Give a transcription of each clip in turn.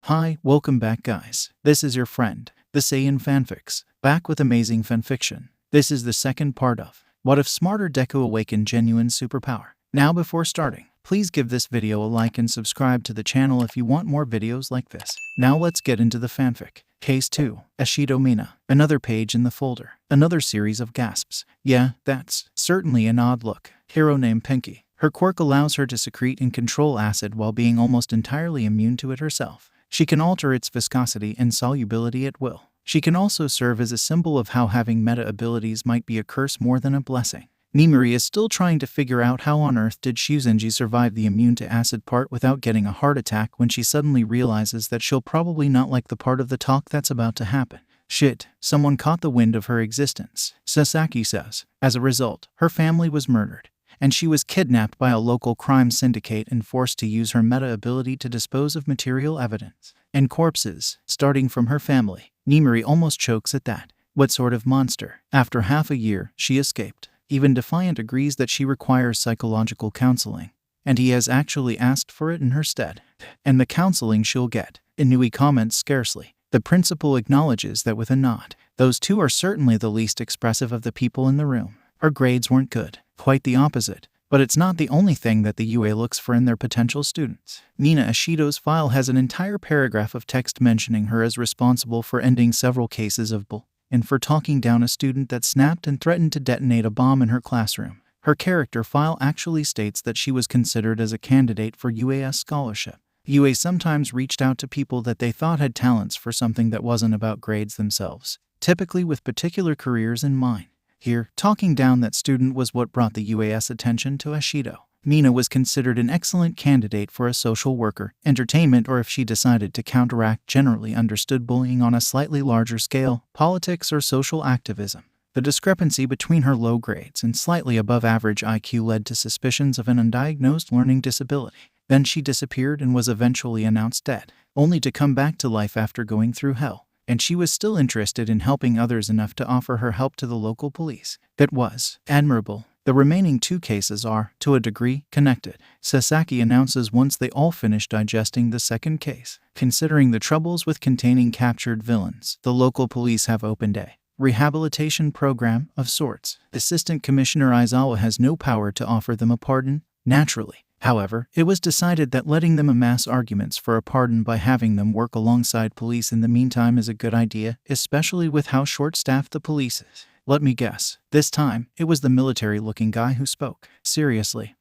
Hi, welcome back guys. This is your friend, the Saiyan Fanfics, back with amazing fanfiction. This is the second part of What If Smarter Deku Awaken Genuine Superpower. Now before starting, please give this video a like and subscribe to the channel if you want more videos like this. Now let's get into the fanfic. Case 2, Ashido Mina. Another page in the folder. Another series of gasps. Yeah, that's certainly an odd look. Hero named Pinky. Her quirk allows her to secrete and control acid while being almost entirely immune to it herself. She can alter its viscosity and solubility at will. She can also serve as a symbol of how having meta abilities might be a curse more than a blessing. Nimiri is still trying to figure out how on earth did Shuzenji survive the immune to acid part without getting a heart attack when she suddenly realizes that she'll probably not like the part of the talk that's about to happen. Shit, someone caught the wind of her existence, Sasaki says. As a result, her family was murdered, and she was kidnapped by a local crime syndicate and forced to use her meta ability to dispose of material evidence and corpses, starting from her family. Nimiri almost chokes at that. What sort of monster? After half a year, she escaped. Even Defiant agrees that she requires psychological counseling, and he has actually asked for it in her stead. And the counseling she'll get. Inui comments scarcely. The principal acknowledges that with a nod. Those two are certainly the least expressive of the people in the room. Her grades weren't good. Quite the opposite. But it's not the only thing that the UA looks for in their potential students. Nina Ashido's file has an entire paragraph of text mentioning her as responsible for ending several cases of bull, and for talking down a student that snapped and threatened to detonate a bomb in her classroom. Her character file actually states that she was considered as a candidate for UAS scholarship. UA sometimes reached out to people that they thought had talents for something that wasn't about grades themselves, typically with particular careers in mind. Here, talking down that student was what brought the UAS attention to Ashido. Nina was considered an excellent candidate for a social worker, entertainment, or if she decided to counteract generally understood bullying on a slightly larger scale, politics or social activism. The discrepancy between her low grades and slightly above average IQ led to suspicions of an undiagnosed learning disability. Then she disappeared and was eventually announced dead, only to come back to life after going through hell. And she was still interested in helping others enough to offer her help to the local police. That was admirable. The remaining two cases are, to a degree, connected, Sasaki announces once they all finish digesting the second case. Considering the troubles with containing captured villains, the local police have opened a rehabilitation program of sorts. Assistant Commissioner Aizawa has no power to offer them a pardon, naturally. However, it was decided that letting them amass arguments for a pardon by having them work alongside police in the meantime is a good idea, especially with how short-staffed the police is. Let me guess. This time, it was the military-looking guy who spoke. Seriously.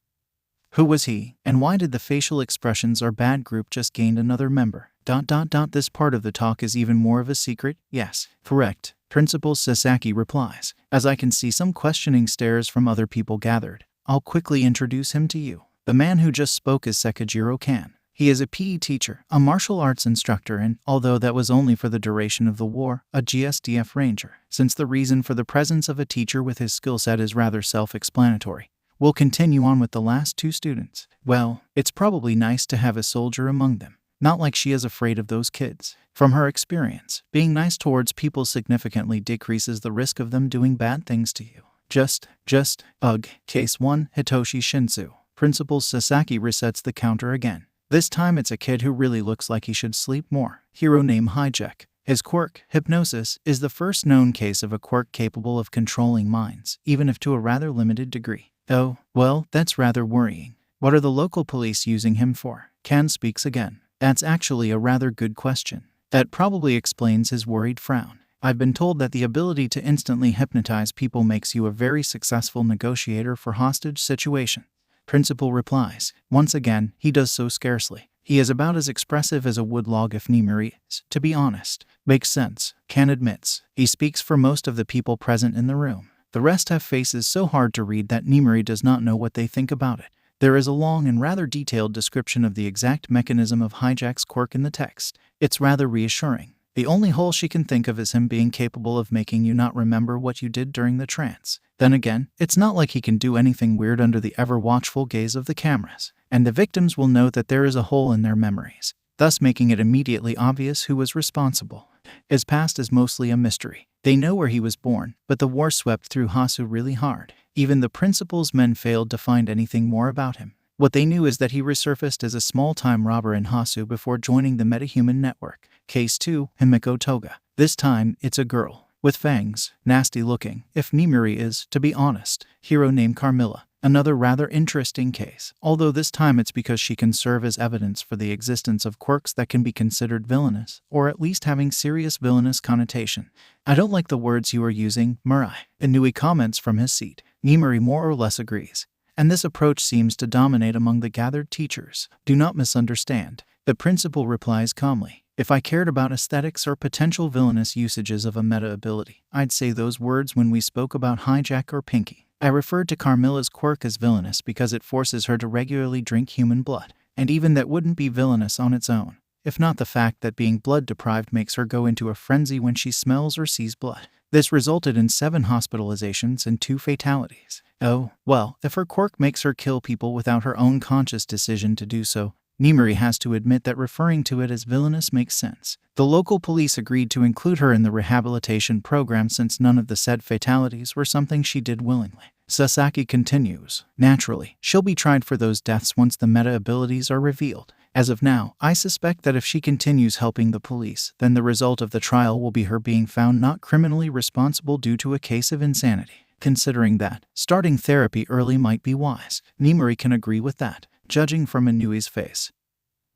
Who was he, and why did the facial expressions or bad group just gained another member? This part of the talk is even more of a secret? Yes. Correct. Principal Sasaki replies. As I can see some questioning stares from other people gathered, I'll quickly introduce him to you. The man who just spoke is Sekijiro Kan. He is a PE teacher, a martial arts instructor, and, although that was only for the duration of the war, a GSDF ranger. Since the reason for the presence of a teacher with his skill set is rather self-explanatory, we'll continue on with the last two students. Well, it's probably nice to have a soldier among them. Not like she is afraid of those kids. From her experience, being nice towards people significantly decreases the risk of them doing bad things to you. Case 1, Hitoshi Shinsu. Principal Sasaki resets the counter again. This time it's a kid who really looks like he should sleep more. Hero name Hijack. His quirk, hypnosis, is the first known case of a quirk capable of controlling minds, even if to a rather limited degree. Oh, well, that's rather worrying. What are the local police using him for? Kan speaks again. That's actually a rather good question. That probably explains his worried frown. I've been told that the ability to instantly hypnotize people makes you a very successful negotiator for hostage situations. Principal replies. Once again, he does so scarcely. He is about as expressive as a woodlog if Nimiri is, to be honest. Makes sense, Kan admits. He speaks for most of the people present in the room. The rest have faces so hard to read that Nimiri does not know what they think about it. There is a long and rather detailed description of the exact mechanism of Hijack's quirk in the text. It's rather reassuring. The only hole she can think of is him being capable of making you not remember what you did during the trance. Then again, it's not like he can do anything weird under the ever-watchful gaze of the cameras, and the victims will know that there is a hole in their memories, thus making it immediately obvious who was responsible. His past is mostly a mystery. They know where he was born, but the war swept through Hasu really hard. Even the principal's men failed to find anything more about him. What they knew is that he resurfaced as a small-time robber in Hasu before joining the metahuman network. Case 2, Himiko Toga. This time, it's a girl. With fangs, nasty looking, if Nimuri is, to be honest, hero named Carmilla. Another rather interesting case, although this time it's because she can serve as evidence for the existence of quirks that can be considered villainous, or at least having serious villainous connotation. I don't like the words you are using, Murai. Inui comments from his seat. Nimuri more or less agrees. And this approach seems to dominate among the gathered teachers. Do not misunderstand. The principal replies calmly. If I cared about aesthetics or potential villainous usages of a meta ability, I'd say those words when we spoke about Hijack or Pinky. I referred to Carmilla's quirk as villainous because it forces her to regularly drink human blood, and even that wouldn't be villainous on its own, if not the fact that being blood-deprived makes her go into a frenzy when she smells or sees blood. This resulted in 7 hospitalizations and 2 fatalities. Oh, well, if her quirk makes her kill people without her own conscious decision to do so, Nimuri has to admit that referring to it as villainous makes sense. The local police agreed to include her in the rehabilitation program since none of the said fatalities were something she did willingly. Sasaki continues. Naturally, she'll be tried for those deaths once the meta abilities are revealed. As of now, I suspect that if she continues helping the police, then the result of the trial will be her being found not criminally responsible due to a case of insanity. Considering that, starting therapy early might be wise. Nimuri can agree with that, judging from Inui's face.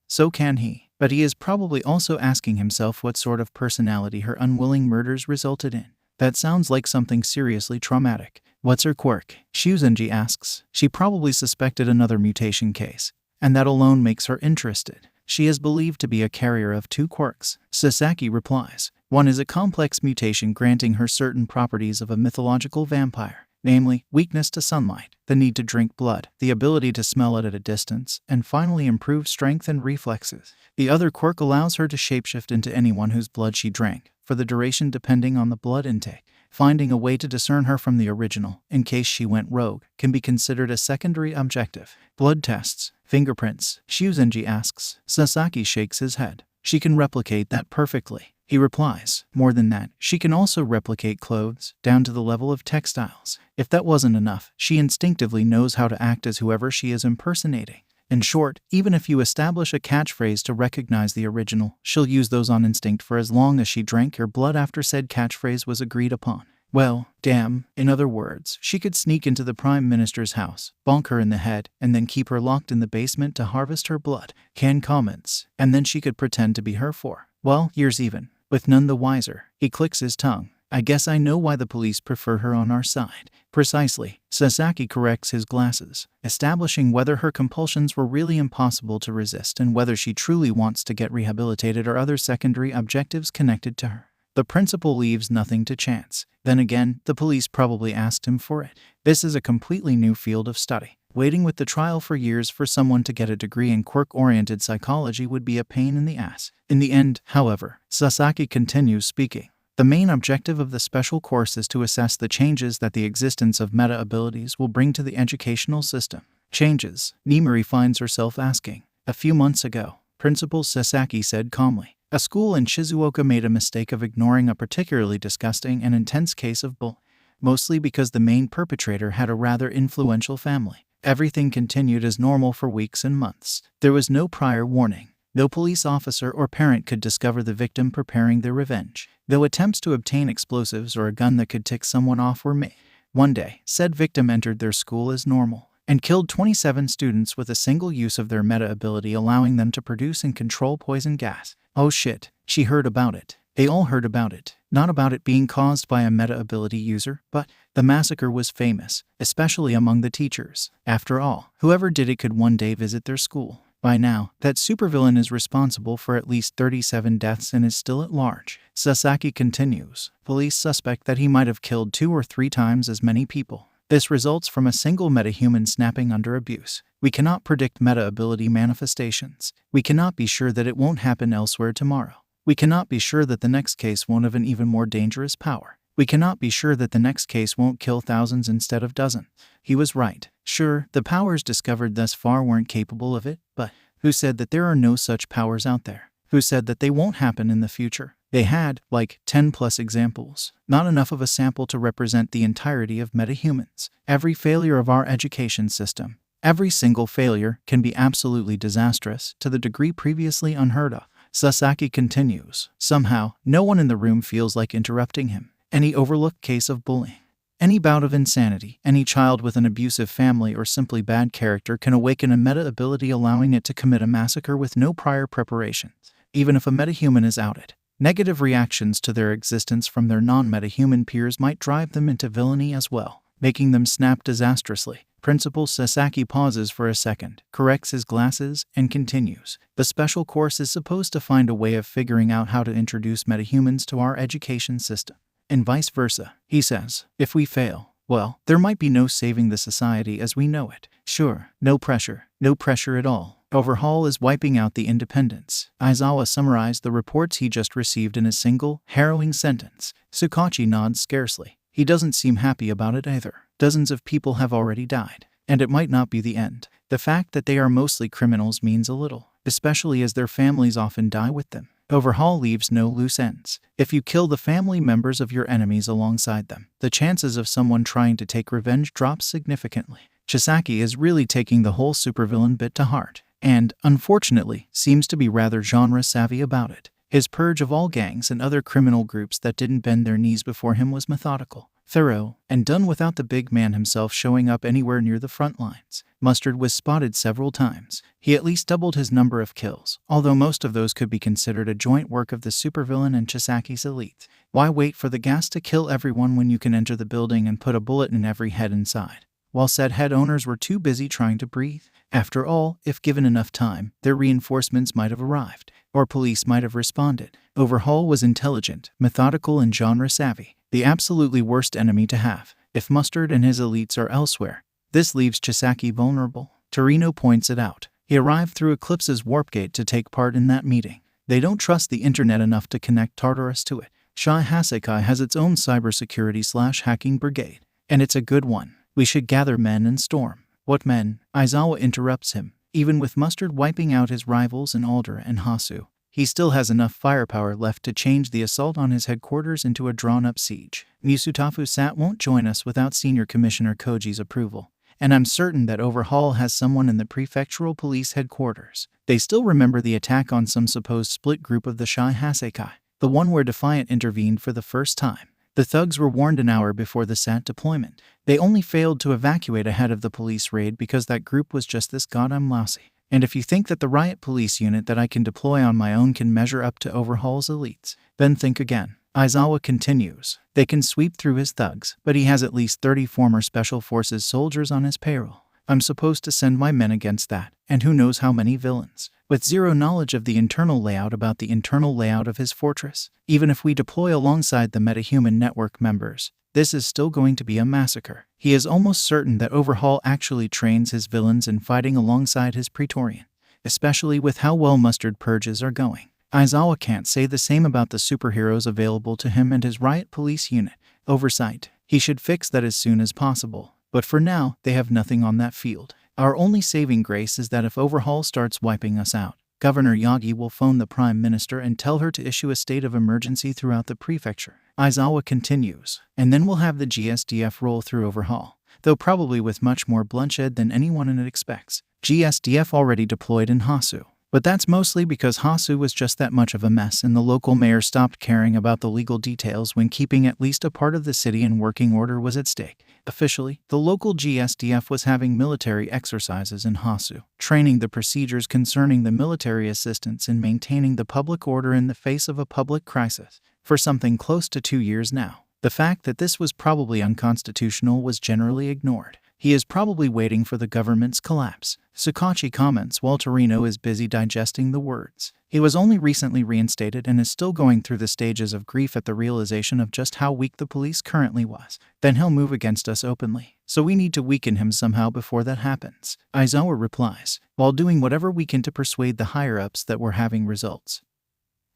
So can he, but he is probably also asking himself what sort of personality her unwilling murders resulted in. That sounds like something seriously traumatic. What's her quirk? Shuzenji asks. She probably suspected another mutation case, and that alone makes her interested. She is believed to be a carrier of 2 quirks. Sasaki replies. One is a complex mutation granting her certain properties of a mythological vampire, namely, weakness to sunlight, the need to drink blood, the ability to smell it at a distance, and finally improved strength and reflexes. The other quirk allows her to shapeshift into anyone whose blood she drank, for the duration depending on the blood intake. Finding a way to discern her from the original, in case she went rogue, can be considered a secondary objective. Blood tests, fingerprints, Shuzenji asks. Sasaki shakes his head. She can replicate that perfectly. He replies, more than that, she can also replicate clothes, down to the level of textiles. If that wasn't enough, she instinctively knows how to act as whoever she is impersonating. In short, even if you establish a catchphrase to recognize the original, she'll use those on instinct for as long as she drank your blood after said catchphrase was agreed upon. Well, damn. In other words, she could sneak into the Prime Minister's house, bonk her in the head, and then keep her locked in the basement to harvest her blood. Can comments. And then she could pretend to be her for, well, years even. With none the wiser. He clicks his tongue. I guess I know why the police prefer her on our side. Precisely. Sasaki corrects his glasses, establishing whether her compulsions were really impossible to resist and whether she truly wants to get rehabilitated or other secondary objectives connected to her. The principal leaves nothing to chance. Then again, the police probably asked him for it. This is a completely new field of study. Waiting with the trial for years for someone to get a degree in quirk-oriented psychology would be a pain in the ass. In the end, however, Sasaki continues speaking. The main objective of the special course is to assess the changes that the existence of meta abilities will bring to the educational system. Changes, Nimuri finds herself asking. A few months ago, Principal Sasaki said calmly, a school in Shizuoka made a mistake of ignoring a particularly disgusting and intense case of bullying, mostly because the main perpetrator had a rather influential family. Everything continued as normal for weeks and months. There was no prior warning. No police officer or parent could discover the victim preparing their revenge, though attempts to obtain explosives or a gun that could tick someone off were made. One day, said victim entered their school as normal and killed 27 students with a single use of their meta ability, allowing them to produce and control poison gas. Oh shit, she heard about it. They all heard about it. Not about it being caused by a meta ability user, but the massacre was famous, especially among the teachers. After all, whoever did it could one day visit their school. By now, that supervillain is responsible for at least 37 deaths and is still at large. Sasaki continues. Police suspect that he might have killed 2 or 3 times as many people. This results from a single metahuman snapping under abuse. We cannot predict meta-ability manifestations. We cannot be sure that it won't happen elsewhere tomorrow. We cannot be sure that the next case won't have an even more dangerous power. We cannot be sure that the next case won't kill thousands instead of dozens. He was right. Sure, the powers discovered thus far weren't capable of it, but who said that there are no such powers out there? Who said that they won't happen in the future? They had, like, 10 plus examples. Not enough of a sample to represent the entirety of metahumans. Every failure of our education system, Every single failure can be absolutely disastrous to the degree previously unheard of. Sasaki continues. Somehow, no one in the room feels like interrupting him. Any overlooked case of bullying, any bout of insanity, any child with an abusive family or simply bad character can awaken a meta ability allowing it to commit a massacre with no prior preparations. Even if a metahuman is outed, negative reactions to their existence from their non-metahuman peers might drive them into villainy as well, making them snap disastrously. Principal Sasaki pauses for a second, corrects his glasses, and continues. The special course is supposed to find a way of figuring out how to introduce metahumans to our education system, and vice versa. He says, if we fail, well, there might be no saving the society as we know it. Sure, no pressure at all. Overhaul is wiping out the independents. Aizawa summarized the reports he just received in a single, harrowing sentence. Tsukachi nods scarcely. He doesn't seem happy about it either. Dozens of people have already died, and it might not be the end. The fact that they are mostly criminals means a little, especially as their families often die with them. Overhaul leaves no loose ends. If you kill the family members of your enemies alongside them, the chances of someone trying to take revenge drops significantly. Chisaki is really taking the whole supervillain bit to heart, and, unfortunately, seems to be rather genre-savvy about it. His purge of all gangs and other criminal groups that didn't bend their knees before him was methodical, thorough, and done without the big man himself showing up anywhere near the front lines. Mustard was spotted several times. He at least doubled his number of kills, although most of those could be considered a joint work of the supervillain and Chisaki's elite. Why wait for the gas to kill everyone when you can enter the building and put a bullet in every head inside, while said head owners were too busy trying to breathe? After all, if given enough time, their reinforcements might have arrived, or police might have responded. Overhaul was intelligent, methodical, and genre-savvy, the absolutely worst enemy to have. If Mustard and his elites are elsewhere, this leaves Chisaki vulnerable. Torino points it out. He arrived through Eclipse's warp gate to take part in that meeting. They don't trust the internet enough to connect Tartarus to it. Shai Hasekai has its own cybersecurity/hacking brigade, and it's a good one. We should gather men and storm. What men? Aizawa interrupts him. Even with Mustard wiping out his rivals in Alder and Hasu, he still has enough firepower left to change the assault on his headquarters into a drawn-up siege. Misutafu Sat won't join us without Senior Commissioner Koji's approval, and I'm certain that Overhaul has someone in the prefectural police headquarters. They still remember the attack on some supposed split group of the Shai Hasekai, the one where Defiant intervened for the first time. The thugs were warned an hour before the SAT deployment. They only failed to evacuate ahead of the police raid because that group was just this goddamn lousy. And if you think that the riot police unit that I can deploy on my own can measure up to Overhaul's elites, then think again. Aizawa continues. They can sweep through his thugs, but he has at least 30 former Special Forces soldiers on his payroll. I'm supposed to send my men against that, and who knows how many villains, with zero knowledge of the internal layout about the internal layout of his fortress. Even if we deploy alongside the metahuman network members, this is still going to be a massacre. He is almost certain that Overhaul actually trains his villains in fighting alongside his Praetorian, especially with how well Mustard purges are going. Aizawa can't say the same about the superheroes available to him and his riot police unit. Oversight. He should fix that as soon as possible. But for now, they have nothing on that field. Our only saving grace is that if Overhaul starts wiping us out, Governor Yagi will phone the Prime Minister and tell her to issue a state of emergency throughout the prefecture. Aizawa continues. And then we'll have the GSDF roll through Overhaul, though probably with much more bloodshed than anyone in it expects. GSDF already deployed in Hasu, but that's mostly because Hasu was just that much of a mess and the local mayor stopped caring about the legal details when keeping at least a part of the city in working order was at stake. Officially, the local GSDF was having military exercises in Hasu, training the procedures concerning the military assistance in maintaining the public order in the face of a public crisis, for something close to 2 years now. The fact that this was probably unconstitutional was generally ignored. He is probably waiting for the government's collapse. Tsukachi comments while Torino is busy digesting the words. He was only recently reinstated and is still going through the stages of grief at the realization of just how weak the police currently was. Then he'll move against us openly, so we need to weaken him somehow before that happens. Aizawa replies, while doing whatever we can to persuade the higher-ups that we're having results.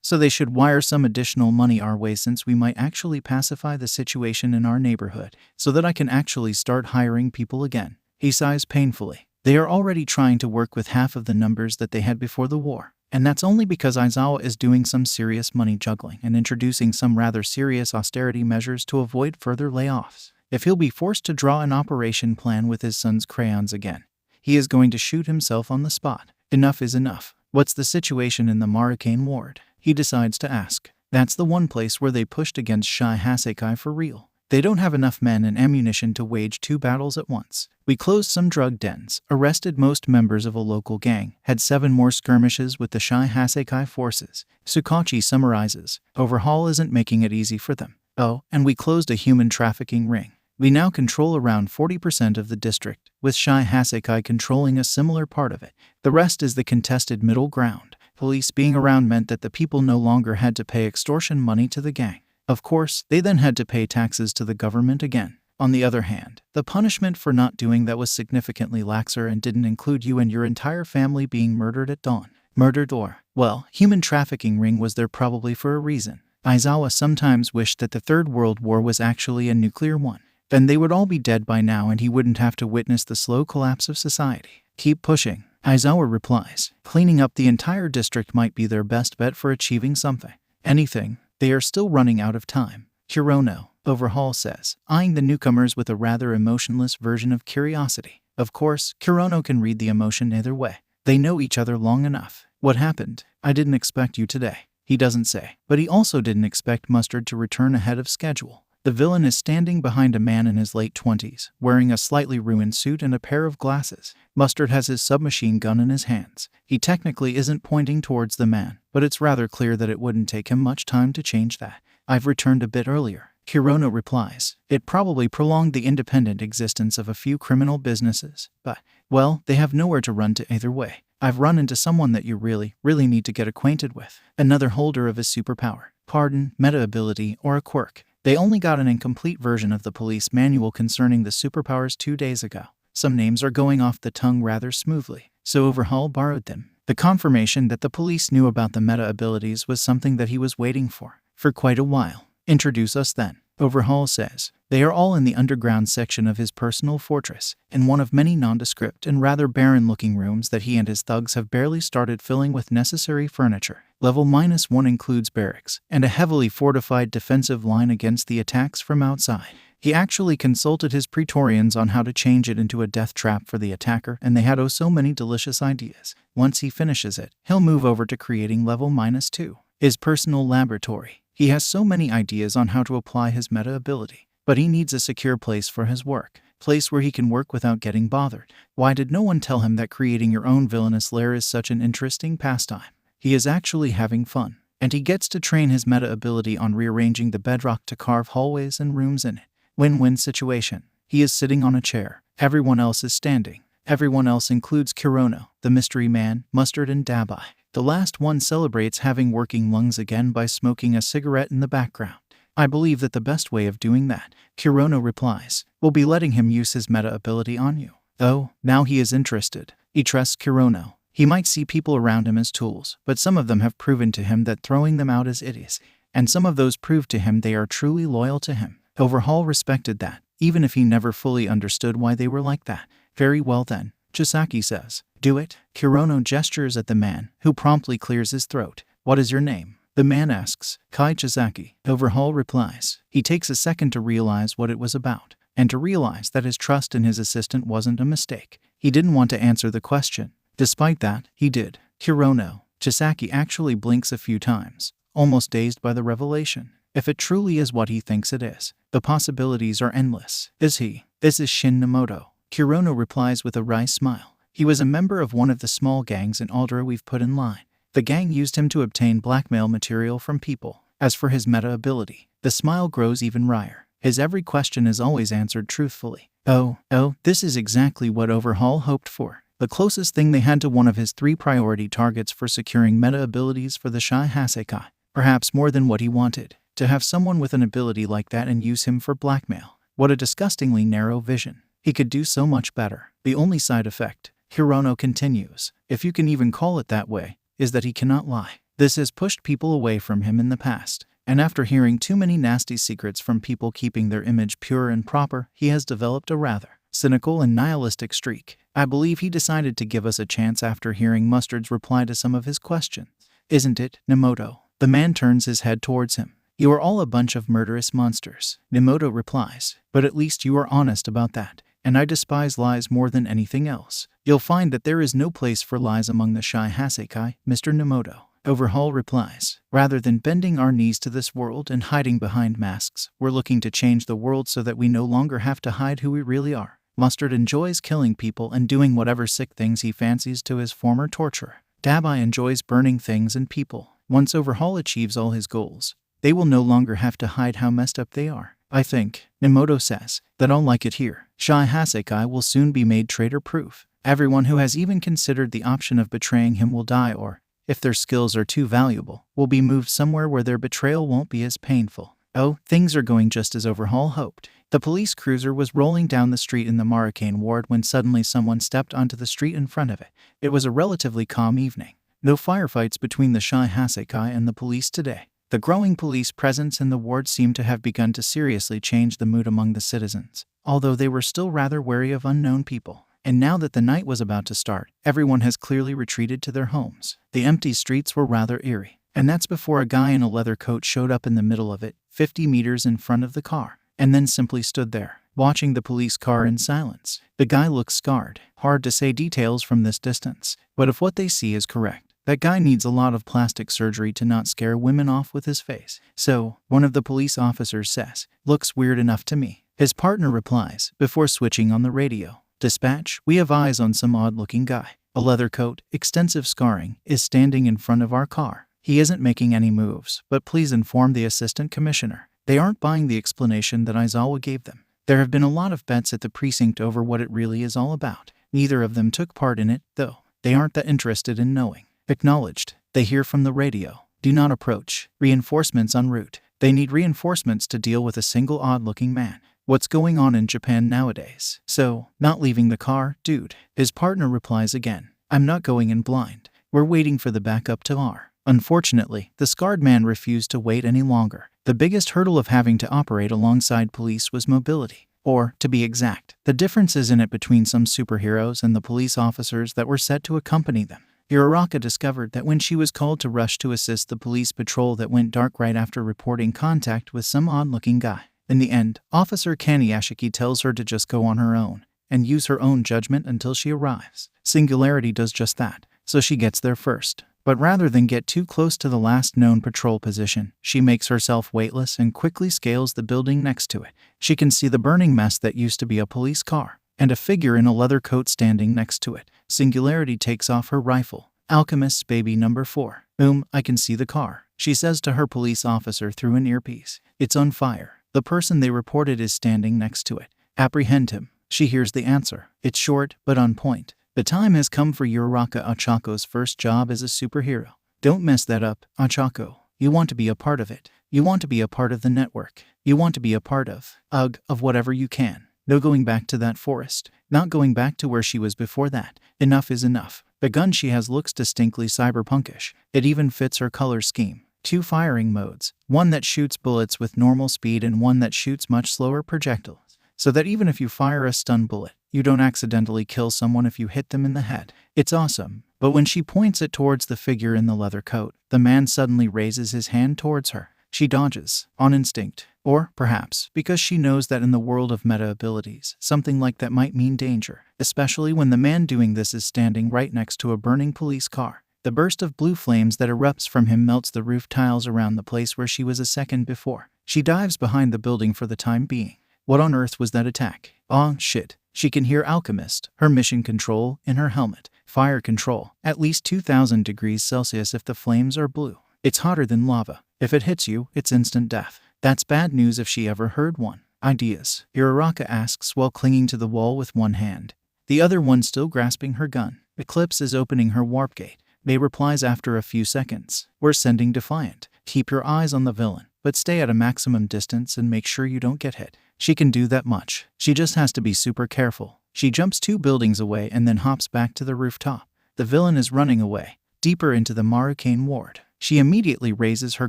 So they should wire some additional money our way since we might actually pacify the situation in our neighborhood, so that I can actually start hiring people again. He sighs painfully. They are already trying to work with half of the numbers that they had before the war, and that's only because Aizawa is doing some serious money juggling and introducing some rather serious austerity measures to avoid further layoffs. If he'll be forced to draw an operation plan with his son's crayons again, He is going to shoot himself on the spot. Enough is enough. What's the situation in the Marikane ward? He decides to ask. That's the one place where they pushed against Shai Hasekai for real. They don't have enough men and ammunition to wage 2 battles at once. We closed some drug dens, arrested most members of a local gang, had 7 more skirmishes with the Shai Hasekai forces. Tsukachi summarizes. Overhaul isn't making it easy for them. Oh, and we closed a human trafficking ring. We now control around 40% of the district, with Shai Hasekai controlling a similar part of it. The rest is the contested middle ground. Police being around meant that the people no longer had to pay extortion money to the gang. Of course, they then had to pay taxes to the government again. On the other hand, the punishment for not doing that was significantly laxer and didn't include you and your entire family being murdered at dawn. Murdered or, well, human trafficking ring was there probably for a reason. Aizawa sometimes wished that the Third World War was actually a nuclear one. Then they would all be dead by now and he wouldn't have to witness the slow collapse of society. Keep pushing, Aizawa replies. Cleaning up the entire district might be their best bet for achieving something. Anything. They are still running out of time. Hirono, Overhaul says, eyeing the newcomers with a rather emotionless version of curiosity. Of course, Hirono can read the emotion either way. They know each other long enough. What happened? I didn't expect you today. He doesn't say, but he also didn't expect Mustard to return ahead of schedule. The villain is standing behind a man in his late 20s, wearing a slightly ruined suit and a pair of glasses. Mustard has his submachine gun in his hands. He technically isn't pointing towards the man, but it's rather clear that it wouldn't take him much time to change that. I've returned a bit earlier. Hirono replies. It probably prolonged the independent existence of a few criminal businesses, but, well, they have nowhere to run to either way. I've run into someone that you really need to get acquainted with. Another holder of his superpower. Pardon, meta ability, or a quirk. They only got an incomplete version of the police manual concerning the superpowers 2 days ago. Some names are going off the tongue rather smoothly, so Overhaul borrowed them. The confirmation that the police knew about the meta abilities was something that he was waiting for quite a while. Introduce us then, Overhaul says. They are all in the underground section of his personal fortress, in one of many nondescript and rather barren-looking rooms that he and his thugs have barely started filling with necessary furniture. Level -1 includes barracks, and a heavily fortified defensive line against the attacks from outside. He actually consulted his Praetorians on how to change it into a death trap for the attacker, and they had so many delicious ideas. Once he finishes it, he'll move over to creating level -2, his personal laboratory. He has so many ideas on how to apply his meta ability, but he needs a secure place for his work. Place where he can work without getting bothered. Why did no one tell him that creating your own villainous lair is such an interesting pastime? He is actually having fun, and he gets to train his meta ability on rearranging the bedrock to carve hallways and rooms in it. Win-win situation. He is sitting on a chair. Everyone else is standing. Everyone else includes Hirono, the mystery man, Mustard, and Dabai. The last one celebrates having working lungs again by smoking a cigarette in the background. I believe that the best way of doing that, Hirono replies, will be letting him use his meta ability on you. Oh, now he is interested. He trusts Hirono. He might see people around him as tools, but some of them have proven to him that throwing them out is idiocy, and some of those prove to him they are truly loyal to him. Overhaul respected that, even if he never fully understood why they were like that. Very well then, Chisaki says. Do it. Hirono gestures at the man, who promptly clears his throat. What is your name? The man asks. Kai Chisaki. Overhaul replies. He takes a second to realize what it was about, and to realize that his trust in his assistant wasn't a mistake. He didn't want to answer the question. Despite that, he did. Hirono. Chisaki actually blinks a few times, almost dazed by the revelation. If it truly is what he thinks it is, the possibilities are endless. Is he? This is Shin Namoto. Hirono replies with a wry smile. He was a member of one of the small gangs in Aldera we've put in line. The gang used him to obtain blackmail material from people. As for his meta ability, the smile grows even wryer. His every question is always answered truthfully. Oh, this is exactly what Overhaul hoped for. The closest thing they had to one of his 3 priority targets for securing meta abilities for the Shai Hasekai. Perhaps more than what he wanted. To have someone with an ability like that and use him for blackmail. What a disgustingly narrow vision. He could do so much better. The only side effect, Hirono continues, if you can even call it that way, is that he cannot lie. This has pushed people away from him in the past, and after hearing too many nasty secrets from people keeping their image pure and proper, he has developed a rather cynical and nihilistic streak. I believe he decided to give us a chance after hearing Mustard's reply to some of his questions. Isn't it, Namoto? The man turns his head towards him. You are all a bunch of murderous monsters, Namoto replies, but at least you are honest about that, and I despise lies more than anything else. You'll find that there is no place for lies among the shy Hasekai, Mr. Nemoto. Overhaul replies. Rather than bending our knees to this world and hiding behind masks, we're looking to change the world so that we no longer have to hide who we really are. Mustard enjoys killing people and doing whatever sick things he fancies to his former torturer. Dabai enjoys burning things and people. Once Overhaul achieves all his goals, they will no longer have to hide how messed up they are. I think, Nemoto says, that I'll like it here. Shy Hasekai will soon be made traitor-proof. Everyone who has even considered the option of betraying him will die or, if their skills are too valuable, will be moved somewhere where their betrayal won't be as painful. Oh, things are going just as Overhaul hoped. The police cruiser was rolling down the street in the Maricane ward when suddenly someone stepped onto the street in front of it. It was a relatively calm evening. No firefights between the shy Hasekai and the police today. The growing police presence in the ward seemed to have begun to seriously change the mood among the citizens, although they were still rather wary of unknown people. And now that the night was about to start, everyone has clearly retreated to their homes. The empty streets were rather eerie. And that's before a guy in a leather coat showed up in the middle of it, 50 meters in front of the car, and then simply stood there, watching the police car in silence. The guy looks scarred. Hard to say details from this distance, but if what they see is correct, that guy needs a lot of plastic surgery to not scare women off with his face. So, one of the police officers says, "Looks weird enough to me." His partner replies, before switching on the radio. "Dispatch, we have eyes on some odd-looking guy. A leather coat, extensive scarring, is standing in front of our car. He isn't making any moves, but please inform the assistant commissioner." They aren't buying the explanation that Aizawa gave them. There have been a lot of bets at the precinct over what it really is all about. Neither of them took part in it, though. They aren't that interested in knowing. Acknowledged. They hear from the radio. Do not approach. Reinforcements en route. They need reinforcements to deal with a single odd-looking man. What's going on in Japan nowadays? So, not leaving the car, dude. His partner replies again. I'm not going in blind. We're waiting for the backup to R. Unfortunately, the scarred man refused to wait any longer. The biggest hurdle of having to operate alongside police was mobility. Or, to be exact, the differences in it between some superheroes and the police officers that were set to accompany them. Uraraka discovered that when she was called to rush to assist the police patrol that went dark right after reporting contact with some odd-looking guy. In the end, Officer Kaneyashiki tells her to just go on her own and use her own judgment until she arrives. Singularity does just that, so she gets there first. But rather than get too close to the last known patrol position, she makes herself weightless and quickly scales the building next to it. She can see the burning mess that used to be a police car, and a figure in a leather coat standing next to it. Singularity takes off her rifle. Alchemist's baby number 4. I can see the car, she says to her police officer through an earpiece. It's on fire. The person they reported is standing next to it. Apprehend him. She hears the answer. It's short, but on point. The time has come for Uraraka Achako's first job as a superhero. Don't mess that up, Achako. You want to be a part of it. You want to be a part of the network. You want to be a part of whatever you can. No going back to that forest. Not going back to where she was before that. Enough is enough. The gun she has looks distinctly cyberpunkish. It even fits her color scheme. 2 firing modes. One that shoots bullets with normal speed and one that shoots much slower projectiles. So that even if you fire a stun bullet, you don't accidentally kill someone if you hit them in the head. It's awesome. But when she points it towards the figure in the leather coat, the man suddenly raises his hand towards her. She dodges, on instinct. Or, perhaps, because she knows that in the world of meta abilities, something like that might mean danger, especially when the man doing this is standing right next to a burning police car. The burst of blue flames that erupts from him melts the roof tiles around the place where she was a second before. She dives behind the building for the time being. What on earth was that attack? Oh, shit. She can hear Alchemist, her mission control, in her helmet. Fire control, at least 2000 degrees Celsius if the flames are blue. It's hotter than lava. If it hits you, it's instant death. That's bad news if she ever heard one. Ideas? Uraraka asks while clinging to the wall with one hand, the other one still grasping her gun. Eclipse is opening her warp gate. May replies after a few seconds. We're sending Defiant. Keep your eyes on the villain, but stay at a maximum distance and make sure you don't get hit. She can do that much. She just has to be super careful. She jumps 2 buildings away and then hops back to the rooftop. The villain is running away, deeper into the Maricane ward. She immediately raises her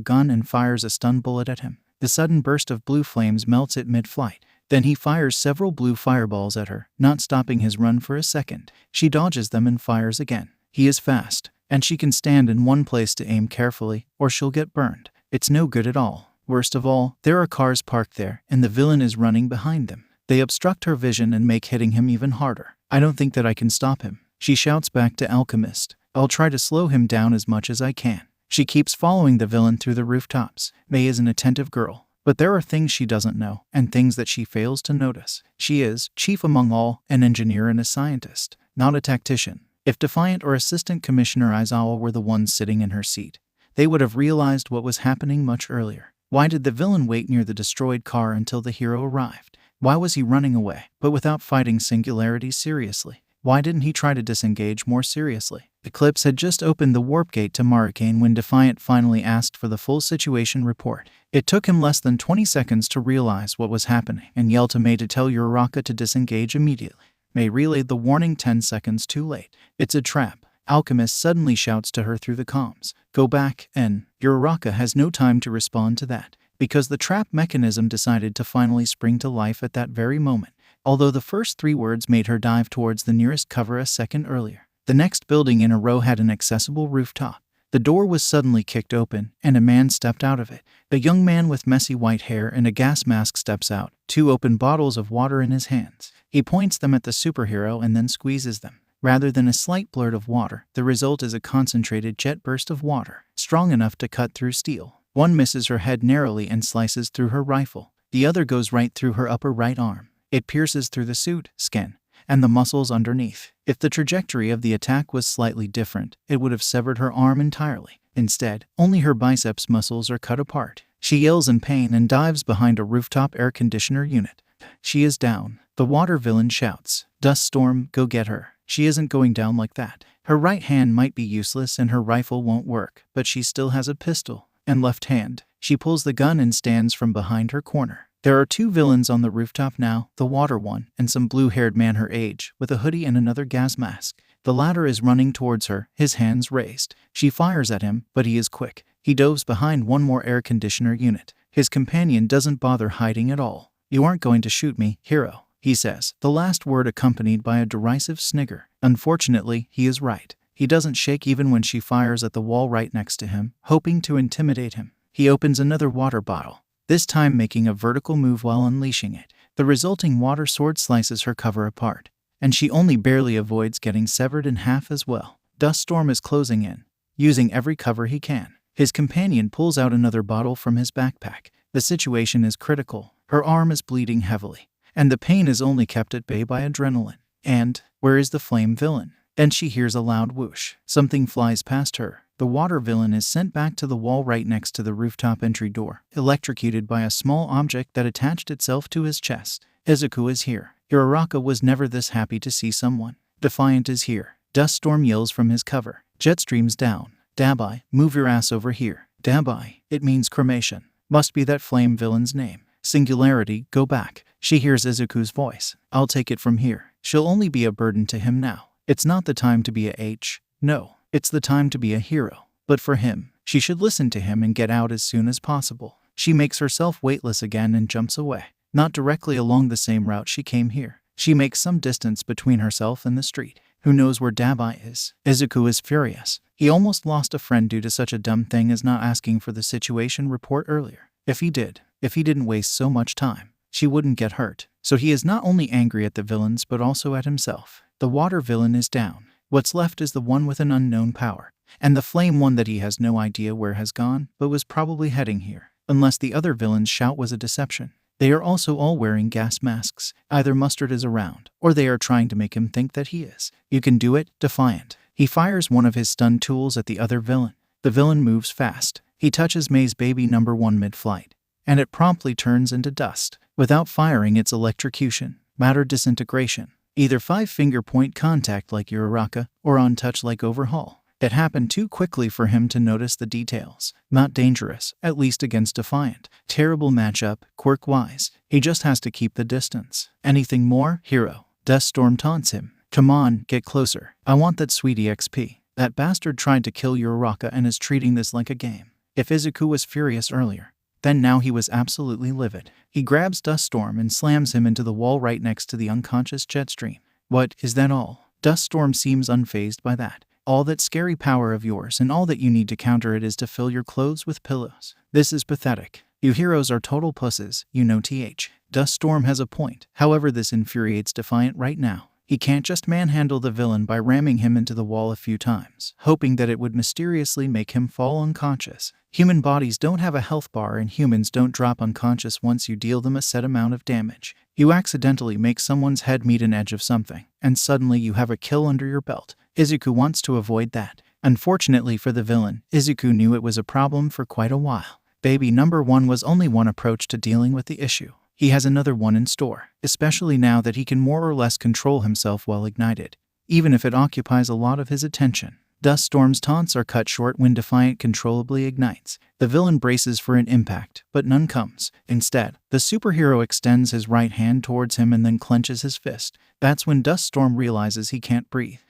gun and fires a stun bullet at him. The sudden burst of blue flames melts it mid-flight. Then he fires several blue fireballs at her, not stopping his run for a second. She dodges them and fires again. He is fast, and she can stand in one place to aim carefully, or she'll get burned. It's no good at all. Worst of all, there are cars parked there, and the villain is running behind them. They obstruct her vision and make hitting him even harder. I don't think that I can stop him. She shouts back to Alchemist, "I'll try to slow him down as much as I can." She keeps following the villain through the rooftops. Mei is an attentive girl, but there are things she doesn't know, and things that she fails to notice. She is, chief among all, an engineer and a scientist, not a tactician. If Defiant or Assistant Commissioner Aizawa were the ones sitting in her seat, they would have realized what was happening much earlier. Why did the villain wait near the destroyed car until the hero arrived? Why was he running away, but without fighting Singularity seriously? Why didn't he try to disengage more seriously? Eclipse had just opened the warp gate to Marikane when Defiant finally asked for the full situation report. It took him less than 20 seconds to realize what was happening and yelled to Mei to tell Uraraka to disengage immediately. Mei relayed the warning 10 seconds too late. "It's a trap." Alchemist suddenly shouts to her through the comms, "Go back," and Uraraka has no time to respond to that, because the trap mechanism decided to finally spring to life at that very moment, although the first 3 words made her dive towards the nearest cover a second earlier. The next building in a row had an accessible rooftop. The door was suddenly kicked open, and a man stepped out of it. A young man with messy white hair and a gas mask steps out, 2 open bottles of water in his hands. He points them at the superhero and then squeezes them. Rather than a slight blurt of water, the result is a concentrated jet burst of water, strong enough to cut through steel. One misses her head narrowly and slices through her rifle. The other goes right through her upper right arm. It pierces through the suit, skin, and the muscles underneath. If the trajectory of the attack was slightly different, it would have severed her arm entirely. Instead, only her biceps muscles are cut apart. She yells in pain and dives behind a rooftop air conditioner unit. She is down. The water villain shouts, "Dust Storm, go get her." She isn't going down like that. Her right hand might be useless and her rifle won't work, but she still has a pistol. And left hand. She pulls the gun and stands from behind her corner. There are 2 villains on the rooftop now, the water one, and some blue-haired man her age, with a hoodie and another gas mask. The latter is running towards her, his hands raised. She fires at him, but he is quick. He dives behind one more air conditioner unit. His companion doesn't bother hiding at all. "You aren't going to shoot me, hero," he says, the last word accompanied by a derisive snigger. Unfortunately, he is right. He doesn't shake even when she fires at the wall right next to him, hoping to intimidate him. He opens another water bottle, this time making a vertical move while unleashing it. The resulting water sword slices her cover apart, and she only barely avoids getting severed in half as well. Dust Storm is closing in, using every cover he can. His companion pulls out another bottle from his backpack. The situation is critical. Her arm is bleeding heavily, and the pain is only kept at bay by adrenaline. And where is the flame villain? Then she hears a loud whoosh. Something flies past her. The water villain is sent back to the wall right next to the rooftop entry door, electrocuted by a small object that attached itself to his chest. Izuku is here. Uraraka was never this happy to see someone. Defiant is here. Dust Storm yells from his cover. Jet streams down. "Dabai, move your ass over here." Dabai, it means cremation. Must be that flame villain's name. Singularity, go back. She hears Izuku's voice. "I'll take it from here." She'll only be a burden to him now. It's not the time to be a H. No, it's the time to be a hero. But for him, she should listen to him and get out as soon as possible. She makes herself weightless again and jumps away. Not directly along the same route she came here. She makes some distance between herself and the street. Who knows where Dabai is? Izuku is furious. He almost lost a friend due to such a dumb thing as not asking for the situation report earlier. If he didn't waste so much time, she wouldn't get hurt. So he is not only angry at the villains but also at himself. The water villain is down. What's left is the one with an unknown power, and the flame one that he has no idea where has gone, but was probably heading here. Unless the other villain's shout was a deception. They are also all wearing gas masks. Either Mustard is around, or they are trying to make him think that he is. "You can do it, Defiant." He fires one of his stun tools at the other villain. The villain moves fast. He touches Mei's baby number 1 mid-flight, and it promptly turns into dust. Without firing, it's electrocution, matter disintegration. Either 5-finger point contact like Uraraka, or on touch like Overhaul. It happened too quickly for him to notice the details. Not dangerous, at least against Defiant. Terrible matchup, quirk-wise. He just has to keep the distance. Anything more, hero? Dust Storm taunts him. "Come on, get closer. I want that sweetie XP. That bastard tried to kill Uraraka and is treating this like a game." If Izuku was furious earlier, then now he was absolutely livid. He grabs Dust Storm and slams him into the wall right next to the unconscious Jetstream. "What, is that all?" Dust Storm seems unfazed by that. "All that scary power of yours, and all that you need to counter it is to fill your clothes with pillows. This is pathetic. You heroes are total pusses, you know th. Dust Storm has a point. However, this infuriates Defiant right now. He can't just manhandle the villain by ramming him into the wall a few times, hoping that it would mysteriously make him fall unconscious. Human bodies don't have a health bar, and humans don't drop unconscious once you deal them a set amount of damage. You accidentally make someone's head meet an edge of something, and suddenly you have a kill under your belt. Izuku wants to avoid that. Unfortunately for the villain, Izuku knew it was a problem for quite a while. Baby number 1 was only one approach to dealing with the issue. He has another one in store, especially now that he can more or less control himself while ignited, even if it occupies a lot of his attention. Dust Storm's taunts are cut short when Defiant controllably ignites. The villain braces for an impact, but none comes. Instead, the superhero extends his right hand towards him and then clenches his fist. That's when Dust Storm realizes he can't breathe.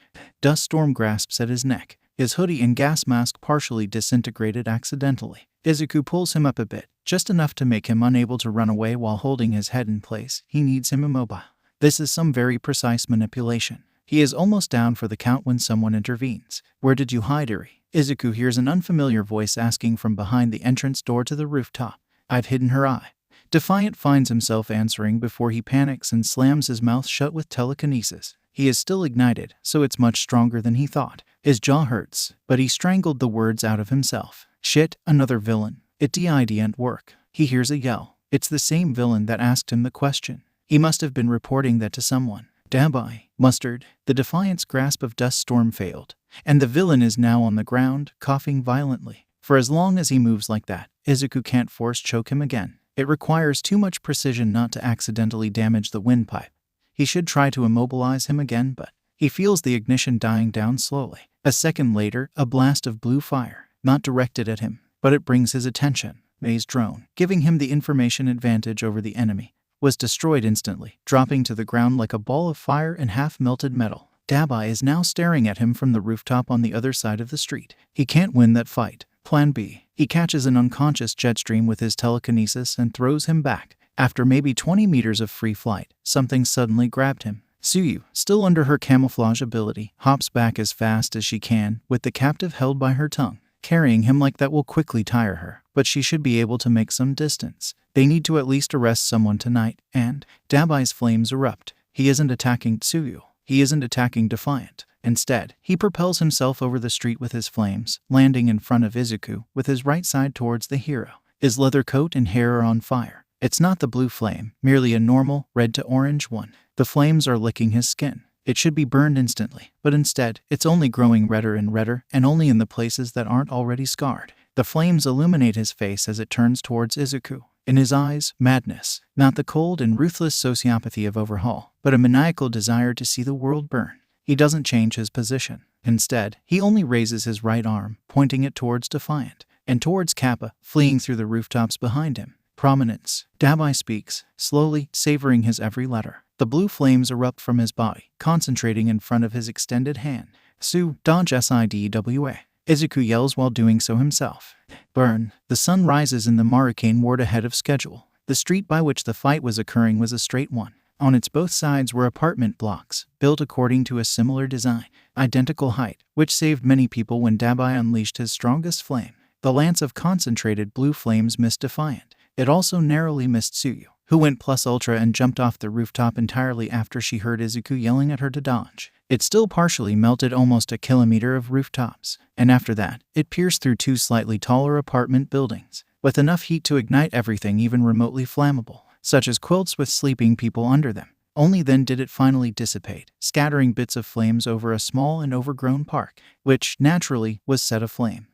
Dust Storm grasps at his neck. His hoodie and gas mask partially disintegrated accidentally. Izuku pulls him up a bit, just enough to make him unable to run away while holding his head in place. He needs him immobile. This is some very precise manipulation. He is almost down for the count when someone intervenes. "Where did you hide, Eri?" Izuku hears an unfamiliar voice asking from behind the entrance door to the rooftop. "I've hidden her eye." Defiant finds himself answering before he panics and slams his mouth shut with telekinesis. He is still ignited, so it's much stronger than he thought. His jaw hurts, but he strangled the words out of himself. "Shit, another villain. It didn't work." He hears a yell. It's the same villain that asked him the question. He must have been reporting that to someone. Dabai, mustard. The Defiant's grasp of Dust Storm failed, and the villain is now on the ground, coughing violently. For as long as he moves like that, Izuku can't force choke him again. It requires too much precision not to accidentally damage the windpipe. He should try to immobilize him again, but he feels the ignition dying down slowly. A second later, a blast of blue fire, not directed at him, but it brings his attention. Mei's drone, giving him the information advantage over the enemy, was destroyed instantly, dropping to the ground like a ball of fire and half-melted metal. Dabai is now staring at him from the rooftop on the other side of the street. He can't win that fight. Plan B. He catches an unconscious Jetstream with his telekinesis and throws him back. After maybe 20 meters of free flight, something suddenly grabbed him. Tsuyu, still under her camouflage ability, hops back as fast as she can, with the captive held by her tongue. Carrying him like that will quickly tire her, but she should be able to make some distance. They need to at least arrest someone tonight, and Dabai's flames erupt. He isn't attacking Tsuyu. He isn't attacking Defiant. Instead, he propels himself over the street with his flames, landing in front of Izuku, with his right side towards the hero. His leather coat and hair are on fire. It's not the blue flame, merely a normal, red to orange one. The flames are licking his skin. It should be burned instantly, but instead, it's only growing redder and redder, and only in the places that aren't already scarred. The flames illuminate his face as it turns towards Izuku. In his eyes, madness. Not the cold and ruthless sociopathy of Overhaul, but a maniacal desire to see the world burn. He doesn't change his position. Instead, he only raises his right arm, pointing it towards Defiant, and towards Kappa, fleeing through the rooftops behind him. Prominence. Dabai speaks, slowly, savoring his every letter. The blue flames erupt from his body, concentrating in front of his extended hand. "Su, dodge SIDWA." Izuku yells while doing so himself. Burn. The sun rises in the Marikane ward ahead of schedule. The street by which the fight was occurring was a straight one. On its both sides were apartment blocks, built according to a similar design, identical height, which saved many people when Dabai unleashed his strongest flame. The lance of concentrated blue flames missed Defiant. It also narrowly missed Tsuyu, who went plus ultra and jumped off the rooftop entirely after she heard Izuku yelling at her to dodge. It still partially melted almost a kilometer of rooftops, and after that, it pierced through 2 slightly taller apartment buildings, with enough heat to ignite everything even remotely flammable, such as quilts with sleeping people under them. Only then did it finally dissipate, scattering bits of flames over a small and overgrown park, which, naturally, was set aflame.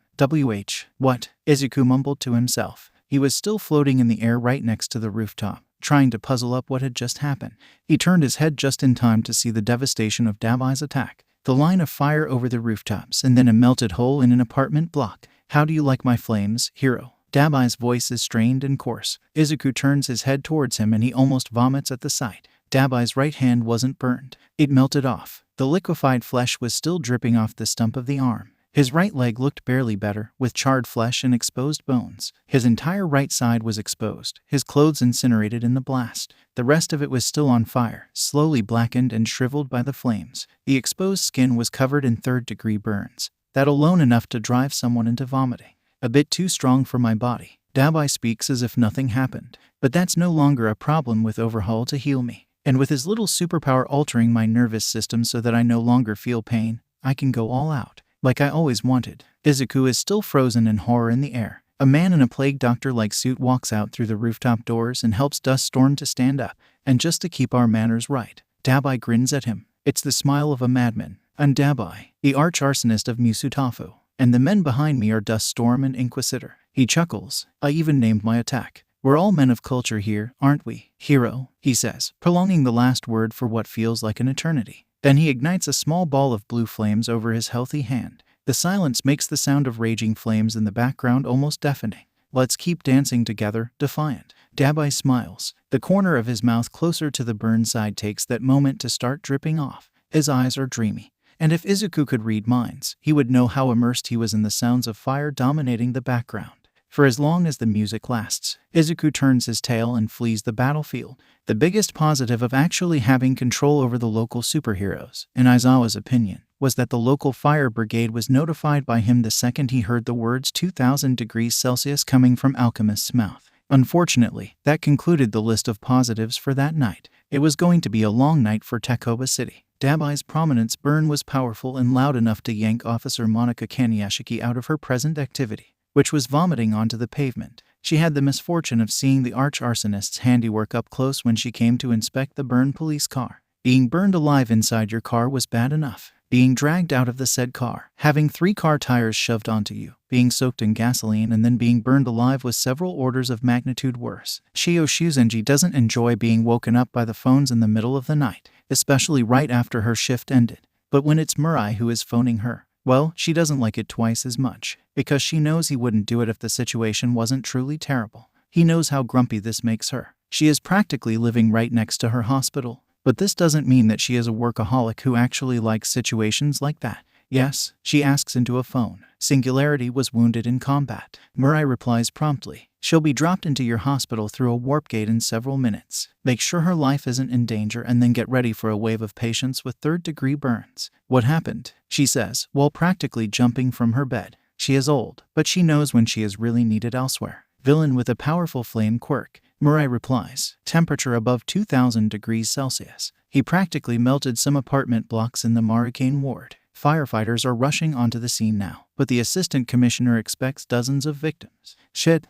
What? Izuku mumbled to himself. He was still floating in the air right next to the rooftop, trying to puzzle up what had just happened. He turned his head just in time to see the devastation of Dabai's attack. The line of fire over the rooftops and then a melted hole in an apartment block. "How do you like my flames, hero?" Dabai's voice is strained and coarse. Izuku turns his head towards him and he almost vomits at the sight. Dabai's right hand wasn't burned. It melted off. The liquefied flesh was still dripping off the stump of the arm. His right leg looked barely better, with charred flesh and exposed bones. His entire right side was exposed, his clothes incinerated in the blast. The rest of it was still on fire, slowly blackened and shriveled by the flames. The exposed skin was covered in third-degree burns. That alone enough to drive someone into vomiting. "A bit too strong for my body." Dabai speaks as if nothing happened. "But that's no longer a problem with Overhaul to heal me." And with his little superpower altering my nervous system so that I no longer feel pain, I can go all out, like I always wanted. Izuku is still frozen in horror in the air. A man in a plague doctor-like suit walks out through the rooftop doors and helps Dust Storm to stand up, and just to keep our manners right, Dabai grins at him. It's the smile of a madman. I'm Dabai, the arch-arsonist of Musutafu, and the men behind me are Dust Storm and Inquisitor. He chuckles. I even named my attack. We're all men of culture here, aren't we? Hero, he says, prolonging the last word for what feels like an eternity. Then he ignites a small ball of blue flames over his healthy hand. The silence makes the sound of raging flames in the background almost deafening. Let's keep dancing together, defiant. Dabai smiles. The corner of his mouth closer to the burn side takes that moment to start dripping off. His eyes are dreamy. And if Izuku could read minds, he would know how immersed he was in the sounds of fire dominating the background. For as long as the music lasts, Izuku turns his tail and flees the battlefield. The biggest positive of actually having control over the local superheroes, in Aizawa's opinion, was that the local fire brigade was notified by him the second he heard the words 2000 degrees Celsius coming from Alchemist's mouth. Unfortunately, that concluded the list of positives for that night. It was going to be a long night for Takoba City. Dabai's prominence burn was powerful and loud enough to yank Officer Monika Kaniashiki out of her present activity, which was vomiting onto the pavement. She had the misfortune of seeing the arch-arsonist's handiwork up close when she came to inspect the burned police car. Being burned alive inside your car was bad enough. Being dragged out of the said car, having 3 car tires shoved onto you, being soaked in gasoline and then being burned alive was several orders of magnitude worse. Shio Shuzenji doesn't enjoy being woken up by the phones in the middle of the night, especially right after her shift ended. But when it's Murai who is phoning her, well, she doesn't like it twice as much, because she knows he wouldn't do it if the situation wasn't truly terrible. He knows how grumpy this makes her. She is practically living right next to her hospital. But this doesn't mean that she is a workaholic who actually likes situations like that. Yes, she asks into a phone. Singularity was wounded in combat. Murai replies promptly. She'll be dropped into your hospital through a warp gate in several minutes. Make sure her life isn't in danger and then get ready for a wave of patients with third-degree burns. What happened? She says, while practically jumping from her bed. She is old, but she knows when she is really needed elsewhere. Villain with a powerful flame quirk. Murai replies, temperature above 2000 degrees Celsius. He practically melted some apartment blocks in the Marikane ward. Firefighters are rushing onto the scene now, but the assistant commissioner expects dozens of victims. Shit.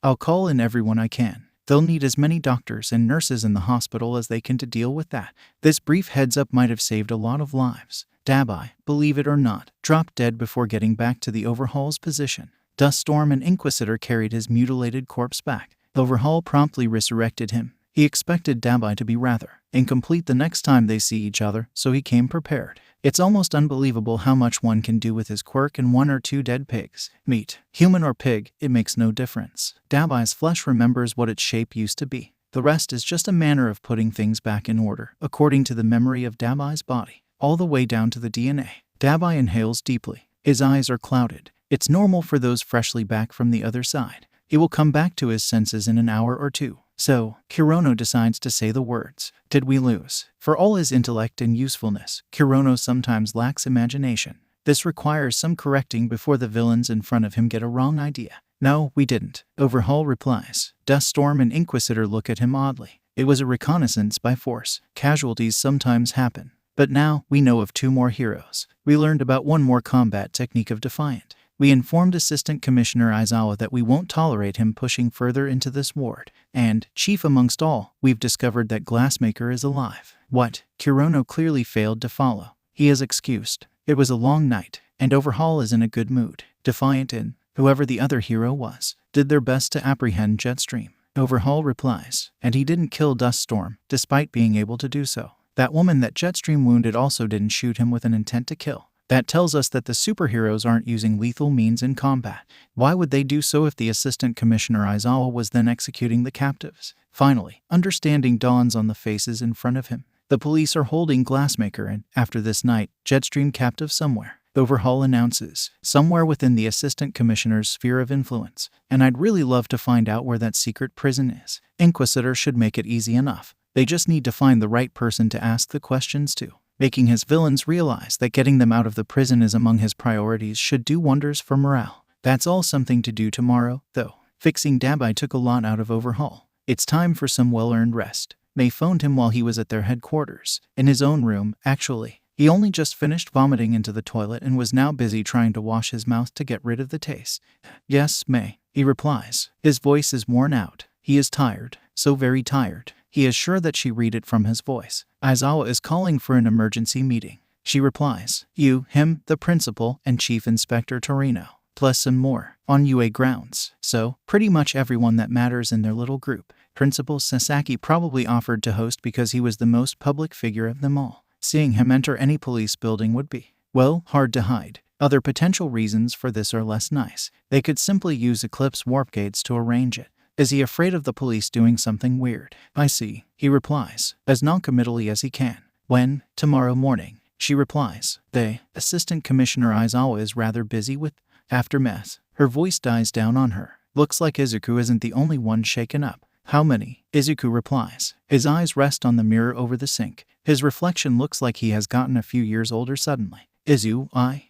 I'll call in everyone I can. They'll need as many doctors and nurses in the hospital as they can to deal with that. This brief heads up might have saved a lot of lives. Dabai, believe it or not, dropped dead before getting back to the Overhaul's position. Dust Storm and Inquisitor carried his mutilated corpse back. Overhaul promptly resurrected him. He expected Dabai to be rather incomplete the next time they see each other, so he came prepared. It's almost unbelievable how much one can do with his quirk and 1 or 2 dead pigs. Meat, human or pig, it makes no difference. Dabai's flesh remembers what its shape used to be. The rest is just a manner of putting things back in order, according to the memory of Dabai's body, all the way down to the DNA. Dabai inhales deeply. His eyes are clouded. It's normal for those freshly back from the other side. He will come back to his senses in an hour or two. So, Kirono decides to say the words. Did we lose? For all his intellect and usefulness, Kirono sometimes lacks imagination. This requires some correcting before the villains in front of him get a wrong idea. No, we didn't. Overhaul replies. Dust Storm and Inquisitor look at him oddly. It was a reconnaissance by force. Casualties sometimes happen. But now, we know of 2 more heroes. We learned about 1 more combat technique of Defiant. We informed Assistant Commissioner Aizawa that we won't tolerate him pushing further into this ward. And, chief amongst all, we've discovered that Glassmaker is alive. What? Kirono clearly failed to follow. He is excused. It was a long night, and Overhaul is in a good mood. Defiant and whoever the other hero was, did their best to apprehend Jetstream. Overhaul replies, and he didn't kill Dust Storm, despite being able to do so. That woman that Jetstream wounded also didn't shoot him with an intent to kill. That tells us that the superheroes aren't using lethal means in combat. Why would they do so if the Assistant Commissioner Aizawa was then executing the captives? Finally, understanding dawns on the faces in front of him. The police are holding Glassmaker and, after this night, Jetstream captive somewhere. Overhaul announces, somewhere within the Assistant Commissioner's sphere of influence. And I'd really love to find out where that secret prison is. Inquisitor should make it easy enough. They just need to find the right person to ask the questions to. Making his villains realize that getting them out of the prison is among his priorities should do wonders for morale. That's all something to do tomorrow, though. Fixing Dabai took a lot out of Overhaul. It's time for some well-earned rest. May phoned him while he was at their headquarters. In his own room, actually. He only just finished vomiting into the toilet and was now busy trying to wash his mouth to get rid of the taste. Yes, May, he replies. His voice is worn out. He is tired. So very tired. He is sure that she read it from his voice. Aizawa is calling for an emergency meeting. She replies, you, him, the principal, and Chief Inspector Torino, plus some more, on UA grounds. So, pretty much everyone that matters in their little group. Principal Sasaki probably offered to host because he was the most public figure of them all. Seeing him enter any police building would be, well, hard to hide. Other potential reasons for this are less nice. They could simply use Eclipse warp gates to arrange it. Is he afraid of the police doing something weird? I see, he replies, as noncommittally as he can. When? Tomorrow morning, she replies. Assistant Commissioner Aizawa is rather busy with aftermath. Her voice dies down on her. Looks like Izuku isn't the only one shaken up. How many? Izuku replies. His eyes rest on the mirror over the sink. His reflection looks like he has gotten a few years older suddenly.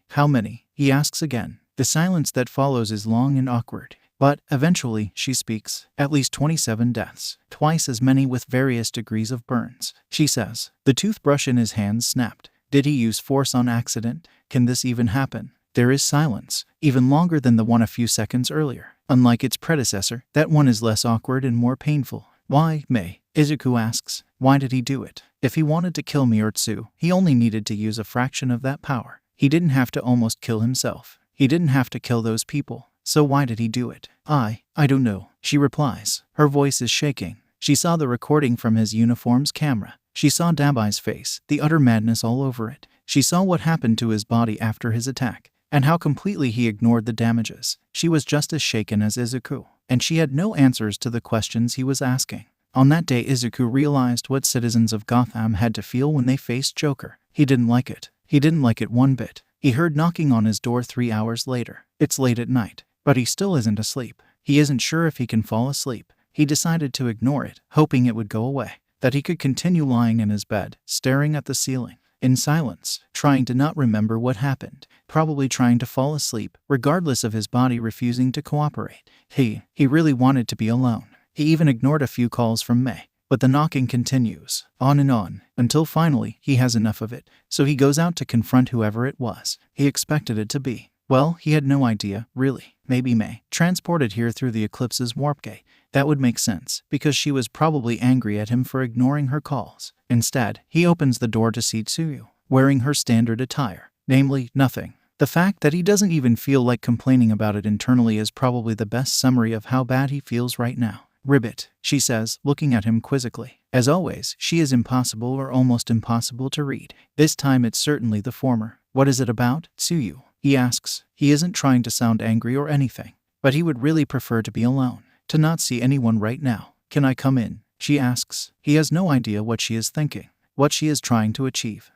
How many? He asks again. The silence that follows is long and awkward. But, eventually, she speaks. At least 27 deaths. Twice as many with various degrees of burns. She says. The toothbrush in his hands snapped. Did he use force on accident? Can this even happen? There is silence, even longer than the one a few seconds earlier. Unlike its predecessor, that one is less awkward and more painful. Why, May? Izuku asks. Why did he do it? If he wanted to kill me or Tsu, he only needed to use a fraction of that power. He didn't have to almost kill himself. He didn't have to kill those people. So why did he do it? I don't know, she replies. Her voice is shaking. She saw the recording from his uniform's camera. She saw Dabai's face, the utter madness all over it. She saw what happened to his body after his attack, and how completely he ignored the damages. She was just as shaken as Izuku, and she had no answers to the questions he was asking. On that day, Izuku realized what citizens of Gotham had to feel when they faced Joker. He didn't like it. He didn't like it one bit. He heard knocking on his door 3 hours later. It's late at night, but he still isn't asleep. He isn't sure if he can fall asleep. He decided to ignore it, hoping it would go away, that he could continue lying in his bed, staring at the ceiling, in silence, trying to not remember what happened, probably trying to fall asleep, regardless of his body refusing to cooperate. He really wanted to be alone. He even ignored a few calls from May. But the knocking continues, on and on, until finally he has enough of it. So he goes out to confront whoever it was. He expected it to be. Well, he had no idea, really. Maybe May. Transported here through the Eclipse's warp gate. That would make sense, because she was probably angry at him for ignoring her calls. Instead, he opens the door to see Tsuyu, wearing her standard attire. Namely, nothing. The fact that he doesn't even feel like complaining about it internally is probably the best summary of how bad he feels right now. Ribbit, she says, looking at him quizzically. As always, she is impossible or almost impossible to read. This time it's certainly the former. What is it about, Tsuyu? He asks. He isn't trying to sound angry or anything, but he would really prefer to be alone, to not see anyone right now. Can I come in? She asks. He has no idea what she is thinking, what she is trying to achieve.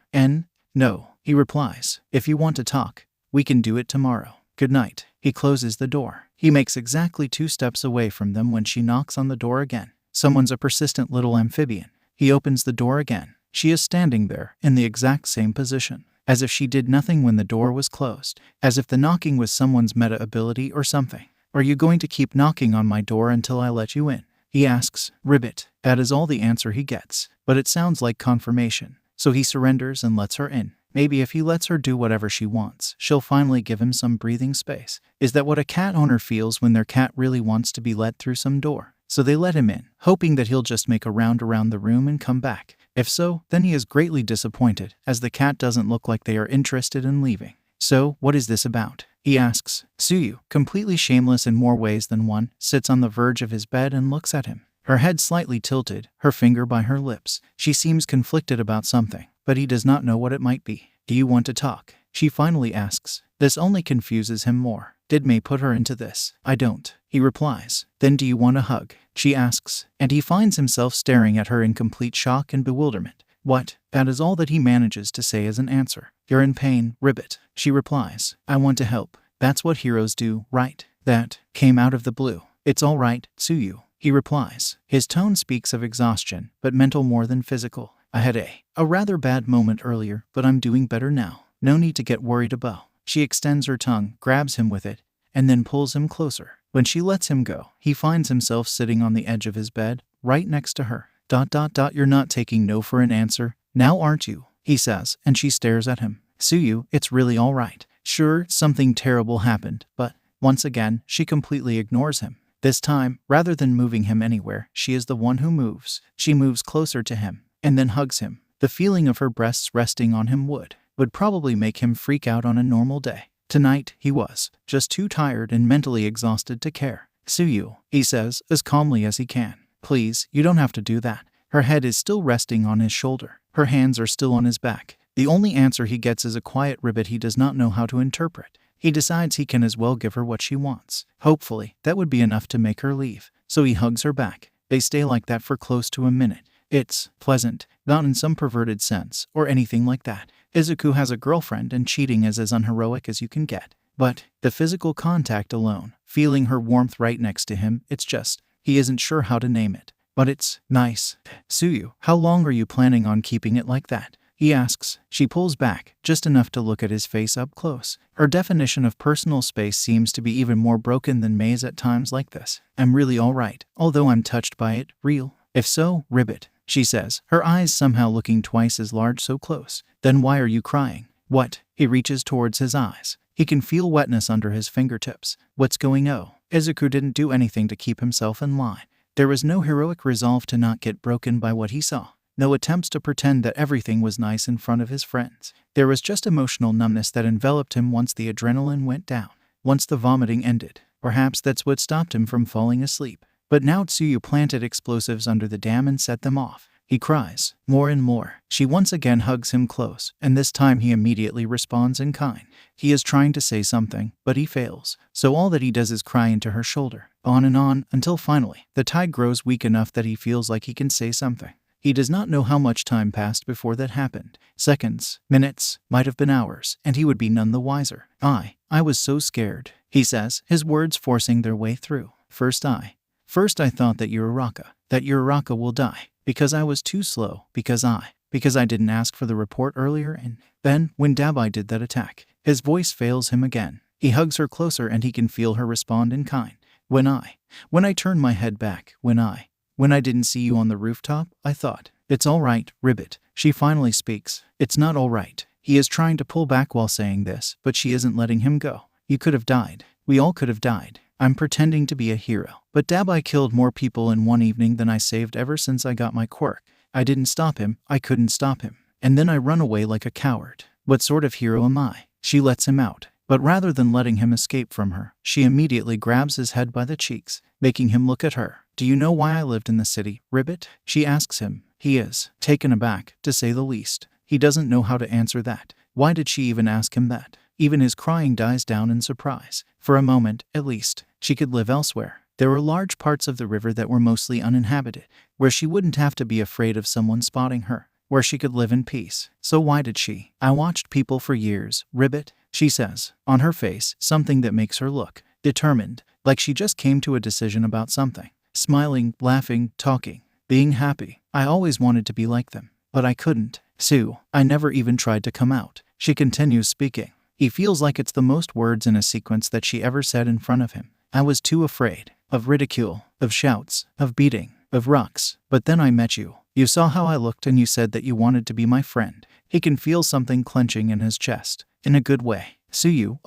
No, he replies. If you want to talk, we can do it tomorrow. Good night. He closes the door. He makes exactly 2 steps away from them when she knocks on the door again. Someone's a persistent little amphibian. He opens the door again. She is standing there, in the exact same position, as if she did nothing when the door was closed, as if the knocking was someone's meta ability or something. Are you going to keep knocking on my door until I let you in? He asks. Ribbit. That is all the answer he gets, but it sounds like confirmation. So he surrenders and lets her in. Maybe if he lets her do whatever she wants, she'll finally give him some breathing space. Is that what a cat owner feels when their cat really wants to be let through some door? So they let him in, hoping that he'll just make a round around the room and come back. If so, then he is greatly disappointed, as the cat doesn't look like they are interested in leaving. So, what is this about? He asks. Tsuyu, completely shameless in more ways than one, sits on the verge of his bed and looks at him. Her head slightly tilted, her finger by her lips. She seems conflicted about something, but he does not know what it might be. Do you want to talk? She finally asks. This only confuses him more. Did May put her into this? I don't, he replies. Then do you want a hug? She asks, and he finds himself staring at her in complete shock and bewilderment. What? That is all that he manages to say as an answer. You're in pain, Ribbit, she replies. I want to help. That's what heroes do, right? That came out of the blue. It's all right, Tsuyu, he replies. His tone speaks of exhaustion, but mental more than physical. I had a rather bad moment earlier, but I'm doing better now. No need to get worried about. She extends her tongue, grabs him with it, and then pulls him closer. When she lets him go, he finds himself sitting on the edge of his bed, right next to her. You're not taking no for an answer, now aren't you? He says, and she stares at him. Tsuyu, it's really all right. Sure, something terrible happened, but once again, she completely ignores him. This time, rather than moving him anywhere, she is the one who moves. She moves closer to him, and then hugs him. The feeling of her breasts resting on him would probably make him freak out on a normal day. Tonight, he was just too tired and mentally exhausted to care. Tsuyu, he says, as calmly as he can. Please, you don't have to do that. Her head is still resting on his shoulder. Her hands are still on his back. The only answer he gets is a quiet ribbit he does not know how to interpret. He decides he can as well give her what she wants. Hopefully, that would be enough to make her leave. So he hugs her back. They stay like that for close to a minute. It's pleasant, not in some perverted sense, or anything like that. Izuku has a girlfriend and cheating is as unheroic as you can get. But the physical contact alone, feeling her warmth right next to him, it's just, he isn't sure how to name it. But it's nice. Tsuyu, how long are you planning on keeping it like that? He asks. She pulls back, just enough to look at his face up close. Her definition of personal space seems to be even more broken than May's at times like this. I'm really all right, although I'm touched by it, real. If so, ribbit, she says, her eyes somehow looking twice as large so close. Then why are you crying? What? He reaches towards his eyes. He can feel wetness under his fingertips. What's going on? Izuku didn't do anything to keep himself in line. There was no heroic resolve to not get broken by what he saw. No attempts to pretend that everything was nice in front of his friends. There was just emotional numbness that enveloped him once the adrenaline went down, once the vomiting ended. Perhaps that's what stopped him from falling asleep. But now Tsuyu planted explosives under the dam and set them off. He cries, more and more. She once again hugs him close, and this time he immediately responds in kind. He is trying to say something, but he fails. So all that he does is cry into her shoulder, on and on, until finally, the tide grows weak enough that he feels like he can say something. He does not know how much time passed before that happened. Seconds, minutes, might have been hours, and he would be none the wiser. I was so scared, he says, his words forcing their way through. First I thought that Uraraka will die, because I was too slow, because I didn't ask for the report earlier, and then, when Dabai did that attack, his voice fails him again. He hugs her closer and he can feel her respond in kind. When I turned my head back, when I didn't see you on the rooftop, I thought, it's all right, ribbit. She finally speaks. It's not all right. He is trying to pull back while saying this, but she isn't letting him go. You could have died. We all could have died. I'm pretending to be a hero. But Dabai killed more people in one evening than I saved ever since I got my quirk. I didn't stop him. I couldn't stop him. And then I run away like a coward. What sort of hero am I? She lets him out. But rather than letting him escape from her, she immediately grabs his head by the cheeks, making him look at her. Do you know why I lived in the city, ribbit? She asks him. He is taken aback, to say the least. He doesn't know how to answer that. Why did she even ask him that? Even his crying dies down in surprise. For a moment, at least, she could live elsewhere. There were large parts of the river that were mostly uninhabited, where she wouldn't have to be afraid of someone spotting her, where she could live in peace. So why did she? I watched people for years, ribbit, she says, on her face, something that makes her look determined, like she just came to a decision about something. Smiling, laughing, talking, being happy. I always wanted to be like them, but I couldn't. Sue, I never even tried to come out. She continues speaking. He feels like it's the most words in a sequence that she ever said in front of him. I was too afraid of ridicule, of shouts, of beating, of rocks. But then I met you. You saw how I looked and you said that you wanted to be my friend. He can feel something clenching in his chest. In a good way. Tsuyu,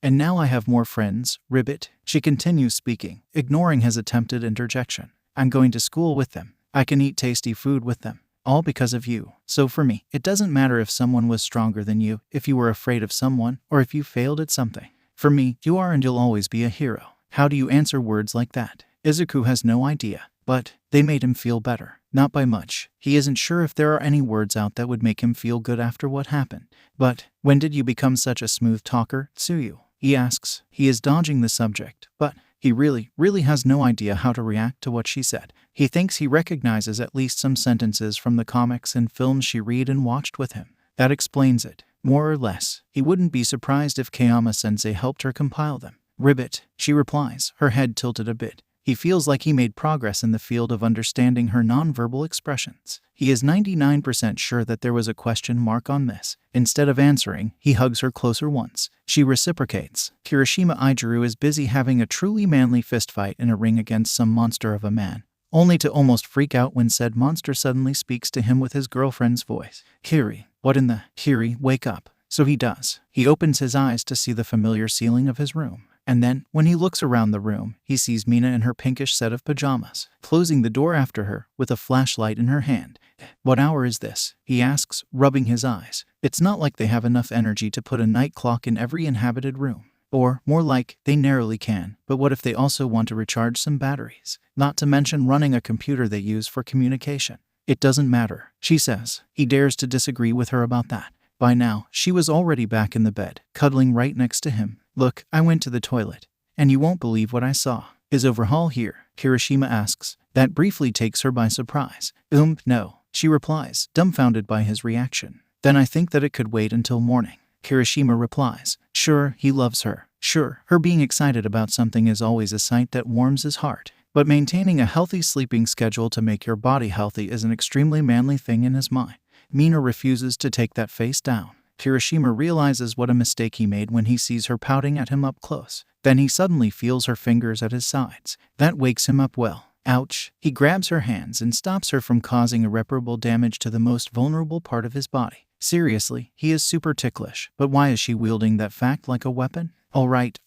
and now I have more friends, ribbit. She continues speaking, ignoring his attempted interjection. I'm going to school with them. I can eat tasty food with them. All because of you. So for me, it doesn't matter if someone was stronger than you, if you were afraid of someone, or if you failed at something. For me, you are and you'll always be a hero. How do you answer words like that? Izuku has no idea, but they made him feel better. Not by much. He isn't sure if there are any words out that would make him feel good after what happened. But when did you become such a smooth talker, Tsuyu? He asks. He is dodging the subject, but he really has no idea how to react to what she said. He thinks he recognizes at least some sentences from the comics and films she read and watched with him. That explains it, more or less. He wouldn't be surprised if Kayama-sensei helped her compile them. Ribbit, she replies, her head tilted a bit. He feels like he made progress in the field of understanding her nonverbal expressions. He is 99% sure that there was a question mark on this. Instead of answering, he hugs her closer once. She reciprocates. Kirishima Ijiru is busy having a truly manly fistfight in a ring against some monster of a man. only to almost freak out when said monster suddenly speaks to him with his girlfriend's voice. Kiri, what in the? Kiri, wake up. So he does. He opens his eyes to see the familiar ceiling of his room. And then, when he looks around the room, he sees Mina in her pinkish set of pajamas, closing the door after her with a flashlight in her hand. What hour is this? He asks, rubbing his eyes. It's not like they have enough energy to put a night clock in every inhabited room. Or, more like, they narrowly can, but what if they also want to recharge some batteries? Not to mention running a computer they use for communication. It doesn't matter, she says. He dares to disagree with her about that. By now, she was already back in the bed, cuddling right next to him. Look, I went to the toilet, and you won't believe what I saw. Is Overhaul here? Kirishima asks. That briefly takes her by surprise. No, she replies, dumbfounded by his reaction. Then I think that it could wait until morning. Kirishima replies. Sure, he loves her. Sure, her being excited about something is always a sight that warms his heart. But maintaining a healthy sleeping schedule to make your body healthy is an extremely manly thing in his mind. Mina refuses to take that face down. Kirishima realizes what a mistake he made when he sees her pouting at him up close. Then he suddenly feels her fingers at his sides. That wakes him up well. Ouch. He grabs her hands and stops her from causing irreparable damage to the most vulnerable part of his body. Seriously, he is super ticklish. But why is she wielding that fact like a weapon? All right.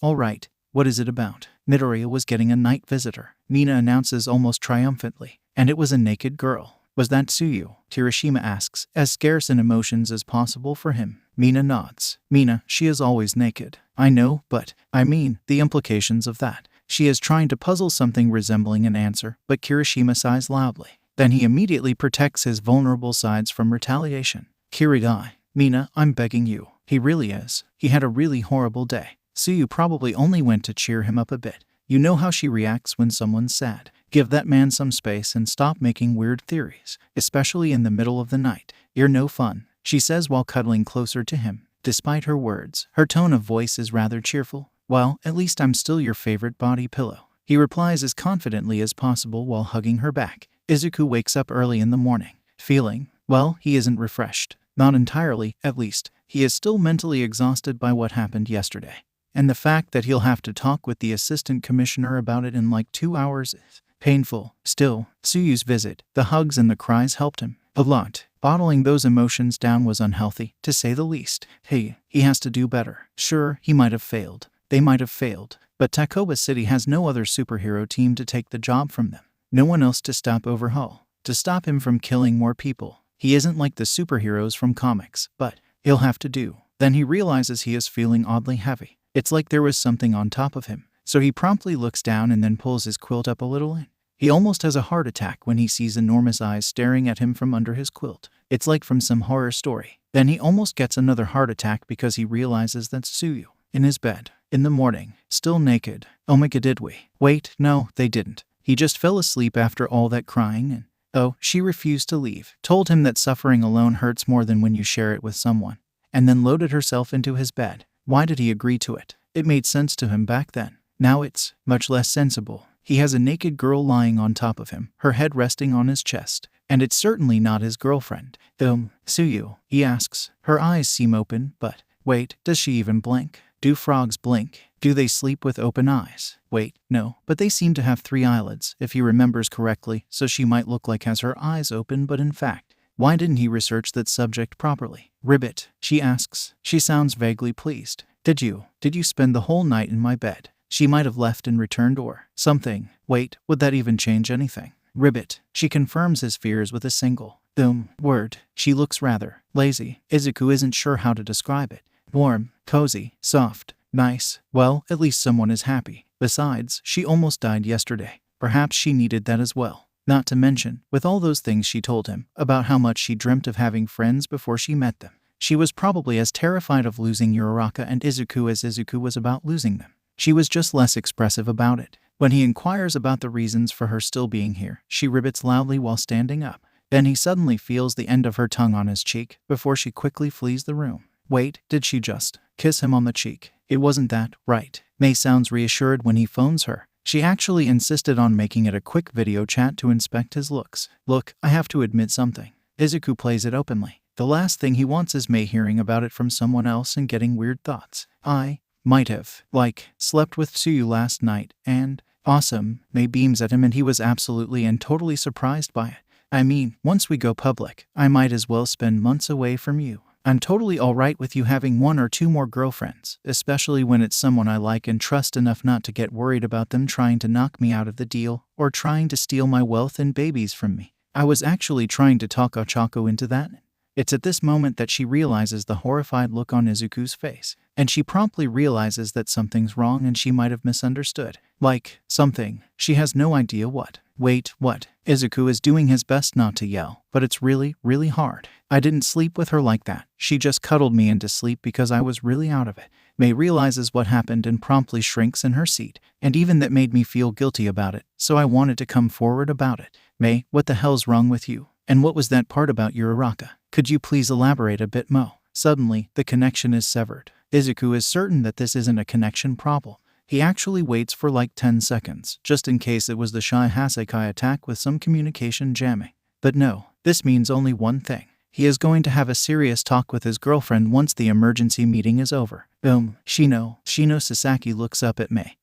What is it about? Midoriya was getting a night visitor, Mina announces almost triumphantly. And it was a naked girl. Was that Tsuyu? Kirishima asks, as scarce in emotions as possible for him. Mina nods. Mina, she is always naked. I know, but, I mean, the implications of that. She is trying to puzzle something resembling an answer, but Kirishima sighs loudly. Then he immediately protects his vulnerable sides from retaliation. Kiridai. Mina, I'm begging you. He really is. He had a really horrible day. Tsuyu probably only went to cheer him up a bit. You know how she reacts when someone's sad. Give that man some space and stop making weird theories, especially in the middle of the night. You're no fun, she says while cuddling closer to him. Despite her words, her tone of voice is rather cheerful. Well, at least I'm still your favorite body pillow. He replies as confidently as possible while hugging her back. Izuku wakes up early in the morning, feeling, well, he isn't refreshed. Not entirely, at least. He is still mentally exhausted by what happened yesterday. And the fact that he'll have to talk with the assistant commissioner about it in like 2 hours is painful. Still, Tsuyu's visit, the hugs and the cries helped him a lot. Bottling those emotions down was unhealthy, to say the least. He has to do better. Sure, he might have failed. They might have failed. But Takoba City has no other superhero team to take the job from them. No one else to stop Overhaul. To stop him from killing more people. He isn't like the superheroes from comics, but he'll have to do. Then he realizes he is feeling oddly heavy. It's like there was something on top of him. So he promptly looks down and then pulls his quilt up a little in. He almost has a heart attack when he sees enormous eyes staring at him from under his quilt. It's like from some horror story. Then he almost gets another heart attack because he realizes that's Tsuyu, in his bed, in the morning, still naked. Oh my god, did we? Wait, no, they didn't. He just fell asleep after all that crying and, oh, she refused to leave. Told him that suffering alone hurts more than when you share it with someone. And then loaded herself into his bed. Why did he agree to it? It made sense to him back then. Now it's much less sensible. He has a naked girl lying on top of him, her head resting on his chest. And it's certainly not his girlfriend. Tsuyu, he asks. Her eyes seem open, but wait, does she even blink? Do frogs blink? Do they sleep with open eyes? Wait, no, but they seem to have 3 eyelids, if he remembers correctly, so she might look like has her eyes open, but in fact, why didn't he research that subject properly? Ribbit, she asks. She sounds vaguely pleased. Did you spend the whole night in my bed? She might have left and returned or something. Wait, would that even change anything? Ribbit, she confirms his fears with a single word. She looks rather lazy. Izuku isn't sure how to describe it. Warm, cozy, soft, nice. Well, at least someone is happy. Besides, she almost died yesterday. Perhaps she needed that as well. Not to mention, with all those things she told him, about how much she dreamt of having friends before she met them. She was probably as terrified of losing Uraraka and Izuku as Izuku was about losing them. She was just less expressive about it. When he inquires about the reasons for her still being here, she ribbits loudly while standing up. Then he suddenly feels the end of her tongue on his cheek, before she quickly flees the room. Wait, did she just kiss him on the cheek? It wasn't that, right? May sounds reassured when he phones her. She actually insisted on making it a quick video chat to inspect his looks. Look, I have to admit something. Izuku plays it openly. The last thing he wants is May hearing about it from someone else and getting weird thoughts. I might have, slept with Tsuyu last night, and Awesome, May beams at him and he was absolutely and totally surprised by it. I mean, once we go public, I might as well spend months away from you. I'm totally alright with you having 1 or 2 more girlfriends, especially when it's someone I like and trust enough not to get worried about them trying to knock me out of the deal or trying to steal my wealth and babies from me. I was actually trying to talk Ochako into that. It's at this moment that she realizes the horrified look on Izuku's face, and she promptly realizes that something's wrong and she might have misunderstood. Like, something. She has no idea what. Wait, what? Izuku is doing his best not to yell, but it's really, really hard. I didn't sleep with her like that. She just cuddled me into sleep because I was really out of it. May realizes what happened and promptly shrinks in her seat, and even that made me feel guilty about it, so I wanted to come forward about it. May, what the hell's wrong with you? And what was that part about your Uraraka? Could you please elaborate a bit, Mo? Suddenly, the connection is severed. Izuku is certain that this isn't a connection problem. He actually waits for like 10 seconds, just in case it was the shy Hasekai attack with some communication jamming. But no, this means only one thing. He is going to have a serious talk with his girlfriend once the emergency meeting is over. Shino Sasaki looks up at May,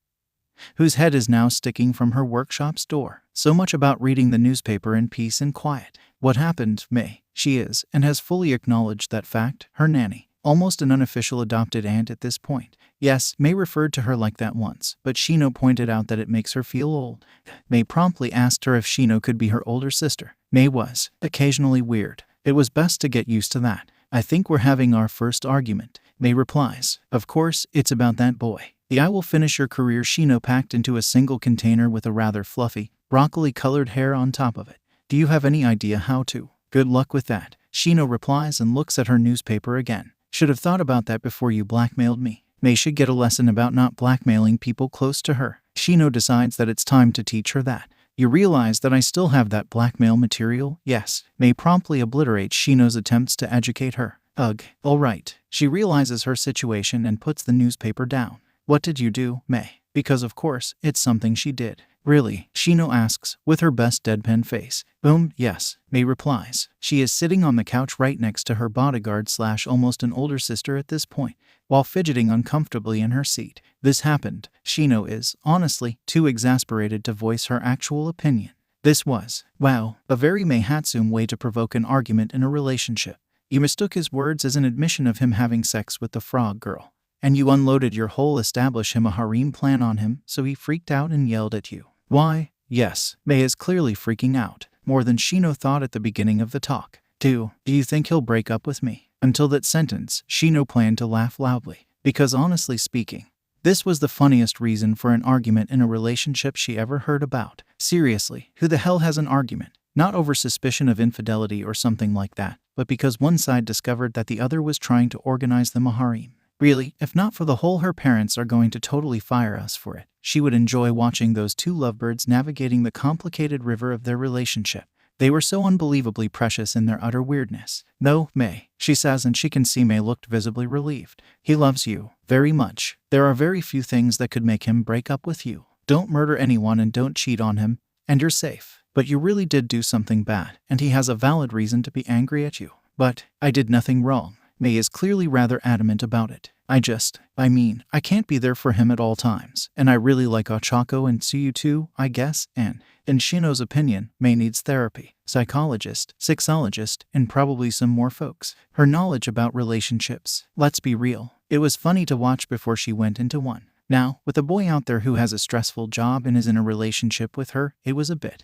whose head is now sticking from her workshop's door. So much about reading the newspaper in peace and quiet. What happened, May? She is, and has fully acknowledged that fact, her nanny. Almost an unofficial adopted aunt at this point. Yes, May referred to her like that once, but Shino pointed out that it makes her feel old. May promptly asked her if Shino could be her older sister. May was occasionally weird. It was best to get used to that. I think we're having our first argument. May replies, of course, it's about that boy. The I will finish your career Shino packed into a single container with a rather fluffy, broccoli-colored hair on top of it. Do you have any idea how to? Good luck with that. Shino replies and looks at her newspaper again. Should have thought about that before you blackmailed me. May should get a lesson about not blackmailing people close to her. Shino decides that it's time to teach her that. You realize that I still have that blackmail material? Yes. May promptly obliterates Shino's attempts to educate her. Ugh. Alright. She realizes her situation and puts the newspaper down. What did you do, May? Because of course, it's something she did. Really? Shino asks, with her best deadpan face. Yes, May replies. She is sitting on the couch right next to her bodyguard / almost an older sister at this point, while fidgeting uncomfortably in her seat. This happened. Shino is, honestly, too exasperated to voice her actual opinion. This was, wow, a very May Hatsune way to provoke an argument in a relationship. You mistook his words as an admission of him having sex with the frog girl. And you unloaded your whole establish him a harem plan on him, so he freaked out and yelled at you. Why? Yes, May is clearly freaking out, more than Shino thought at the beginning of the talk. Do you think he'll break up with me? Until that sentence, Shino planned to laugh loudly, because honestly speaking, this was the funniest reason for an argument in a relationship she ever heard about. Seriously, who the hell has an argument? Not over suspicion of infidelity or something like that, but because one side discovered that the other was trying to organize them a harem. Really, if not for the whole her parents are going to totally fire us for it, she would enjoy watching those two lovebirds navigating the complicated river of their relationship. They were so unbelievably precious in their utter weirdness. No, May, she says, and she can see May looked visibly relieved. He loves you very much. There are very few things that could make him break up with you. Don't murder anyone and don't cheat on him, and you're safe. But you really did do something bad, and he has a valid reason to be angry at you. But I did nothing wrong. May is clearly rather adamant about it. I can't be there for him at all times, and I really like Ochako and Tsuyu too, I guess, and, in Shino's opinion, May needs therapy, psychologist, sexologist, and probably some more folks. Her knowledge about relationships, let's be real, it was funny to watch before she went into one. Now, with a boy out there who has a stressful job and is in a relationship with her, it was a bit,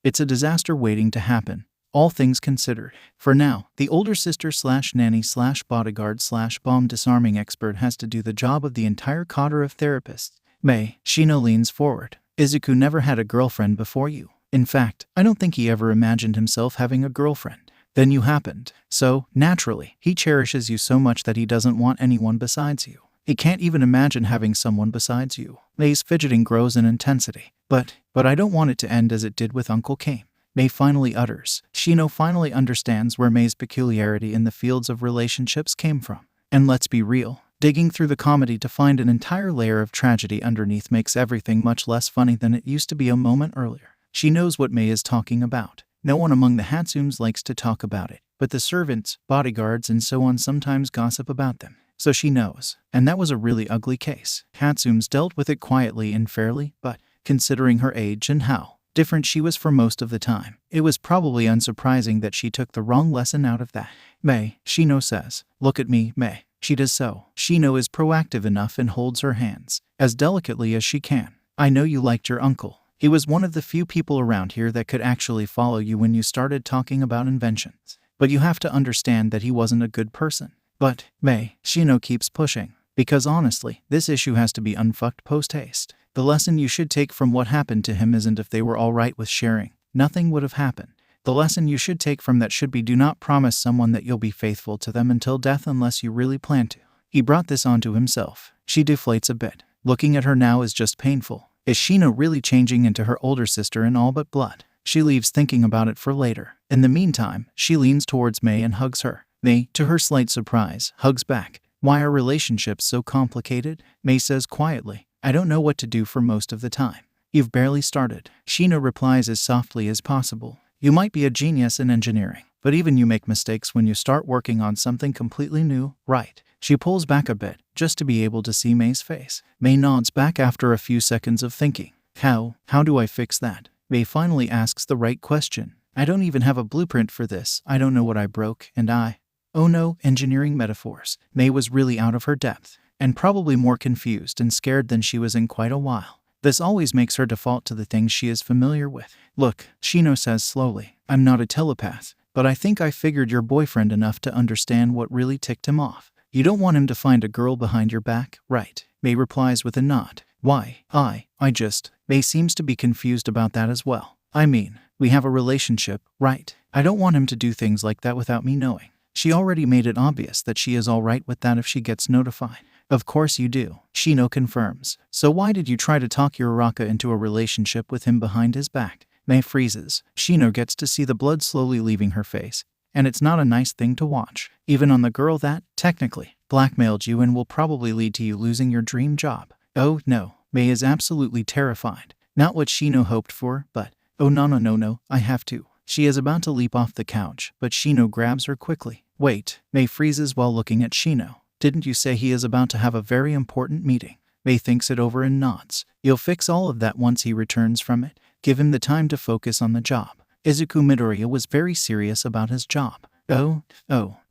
it's a disaster waiting to happen. All things considered. For now, the older sister / nanny / bodyguard / bomb disarming expert has to do the job of the entire cadre of therapists. May, Shino leans forward. Izuku never had a girlfriend before you. In fact, I don't think he ever imagined himself having a girlfriend. Then you happened. So, naturally, he cherishes you so much that he doesn't want anyone besides you. He can't even imagine having someone besides you. May's fidgeting grows in intensity. But I don't want it to end as it did with Uncle Kame. May finally utters. Shino finally understands where May's peculiarity in the fields of relationships came from. And let's be real, digging through the comedy to find an entire layer of tragedy underneath makes everything much less funny than it used to be a moment earlier. She knows what May is talking about. No one among the Hatsunes likes to talk about it, but the servants, bodyguards, and so on sometimes gossip about them. So she knows. And that was a really ugly case. Hatsunes dealt with it quietly and fairly, but considering her age and how different she was for most of the time. It was probably unsurprising that she took the wrong lesson out of that. May, Shino says. Look at me, May. She does so. Shino is proactive enough and holds her hands as delicately as she can. I know you liked your uncle. He was one of the few people around here that could actually follow you when you started talking about inventions. But you have to understand that he wasn't a good person. But, May, Shino keeps pushing. Because honestly, this issue has to be unfucked post-haste. The lesson you should take from what happened to him isn't if they were alright with sharing. Nothing would have happened. The lesson you should take from that should be do not promise someone that you'll be faithful to them until death unless you really plan to. He brought this onto himself. She deflates a bit. Looking at her now is just painful. Is Shino really changing into her older sister in all but blood? She leaves thinking about it for later. In the meantime, she leans towards May and hugs her. May, to her slight surprise, hugs back. Why are relationships so complicated? May says quietly. I don't know what to do for most of the time. You've barely started. Shino replies as softly as possible. You might be a genius in engineering, but even you make mistakes when you start working on something completely new, right? She pulls back a bit, just to be able to see May's face. May nods back after a few seconds of thinking. How do I fix that? May finally asks the right question. I don't even have a blueprint for this. I don't know what I broke, and oh no, engineering metaphors. May was really out of her depth, and probably more confused and scared than she was in quite a while. This always makes her default to the things she is familiar with. Look, Shino says slowly, I'm not a telepath, but I think I figured your boyfriend enough to understand what really ticked him off. You don't want him to find a girl behind your back, right? May replies with a nod. Why? I just... May seems to be confused about that as well. I mean, we have a relationship, right? I don't want him to do things like that without me knowing. She already made it obvious that she is alright with that if she gets notified. Of course you do, Shino confirms. So why did you try to talk Uraraka into a relationship with him behind his back? May freezes. Shino gets to see the blood slowly leaving her face. And it's not a nice thing to watch, even on the girl that, technically, blackmailed you and will probably lead to you losing your dream job. Oh no, May is absolutely terrified. Not what Shino hoped for, but, oh no, I have to. She is about to leap off the couch, but Shino grabs her quickly. Wait, May freezes while looking at Shino. Didn't you say he is about to have a very important meeting? May thinks it over and nods. You'll fix all of that once he returns from it. Give him the time to focus on the job. Izuku Midoriya was very serious about his job. Oh,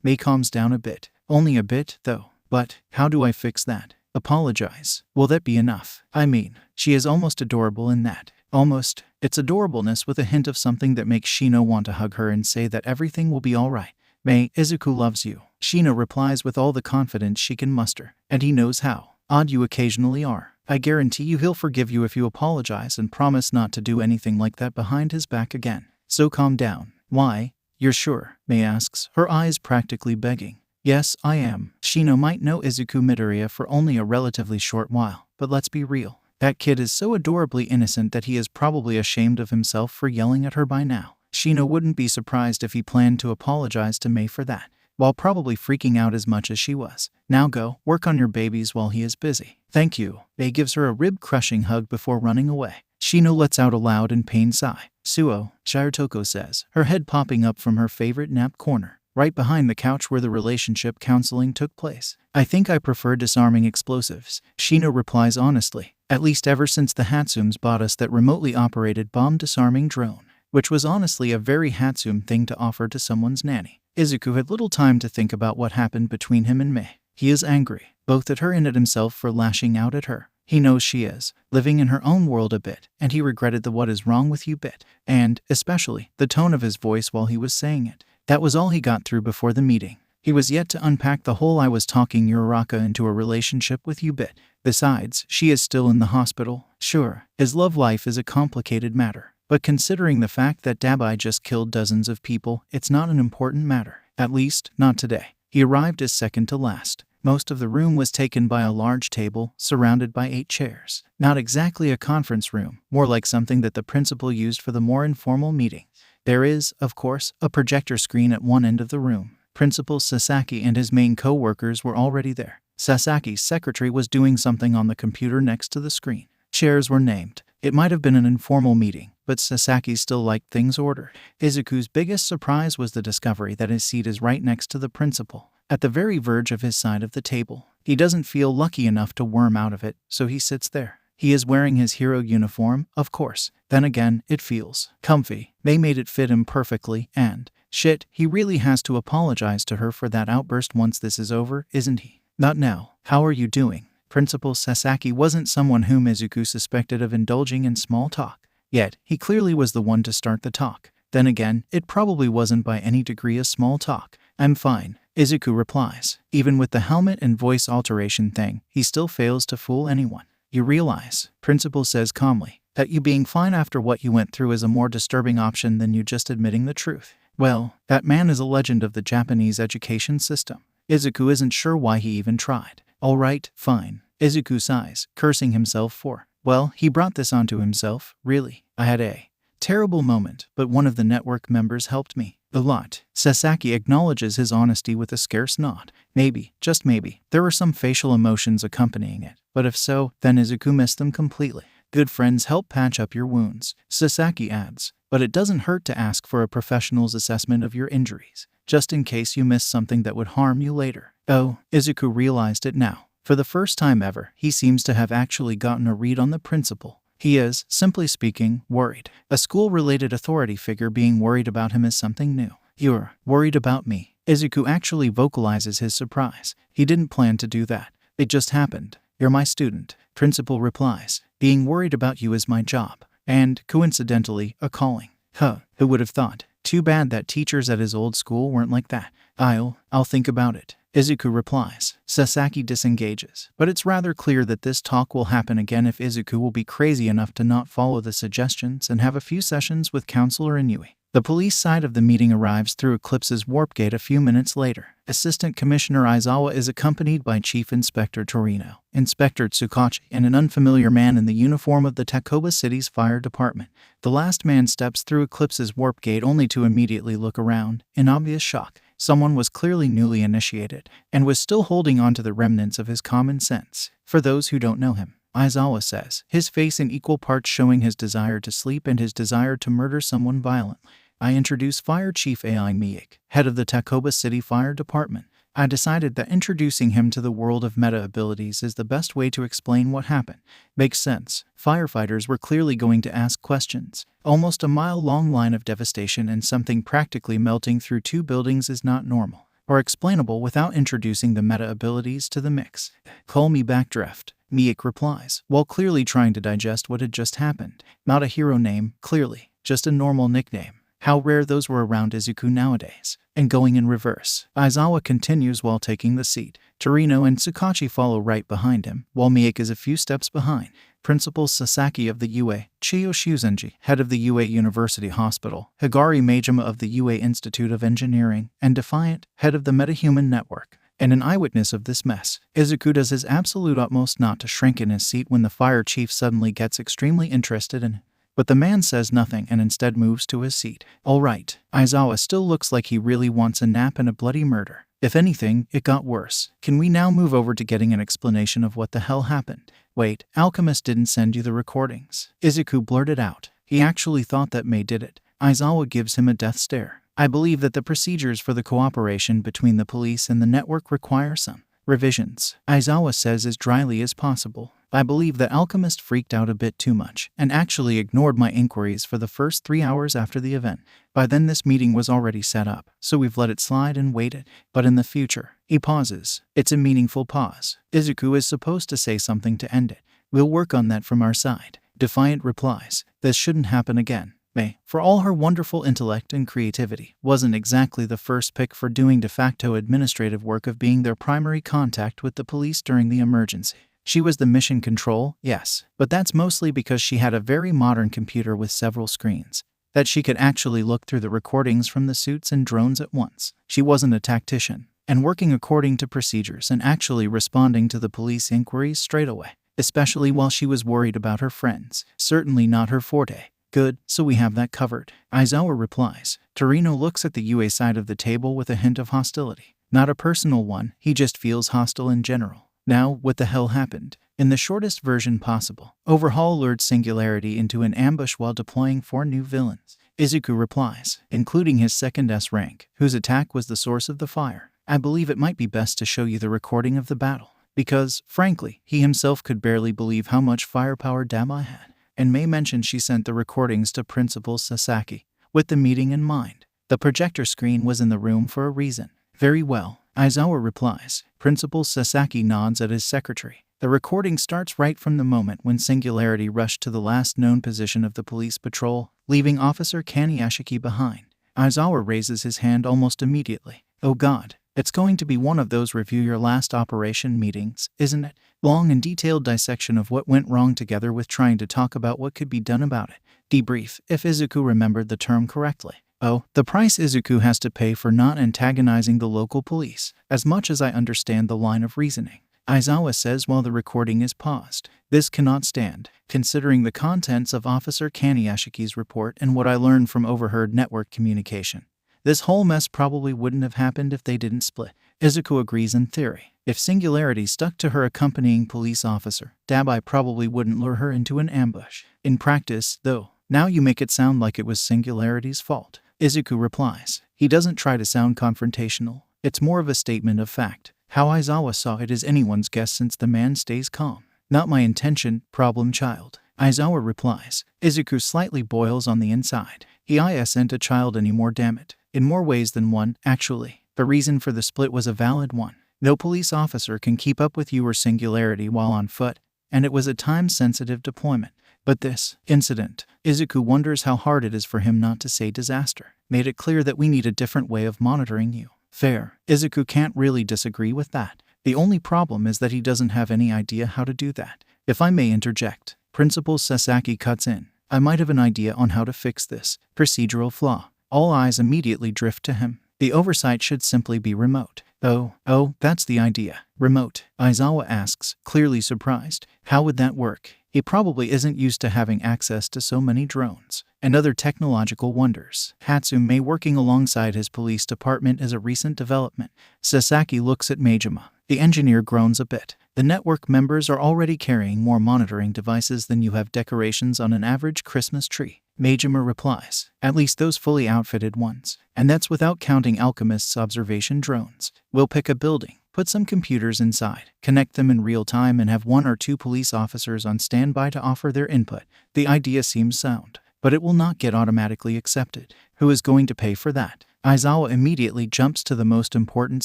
May calms down a bit. Only a bit, though. But, how do I fix that? Apologize. Will that be enough? I mean, she is almost adorable in that. Almost. It's adorableness with a hint of something that makes Shino want to hug her and say that everything will be alright. May, Izuku loves you. Shino replies with all the confidence she can muster. And he knows how odd you occasionally are. I guarantee you he'll forgive you if you apologize and promise not to do anything like that behind his back again. So calm down. Why? You're sure? May asks, her eyes practically begging. Yes, I am. Shino might know Izuku Midoriya for only a relatively short while, but let's be real. That kid is so adorably innocent that he is probably ashamed of himself for yelling at her by now. Shino wouldn't be surprised if he planned to apologize to May for that, while probably freaking out as much as she was. Now go, work on your babies while he is busy. Thank you. May gives her a rib-crushing hug before running away. Shino lets out a loud and pained sigh. Suo, Shirotoko says, her head popping up from her favorite nap corner, right behind the couch where the relationship counseling took place. I think I prefer disarming explosives. Shino replies honestly, at least ever since the Hatsums bought us that remotely operated bomb-disarming drone, which was honestly a very Hatsum thing to offer to someone's nanny. Izuku had little time to think about what happened between him and May. He is angry, both at her and at himself for lashing out at her. He knows she is living in her own world a bit, and he regretted the "what is wrong with you" bit, and, especially, the tone of his voice while he was saying it. That was all he got through before the meeting. He was yet to unpack the whole "I was talking Uraraka into a relationship with you" bit. Besides, she is still in the hospital. Sure, his love life is a complicated matter, but considering the fact that Dabai just killed dozens of people, it's not an important matter. At least, not today. He arrived as second to last. Most of the room was taken by a large table, surrounded by 8 chairs. Not exactly a conference room, more like something that the principal used for the more informal meeting. There is, of course, a projector screen at one end of the room. Principal Sasaki and his main co-workers were already there. Sasaki's secretary was doing something on the computer next to the screen. Chairs were named. It might have been an informal meeting, but Sasaki still liked things ordered. Izuku's biggest surprise was the discovery that his seat is right next to the principal, at the very verge of his side of the table. He doesn't feel lucky enough to worm out of it, so he sits there. He is wearing his hero uniform, of course. Then again, it feels comfy. They made it fit him perfectly, and shit, he really has to apologize to her for that outburst once this is over, isn't he? Not now. How are you doing? Principal Sasaki wasn't someone whom Izuku suspected of indulging in small talk. Yet, he clearly was the one to start the talk. Then again, it probably wasn't by any degree a small talk. I'm fine, Izuku replies. Even with the helmet and voice alteration thing, he still fails to fool anyone. You realize, Principal says calmly, that you being fine after what you went through is a more disturbing option than you just admitting the truth. Well, that man is a legend of the Japanese education system. Izuku isn't sure why he even tried. Alright, fine. Izuku sighs, cursing himself for, well, he brought this onto himself, really. I had a terrible moment, but one of the network members helped me a lot. Sasaki acknowledges his honesty with a scarce nod. Maybe, just maybe, there were some facial emotions accompanying it. But if so, then Izuku missed them completely. Good friends help patch up your wounds, Sasaki adds. But it doesn't hurt to ask for a professional's assessment of your injuries, just in case you miss something that would harm you later. Oh, Izuku realized it now. For the first time ever, he seems to have actually gotten a read on the principal. He is, simply speaking, worried. A school-related authority figure being worried about him is something new. You're worried about me. Izuku actually vocalizes his surprise. He didn't plan to do that. It just happened. You're my student. Principal replies. Being worried about you is my job. And, coincidentally, a calling. Who would have thought? Too bad that teachers at his old school weren't like that. I'll think about it, Izuku replies. Sasaki disengages, but it's rather clear that this talk will happen again if Izuku will be crazy enough to not follow the suggestions and have a few sessions with Counselor Inui. The police side of the meeting arrives through Eclipse's warp gate a few minutes later. Assistant Commissioner Aizawa is accompanied by Chief Inspector Torino, Inspector Tsukachi, and an unfamiliar man in the uniform of the Takoba City's fire department. The last man steps through Eclipse's warp gate only to immediately look around, in obvious shock. Someone was clearly newly initiated, and was still holding on to the remnants of his common sense. For those who don't know him, Aizawa says, his face in equal parts showing his desire to sleep and his desire to murder someone violently. I introduce Fire Chief Ai Miyake, head of the Takoba City Fire Department. I decided that introducing him to the world of meta abilities is the best way to explain what happened. Makes sense. Firefighters were clearly going to ask questions. Almost a mile-long line of devastation and something practically melting through two buildings is not normal or explainable without introducing the meta abilities to the mix. Call me Backdraft, Miyake replies, while clearly trying to digest what had just happened. Not a hero name, clearly, just a normal nickname. How rare those were around Izuku nowadays. And going in reverse, Aizawa continues while taking the seat. Torino and Tsukachi follow right behind him, while Miyake is a few steps behind. Principal Sasaki of the UA, Chiyo Shuzenji, head of the UA University Hospital, Higari Majima of the UA Institute of Engineering, and Defiant, head of the Metahuman Network, and an eyewitness of this mess. Izuku does his absolute utmost not to shrink in his seat when the fire chief suddenly gets extremely interested in him. But the man says nothing and instead moves to his seat. Alright, Aizawa still looks like he really wants a nap and a bloody murder. If anything, it got worse. Can we now move over to getting an explanation of what the hell happened? Wait, Alchemist didn't send you the recordings. Izuku blurted out. He actually thought that May did it. Aizawa gives him a death stare. I believe that the procedures for the cooperation between the police and the network require some revisions, Aizawa says as dryly as possible. I believe that Alchemist freaked out a bit too much and actually ignored my inquiries for the first 3 hours after the event. By then this meeting was already set up, so we've let it slide and waited. But in the future, he pauses. It's a meaningful pause. Izuku is supposed to say something to end it. We'll work on that from our side. Defiant replies. This shouldn't happen again. May, for all her wonderful intellect and creativity, wasn't exactly the first pick for doing de facto administrative work of being their primary contact with the police during the emergency. She was the mission control, yes, but that's mostly because she had a very modern computer with several screens, that she could actually look through the recordings from the suits and drones at once. She wasn't a tactician, and working according to procedures and actually responding to the police inquiries straight away, especially while she was worried about her friends. Certainly not her forte. Good, so we have that covered. Aizawa replies. Torino looks at the UA side of the table with a hint of hostility. Not a personal one, he just feels hostile in general. Now, what the hell happened? In the shortest version possible, Overhaul lured Singularity into an ambush while deploying 4 new villains. Izuku replies, including his second S rank, whose attack was the source of the fire. I believe it might be best to show you the recording of the battle. because, frankly, he himself could barely believe how much firepower Dabai had. And May mentioned she sent the recordings to Principal Sasaki with the meeting in mind. The projector screen was in the room for a reason. Very well, Aizawa replies. Principal Sasaki nods at his secretary. The recording starts right from the moment when Singularity rushed to the last known position of the police patrol, leaving Officer Kaneyashiki behind. Aizawa raises his hand almost immediately. Oh God, it's going to be one of those review your last operation meetings, isn't it? Long and detailed dissection of what went wrong together with trying to talk about what could be done about it. Debrief, if Izuku remembered the term correctly. Oh, the price Izuku has to pay for not antagonizing the local police, as much as I understand the line of reasoning. Aizawa says while the recording is paused. This cannot stand, considering the contents of Officer Kaneyashiki's report and what I learned from overheard network communication. This whole mess probably wouldn't have happened if they didn't split. Izuku agrees in theory. If Singularity stuck to her accompanying police officer, Dabai probably wouldn't lure her into an ambush. In practice, though, now you make it sound like it was Singularity's fault. Izuku replies. He doesn't try to sound confrontational. It's more of a statement of fact. How Aizawa saw it is anyone's guess since the man stays calm. Not my intention, problem child. Aizawa replies. Izuku slightly boils on the inside. He isn't a child anymore, damn it. In more ways than one, actually. The reason for the split was a valid one. No police officer can keep up with you or Singularity while on foot, and it was a time-sensitive deployment. But this incident, Izuku wonders how hard it is for him not to say disaster, made it clear that we need a different way of monitoring you. Fair. Izuku can't really disagree with that. The only problem is that he doesn't have any idea how to do that. If I may interject, Principal Sasaki cuts in. I might have an idea on how to fix this procedural flaw. All eyes immediately drift to him. The oversight should simply be remote. Oh, that's the idea. Remote, Aizawa asks, clearly surprised. How would that work? He probably isn't used to having access to so many drones and other technological wonders. Hatsume working alongside his police department is a recent development. Sasaki looks at Majima. The engineer groans a bit. The network members are already carrying more monitoring devices than you have decorations on an average Christmas tree. Majima replies, at least those fully outfitted ones. And that's without counting Alchemist's observation drones. We'll pick a building, put some computers inside, connect them in real time and have 1 or 2 police officers on standby to offer their input. The idea seems sound, but it will not get automatically accepted. Who is going to pay for that? Aizawa immediately jumps to the most important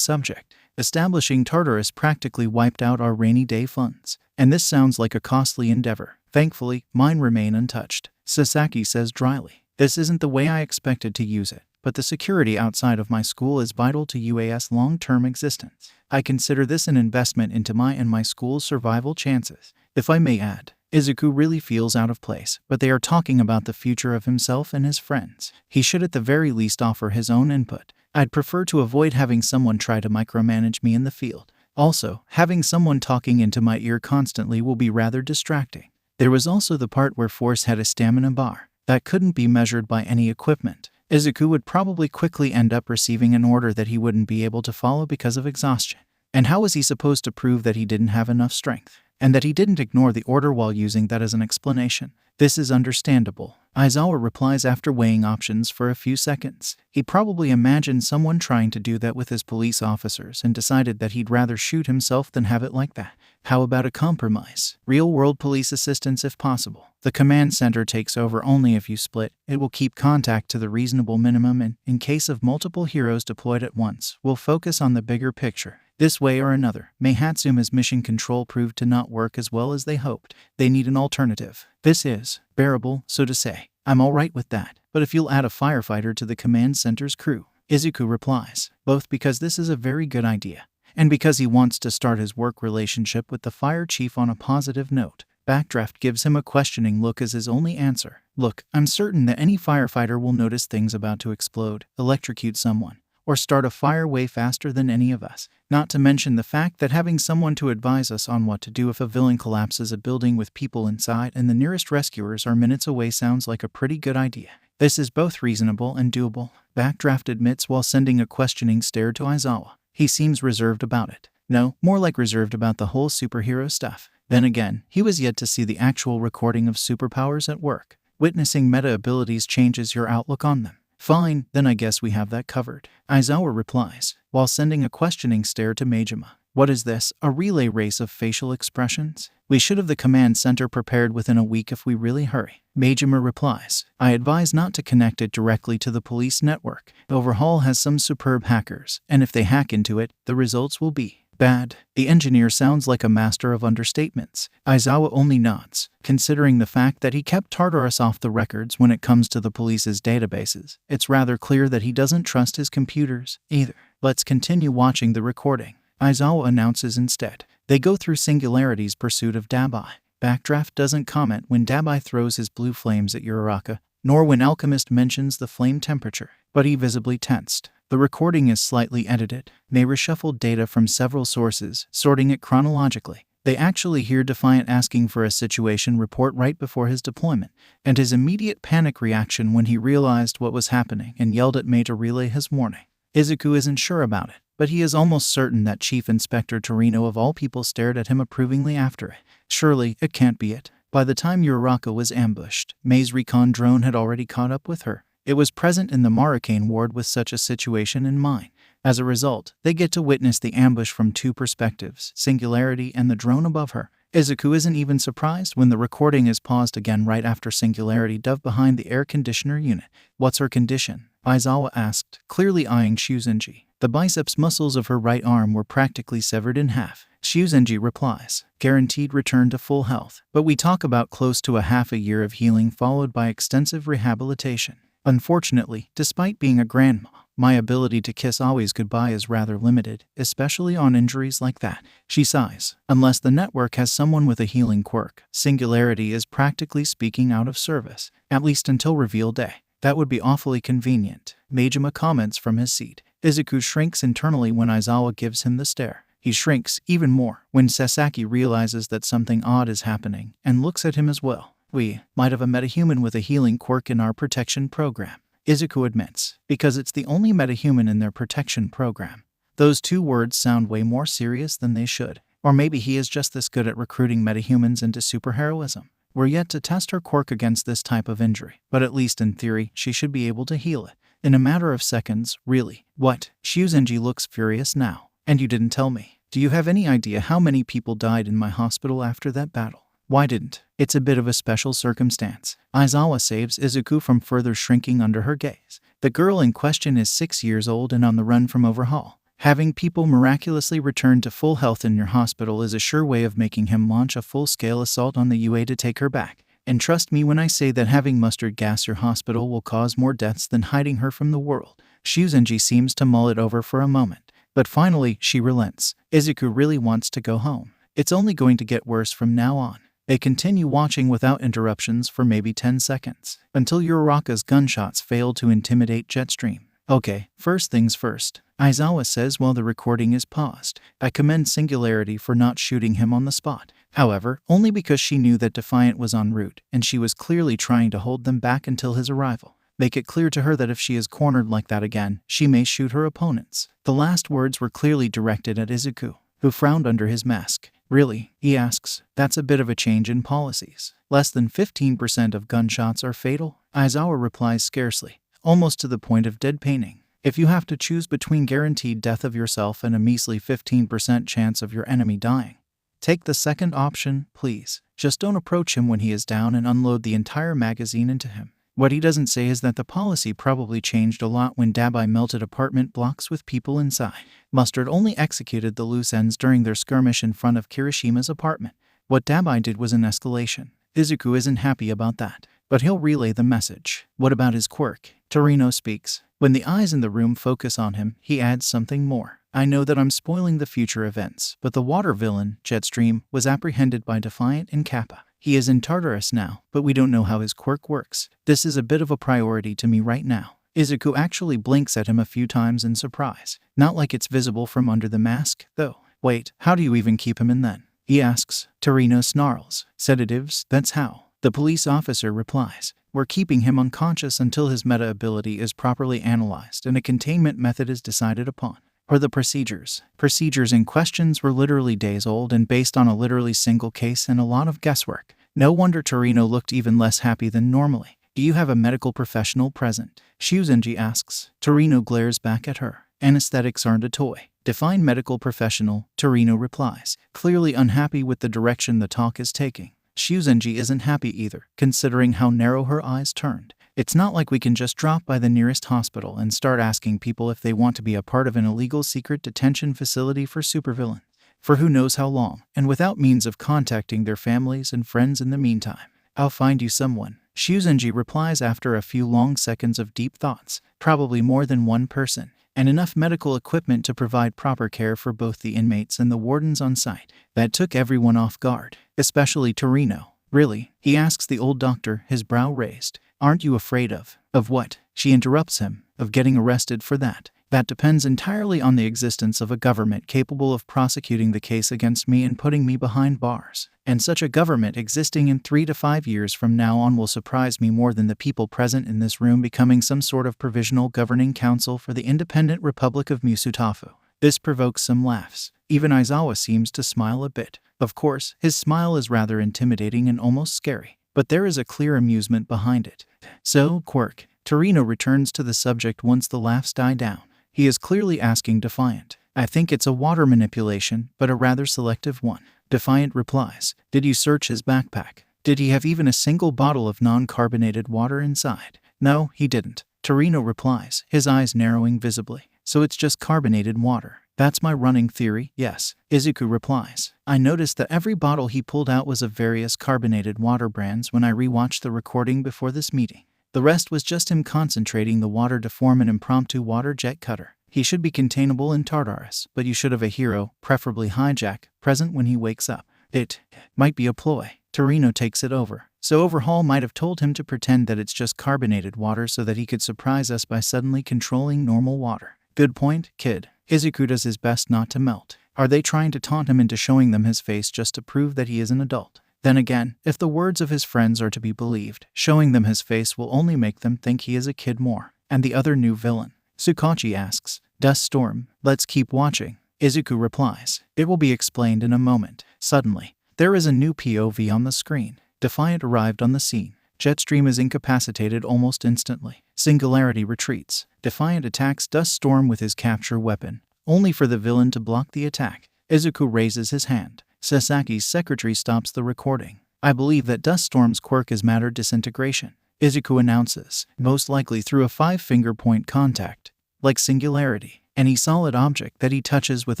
subject. Establishing Tartarus practically wiped out our rainy day funds, and this sounds like a costly endeavor. Thankfully, mine remain untouched. Sasaki says dryly. This isn't the way I expected to use it, but the security outside of my school is vital to UAS long-term existence. I consider this an investment into my and my school's survival chances. If I may add, Izuku really feels out of place, but they are talking about the future of himself and his friends. He should at the very least offer his own input. I'd prefer to avoid having someone try to micromanage me in the field. Also, having someone talking into my ear constantly will be rather distracting. There was also the part where Force had a stamina bar that couldn't be measured by any equipment. Izuku would probably quickly end up receiving an order that he wouldn't be able to follow because of exhaustion. And how was he supposed to prove that he didn't have enough strength? And that he didn't ignore the order while using that as an explanation? This is understandable. Aizawa replies after weighing options for a few seconds. He probably imagined someone trying to do that with his police officers and decided that he'd rather shoot himself than have it like that. How about a compromise? Real-world police assistance if possible. The command center takes over only if you split. It will keep contact to the reasonable minimum and, in case of multiple heroes deployed at once, will focus on the bigger picture. This way or another, may Hatsume's mission control proved to not work as well as they hoped. They need an alternative. This is bearable, so to say. I'm alright with that, but if you'll add a firefighter to the command center's crew. Izuku replies, both because this is a very good idea, and because he wants to start his work relationship with the fire chief on a positive note. Backdraft gives him a questioning look as his only answer. Look, I'm certain that any firefighter will notice things about to explode, electrocute someone, or start a fire way faster than any of us. Not to mention the fact that having someone to advise us on what to do if a villain collapses a building with people inside and the nearest rescuers are minutes away sounds like a pretty good idea. This is both reasonable and doable, Backdraft admits while sending a questioning stare to Aizawa. He seems reserved about it. No, more like reserved about the whole superhero stuff. Then again, he was yet to see the actual recording of superpowers at work. Witnessing meta abilities changes your outlook on them. Fine, then I guess we have that covered. Aizawa replies, while sending a questioning stare to Majima. What is this, a relay race of facial expressions? We should have the command center prepared within a week if we really hurry. Majima replies, I advise not to connect it directly to the police network. Overhaul has some superb hackers, and if they hack into it, the results will be bad. The engineer sounds like a master of understatements. Aizawa only nods, considering the fact that he kept Tartarus off the records when it comes to the police's databases. It's rather clear that he doesn't trust his computers either. Let's continue watching the recording. Aizawa announces instead. They go through Singularity's pursuit of Dabai. Backdraft doesn't comment when Dabai throws his blue flames at Uraraka, nor when Alchemist mentions the flame temperature, but he visibly tensed. The recording is slightly edited. They reshuffled data from several sources, sorting it chronologically. They actually hear Defiant asking for a situation report right before his deployment, and his immediate panic reaction when he realized what was happening and yelled at May to relay his warning. Izuku isn't sure about it, but he is almost certain that Chief Inspector Torino of all people stared at him approvingly after it. Surely, it can't be it. By the time Uraraka was ambushed, May's recon drone had already caught up with her. It was present in the Maricane ward with such a situation in mind. As a result, they get to witness the ambush from two perspectives, Singularity and the drone above her. Izuku isn't even surprised when the recording is paused again right after Singularity dove behind the air conditioner unit. What's her condition? Aizawa asked, clearly eyeing Shuzenji. The biceps muscles of her right arm were practically severed in half. Shuzenji replies, guaranteed return to full health. But we talk about close to a half a year of healing followed by extensive rehabilitation. Unfortunately, despite being a grandma, my ability to kiss always goodbye is rather limited, especially on injuries like that. She sighs. Unless the network has someone with a healing quirk, Singularity is practically speaking out of service, at least until reveal day. That would be awfully convenient. Majima comments from his seat. Izuku shrinks internally when Aizawa gives him the stare. He shrinks even more when Sasaki realizes that something odd is happening and looks at him as well. We might have a metahuman with a healing quirk in our protection program, Izuku admits, because it's the only metahuman in their protection program. Those two words sound way more serious than they should. Or maybe he is just this good at recruiting metahumans into superheroism. We're yet to test her quirk against this type of injury, but at least in theory, she should be able to heal it. In a matter of seconds, really. What? Shuzenji looks furious now. And you didn't tell me. Do you have any idea how many people died in my hospital after that battle? Why didn't? It's a bit of a special circumstance. Aizawa saves Izuku from further shrinking under her gaze. The girl in question is 6 years old and on the run from overhaul. Having people miraculously return to full health in your hospital is a sure way of making him launch a full-scale assault on the UA to take her back. And trust me when I say that having mustard gas your hospital will cause more deaths than hiding her from the world. Shuzenji seems to mull it over for a moment, but finally she relents. Izuku really wants to go home. It's only going to get worse from now on. They continue watching without interruptions for maybe 10 seconds, until Uraraka's gunshots fail to intimidate Jetstream. Okay, first things first, Aizawa says while the recording is paused. I commend Singularity for not shooting him on the spot. However, only because she knew that Defiant was en route, and she was clearly trying to hold them back until his arrival. Make it clear to her that if she is cornered like that again, she may shoot her opponents. The last words were clearly directed at Izuku, who frowned under his mask. Really? He asks. That's a bit of a change in policies. Less than 15% of gunshots are fatal? Aizawa replies scarcely, almost to the point of deadpanning. If you have to choose between guaranteed death of yourself and a measly 15% chance of your enemy dying, take the second option, please. Just don't approach him when he is down and unload the entire magazine into him. What he doesn't say is that the policy probably changed a lot when Dabai melted apartment blocks with people inside. Mustard only executed the loose ends during their skirmish in front of Kirishima's apartment. What Dabai did was an escalation. Izuku isn't happy about that, but he'll relay the message. What about his quirk? Torino speaks. When the eyes in the room focus on him, he adds something more. I know that I'm spoiling the future events, but the water villain, Jetstream, was apprehended by Defiant and Kappa. He is in Tartarus now, but we don't know how his quirk works. This is a bit of a priority to me right now. Izuku actually blinks at him a few times in surprise. Not like it's visible from under the mask, though. Wait, how do you even keep him in then? He asks. Torino snarls. Sedatives, that's how. The police officer replies. We're keeping him unconscious until his meta ability is properly analyzed and a containment method is decided upon. Or the procedures. Procedures in questions were literally days old and based on a literally single case and a lot of guesswork. No wonder Torino looked even less happy than normally. Do you have a medical professional present? Shuzenji asks. Torino glares back at her. Anesthetics aren't a toy. Define medical professional, Torino replies, clearly unhappy with the direction the talk is taking. Shuzenji isn't happy either, considering how narrow her eyes turned. It's not like we can just drop by the nearest hospital and start asking people if they want to be a part of an illegal secret detention facility for supervillains, for who knows how long, and without means of contacting their families and friends in the meantime. I'll find you someone, Shuzenji replies after a few long seconds of deep thoughts, probably more than one person, and enough medical equipment to provide proper care for both the inmates and the wardens on site. That took everyone off guard, especially Torino. Really? He asks the old doctor, his brow raised. Aren't you afraid of what? She interrupts him, of getting arrested for that. That depends entirely on the existence of a government capable of prosecuting the case against me and putting me behind bars. And such a government existing in 3 to 5 years from now on will surprise me more than the people present in this room becoming some sort of provisional governing council for the independent Republic of Musutafu. This provokes some laughs. Even Aizawa seems to smile a bit. Of course, his smile is rather intimidating and almost scary, but there is a clear amusement behind it. So, Quirk, Torino returns to the subject once the laughs die down. He is clearly asking Defiant. I think it's a water manipulation, but a rather selective one. Defiant replies, did you search his backpack? Did he have even a single bottle of non-carbonated water inside? No, he didn't. Torino replies, his eyes narrowing visibly. So it's just carbonated water. That's my running theory, yes. Izuku replies, I noticed that every bottle he pulled out was of various carbonated water brands when I rewatched the recording before this meeting. The rest was just him concentrating the water to form an impromptu water jet cutter. He should be containable in Tartarus, but you should have a hero, preferably Hijack, present when he wakes up. It might be a ploy. Torino takes it over. So Overhaul might have told him to pretend that it's just carbonated water so that he could surprise us by suddenly controlling normal water. Good point, kid. Izuku does his best not to melt. Are they trying to taunt him into showing them his face just to prove that he is an adult? Then again, if the words of his friends are to be believed, showing them his face will only make them think he is a kid more. And the other new villain? Tsukachi asks, Dust Storm, let's keep watching. Izuku replies, it will be explained in a moment. Suddenly, there is a new POV on the screen. Defiant arrived on the scene. Jetstream is incapacitated almost instantly. Singularity retreats. Defiant attacks Dust Storm with his capture weapon, only for the villain to block the attack. Izuku raises his hand. Sasaki's secretary stops the recording. I believe that Dust Storm's quirk is matter disintegration. Izuku announces, most likely through a 5-finger point contact, like singularity. Any solid object that he touches with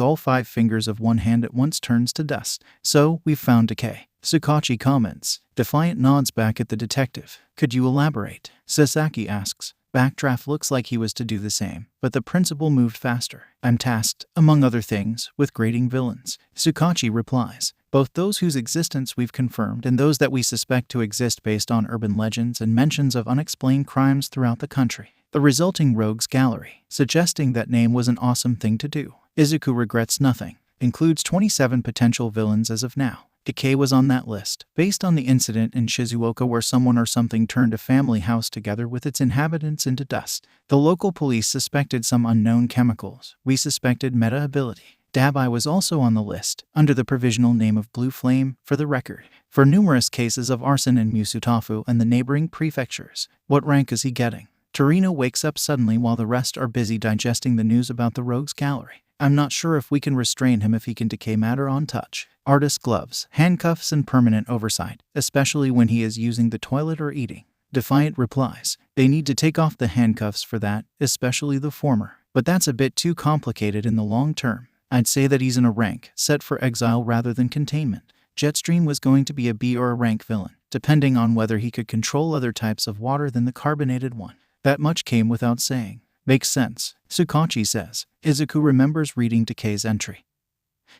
all 5 fingers of one hand at once turns to dust. So, we've found decay. Tsukachi comments. Defiant nods back at the detective. Could you elaborate? Sasaki asks. Backdraft looks like he was to do the same, but the principal moved faster. I'm tasked, among other things, with grading villains. Tsukachi replies, both those whose existence we've confirmed and those that we suspect to exist based on urban legends and mentions of unexplained crimes throughout the country. The resulting rogues gallery, suggesting that name was an awesome thing to do. Izuku regrets nothing. Includes 27 potential villains as of now. Decay was on that list, based on the incident in Shizuoka where someone or something turned a family house together with its inhabitants into dust. The local police suspected some unknown chemicals. We suspected meta ability. Dabai was also on the list, under the provisional name of Blue Flame, for the record, for numerous cases of arson in Musutafu and the neighboring prefectures. What rank is he getting? Torino wakes up suddenly while the rest are busy digesting the news about the rogues gallery. I'm not sure if we can restrain him if he can decay matter on touch. Artist gloves, handcuffs, and permanent oversight, especially when he is using the toilet or eating. Defiant replies, they need to take off the handcuffs for that, especially the former. But that's a bit too complicated in the long term. I'd say that he's in a rank, set for exile rather than containment. Jetstream was going to be a B or a rank villain, depending on whether he could control other types of water than the carbonated one. That much came without saying. Makes sense, Tsukachi says. Izuku remembers reading Decay's entry.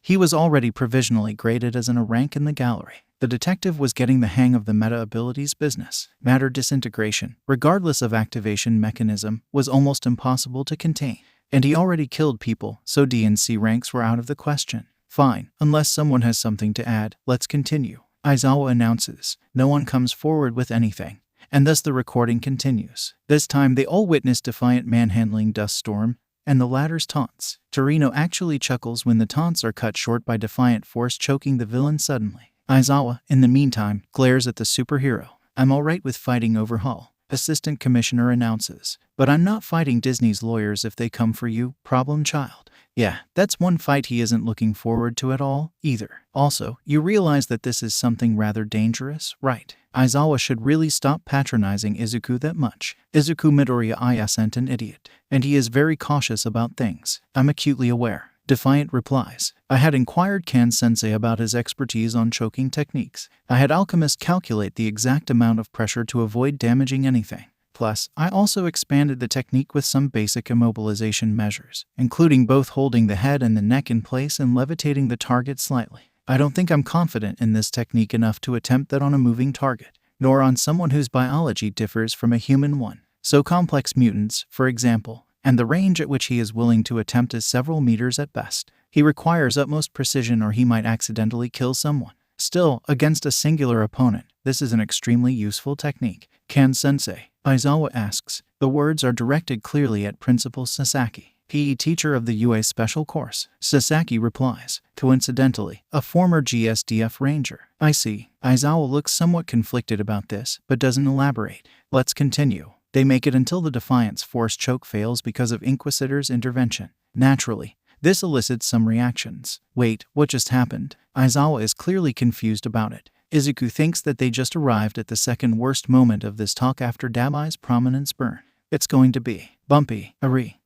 He was already provisionally graded as in a rank in the gallery. The detective was getting the hang of the meta abilities business. Matter disintegration, regardless of activation mechanism, was almost impossible to contain. And he already killed people, so D and C ranks were out of the question. Fine, unless someone has something to add, let's continue. Aizawa announces. No one comes forward with anything. And thus the recording continues. This time they all witness Defiant manhandling Dust Storm, and the latter's taunts. Torino actually chuckles when the taunts are cut short by Defiant force choking the villain suddenly. Aizawa, in the meantime, glares at the superhero. I'm alright with fighting Overhaul, Assistant Commissioner announces. But I'm not fighting Disney's lawyers if they come for you, problem child. Yeah, that's one fight he isn't looking forward to at all, either. Also, you realize that this is something rather dangerous, right? Aizawa should really stop patronizing Izuku that much. Izuku Midoriya isn't an idiot, and he is very cautious about things. I'm acutely aware. Defiant replies. I had inquired Kan-sensei about his expertise on choking techniques. I had alchemists calculate the exact amount of pressure to avoid damaging anything. Plus, I also expanded the technique with some basic immobilization measures, including both holding the head and the neck in place and levitating the target slightly. I don't think I'm confident in this technique enough to attempt that on a moving target, nor on someone whose biology differs from a human one. So complex mutants, for example, and the range at which he is willing to attempt is several meters at best. He requires utmost precision or he might accidentally kill someone. Still, against a singular opponent, this is an extremely useful technique. Kan-sensei, Aizawa asks. The words are directed clearly at Principal Sasaki, PE teacher of the UA special course. Sasaki replies, coincidentally, a former GSDF ranger. I see. Aizawa looks somewhat conflicted about this, but doesn't elaborate. Let's continue. They make it until the Defiance Force choke fails because of Inquisitor's intervention. Naturally, this elicits some reactions. Wait, what just happened? Aizawa is clearly confused about it. Izuku thinks that they just arrived at the second worst moment of this talk after Dabai's prominence burn. It's going to be bumpy.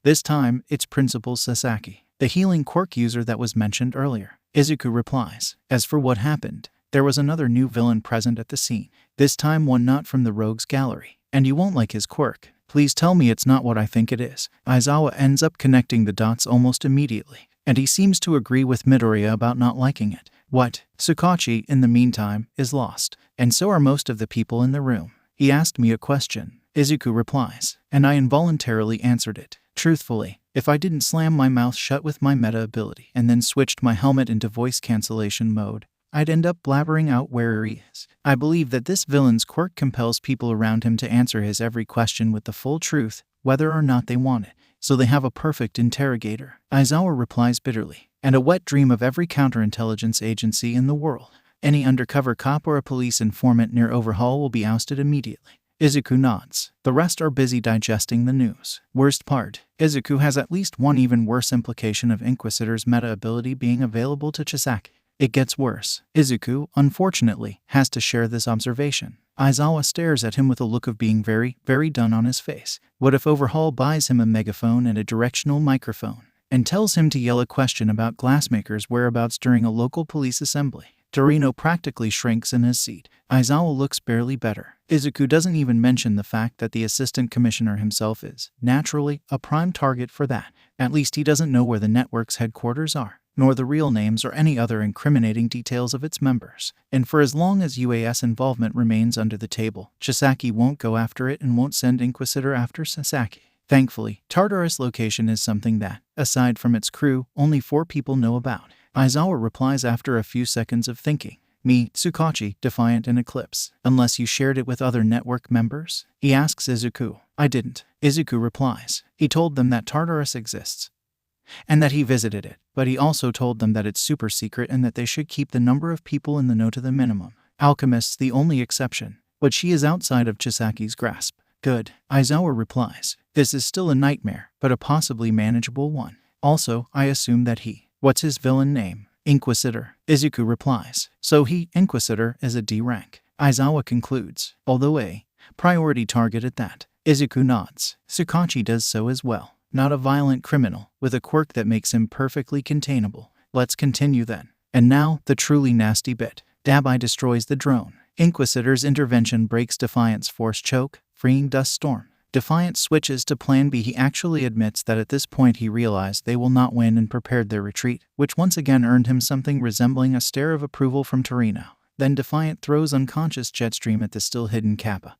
This time, it's Principal Sasaki, the healing quirk user that was mentioned earlier. Izuku replies, as for what happened, there was another new villain present at the scene. This time one not from the Rogues Gallery. And you won't like his quirk. Please tell me it's not what I think it is. Aizawa ends up connecting the dots almost immediately, and he seems to agree with Midoriya about not liking it. What? Sukachi, in the meantime, is lost, and so are most of the people in the room. He asked me a question, Izuku replies, and I involuntarily answered it. Truthfully, if I didn't slam my mouth shut with my meta ability and then switched my helmet into voice cancellation mode, I'd end up blabbering out where he is. I believe that this villain's quirk compels people around him to answer his every question with the full truth, whether or not they want it. So they have a perfect interrogator. Aizawa replies bitterly, and a wet dream of every counterintelligence agency in the world. Any undercover cop or a police informant near Overhaul will be ousted immediately. Izuku nods. The rest are busy digesting the news. Worst part, Izuku has at least one even worse implication of Inquisitor's meta ability being available to Chisaki. It gets worse. Izuku, unfortunately, has to share this observation. Aizawa stares at him with a look of being very, very done on his face. What if Overhaul buys him a megaphone and a directional microphone, and tells him to yell a question about glassmakers' whereabouts during a local police assembly? Torino practically shrinks in his seat. Aizawa looks barely better. Izuku doesn't even mention the fact that the assistant commissioner himself is, naturally, a prime target for that. At least he doesn't know where the network's headquarters are, nor the real names or any other incriminating details of its members. And for as long as UAS involvement remains under the table, Chisaki won't go after it and won't send Inquisitor after Sasaki. Thankfully, Tartarus' location is something that, aside from its crew, only 4 people know about. Aizawa replies after a few seconds of thinking. Me, Sukachi, Defiant, and Eclipse. Unless you shared it with other network members? He asks Izuku. I didn't. Izuku replies. He told them that Tartarus exists, and that he visited it, but he also told them that it's super secret and that they should keep the number of people in the know to the minimum. Alchemist's the only exception, but she is outside of Chisaki's grasp. Good. Aizawa replies. This is still a nightmare, but a possibly manageable one. Also, I assume that he... What's his villain name? Inquisitor. Izuku replies. So he, Inquisitor, is a D rank. Aizawa concludes, although a priority target at that. Izuku nods. Sukachi does so as well. Not a violent criminal, with a quirk that makes him perfectly containable. Let's continue then. And now, the truly nasty bit. Dabai destroys the drone. Inquisitor's intervention breaks Defiant's force choke, freeing Dust Storm. Defiant switches to Plan B. He actually admits that at this point he realized they will not win and prepared their retreat, which once again earned him something resembling a stare of approval from Torino. Then Defiant throws unconscious Jetstream at the still hidden Kappa,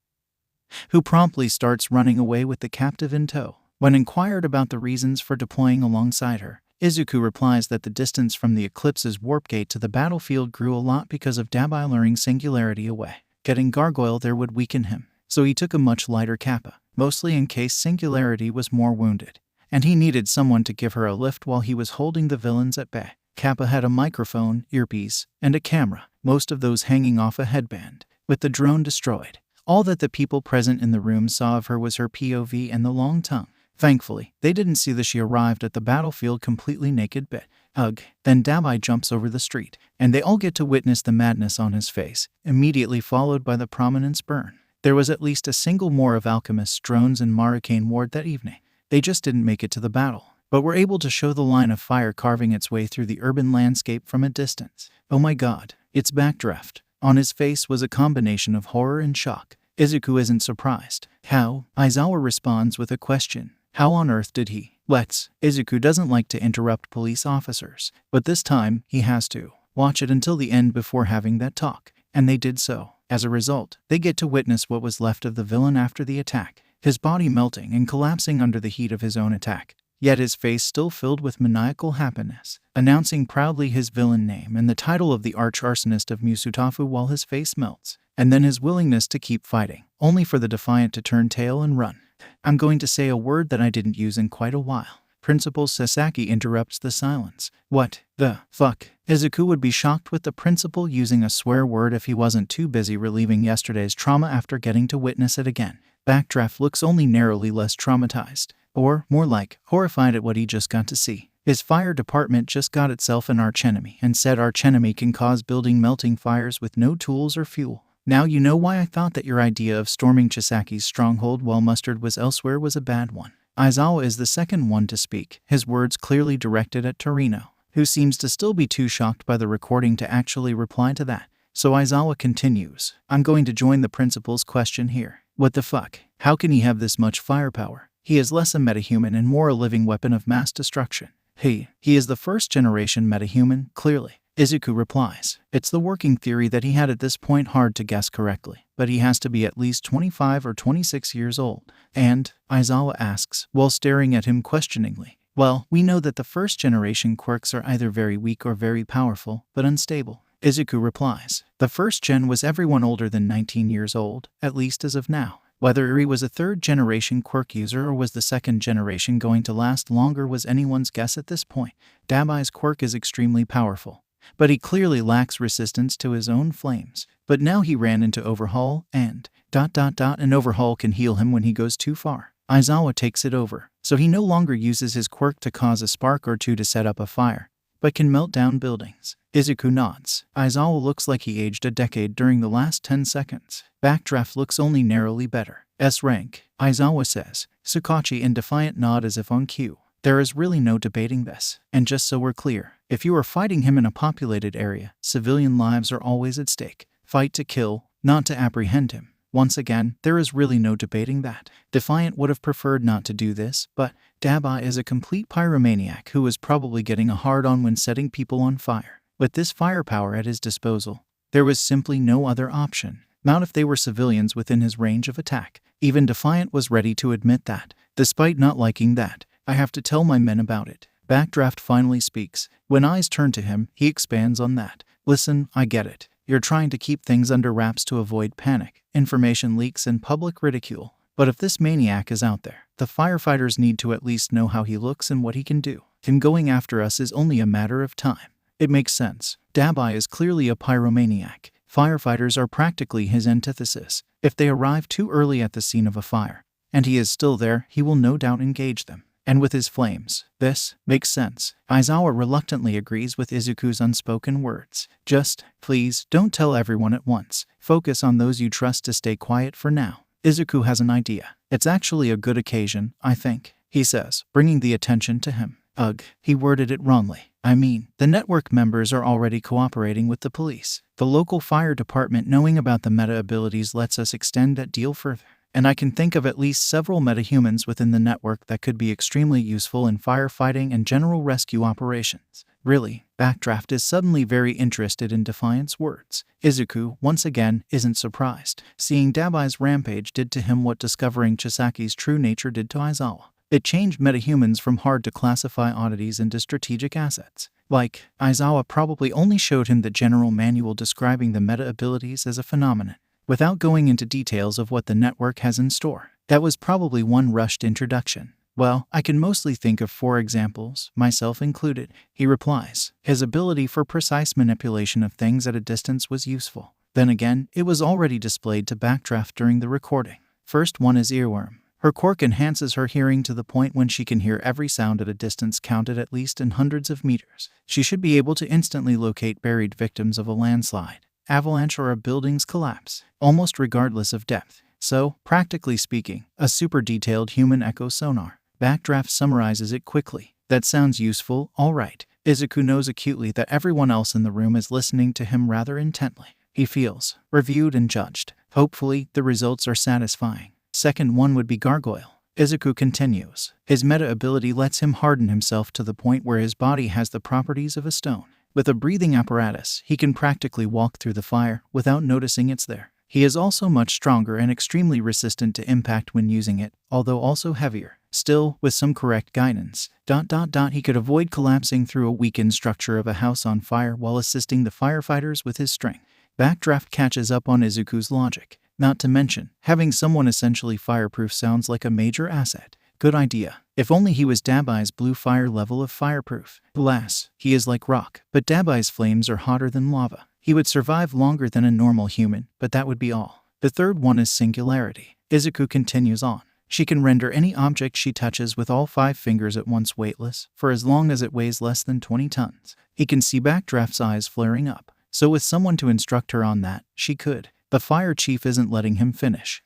who promptly starts running away with the captive in tow. When inquired about the reasons for deploying alongside her, Izuku replies that the distance from the Eclipse's warp gate to the battlefield grew a lot because of Dabai luring Singularity away. Getting Gargoyle there would weaken him, so he took a much lighter Kappa, mostly in case Singularity was more wounded, and he needed someone to give her a lift while he was holding the villains at bay. Kappa had a microphone, earpiece, and a camera, most of those hanging off a headband. With the drone destroyed, all that the people present in the room saw of her was her POV and the long tongue. Thankfully, they didn't see that she arrived at the battlefield completely naked bit. Ugh. Then Dabai jumps over the street, and they all get to witness the madness on his face, immediately followed by the prominence burn. There was at least a single more of Alchemist's drones in Maricane Ward that evening. They just didn't make it to the battle, but were able to show the line of fire carving its way through the urban landscape from a distance. Oh my god, it's Backdraft. On his face was a combination of horror and shock. Izuku isn't surprised. How? Aizawa responds with a question. How on earth did he? Izuku doesn't like to interrupt police officers, but this time, he has to. Watch it until the end before having that talk. And they did so. As a result, they get to witness what was left of the villain after the attack, his body melting and collapsing under the heat of his own attack, yet his face still filled with maniacal happiness, announcing proudly his villain name and the title of the arch-arsonist of Musutafu while his face melts, and then his willingness to keep fighting, only for the defiant to turn tail and run. I'm going to say a word that I didn't use in quite a while. Principal Sasaki interrupts the silence. What the fuck? Izuku would be shocked with the principal using a swear word if he wasn't too busy relieving yesterday's trauma after getting to witness it again. Backdraft looks only narrowly less traumatized, or, more like, horrified at what he just got to see. His fire department just got itself an archenemy, and said archenemy can cause building melting fires with no tools or fuel. Now you know why I thought that your idea of storming Chisaki's stronghold while Mustard was elsewhere was a bad one. Aizawa is the second one to speak, his words clearly directed at Torino, who seems to still be too shocked by the recording to actually reply to that. So Aizawa continues, I'm going to join the principal's question here. What the fuck? How can he have this much firepower? He is less a metahuman and more a living weapon of mass destruction. He is the first generation metahuman, clearly. Izuku replies, it's the working theory that he had at this point hard to guess correctly, but he has to be at least 25 or 26 years old. And, Aizawa asks, while staring at him questioningly, well, we know that the first generation quirks are either very weak or very powerful, but unstable. Izuku replies, the first gen was everyone older than 19 years old, at least as of now. Whether Eri was a third generation quirk user or was the second generation going to last longer was anyone's guess at this point. Dabai's quirk is extremely powerful, but he clearly lacks resistance to his own flames. But now he ran into Overhaul and ... and Overhaul can heal him when he goes too far. Aizawa takes it over, so he no longer uses his quirk to cause a spark or two to set up a fire, but can melt down buildings. Izuku nods. Aizawa looks like he aged a decade during the last 10 seconds. Backdraft looks only narrowly better. S rank, Aizawa says. Sukachi in defiant nod as if on cue. There is really no debating this. And just so we're clear, if you are fighting him in a populated area, civilian lives are always at stake. Fight to kill, not to apprehend him. Once again, there is really no debating that. Defiant would have preferred not to do this, but Dabai is a complete pyromaniac who was probably getting a hard-on when setting people on fire. With this firepower at his disposal, there was simply no other option. Not if they were civilians within his range of attack. Even Defiant was ready to admit that. Despite not liking that, I have to tell my men about it. Backdraft finally speaks. When eyes turn to him, he expands on that. Listen, I get it. You're trying to keep things under wraps to avoid panic, information leaks, and public ridicule. But if this maniac is out there, the firefighters need to at least know how he looks and what he can do. Him going after us is only a matter of time. It makes sense. Dabai is clearly a pyromaniac. Firefighters are practically his antithesis. If they arrive too early at the scene of a fire, and he is still there, he will no doubt engage them. And with his flames, this makes sense. Aizawa reluctantly agrees with Izuku's unspoken words. Just, please, don't tell everyone at once. Focus on those you trust to stay quiet for now. Izuku has an idea. It's actually a good occasion, I think, he says, bringing the attention to him. Ugh, he worded it wrongly. I mean, the network members are already cooperating with the police. The local fire department knowing about the meta abilities lets us extend that deal further. And I can think of at least several metahumans within the network that could be extremely useful in firefighting and general rescue operations. Really, Backdraft is suddenly very interested in Defiant's words. Izuku, once again, isn't surprised. Seeing Dabai's rampage did to him what discovering Chisaki's true nature did to Aizawa. It changed metahumans from hard-to-classify oddities into strategic assets. Like, Aizawa probably only showed him the general manual describing the meta abilities as a phenomenon, without going into details of what the network has in store. That was probably one rushed introduction. Well, I can mostly think of 4 examples, myself included, he replies. His ability for precise manipulation of things at a distance was useful. Then again, it was already displayed to Backdraft during the recording. First one is Earworm. Her quirk enhances her hearing to the point when she can hear every sound at a distance counted at least in hundreds of meters. She should be able to instantly locate buried victims of a landslide, avalanche, or a building's collapse, almost regardless of depth. So, practically speaking, a super detailed human echo sonar. Backdraft summarizes it quickly. That sounds useful, all right. Izuku knows acutely that everyone else in the room is listening to him rather intently. He feels reviewed and judged. Hopefully, the results are satisfying. Second one would be gargoyle. Izuku continues. His meta ability lets him harden himself to the point where his body has the properties of a stone. With a breathing apparatus, he can practically walk through the fire without noticing it's there. He is also much stronger and extremely resistant to impact when using it, although also heavier. Still, with some correct guidance, he could avoid collapsing through a weakened structure of a house on fire while assisting the firefighters with his strength. Backdraft catches up on Izuku's logic. Not to mention, having someone essentially fireproof sounds like a major asset. Good idea. If only he was Dabai's blue fire level of fireproof. Alas, he is like rock, but Dabai's flames are hotter than lava. He would survive longer than a normal human, but that would be all. The third one is singularity. Izuku continues on. She can render any object she touches with all 5 fingers at once weightless, for as long as it weighs less than 20 tons. He can see Backdraft's eyes flaring up. So with someone to instruct her on that, she could. The fire chief isn't letting him finish.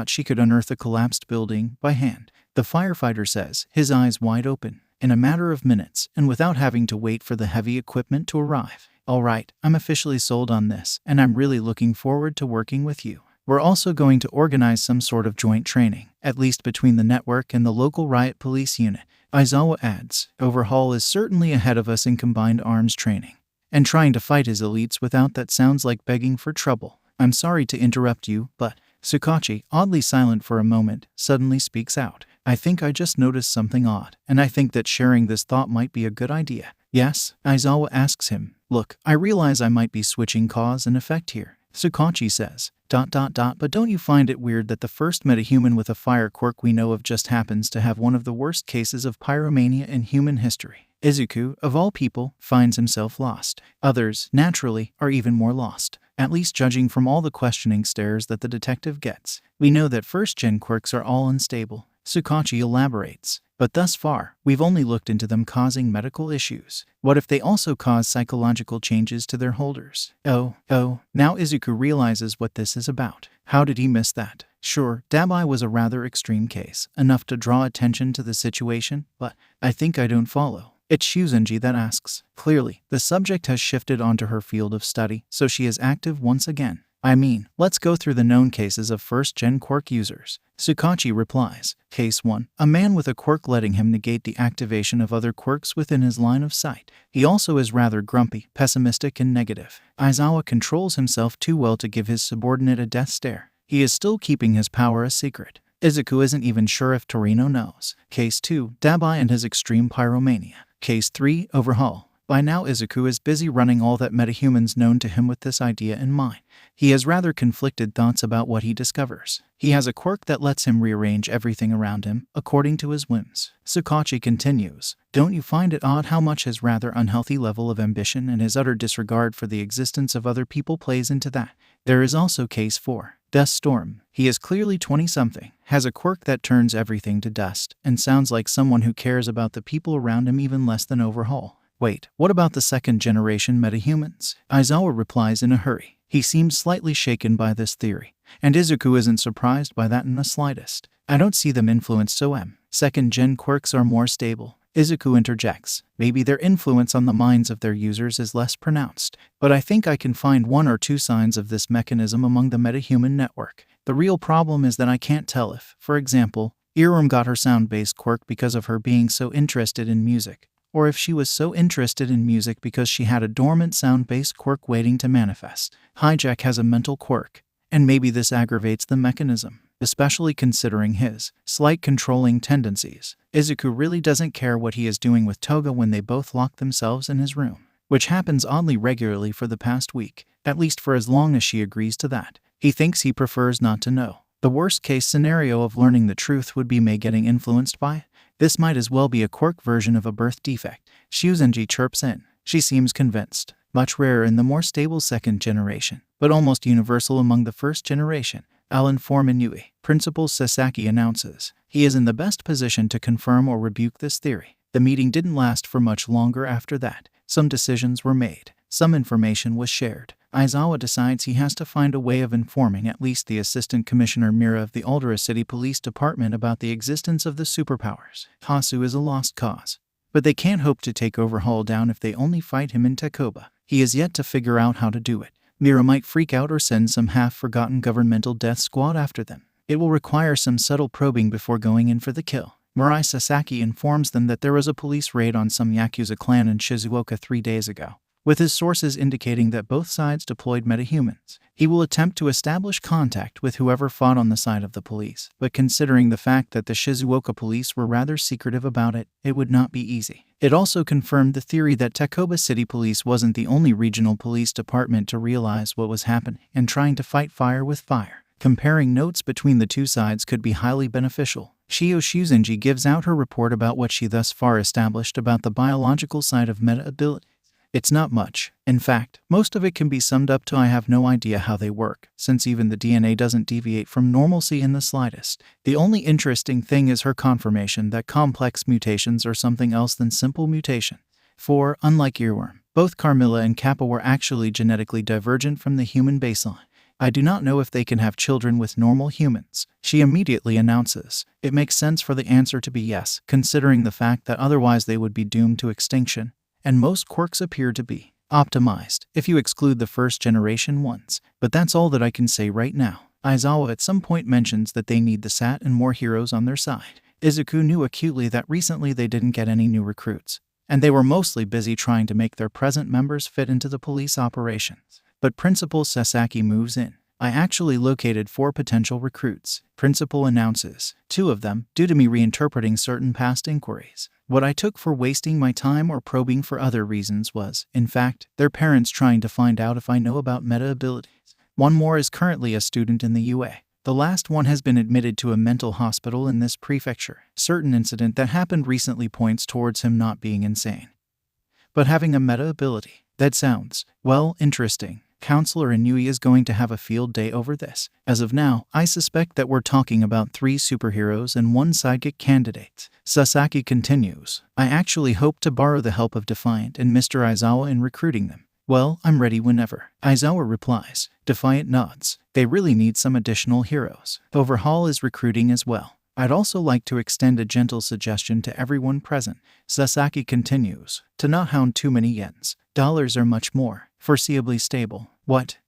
She could unearth a collapsed building by hand. The firefighter says, his eyes wide open, in a matter of minutes, and without having to wait for the heavy equipment to arrive. Alright, I'm officially sold on this, and I'm really looking forward to working with you. We're also going to organize some sort of joint training, at least between the network and the local riot police unit. Aizawa adds, Overhaul is certainly ahead of us in combined arms training. And trying to fight his elites without that sounds like begging for trouble. I'm sorry to interrupt you, but Tsukachi, oddly silent for a moment, suddenly speaks out. I think I just noticed something odd, and I think that sharing this thought might be a good idea. Yes? Aizawa asks him. Look, I realize I might be switching cause and effect here. Tsukachi says, but don't you find it weird that the first metahuman with a fire quirk we know of just happens to have one of the worst cases of pyromania in human history? Izuku, of all people, finds himself lost. Others, naturally, are even more lost. At least judging from all the questioning stares that the detective gets. We know that first-gen quirks are all unstable. Tsukachi elaborates. But thus far, we've only looked into them causing medical issues. What if they also cause psychological changes to their holders? Oh, now Izuku realizes what this is about. How did he miss that? Sure, Dabai was a rather extreme case, enough to draw attention to the situation, but I think I don't follow. It's Shuzenji that asks. Clearly, the subject has shifted onto her field of study, so she is active once again. I mean, let's go through the known cases of first-gen quirk users. Tsukachi replies. Case 1. A man with a quirk letting him negate the activation of other quirks within his line of sight. He also is rather grumpy, pessimistic, and negative. Aizawa controls himself too well to give his subordinate a death stare. He is still keeping his power a secret. Izuku isn't even sure if Torino knows. Case 2. Dabai and his extreme pyromania. Case 3. Overhaul. By now Izuku is busy running all that metahumans known to him with this idea in mind. He has rather conflicted thoughts about what he discovers. He has a quirk that lets him rearrange everything around him, according to his whims. Tsukachi continues. Don't you find it odd how much his rather unhealthy level of ambition and his utter disregard for the existence of other people plays into that? There is also Case 4. Dust Storm. He is clearly 20-something, has a quirk that turns everything to dust, and sounds like someone who cares about the people around him even less than Overhaul. Wait, what about the second-generation metahumans? Aizawa replies in a hurry. He seems slightly shaken by this theory, and Izuku isn't surprised by that in the slightest. I don't see them influenced so second-gen quirks are more stable. Izuku interjects. Maybe their influence on the minds of their users is less pronounced, but I think I can find 1 or 2 signs of this mechanism among the metahuman network. The real problem is that I can't tell if, for example, Irum got her sound-based quirk because of her being so interested in music, or if she was so interested in music because she had a dormant sound-based quirk waiting to manifest. Hijack has a mental quirk, and maybe this aggravates the mechanism, especially considering his slight controlling tendencies. Izuku really doesn't care what he is doing with Toga when they both lock themselves in his room, which happens oddly regularly for the past week, at least for as long as she agrees to that. He thinks he prefers not to know. The worst-case scenario of learning the truth would be Mei getting influenced by it. This might as well be a quirk version of a birth defect. Shuzenji chirps in. She seems convinced. Much rarer in the more stable second generation, but almost universal among the first generation. I'll inform Inui, Principal Sasaki announces. He is in the best position to confirm or rebuke this theory. The meeting didn't last for much longer after that. Some decisions were made. Some information was shared. Aizawa decides he has to find a way of informing at least the Assistant Commissioner Mira of the Aldera City Police Department about the existence of the superpowers. Hasu is a lost cause. But they can't hope to take Overhaul down if they only fight him in Takoba. He has yet to figure out how to do it. Mira might freak out or send some half-forgotten governmental death squad after them. It will require some subtle probing before going in for the kill. Murai Sasaki informs them that there was a police raid on some Yakuza clan in Shizuoka 3 days ago, with his sources indicating that both sides deployed metahumans. He will attempt to establish contact with whoever fought on the side of the police, but considering the fact that the Shizuoka police were rather secretive about it, it would not be easy. It also confirmed the theory that Takoba City Police wasn't the only regional police department to realize what was happening and trying to fight fire with fire. Comparing notes between the two sides could be highly beneficial. Shio Shuzenji gives out her report about what she thus far established about the biological side of meta abilities. It's not much. In fact, most of it can be summed up to I have no idea how they work, since even the DNA doesn't deviate from normalcy in the slightest. The only interesting thing is her confirmation that complex mutations are something else than simple mutation. For, unlike Earworm, both Carmilla and Kappa were actually genetically divergent from the human baseline. I do not know if they can have children with normal humans. She immediately announces. It makes sense for the answer to be yes, considering the fact that otherwise they would be doomed to extinction. And most quirks appear to be optimized, if you exclude the first-generation ones. But that's all that I can say right now. Aizawa at some point mentions that they need the SAT and more heroes on their side. Izuku knew acutely that recently they didn't get any new recruits, and they were mostly busy trying to make their present members fit into the police operations. But Principal Sasaki moves in. I actually located 4 potential recruits, Principal announces, 2 of them due to me reinterpreting certain past inquiries. What I took for wasting my time or probing for other reasons was, in fact, their parents trying to find out if I know about meta abilities. One more is currently a student in the UA. The last one has been admitted to a mental hospital in this prefecture. Certain incident that happened recently points towards him not being insane, but having a meta ability. That sounds, well, interesting. Counselor Inui is going to have a field day over this. As of now, I suspect that we're talking about 3 superheroes and 1 sidekick candidate. Sasaki continues. I actually hope to borrow the help of Defiant and Mr. Aizawa in recruiting them. Well, I'm ready whenever. Aizawa replies. Defiant nods. They really need some additional heroes. Overhaul is recruiting as well. I'd also like to extend a gentle suggestion to everyone present. Sasaki continues. To not hound too many yens. Dollars are much more foreseeably stable. What?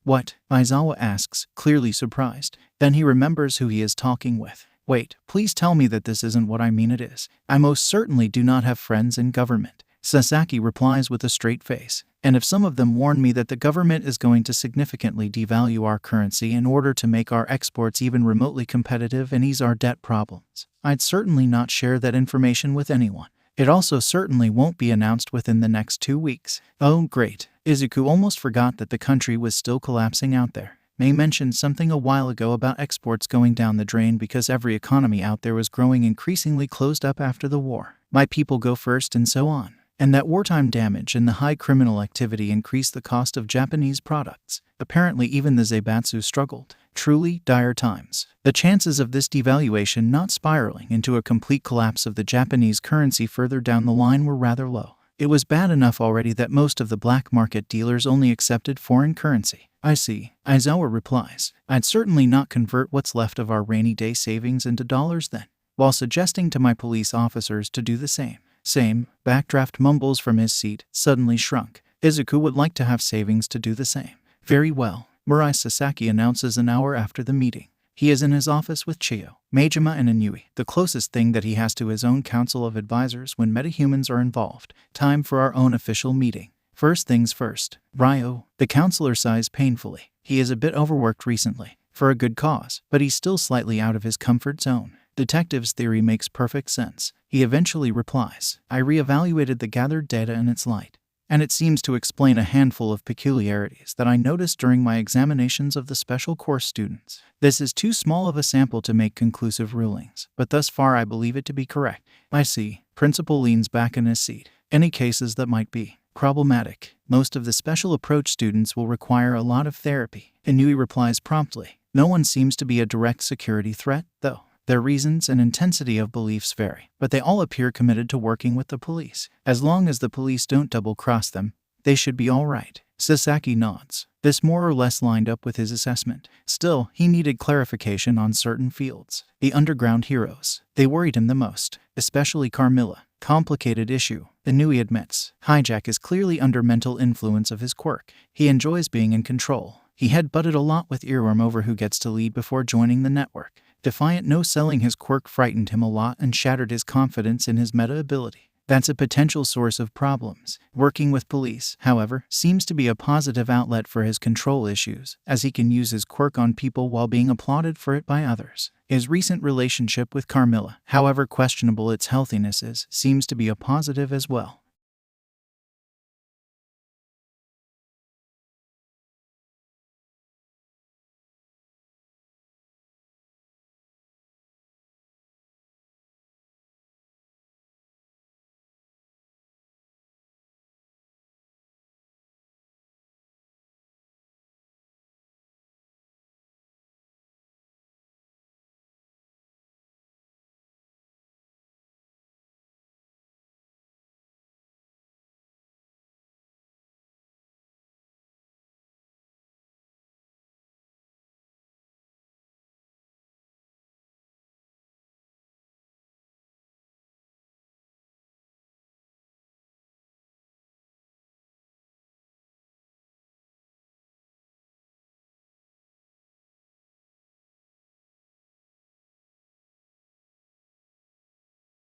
Aizawa asks, clearly surprised. Then he remembers who he is talking with. Wait, please tell me that this isn't what I mean it is. I most certainly do not have friends in government. Sasaki replies with a straight face. And if some of them warn me that the government is going to significantly devalue our currency in order to make our exports even remotely competitive and ease our debt problems, I'd certainly not share that information with anyone. It also certainly won't be announced within the next 2 weeks. Oh, great. Izuku almost forgot that the country was still collapsing out there. May mentioned something a while ago about exports going down the drain because every economy out there was growing increasingly closed up after the war. My people go first and so on. And that wartime damage and the high criminal activity increased the cost of Japanese products. Apparently even the Zaibatsu struggled. Truly dire times. The chances of this devaluation not spiraling into a complete collapse of the Japanese currency further down the line were rather low. It was bad enough already that most of the black market dealers only accepted foreign currency. I see. Aizawa replies. I'd certainly not convert what's left of our rainy day savings into dollars then, while suggesting to my police officers to do the same. Same. Backdraft mumbles from his seat, suddenly shrunk. Izuku would like to have savings to do the same. Very well. Murai Sasaki announces an hour after the meeting. He is in his office with Chiyo, Majima and Inui, the closest thing that he has to his own council of advisors when metahumans are involved. Time for our own official meeting. First things first. Ryo, the counselor sighs painfully. He is a bit overworked recently, for a good cause, but he's still slightly out of his comfort zone. Detective's theory makes perfect sense. He eventually replies, I re-evaluated the gathered data in its light, and it seems to explain a handful of peculiarities that I noticed during my examinations of the special course students. This is too small of a sample to make conclusive rulings, but thus far I believe it to be correct. I see. Principal leans back in his seat. Any cases that might be problematic. Most of the special approach students will require a lot of therapy. Inui replies promptly. No one seems to be a direct security threat, though. Their reasons and intensity of beliefs vary, but they all appear committed to working with the police. As long as the police don't double-cross them, they should be all right. Sasaki nods. This more or less lined up with his assessment. Still, he needed clarification on certain fields. The underground heroes. They worried him the most, especially Carmilla. Complicated issue. Inui admits. Hijack is clearly under mental influence of his quirk. He enjoys being in control. He had butted a lot with Earworm over who gets to lead before joining the network. Defiant no-selling his quirk frightened him a lot and shattered his confidence in his meta ability. That's a potential source of problems. Working with police, however, seems to be a positive outlet for his control issues, as he can use his quirk on people while being applauded for it by others. His recent relationship with Carmilla, however questionable its healthiness is, seems to be a positive as well.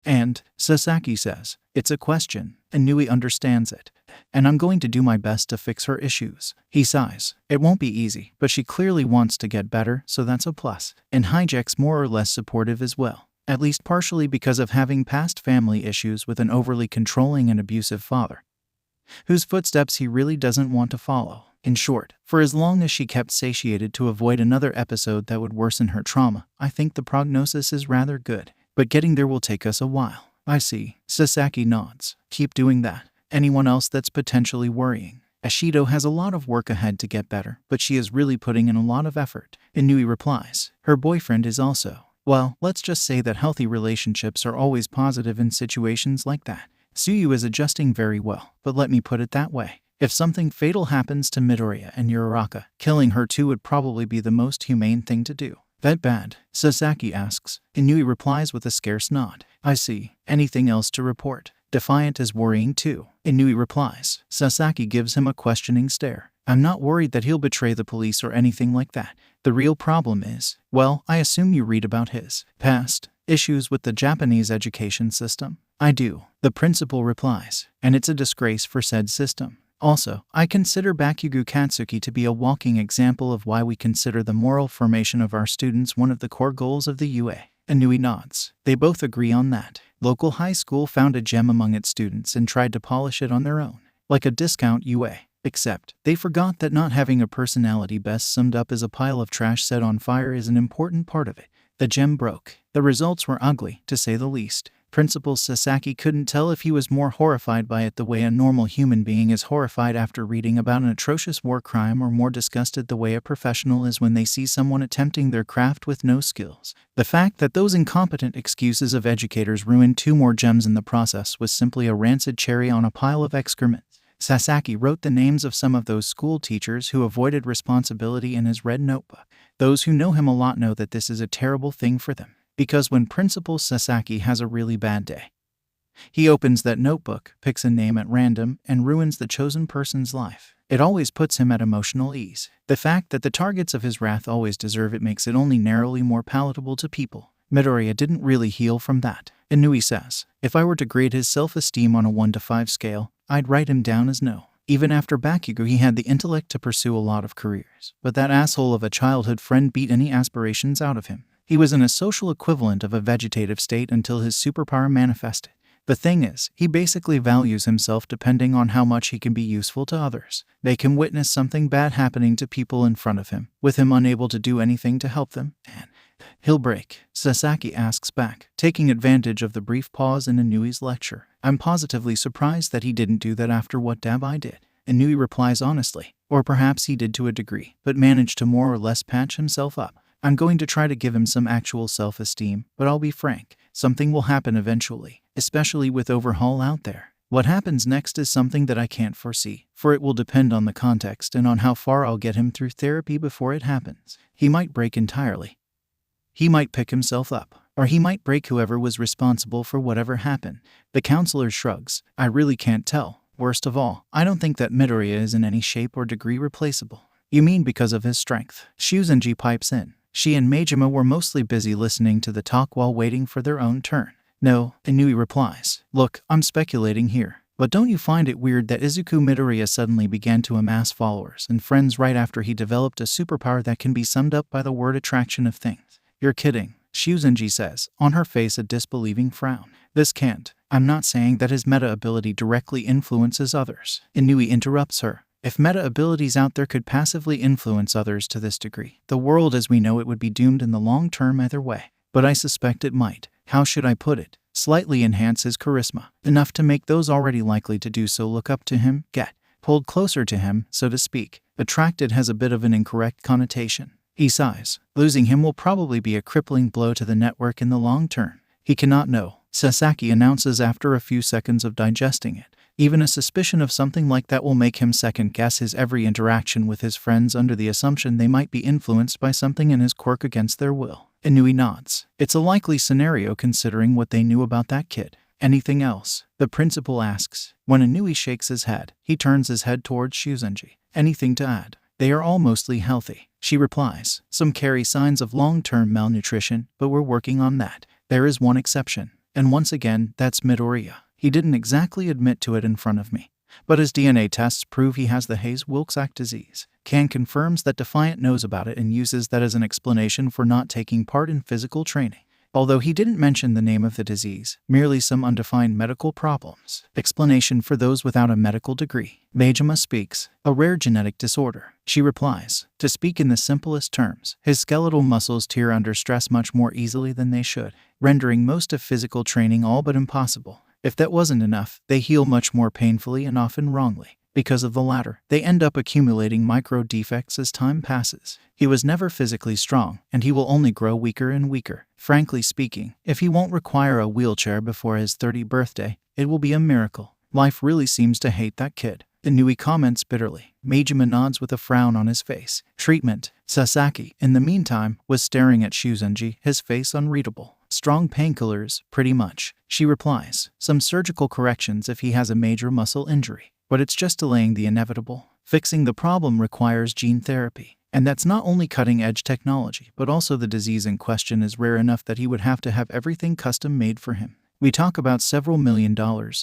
And, Sasaki says, it's a question, and Nui understands it. And I'm going to do my best to fix her issues. He sighs. It won't be easy, but she clearly wants to get better, so that's a plus. And Hijack's more or less supportive as well. At least partially because of having past family issues with an overly controlling and abusive father, whose footsteps he really doesn't want to follow. In short, for as long as she kept satiated to avoid another episode that would worsen her trauma, I think the prognosis is rather good. But getting there will take us a while. I see. Sasaki nods. Keep doing that. Anyone else that's potentially worrying? Ashido has a lot of work ahead to get better, but she is really putting in a lot of effort. Inui replies. Her boyfriend is also. Well, let's just say that healthy relationships are always positive in situations like that. Tsuyu is adjusting very well, but let me put it that way. If something fatal happens to Midoriya and Uraraka, killing her too would probably be the most humane thing to do. That bad? Sasaki asks. Inui replies with a scarce nod. I see. Anything else to report? Defiant is worrying too. Inui replies. Sasaki gives him a questioning stare. I'm not worried that he'll betray the police or anything like that. The real problem is, well, I assume you read about his past issues with the Japanese education system. I do. The principal replies. And it's a disgrace for said system. Also, I consider Bakugou Katsuki to be a walking example of why we consider the moral formation of our students one of the core goals of the UA. Inui nods. They both agree on that. Local high school found a gem among its students and tried to polish it on their own, like a discount UA. Except, they forgot that not having a personality best summed up as a pile of trash set on fire is an important part of it. The gem broke. The results were ugly, to say the least. Principal Sasaki couldn't tell if he was more horrified by it the way a normal human being is horrified after reading about an atrocious war crime, or more disgusted the way a professional is when they see someone attempting their craft with no skills. The fact that those incompetent excuses of educators ruined 2 more gems in the process was simply a rancid cherry on a pile of excrement. Sasaki wrote the names of some of those school teachers who avoided responsibility in his red notebook. Those who know him a lot know that this is a terrible thing for them. Because when Principal Sasaki has a really bad day, he opens that notebook, picks a name at random, and ruins the chosen person's life. It always puts him at emotional ease. The fact that the targets of his wrath always deserve it makes it only narrowly more palatable to people. Midoriya didn't really heal from that. Inui says, if I were to grade his self-esteem on a 1 to 5 scale, I'd write him down as no. Even after Bakugou, he had the intellect to pursue a lot of careers, but that asshole of a childhood friend beat any aspirations out of him. He was in a social equivalent of a vegetative state until his superpower manifested. The thing is, he basically values himself depending on how much he can be useful to others. They can witness something bad happening to people in front of him, with him unable to do anything to help them, and he'll break. Sasaki asks back, taking advantage of the brief pause in Inui's lecture. I'm positively surprised that he didn't do that after what Dabai did. Inui replies honestly, Or perhaps he did to a degree, but managed to more or less patch himself up. I'm going to try to give him some actual self-esteem, but I'll be frank, something will happen eventually, especially with Overhaul out there. What happens next is something that I can't foresee, for it will depend on the context and on how far I'll get him through therapy before it happens. He might break entirely. He might pick himself up, or he might break whoever was responsible for whatever happened. The counselor shrugs. I really can't tell. Worst of all, I don't think that Midoriya is in any shape or degree replaceable. You mean because of his strength? Shuzenji pipes in. She and Majima were mostly busy listening to the talk while waiting for their own turn. No, Inui replies. Look, I'm speculating here. But don't you find it weird that Izuku Midoriya suddenly began to amass followers and friends right after he developed a superpower that can be summed up by the word attraction of things? You're kidding, Shuzenji says, on her face a disbelieving frown. This can't. I'm not saying that his meta ability directly influences others. Inui interrupts her. If meta abilities out there could passively influence others to this degree, the world as we know it would be doomed in the long term either way. But I suspect it might. How should I put it? Slightly enhance his charisma, enough to make those already likely to do so look up to him, get pulled closer to him, so to speak. Attracted has a bit of an incorrect connotation. He sighs. Losing him will probably be a crippling blow to the network in the long term. He cannot know, Sasaki announces after a few seconds of digesting it. Even a suspicion of something like that will make him second-guess his every interaction with his friends under the assumption they might be influenced by something in his quirk against their will. Inui nods. It's a likely scenario considering what they knew about that kid. Anything else? The principal asks. When Inui shakes his head, he turns his head towards Shuzenji. Anything to add? They are all mostly healthy, she replies. Some carry signs of long-term malnutrition, but we're working on that. There is one exception. And once again, that's Midoriya. He didn't exactly admit to it in front of me, but his DNA tests prove he has the Hayes-Wilksack disease. Can confirms that Defiant knows about it and uses that as an explanation for not taking part in physical training. Although he didn't mention the name of the disease, merely some undefined medical problems. Explanation for those without a medical degree. Majima speaks. A rare genetic disorder. She replies. To speak in the simplest terms, his skeletal muscles tear under stress much more easily than they should, rendering most of physical training all but impossible. If that wasn't enough, they heal much more painfully and often wrongly. Because of the latter, they end up accumulating micro-defects as time passes. He was never physically strong, and he will only grow weaker and weaker. Frankly speaking, if he won't require a wheelchair before his 30th birthday, it will be a miracle. Life really seems to hate that kid. Inui comments bitterly. Majima nods with a frown on his face. Treatment. Sasaki, in the meantime, was staring at Shuzenji, his face unreadable. Strong painkillers, pretty much. She replies. Some surgical corrections if he has a major muscle injury. But it's just delaying the inevitable. Fixing the problem requires gene therapy. And that's not only cutting-edge technology, but also the disease in question is rare enough that he would have to have everything custom-made for him. We talk about several $1 million,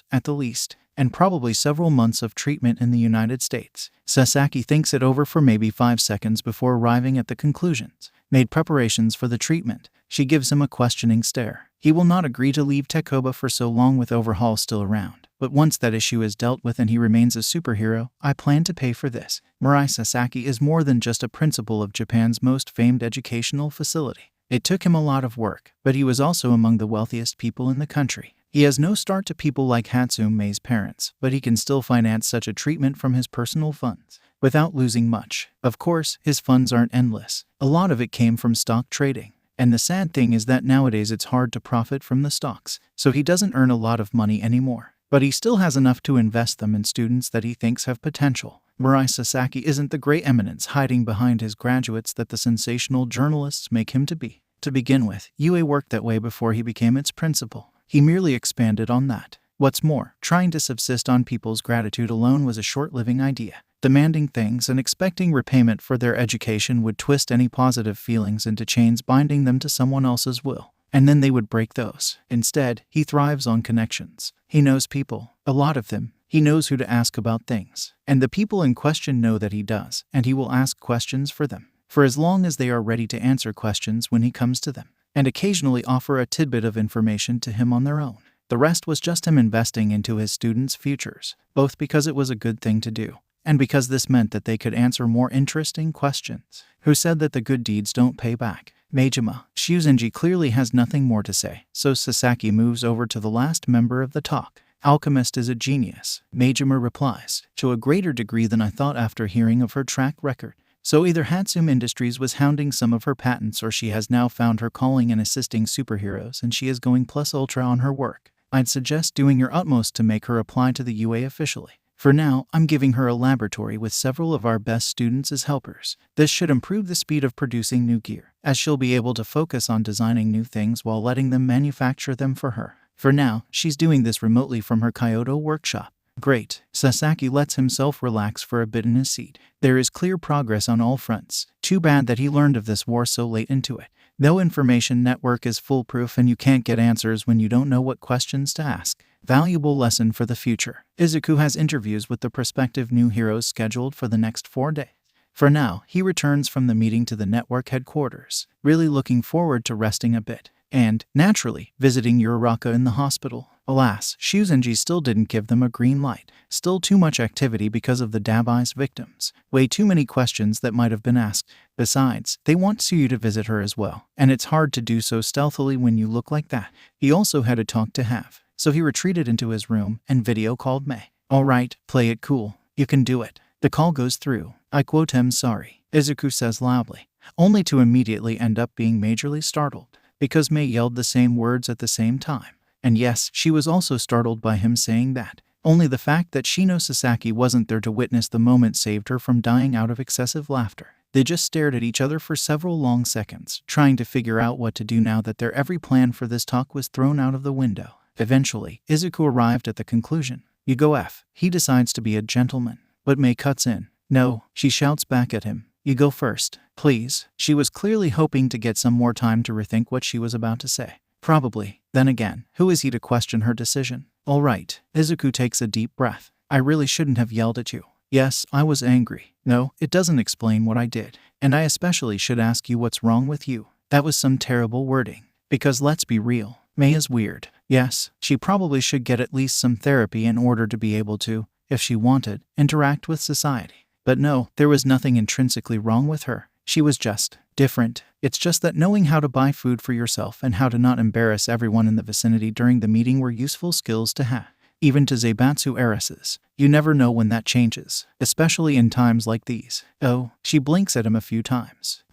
at the least, and probably several months of treatment in the United States. Sasaki thinks it over for maybe 5 seconds before arriving at the conclusions. Made preparations for the treatment. She gives him a questioning stare. He will not agree to leave Tekoba for so long with Overhaul still around. But once that issue is dealt with and he remains a superhero, I plan to pay for this. Murai Sasaki is more than just a principal of Japan's most famed educational facility. It took him a lot of work, but he was also among the wealthiest people in the country. He has no start to people like Hatsume's parents, but he can still finance such a treatment from his personal funds, without losing much. Of course, his funds aren't endless. A lot of it came from stock trading. And the sad thing is that nowadays it's hard to profit from the stocks, so he doesn't earn a lot of money anymore. But he still has enough to invest them in students that he thinks have potential. Murai Sasaki isn't the great eminence hiding behind his graduates that the sensational journalists make him to be. To begin with, UA worked that way before he became its principal. He merely expanded on that. What's more, trying to subsist on people's gratitude alone was a short-living idea. Demanding things and expecting repayment for their education would twist any positive feelings into chains binding them to someone else's will. And then they would break those. Instead, he thrives on connections. He knows people, a lot of them. He knows who to ask about things. And the people in question know that he does, and he will ask questions for them, for as long as they are ready to answer questions when he comes to them, and occasionally offer a tidbit of information to him on their own. The rest was just him investing into his students' futures, both because it was a good thing to do, and because this meant that they could answer more interesting questions. Who said that the good deeds don't pay back? Majima. Shuzenji clearly has nothing more to say, so Sasaki moves over to the last member of the talk. Alchemist is a genius, Majima replies, to a greater degree than I thought after hearing of her track record. So either Hatsum Industries was hounding some of her patents, or she has now found her calling in assisting superheroes and she is going plus ultra on her work. I'd suggest doing your utmost to make her apply to the UA officially. For now, I'm giving her a laboratory with several of our best students as helpers. This should improve the speed of producing new gear, as she'll be able to focus on designing new things while letting them manufacture them for her. For now, she's doing this remotely from her Kyoto workshop. Great. Sasaki lets himself relax for a bit in his seat. There is clear progress on all fronts. Too bad that he learned of this war so late into it. No information network is foolproof and you can't get answers when you don't know what questions to ask. Valuable lesson for the future. Izuku has interviews with the prospective new heroes scheduled for the next 4 days. For now, he returns from the meeting to the network headquarters, really looking forward to resting a bit. And, naturally, visiting Uraraka in the hospital. Alas, Shuzenji still didn't give them a green light. Still too much activity because of the Dabai's victims. Way too many questions that might have been asked. Besides, they want Tsuyu to visit her as well, and it's hard to do so stealthily when you look like that. He also had a talk to have, so he retreated into his room and video called Mei. Alright, play it cool. You can do it. The call goes through. I quote him sorry, Izuku says loudly, only to immediately end up being majorly startled, because Mei yelled the same words at the same time. And yes, she was also startled by him saying that. Only the fact that Shino Sasaki wasn't there to witness the moment saved her from dying out of excessive laughter. They just stared at each other for several long seconds, trying to figure out what to do now that their every plan for this talk was thrown out of the window. Eventually, Izuku arrived at the conclusion. You go F. He decides to be a gentleman. But Mei cuts in. No, she shouts back at him. You go first, please. She was clearly hoping to get some more time to rethink what she was about to say. Probably. Then again, who is he to question her decision? All right. Izuku takes a deep breath. I really shouldn't have yelled at you. Yes, I was angry. No, it doesn't explain what I did. And I especially should ask you what's wrong with you. That was some terrible wording. Because let's be real, Mei is weird. Yes, she probably should get at least some therapy in order to be able to, if she wanted, interact with society. But no, there was nothing intrinsically wrong with her. She was just different. It's just that knowing how to buy food for yourself and how to not embarrass everyone in the vicinity during the meeting were useful skills to have. Even to Zaibatsu heiresses. You never know when that changes, especially in times like these. Oh, she blinks at him a few times.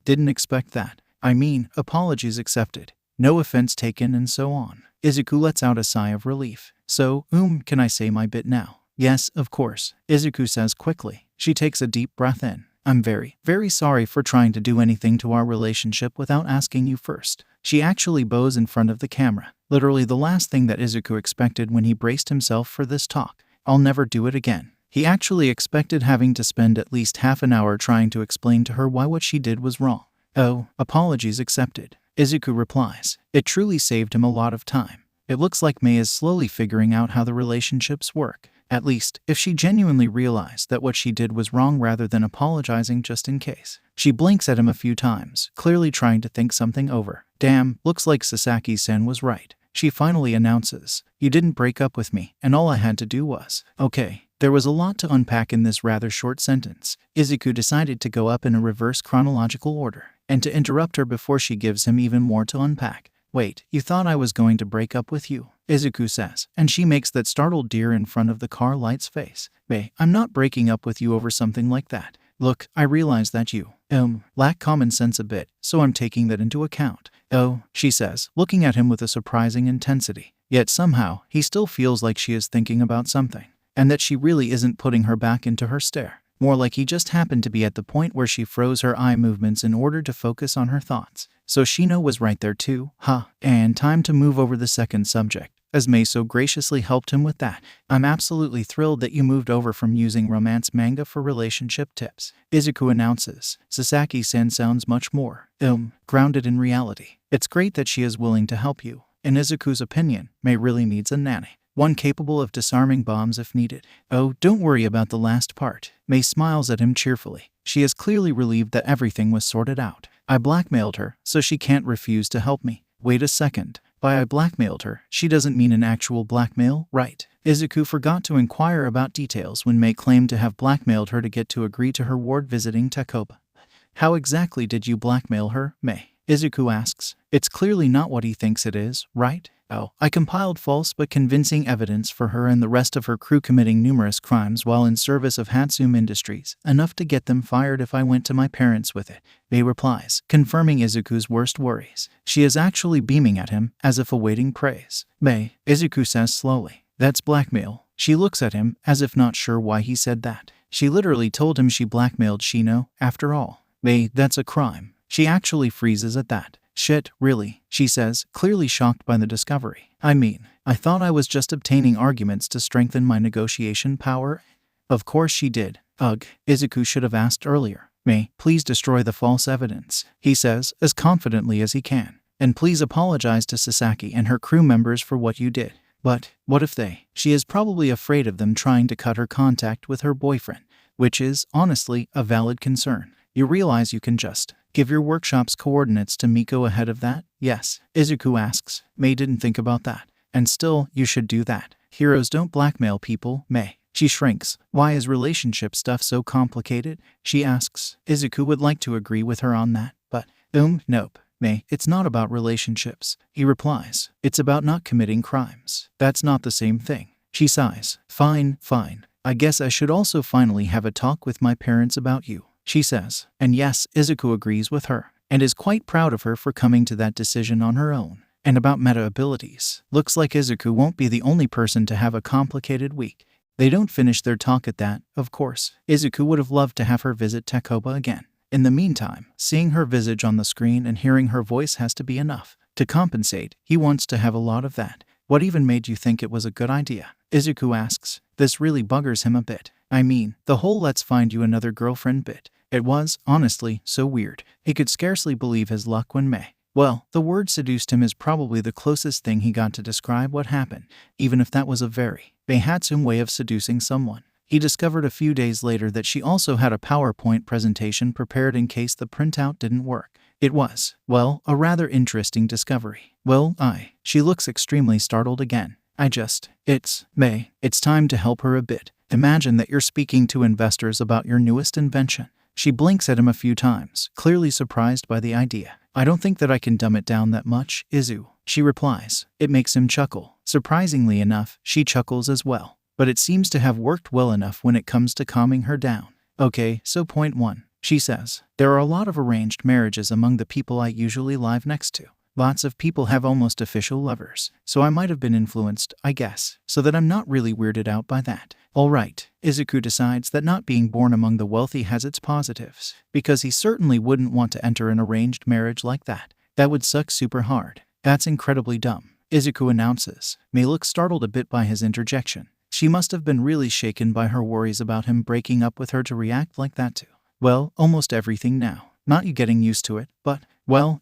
Didn't expect that. I mean, apologies accepted. No offense taken and so on. Izuku lets out a sigh of relief. So, can I say my bit now? Yes, of course, Izuku says quickly. She takes a deep breath in. I'm very, very sorry for trying to do anything to our relationship without asking you first. She actually bows in front of the camera. Literally the last thing that Izuku expected when he braced himself for this talk. I'll never do it again. He actually expected having to spend at least half an hour trying to explain to her why what she did was wrong. Oh, apologies accepted, Izuku replies. It truly saved him a lot of time. It looks like Mei is slowly figuring out how the relationships work. At least, if she genuinely realized that what she did was wrong rather than apologizing just in case. She blinks at him a few times, clearly trying to think something over. Damn, looks like Sasaki-sen was right. She finally announces, you didn't break up with me, and all I had to do was. Okay. There was a lot to unpack in this rather short sentence. Izuku decided to go up in a reverse chronological order, and to interrupt her before she gives him even more to unpack. Wait, you thought I was going to break up with you? Izuku says, and she makes that startled deer in front of the car light's face. Mei, I'm not breaking up with you over something like that. Look, I realize that you, lack common sense a bit, so I'm taking that into account. Oh, she says, looking at him with a surprising intensity. Yet somehow, he still feels like she is thinking about something, and that she really isn't putting her back into her stare. More like he just happened to be at the point where she froze her eye movements in order to focus on her thoughts. So Shino was right there too, And time to move over the second subject, as Mei so graciously helped him with that. I'm absolutely thrilled that you moved over from using romance manga for relationship tips, Izuku announces. Sasaki-san sounds much more, grounded in reality. It's great that she is willing to help you. In Izuku's opinion, Mei really needs a nanny. One capable of disarming bombs if needed. Oh, don't worry about the last part. Mei smiles at him cheerfully. She is clearly relieved that everything was sorted out. I blackmailed her, so she can't refuse to help me. Wait a second. By I blackmailed her, she doesn't mean an actual blackmail, right? Izuku forgot to inquire about details when Mei claimed to have blackmailed her to get to agree to her ward visiting Takoba. How exactly did you blackmail her, Mei? Izuku asks. It's clearly not what he thinks it is, right? Oh, I compiled false but convincing evidence for her and the rest of her crew committing numerous crimes while in service of Hatsum Industries, enough to get them fired if I went to my parents with it. Mei replies, confirming Izuku's worst worries. She is actually beaming at him, as if awaiting praise. Mei, Izuku says slowly, that's blackmail. She looks at him, as if not sure why he said that. She literally told him she blackmailed Shino, after all. Mei, that's a crime. She actually freezes at that. Shit, really, she says, clearly shocked by the discovery. I mean, I thought I was just obtaining arguments to strengthen my negotiation power. Of course she did. Ugh, Izuku should have asked earlier. Mei, please destroy the false evidence, he says, as confidently as he can. And please apologize to Sasaki and her crew members for what you did. But what if they? She is probably afraid of them trying to cut her contact with her boyfriend, which is, honestly, a valid concern. You realize you can just give your workshop's coordinates to Miko ahead of that? Yes, Izuku asks. Mei didn't think about that. And still, you should do that. Heroes don't blackmail people, Mei. She shrinks. Why is relationship stuff so complicated? She asks. Izuku would like to agree with her on that, but, nope. Mei, it's not about relationships. He replies. It's about not committing crimes. That's not the same thing. She sighs. Fine. I guess I should also finally have a talk with my parents about you, she says. And yes, Izuku agrees with her, and is quite proud of her for coming to that decision on her own. And about meta abilities. Looks like Izuku won't be the only person to have a complicated week. They don't finish their talk at that, of course. Izuku would have loved to have her visit Takoba again. In the meantime, seeing her visage on the screen and hearing her voice has to be enough. To compensate, he wants to have a lot of that. What even made you think it was a good idea? Izuku asks. This really buggers him a bit. I mean, the whole let's find you another girlfriend bit. It was, honestly, so weird. He could scarcely believe his luck when Mei. Well, the word seduced him is probably the closest thing he got to describe what happened, even if that was a very Hatsum way of seducing someone. He discovered a few days later that she also had a PowerPoint presentation prepared in case the printout didn't work. It was, well, a rather interesting discovery. She looks extremely startled again. It's Mei. It's time to help her a bit. Imagine that you're speaking to investors about your newest invention. She blinks at him a few times, clearly surprised by the idea. I don't think that I can dumb it down that much, Izu, she replies. It makes him chuckle. Surprisingly enough, she chuckles as well. But it seems to have worked well enough when it comes to calming her down. Okay, so point 1, she says. There are a lot of arranged marriages among the people I usually live next to. Lots of people have almost official lovers, so I might have been influenced, I guess, so that I'm not really weirded out by that. Alright, Izuku decides that not being born among the wealthy has its positives, because he certainly wouldn't want to enter an arranged marriage like that. That would suck super hard. That's incredibly dumb, Izuku announces. Mei looks startled a bit by his interjection. She must have been really shaken by her worries about him breaking up with her to react like that to, well, almost everything now. Not you getting used to it, but, well,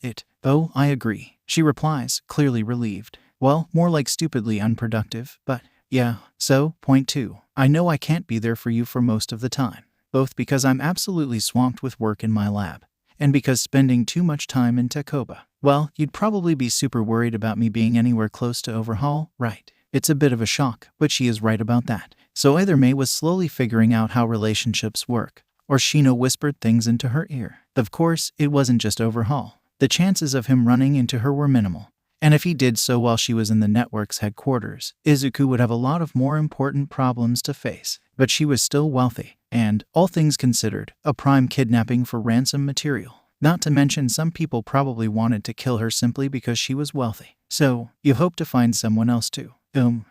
I agree, she replies, clearly relieved. Well, more like stupidly unproductive, but, yeah. So, point 2, I know I can't be there for you for most of the time, both because I'm absolutely swamped with work in my lab, and because spending too much time in Takoba. Well, you'd probably be super worried about me being anywhere close to overhaul, right? It's a bit of a shock, but she is right about that. So either Mei was slowly figuring out how relationships work, or Shino whispered things into her ear. Of course, it wasn't just overhaul. The chances of him running into her were minimal. And if he did so while she was in the network's headquarters, Izuku would have a lot of more important problems to face. But she was still wealthy, and, all things considered, a prime kidnapping for ransom material. Not to mention some people probably wanted to kill her simply because she was wealthy. So, you hope to find someone else to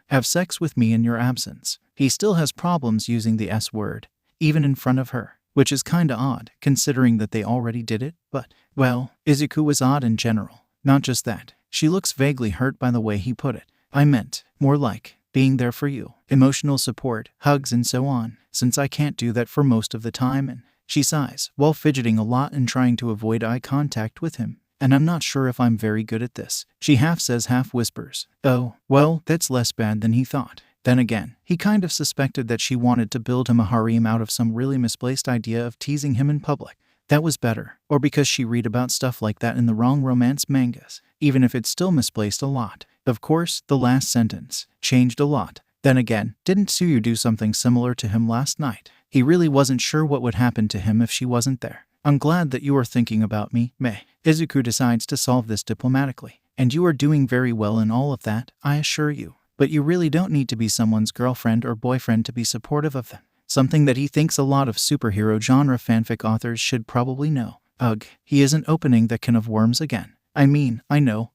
have sex with me in your absence. He still has problems using the S word, even in front of her, which is kinda odd, considering that they already did it, but, well, Izuku was odd in general. Not just that. She looks vaguely hurt by the way he put it. I meant, more like, being there for you. Emotional support, hugs and so on, since I can't do that for most of the time, and she sighs, while fidgeting a lot and trying to avoid eye contact with him. And I'm not sure if I'm very good at this. She half says, half whispers. Oh, well, that's less bad than he thought. Then again, he kind of suspected that she wanted to build him a harem out of some really misplaced idea of teasing him in public. That was better, or because she read about stuff like that in the wrong romance mangas, even if it's still misplaced a lot. Of course, the last sentence changed a lot. Then again, didn't Tsuyu do something similar to him last night? He really wasn't sure what would happen to him if she wasn't there. I'm glad that you are thinking about me, Mei. Izuku decides to solve this diplomatically. And you are doing very well in all of that, I assure you. But you really don't need to be someone's girlfriend or boyfriend to be supportive of them. Something that he thinks a lot of superhero genre fanfic authors should probably know. Ugh, he isn't opening the can of worms again. I mean, I know,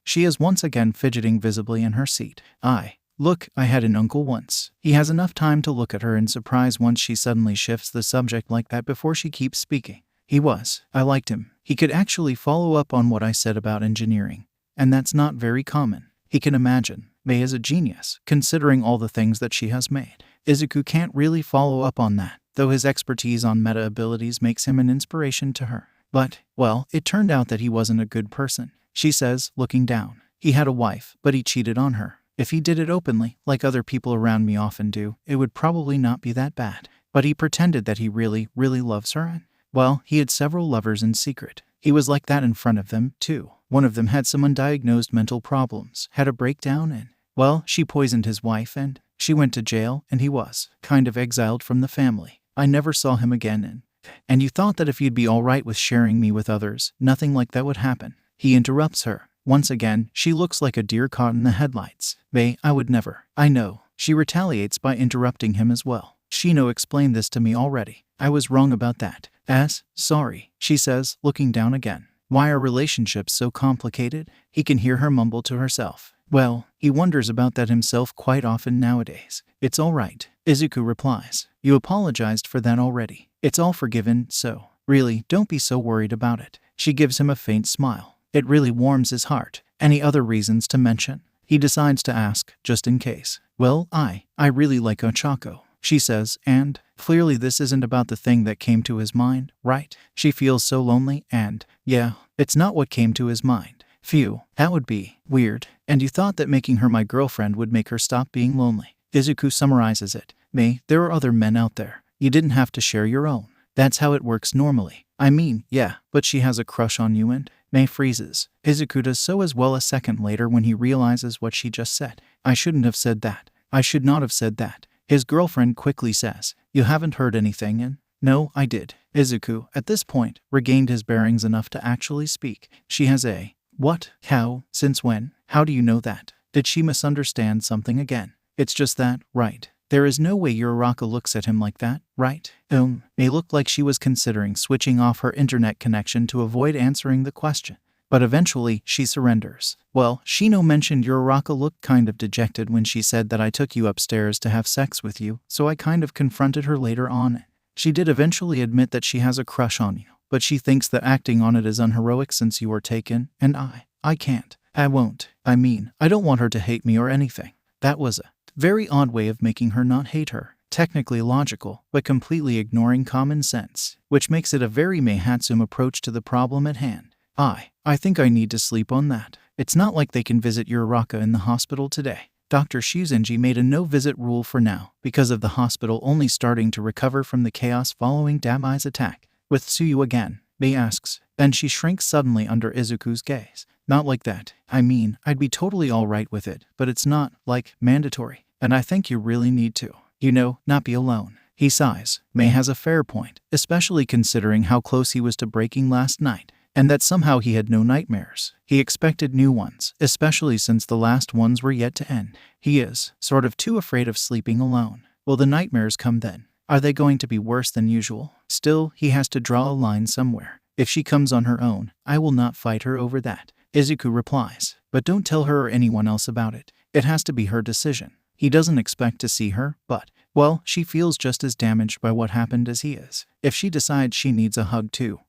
She is once again fidgeting visibly in her seat. Look, I had an uncle once. He has enough time to look at her in surprise once she suddenly shifts the subject like that before she keeps speaking. I liked him. He could actually follow up on what I said about engineering. And that's not very common. He can imagine. Mei is a genius, considering all the things that she has made. Izuku can't really follow up on that, though his expertise on meta abilities makes him an inspiration to her. But, well, it turned out that he wasn't a good person, she says, looking down. He had a wife, but he cheated on her. If he did it openly, like other people around me often do, it would probably not be that bad. But he pretended that he really, really loves her and, well, he had several lovers in secret. He was like that in front of them, too. One of them had some undiagnosed mental problems, had a breakdown and, well, she poisoned his wife and she went to jail and he was kind of exiled from the family. I never saw him again and you thought that if you'd be alright with sharing me with others, nothing like that would happen. He interrupts her. Once again, she looks like a deer caught in the headlights. Mei, I would never. I know. She retaliates by interrupting him as well. Shino explained this to me already. I was wrong about that. Sorry, she says, looking down again. Why are relationships so complicated? He can hear her mumble to herself. Well, he wonders about that himself quite often nowadays. It's all right, Izuku replies. You apologized for that already. It's all forgiven, so really, don't be so worried about it. She gives him a faint smile. It really warms his heart. Any other reasons to mention? He decides to ask, just in case. Well, I really like Ochako, she says, and clearly this isn't about the thing that came to his mind, right? She feels so lonely and, yeah, it's not what came to his mind. Phew, that would be weird. And you thought that making her my girlfriend would make her stop being lonely. Izuku summarizes it. Mei, there are other men out there. You didn't have to share your own. That's how it works normally. I mean, yeah, but she has a crush on you and Mei freezes. Izuku does so as well a second later when he realizes what she just said. I shouldn't have said that. I should not have said that. His girlfriend quickly says, you haven't heard anything and no, I did. Izuku, at this point, regained his bearings enough to actually speak. She has a what? How? Since when? How do you know that? Did she misunderstand something again? It's just that, right? There is no way Uraraka looks at him like that, right? It looked like she was considering switching off her internet connection to avoid answering the question. But eventually, she surrenders. Well, Shino mentioned Uraraka looked kind of dejected when she said that I took you upstairs to have sex with you, so I kind of confronted her later on. She did eventually admit that she has a crush on you, but she thinks that acting on it is unheroic since you are taken, and I can't. I won't. I mean, I don't want her to hate me or anything. That was a very odd way of making her not hate her. Technically logical, but completely ignoring common sense, which makes it a very Meihatsum approach to the problem at hand. I think I need to sleep on that. It's not like they can visit Uraraka in the hospital today. Dr. Shuzenji made a no-visit rule for now, because of the hospital only starting to recover from the chaos following Damai's attack. With Tsuyu again, Mei asks, then she shrinks suddenly under Izuku's gaze. Not like that. I mean, I'd be totally alright with it, but it's not, like, mandatory. And I think you really need to, not be alone. He sighs. Mei has a fair point, especially considering how close he was to breaking last night, and that somehow he had no nightmares. He expected new ones, especially since the last ones were yet to end. He is, sort of too afraid of sleeping alone. Will the nightmares come then? Are they going to be worse than usual? Still, he has to draw a line somewhere. If she comes on her own, I will not fight her over that. Izuku replies, but don't tell her or anyone else about it. It has to be her decision. He doesn't expect to see her, but, well, she feels just as damaged by what happened as he is. If she decides she needs a hug too,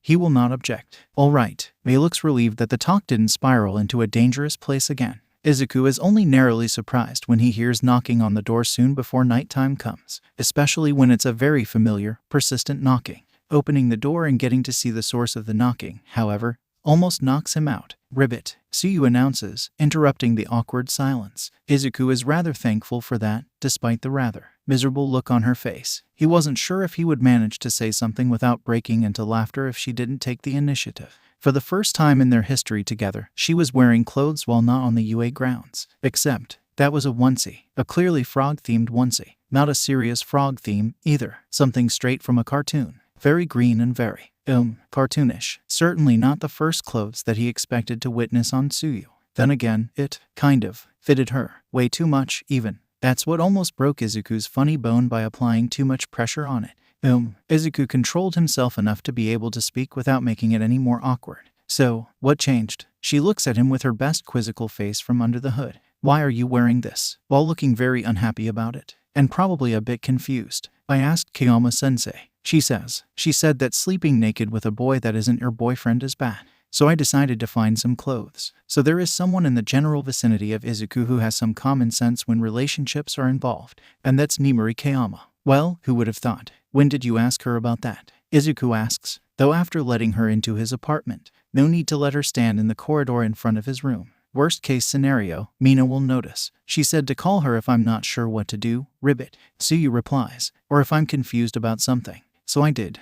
he will not object. All right. Mei looks relieved that the talk didn't spiral into a dangerous place again. Izuku is only narrowly surprised when he hears knocking on the door soon before nighttime comes, especially when it's a very familiar, persistent knocking. Opening the door and getting to see the source of the knocking, however, almost knocks him out. Ribbit, Tsuyu announces, interrupting the awkward silence. Izuku is rather thankful for that, despite the rather miserable look on her face. He wasn't sure if he would manage to say something without breaking into laughter if she didn't take the initiative. For the first time in their history together, she was wearing clothes while not on the UA grounds. Except, that was a onesie. A clearly frog-themed onesie. Not a serious frog theme, either. Something straight from a cartoon. very green and very, cartoonish. Certainly not the first clothes that he expected to witness on Tsuyu. Then again, it, kind of, fitted her. Way too much, even. That's what almost broke Izuku's funny bone by applying too much pressure on it. Izuku controlled himself enough to be able to speak without making it any more awkward. So, what changed? She looks at him with her best quizzical face from under the hood. Why are you wearing this? While looking very unhappy about it. And probably a bit confused. I asked Kiyama-sensei. She said that sleeping naked with a boy that isn't your boyfriend is bad. So I decided to find some clothes. So there is someone in the general vicinity of Izuku who has some common sense when relationships are involved. And that's Nimuri Kiyama. Well, who would have thought? When did you ask her about that? Izuku asks, though after letting her into his apartment. No need to let her stand in the corridor in front of his room. Worst case scenario, Mina will notice. She said to call her if I'm not sure what to do, ribbit. Tsuyu replies, or if I'm confused about something. So I did.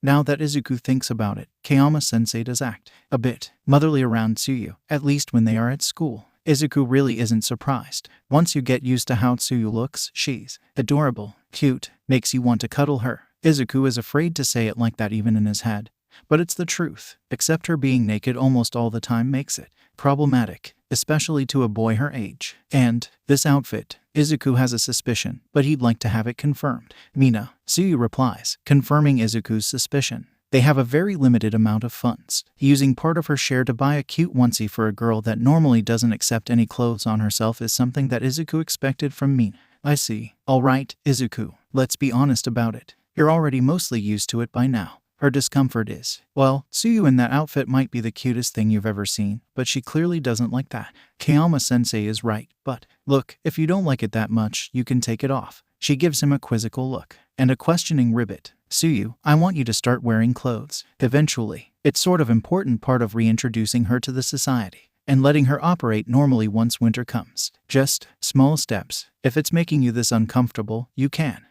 Now that Izuku thinks about it, Kiyama-sensei does act a bit motherly around Tsuyu, at least when they are at school. Izuku really isn't surprised. Once you get used to how Tsuyu looks, she's adorable, cute, makes you want to cuddle her. Izuku is afraid to say it like that even in his head. But it's the truth, except her being naked almost all the time makes it problematic, especially to a boy her age. And this outfit, Izuku has a suspicion, but he'd like to have it confirmed. Mina, Tsuyu replies, confirming Izuku's suspicion. They have a very limited amount of funds, using part of her share to buy a cute onesie for a girl that normally doesn't accept any clothes on herself is something that Izuku expected from Mina. I see. Alright, Izuku, let's be honest about it. You're already mostly used to it by now. Her discomfort is, well, Tsuyu in that outfit might be the cutest thing you've ever seen, but she clearly doesn't like that. Kiyama-sensei is right, but, look, if you don't like it that much, you can take it off. She gives him a quizzical look, and a questioning ribbit. Tsuyu, I want you to start wearing clothes. Eventually. It's sort of important part of reintroducing her to the society, and letting her operate normally once winter comes. Just, small steps. If it's making you this uncomfortable, you can,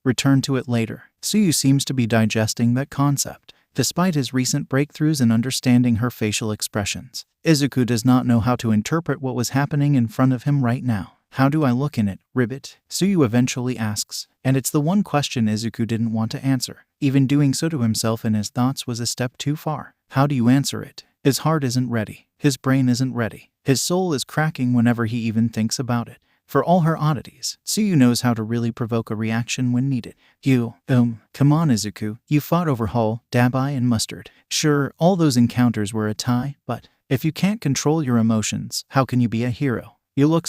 return to it later. Tsuyu seems to be digesting that concept. Despite his recent breakthroughs in understanding her facial expressions, Izuku does not know how to interpret what was happening in front of him right now. How do I look in it, ribbit? Tsuyu eventually asks, and it's the one question Izuku didn't want to answer. Even doing so to himself in his thoughts was a step too far. How do you answer it? His heart isn't ready. His brain isn't ready. His soul is cracking whenever he even thinks about it. For all her oddities, Tsuyu knows how to really provoke a reaction when needed. Come on Izuku, you fought over Hull, Dabai, and Mustard. Sure, all those encounters were a tie, but if you can't control your emotions, how can you be a hero? You look,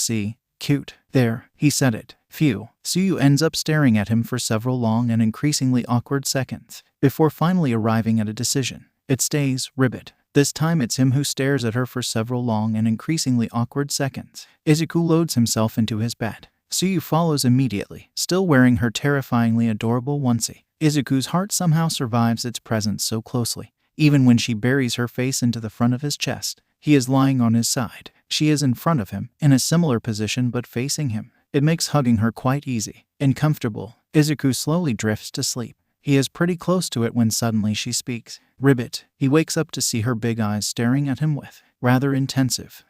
cute. There, he said it. Phew. Tsuyu ends up staring at him for several long and increasingly awkward seconds, before finally arriving at a decision. It stays, ribbit. This time it's him who stares at her for several long and increasingly awkward seconds. Izuku loads himself into his bed. Tsuyu follows immediately, still wearing her terrifyingly adorable onesie. Izuku's heart somehow survives its presence so closely. Even when she buries her face into the front of his chest, he is lying on his side. She is in front of him, in a similar position but facing him. It makes hugging her quite easy and comfortable. Izuku slowly drifts to sleep. He is pretty close to it when suddenly she speaks. Ribbit. He wakes up to see her big eyes staring at him with rather intensive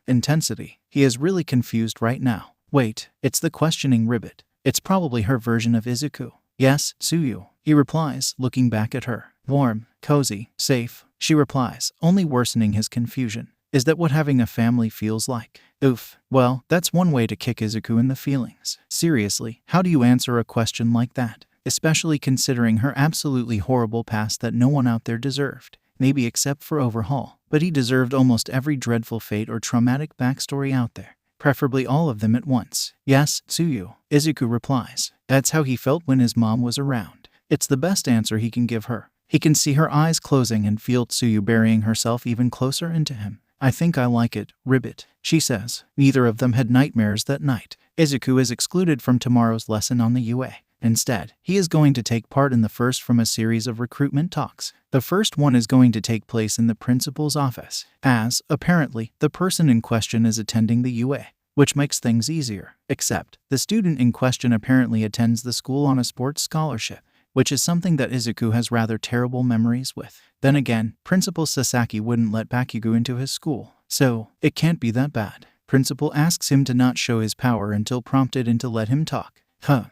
intensity. He is really confused right now. Wait, it's the questioning ribbit. It's probably her version of Izuku. Yes, Tsuyu, he replies, looking back at her. Warm, cozy, safe, she replies, only worsening his confusion. Is that what having a family feels like? Oof. Well, that's one way to kick Izuku in the feelings. Seriously, how do you answer a question like that? Especially considering her absolutely horrible past that no one out there deserved. Maybe except for Overhaul. But he deserved almost every dreadful fate or traumatic backstory out there. Preferably all of them at once. Yes, Tsuyu, Izuku replies. That's how he felt when his mom was around. It's the best answer he can give her. He can see her eyes closing and feel Tsuyu burying herself even closer into him. I think I like it, ribbit, she says. Neither of them had nightmares that night. Izuku is excluded from tomorrow's lesson on the UA. Instead, he is going to take part in the first from a series of recruitment talks. The first one is going to take place in the principal's office, as, apparently, the person in question is attending the UA, which makes things easier. Except, the student in question apparently attends the school on a sports scholarship, which is something that Izuku has rather terrible memories with. Then again, Principal Sasaki wouldn't let Bakugou into his school, so it can't be that bad. Principal asks him to not show his power until prompted and to let him talk.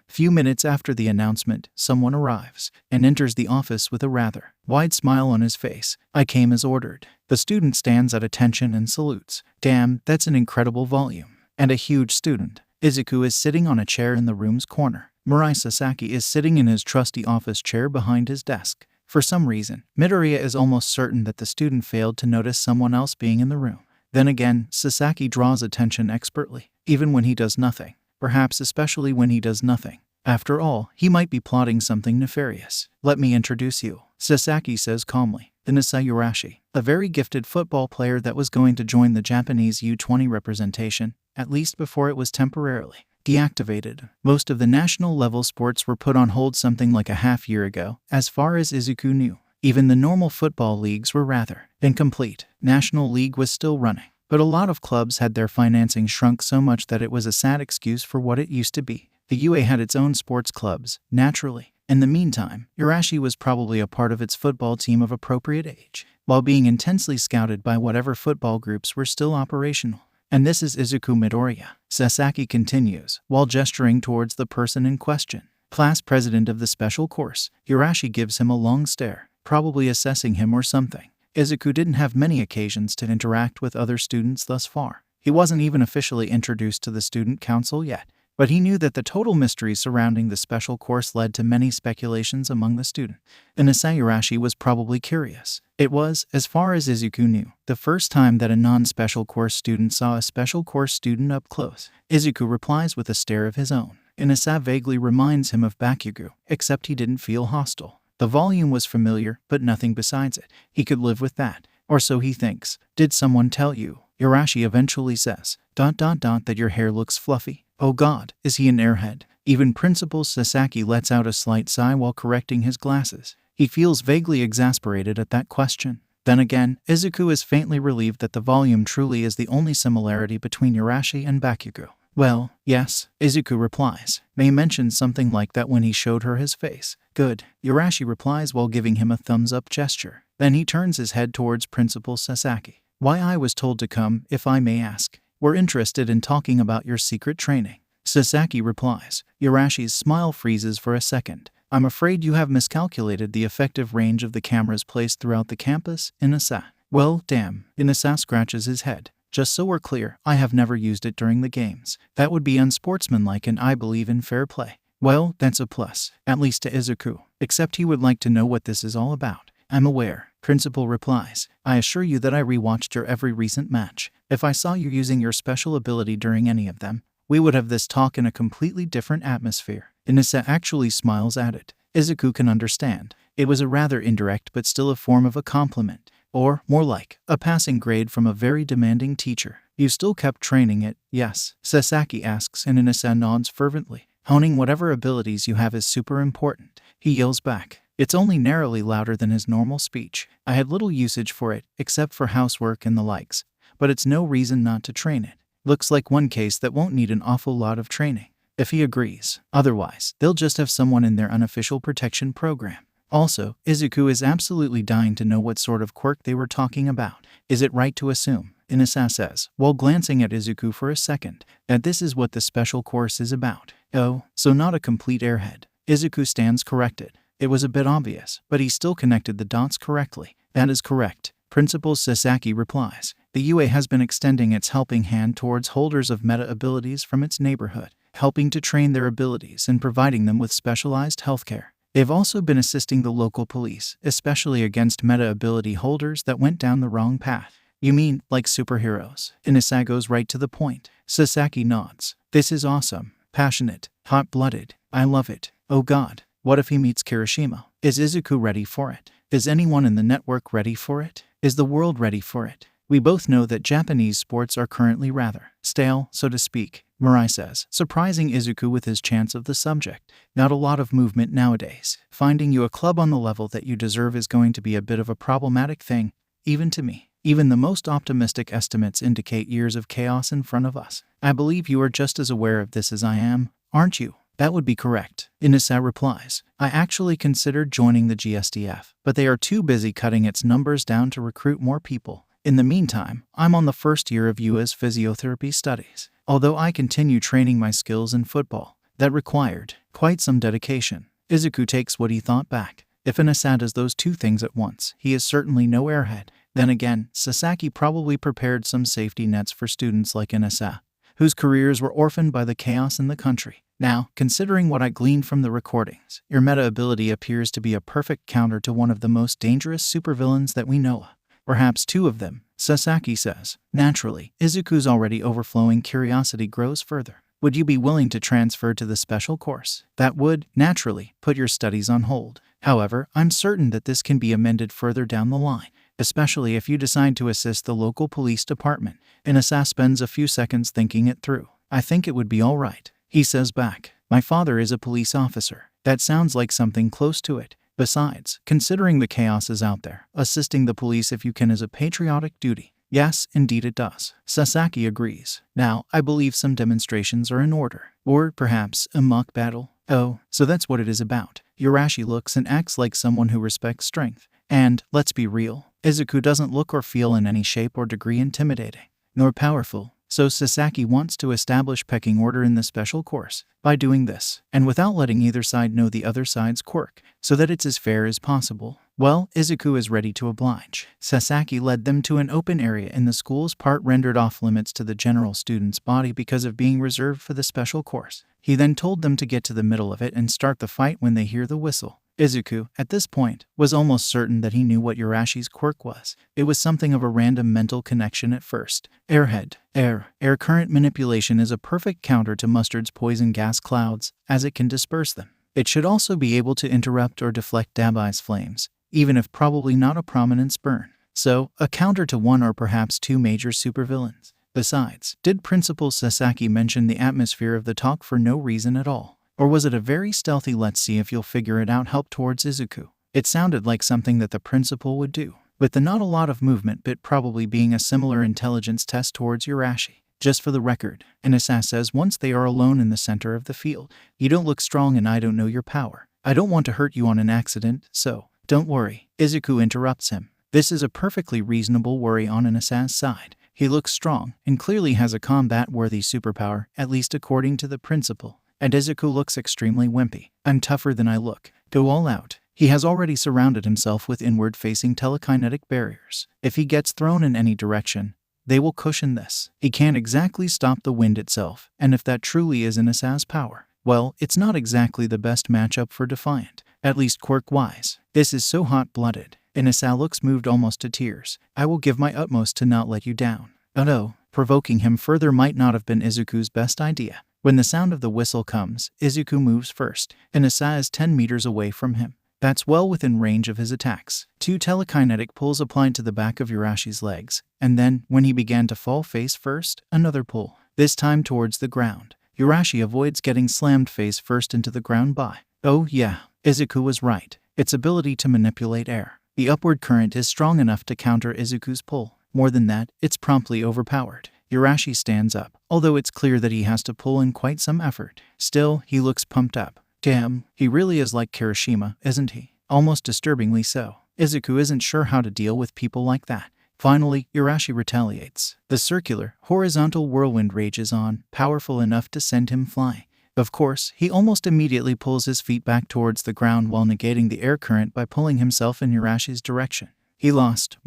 Few minutes after the announcement, someone arrives and enters the office with a rather wide smile on his face. I came as ordered. The student stands at attention and salutes. Damn, that's an incredible volume. And a huge student. Izuku is sitting on a chair in the room's corner. Mirai Sasaki is sitting in his trusty office chair behind his desk. For some reason, Midoriya is almost certain that the student failed to notice someone else being in the room. Then again, Sasaki draws attention expertly, even when he does nothing. Perhaps especially when he does nothing. After all, he might be plotting something nefarious. Let me introduce you, Sasaki says calmly. Inasa Urashi, a very gifted football player that was going to join the Japanese U20 representation, at least before it was temporarily deactivated. Most of the national level sports were put on hold something like a half year ago, as far as Izuku knew. Even the normal football leagues were rather incomplete. National League was still running, but a lot of clubs had their financing shrunk so much that it was a sad excuse for what it used to be. The UA had its own sports clubs, naturally. In the meantime, Urashi was probably a part of its football team of appropriate age, while being intensely scouted by whatever football groups were still operational. And this is Izuku Midoriya, Sasaki continues, while gesturing towards the person in question. Class president of the special course. Urashi gives him a long stare, probably assessing him or something. Izuku didn't have many occasions to interact with other students thus far. He wasn't even officially introduced to the student council yet, but he knew that the total mystery surrounding the special course led to many speculations among the students. Inasa Urashi was probably curious. It was, as far as Izuku knew, the first time that a non-special course student saw a special course student up close. Izuku replies with a stare of his own. Inasa vaguely reminds him of Bakugou, except he didn't feel hostile. The volume was familiar, but nothing besides it. He could live with that. Or so he thinks. Did someone tell you? Urashi eventually says, ... that your hair looks fluffy. Oh god, is he an airhead? Even Principal Sasaki lets out a slight sigh while correcting his glasses. He feels vaguely exasperated at that question. Then again, Izuku is faintly relieved that the volume truly is the only similarity between Urashi and Bakugou. Well, yes, Izuku replies. May mentioned something like that when he showed her his face. Good, Urashi replies while giving him a thumbs-up gesture. Then he turns his head towards Principal Sasaki. Why I was told to come, if I may ask. We're interested in talking about your secret training. Sasaki replies. Urashi's smile freezes for a second. I'm afraid you have miscalculated the effective range of the cameras placed throughout the campus, Inasa. Well, damn. Inasa scratches his head. Just so we're clear, I have never used it during the games. That would be unsportsmanlike and I believe in fair play. Well, that's a plus, at least to Izuku. Except he would like to know what this is all about. I'm aware. Principal replies. I assure you that I rewatched your every recent match. If I saw you using your special ability during any of them, we would have this talk in a completely different atmosphere. Inasa actually smiles at it. Izuku can understand. It was a rather indirect but still a form of a compliment. Or, more like, a passing grade from a very demanding teacher. You still kept training it, yes? Sasaki asks and Inasa nods fervently. Honing whatever abilities you have is super important. He yells back. It's only narrowly louder than his normal speech. I had little usage for it, except for housework and the likes. But it's no reason not to train it. Looks like one case that won't need an awful lot of training. If he agrees. Otherwise, they'll just have someone in their unofficial protection program. Also, Izuku is absolutely dying to know what sort of quirk they were talking about. Is it right to assume, Inasa says, while glancing at Izuku for a second, that this is what the special course is about? Oh, so not a complete airhead. Izuku stands corrected. It was a bit obvious, but he still connected the dots correctly. That is correct. Principal Sasaki replies. The UA has been extending its helping hand towards holders of meta abilities from its neighborhood, helping to train their abilities and providing them with specialized healthcare. They've also been assisting the local police, especially against meta ability holders that went down the wrong path. You mean, like superheroes? Inasa goes right to the point. Sasaki nods. This is awesome. Passionate. Hot-blooded. I love it. Oh god. What if he meets Kirishima? Is Izuku ready for it? Is anyone in the network ready for it? Is the world ready for it? We both know that Japanese sports are currently rather stale, so to speak, Mirai says, surprising Izuku with his chance of the subject. Not a lot of movement nowadays. Finding you a club on the level that you deserve is going to be a bit of a problematic thing, even to me. Even the most optimistic estimates indicate years of chaos in front of us. I believe you are just as aware of this as I am, aren't you? That would be correct. Inasa replies. I actually considered joining the GSDF, but they are too busy cutting its numbers down to recruit more people. In the meantime, I'm on the first year of UA's physiotherapy studies. Although I continue training my skills in football, That required quite some dedication. Izuku takes what he thought back. If Inasa does those two things at once, he is certainly no airhead. Then again, Sasaki probably prepared some safety nets for students like Inasa, whose careers were orphaned by the chaos in the country. Now, considering what I gleaned from the recordings, your meta ability appears to be a perfect counter to one of the most dangerous supervillains that we know of. Perhaps two of them, Sasaki says. Naturally, Izuku's already overflowing curiosity grows further. Would you be willing to transfer to the special course? That would, naturally, put your studies on hold. However, I'm certain that this can be amended further down the line, especially if you decide to assist the local police department. Inasa spends a few seconds thinking it through. I think it would be all right. He says back, my father is a police officer. That sounds like something close to it. Besides, considering the chaos is out there, assisting the police if you can is a patriotic duty. Yes, indeed it does. Sasaki agrees. Now, I believe some demonstrations are in order. Or perhaps a mock battle. Oh, so that's what it is about. Urashi looks and acts like someone who respects strength. And, let's be real, Izuku doesn't look or feel in any shape or degree intimidating, nor powerful. So Sasaki wants to establish pecking order in the special course. By doing this, and without letting either side know the other side's quirk, so that it's as fair as possible, well, Izuku is ready to oblige. Sasaki led them to an open area in the school's part rendered off limits to the general student's body because of being reserved for the special course. He then told them to get to the middle of it and start the fight when they hear the whistle. Izuku, at this point, was almost certain that he knew what Urashi's quirk was. It was something of a random mental connection at first. Airhead. Air current manipulation is a perfect counter to Mustard's poison gas clouds, as it can disperse them. It should also be able to interrupt or deflect Dabai's flames, even if probably not a prominence burn. So, a counter to one or perhaps two major supervillains. Besides, did Principal Sasaki mention the atmosphere of the talk for no reason at all? Or was it a very stealthy let's see if you'll figure it out help towards Izuku? It sounded like something that the principal would do, with the not a lot of movement bit probably being a similar intelligence test towards Urashi. Just for the record, Inasa says once they are alone in the center of the field, you don't look strong and I don't know your power. I don't want to hurt you on an accident, so don't worry. Izuku interrupts him. This is a perfectly reasonable worry on Inasa's side. He looks strong and clearly has a combat-worthy superpower, at least according to the principal. And Izuku looks extremely wimpy. I'm tougher than I look. Go all out. He has already surrounded himself with inward-facing telekinetic barriers. If he gets thrown in any direction, they will cushion this. He can't exactly stop the wind itself, and if that truly is Inasa's power, well, it's not exactly the best matchup for Defiant, at least quirk-wise. This is so hot-blooded. Inasa looks moved almost to tears. I will give my utmost to not let you down. Oh no, provoking him further might not have been Izuku's best idea. When the sound of the whistle comes, Izuku moves first. Inasa is 10 meters away from him. That's well within range of his attacks. 2 telekinetic pulls applied to the back of Urashi's legs, and then, when he began to fall face first, another pull, this time towards the ground. Urashi avoids getting slammed face first into the ground by. Oh yeah, Izuku was right. Its ability to manipulate air. The upward current is strong enough to counter Izuku's pull. More than that, it's promptly overpowered. Urashi stands up, although it's clear that he has to pull in quite some effort. Still, he looks pumped up. Damn, he really is like Kirishima, isn't he? Almost disturbingly so. Izuku isn't sure how to deal with people like that. Finally, Urashi retaliates. The circular, horizontal whirlwind rages on, powerful enough to send him flying. Of course, he almost immediately pulls his feet back towards the ground while negating the air current by pulling himself in Urashi's direction. He lost,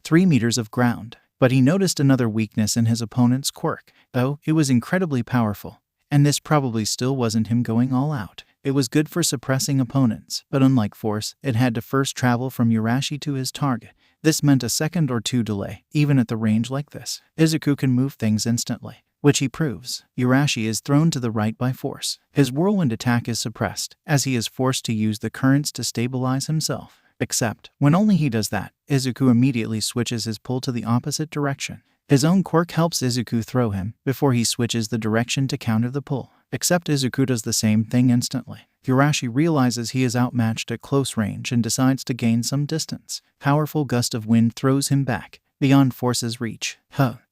3 meters of ground. But he noticed another weakness in his opponent's quirk. Oh, it was incredibly powerful. And this probably still wasn't him going all out. It was good for suppressing opponents, but unlike force, it had to first travel from Urashi to his target. This meant a second or two delay, even at the range like this. Izuku can move things instantly, which he proves. Urashi is thrown to the right by force. His whirlwind attack is suppressed, as he is forced to use the currents to stabilize himself. Except, when only he does that, Izuku immediately switches his pull to the opposite direction. His own quirk helps Izuku throw him, before he switches the direction to counter the pull. Except Izuku does the same thing instantly. Urashi realizes he is outmatched at close range and decides to gain some distance. Powerful gust of wind throws him back, beyond force's reach.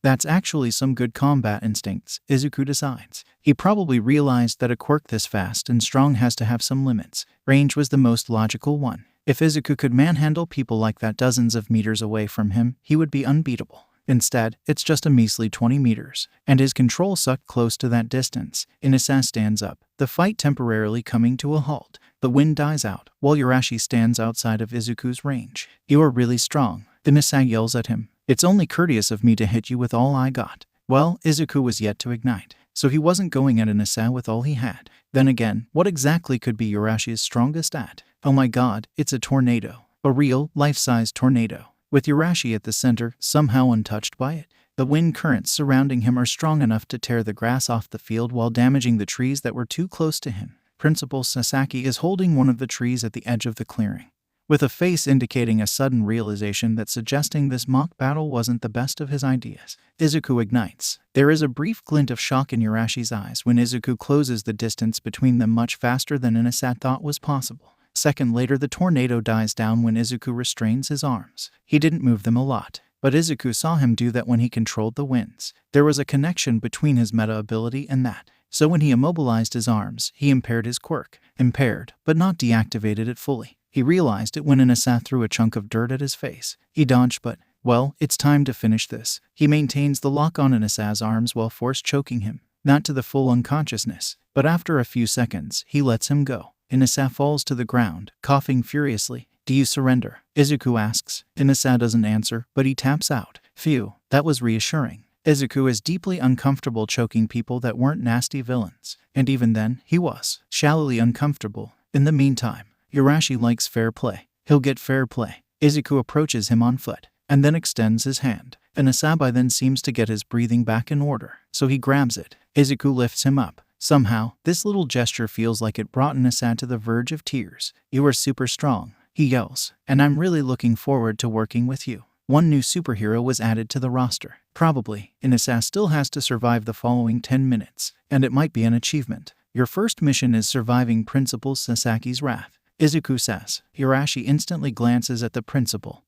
That's actually some good combat instincts, Izuku decides. He probably realized that a quirk this fast and strong has to have some limits. Range was the most logical one. If Izuku could manhandle people like that dozens of meters away from him, he would be unbeatable. Instead, it's just a measly 20 meters, and his control sucked close to that distance. Inasa stands up, the fight temporarily coming to a halt. The wind dies out, while Urashi stands outside of Izuku's range. "You are really strong," Inasa yells at him. "It's only courteous of me to hit you with all I got." Well, Izuku was yet to ignite, so he wasn't going at Inasa with all he had. Then again, what exactly could be Urashi's strongest at? Oh my god, it's a tornado. A real, life-size tornado. With Urashi at the center, somehow untouched by it. The wind currents surrounding him are strong enough to tear the grass off the field while damaging the trees that were too close to him. Principal Sasaki is holding one of the trees at the edge of the clearing, with a face indicating a sudden realization that suggesting this mock battle wasn't the best of his ideas. Izuku ignites. There is a brief glint of shock in Urashi's eyes when Izuku closes the distance between them much faster than Inasa thought was possible. Second later, the tornado dies down when Izuku restrains his arms. He didn't move them a lot, but Izuku saw him do that when he controlled the winds. There was a connection between his meta ability and that. So when he immobilized his arms, he impaired his quirk. Impaired, but not deactivated it fully. He realized it when Inasa threw a chunk of dirt at his face. He dodged, but, well, it's time to finish this. He maintains the lock on Inasa's arms while force choking him. Not to the full unconsciousness, but after a few seconds, he lets him go. Inasa falls to the ground, coughing furiously. "Do you surrender?" Izuku asks. Inasa doesn't answer, but he taps out. Phew, that was reassuring. Izuku is deeply uncomfortable choking people that weren't nasty villains. And even then, he was shallowly uncomfortable. In the meantime, Urashi likes fair play. He'll get fair play. Izuku approaches him on foot, and then extends his hand. Inasa by then seems to get his breathing back in order, so he grabs it. Izuku lifts him up. Somehow, this little gesture feels like it brought Inasa to the verge of tears. "You are super strong," he yells, "and I'm really looking forward to working with you." One new superhero was added to the roster. Probably, Inasa still has to survive the following 10 minutes, and it might be an achievement. Your first mission is surviving Principal Sasaki's wrath, Izuku says. Urashi instantly glances at the principal,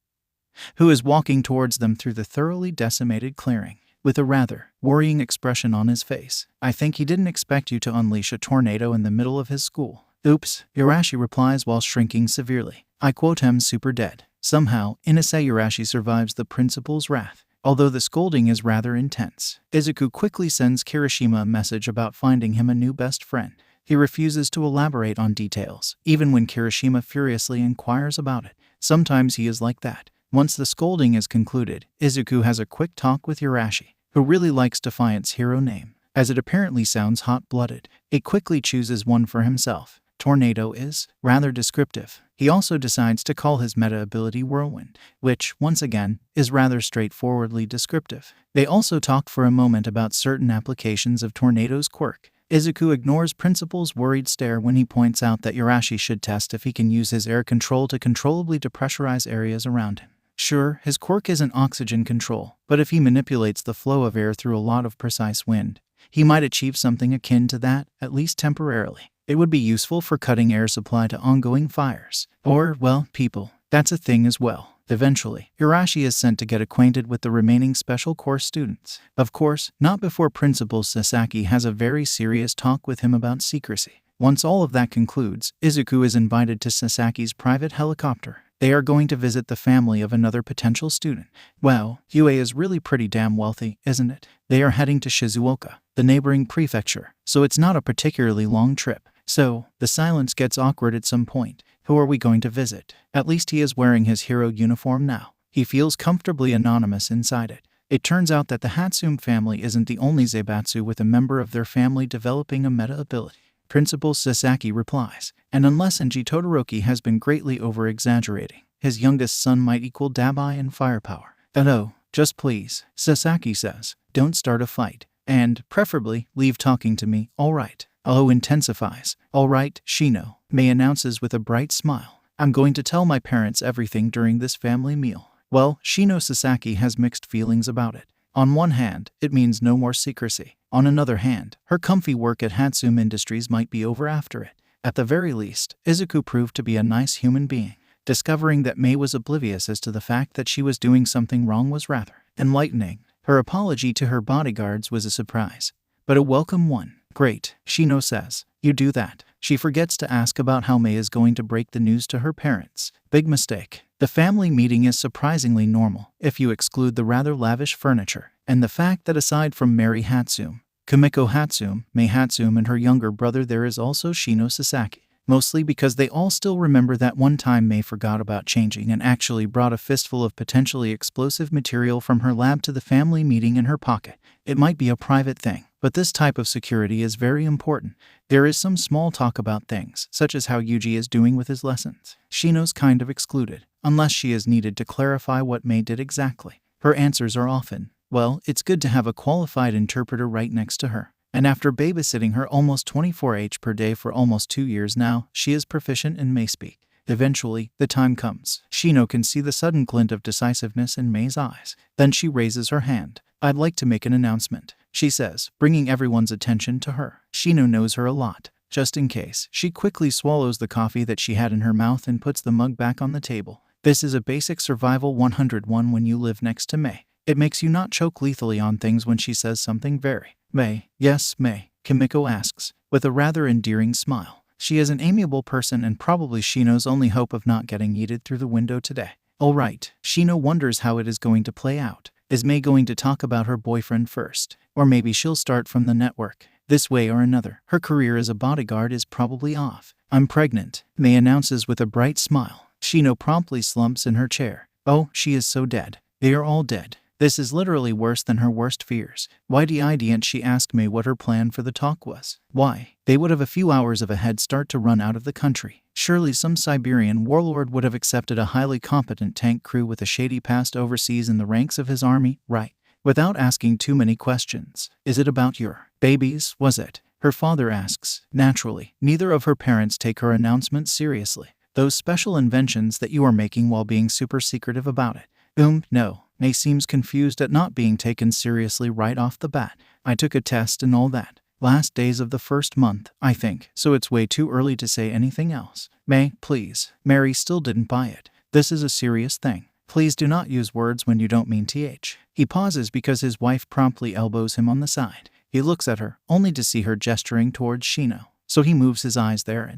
who is walking towards them through the thoroughly decimated clearing, with a rather worrying expression on his face. "I think he didn't expect you to unleash a tornado in the middle of his school." "Oops," Urashi replies while shrinking severely. "I quote am super dead." Somehow, Inasa Urashi survives the principal's wrath, although the scolding is rather intense. Izuku quickly sends Kirishima a message about finding him a new best friend. He refuses to elaborate on details, even when Kirishima furiously inquires about it. Sometimes he is like that. Once the scolding is concluded, Izuku has a quick talk with Urashi, who really likes Defiant's hero name, as it apparently sounds hot-blooded. It quickly chooses one for himself. Tornado is rather descriptive. He also decides to call his meta ability Whirlwind, which, once again, is rather straightforwardly descriptive. They also talked for a moment about certain applications of Tornado's quirk. Izuku ignores Principal's worried stare when he points out that Urashi should test if he can use his air control to controllably depressurize areas around him. Sure, his quirk isn't oxygen control, but if he manipulates the flow of air through a lot of precise wind, he might achieve something akin to that, at least temporarily. It would be useful for cutting air supply to ongoing fires. Or, well, people. That's a thing as well. Eventually, Urashi is sent to get acquainted with the remaining special course students. Of course, not before Principal Sasaki has a very serious talk with him about secrecy. Once all of that concludes, Izuku is invited to Sasaki's private helicopter. They are going to visit the family of another potential student. Well, UA is really pretty damn wealthy, isn't it? They are heading to Shizuoka, the neighboring prefecture, so it's not a particularly long trip. So, the silence gets awkward at some point. Who are we going to visit? At least he is wearing his hero uniform now. He feels comfortably anonymous inside it. It turns out that the Hatsume family isn't the only Zaibatsu with a member of their family developing a meta ability. Principal Sasaki replies, and unless Enji Todoroki has been greatly over-exaggerating, his youngest son might equal Dabai in firepower. And oh, just please, Sasaki says, don't start a fight. And, preferably, leave talking to me, alright. Oh intensifies. Alright, Shino, Mei announces with a bright smile. I'm going to tell my parents everything during this family meal. Well, Shino Sasaki has mixed feelings about it. On one hand, it means no more secrecy. On another hand, her comfy work at Hatsume Industries might be over after it. At the very least, Izuku proved to be a nice human being. Discovering that Mei was oblivious as to the fact that she was doing something wrong was rather enlightening. Her apology to her bodyguards was a surprise, but a welcome one. Great, Shino says. You do that. She forgets to ask about how Mei is going to break the news to her parents. Big mistake. The family meeting is surprisingly normal, if you exclude the rather lavish furniture, and the fact that aside from Mary Hatsume, Kimiko Hatsume, Mei Hatsume, and her younger brother, there is also Shino Sasaki. Mostly because they all still remember that one time Mei forgot about changing and actually brought a fistful of potentially explosive material from her lab to the family meeting in her pocket. It might be a private thing, but this type of security is very important. There is some small talk about things, such as how Yuji is doing with his lessons. Shino's kind of excluded, unless she is needed to clarify what Mei did exactly. Her answers are often, well, it's good to have a qualified interpreter right next to her. And after babysitting her almost 24h per day for almost 2 years now, she is proficient in Mei speak. Eventually, the time comes. Shino can see the sudden glint of decisiveness in Mei's eyes. Then she raises her hand. I'd like to make an announcement, she says, bringing everyone's attention to her. Shino knows her a lot. Just in case, she quickly swallows the coffee that she had in her mouth and puts the mug back on the table. This is a basic survival 101 when you live next to Mei. It makes you not choke lethally on things when she says something very. Mei, yes, Mei, Kimiko asks, with a rather endearing smile. She is an amiable person and probably Shino's only hope of not getting yeeted through the window today. All right, Shino wonders how it is going to play out. Is Mei going to talk about her boyfriend first? Or maybe she'll start from the network. This way or another, her career as a bodyguard is probably off. I'm pregnant, Mei announces with a bright smile. Shino promptly slumps in her chair. Oh, she is so dead. They are all dead. This is literally worse than her worst fears. Why didn't she ask Mei what her plan for the talk was? Why? They would have a few hours of a head start to run out of the country. Surely some Siberian warlord would have accepted a highly competent tank crew with a shady past overseas in the ranks of his army, right? Without asking too many questions. Is it about your babies, was it? Her father asks. Naturally, neither of her parents take her announcement seriously. Those special inventions that you are making while being super secretive about it. No. Mei seems confused at not being taken seriously right off the bat. I took a test and all that. Last days of the first month, I think, so it's way too early to say anything else. Mei, please. Mary still didn't buy it. This is a serious thing. Please do not use words when you don't mean th. He pauses because his wife promptly elbows him on the side. He looks at her, only to see her gesturing towards Shino. So he moves his eyes there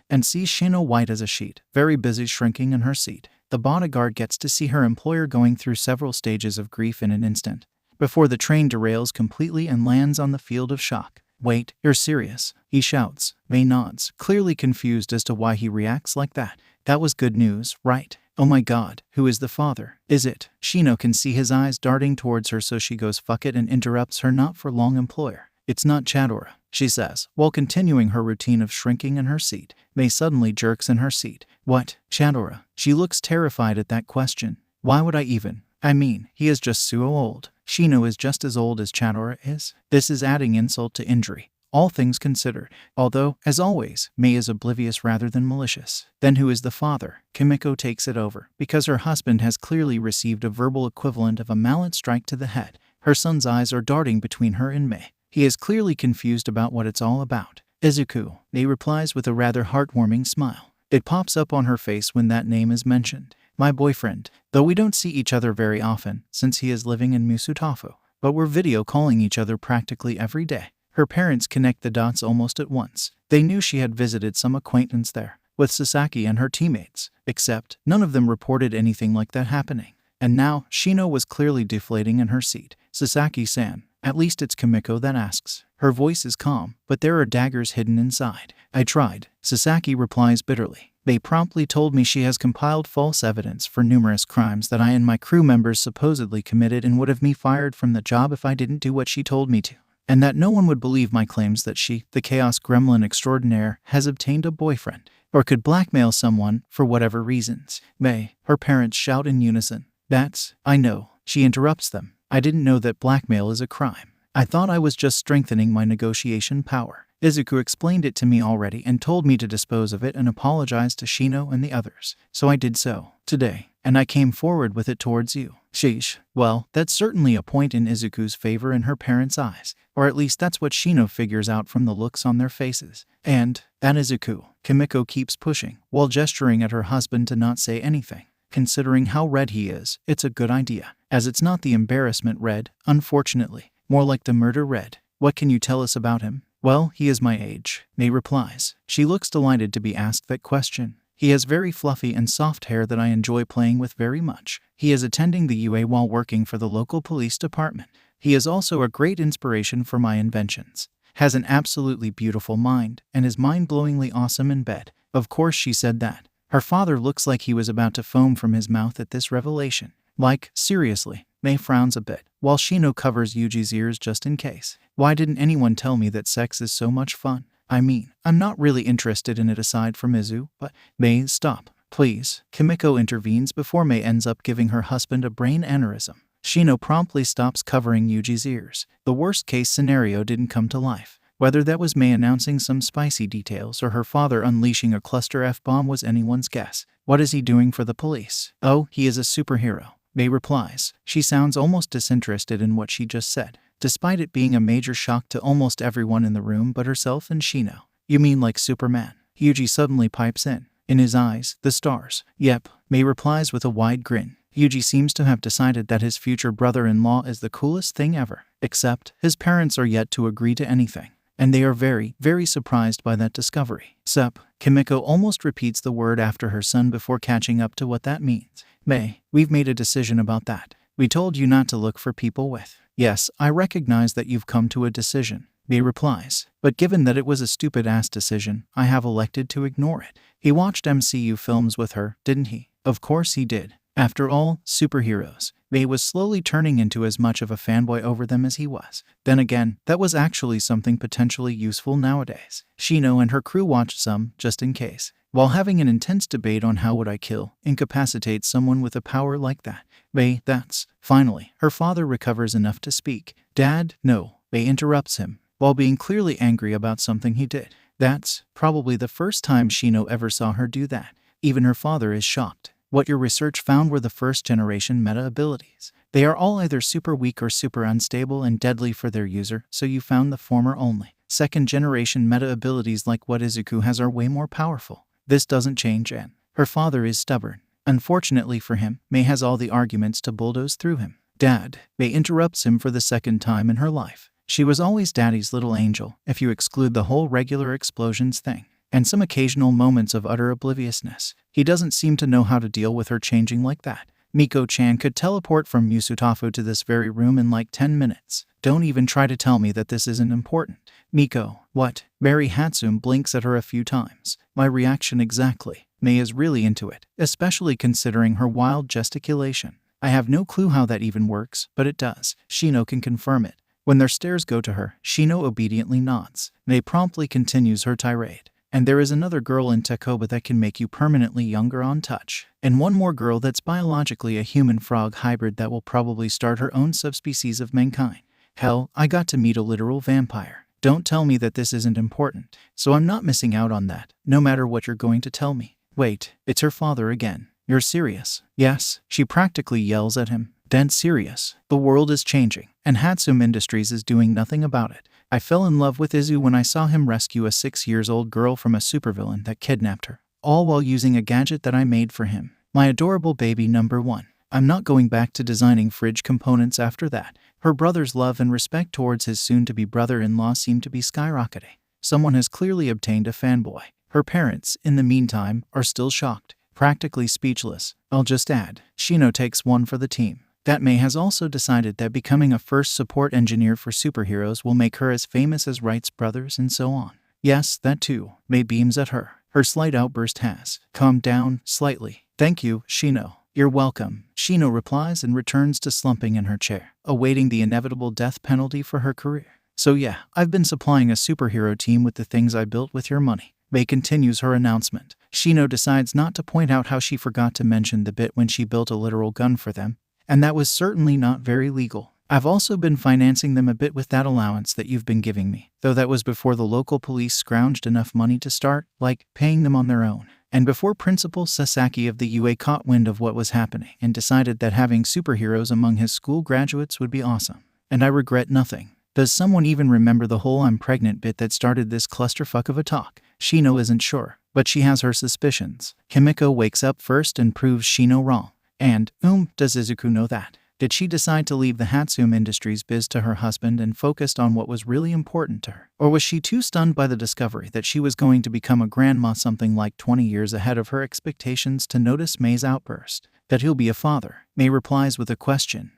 and sees Shino white as a sheet, very busy shrinking in her seat. The bodyguard gets to see her employer going through several stages of grief in an instant, before the train derails completely and lands on the field of shock. Wait, you're serious? He shouts. Mei nods, clearly confused as to why he reacts like that. That was good news, right? Oh my god, who is the father? Is it? Shino can see his eyes darting towards her, so she goes fuck it and interrupts her not for long employer. It's not Chadora, she says, while continuing her routine of shrinking in her seat. Mei suddenly jerks in her seat. What? Chadora? She looks terrified at that question. Why would I even? I mean, he is just so old. Shino is just as old as Chadora is. This is adding insult to injury, all things considered. Although, as always, Mei is oblivious rather than malicious. Then who is the father? Kimiko takes it over, because her husband has clearly received a verbal equivalent of a mallet strike to the head. Her son's eyes are darting between her and Mei. He is clearly confused about what it's all about. Izuku, Mei replies with a rather heartwarming smile. It pops up on her face when that name is mentioned. My boyfriend, though we don't see each other very often since he is living in Musutafu, but we're video calling each other practically every day. Her parents connect the dots almost at once. They knew she had visited some acquaintance there, with Sasaki and her teammates, except none of them reported anything like that happening. And now, Shino was clearly deflating in her seat. Sasaki-san. At least it's Kimiko that asks. Her voice is calm, but there are daggers hidden inside. I tried, Sasaki replies bitterly. They promptly told me she has compiled false evidence for numerous crimes that I and my crew members supposedly committed and would have me fired from the job if I didn't do what she told me to. And that no one would believe my claims that she, the Chaos Gremlin extraordinaire, has obtained a boyfriend, or could blackmail someone for whatever reasons. Mei, her parents shout in unison. That's, I know, she interrupts them. I didn't know that blackmail is a crime. I thought I was just strengthening my negotiation power. Izuku explained it to me already and told me to dispose of it and apologize to Shino and the others. So I did so, today, and I came forward with it towards you. Sheesh. Well, that's certainly a point in Izuku's favor in her parents' eyes. Or at least that's what Shino figures out from the looks on their faces. And, at Izuku, Kimiko keeps pushing, while gesturing at her husband to not say anything. Considering how red he is, it's a good idea, as it's not the embarrassment red, unfortunately, more like the murder red. What can you tell us about him? Well, he is my age, Mei replies. She looks delighted to be asked that question. He has very fluffy and soft hair that I enjoy playing with very much. He is attending the UA while working for the local police department. He is also a great inspiration for my inventions. Has an absolutely beautiful mind, and is mind-blowingly awesome in bed. Of course she said that. Her father looks like he was about to foam from his mouth at this revelation. Like, seriously. Mei frowns a bit, while Shino covers Yuji's ears just in case. Why didn't anyone tell me that sex is so much fun? I mean, I'm not really interested in it aside from Izu, but… Mei, stop, please. Kimiko intervenes before Mei ends up giving her husband a brain aneurysm. Shino promptly stops covering Yuji's ears. The worst-case scenario didn't come to life. Whether that was Mei announcing some spicy details or her father unleashing a cluster F-bomb was anyone's guess. What is he doing for the police? Oh, he is a superhero, Mei replies. She sounds almost disinterested in what she just said, despite it being a major shock to almost everyone in the room but herself and Shino. You mean like Superman? Yuji suddenly pipes in. In his eyes, the stars. Yep, Mei replies with a wide grin. Yuji seems to have decided that his future brother-in-law is the coolest thing ever. Except, his parents are yet to agree to anything. And they are very, very surprised by that discovery. Sup, Kimiko almost repeats the word after her son before catching up to what that means. Mei, we've made a decision about that. We told you not to look for people with. Yes, I recognize that you've come to a decision, Mei replies. But given that it was a stupid-ass decision, I have elected to ignore it. He watched MCU films with her, didn't he? Of course he did. After all, superheroes. Mei was slowly turning into as much of a fanboy over them as he was. Then again, that was actually something potentially useful nowadays. Shino and her crew watched some, just in case, while having an intense debate on how would I incapacitate someone with a power like that. Mei, that's… Finally, her father recovers enough to speak. Dad, no. Mei interrupts him, while being clearly angry about something he did. That's probably the first time Shino ever saw her do that. Even her father is shocked. What your research found were the first-generation meta abilities. They are all either super weak or super unstable and deadly for their user, so you found the former only. Second-generation meta abilities like what Izuku has are way more powerful. This doesn't change, and her father is stubborn. Unfortunately for him, Mei has all the arguments to bulldoze through him. Dad, Mei interrupts him for the second time in her life. She was always Daddy's little angel, if you exclude the whole regular explosions thing, and some occasional moments of utter obliviousness. He doesn't seem to know how to deal with her changing like that. Miko-chan could teleport from Yusutafu to this very room in like 10 minutes. Don't even try to tell me that this isn't important. Miko, what? Mary Hatsum blinks at her a few times. My reaction exactly. Mei is really into it, especially considering her wild gesticulation. I have no clue how that even works, but it does. Shino can confirm it. When their stares go to her, Shino obediently nods. Mei promptly continues her tirade. And there is another girl in Takoba that can make you permanently younger on touch. And one more girl that's biologically a human-frog hybrid that will probably start her own subspecies of mankind. Hell, I got to meet a literal vampire. Don't tell me that this isn't important. So I'm not missing out on that, no matter what you're going to tell me. Wait, it's her father again. You're serious? Yes, she practically yells at him. Dead serious. The world is changing, and Hatsum Industries is doing nothing about it. I fell in love with Izu when I saw him rescue a 6-year-old girl from a supervillain that kidnapped her, all while using a gadget that I made for him. My adorable baby number 1. I'm not going back to designing fridge components after that. Her brother's love and respect towards his soon-to-be brother-in-law seem to be skyrocketing. Someone has clearly obtained a fanboy. Her parents, in the meantime, are still shocked, practically speechless. I'll just add, Shino takes one for the team. That Mei has also decided that becoming a first support engineer for superheroes will make her as famous as Wright's brothers and so on. Yes, that too. Mei beams at her. Her slight outburst has calmed down slightly. Thank you, Shino. You're welcome. Shino replies and returns to slumping in her chair, awaiting the inevitable death penalty for her career. So yeah, I've been supplying a superhero team with the things I built with your money. Mei continues her announcement. Shino decides not to point out how she forgot to mention the bit when she built a literal gun for them. And that was certainly not very legal. I've also been financing them a bit with that allowance that you've been giving me, though that was before the local police scrounged enough money to start, like, paying them on their own. And before Principal Sasaki of the UA caught wind of what was happening and decided that having superheroes among his school graduates would be awesome. And I regret nothing. Does someone even remember the whole I'm pregnant bit that started this clusterfuck of a talk? Shino isn't sure, but she has her suspicions. Kimiko wakes up first and proves Shino wrong. And, does Izuku know that? Did she decide to leave the Hatsum Industries biz to her husband and focused on what was really important to her? Or was she too stunned by the discovery that she was going to become a grandma something like 20 years ahead of her expectations to notice May's outburst? That he'll be a father. May replies with a question.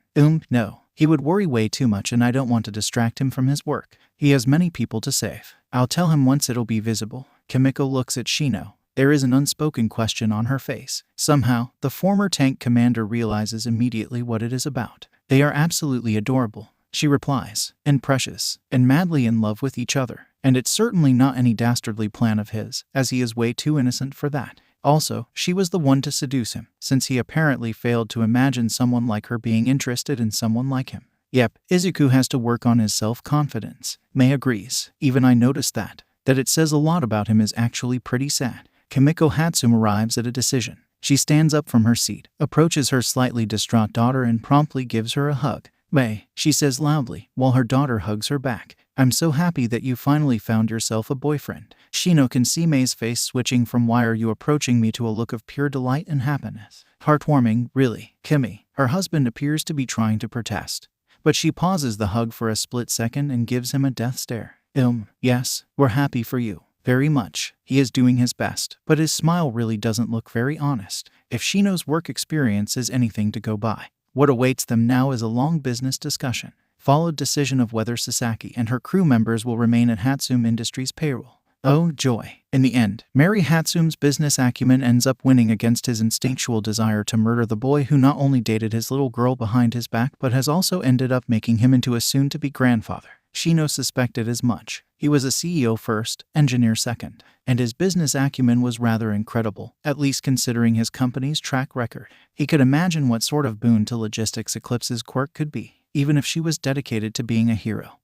No. He would worry way too much and I don't want to distract him from his work. He has many people to save. I'll tell him once it'll be visible. Kimiko looks at Shino. There is an unspoken question on her face. Somehow, the former tank commander realizes immediately what it is about. They are absolutely adorable, she replies, and precious, and madly in love with each other. And it's certainly not any dastardly plan of his, as he is way too innocent for that. Also, she was the one to seduce him, since he apparently failed to imagine someone like her being interested in someone like him. Yep, Izuku has to work on his self-confidence. May agrees. Even I noticed that it says a lot about him is actually pretty sad. Kimiko Hatsum arrives at a decision. She stands up from her seat, approaches her slightly distraught daughter and promptly gives her a hug. May, she says loudly, while her daughter hugs her back. I'm so happy that you finally found yourself a boyfriend. Shino can see May's face switching from why are you approaching me to a look of pure delight and happiness. Heartwarming, really. Kimmy. Her husband appears to be trying to protest, but she pauses the hug for a split second and gives him a death stare. Yes, we're happy for you. Very much. He is doing his best, but his smile really doesn't look very honest. If Shino's work experience is anything to go by, what awaits them now is a long business discussion, followed decision of whether Sasaki and her crew members will remain at Hatsum Industries' payroll. Oh, joy. In the end, Mary Hatsum's business acumen ends up winning against his instinctual desire to murder the boy who not only dated his little girl behind his back but has also ended up making him into a soon-to-be grandfather. Shino suspected as much. He was a CEO first, engineer second, and his business acumen was rather incredible, at least considering his company's track record. He could imagine what sort of boon to logistics Eclipse's quirk could be, even if she was dedicated to being a hero.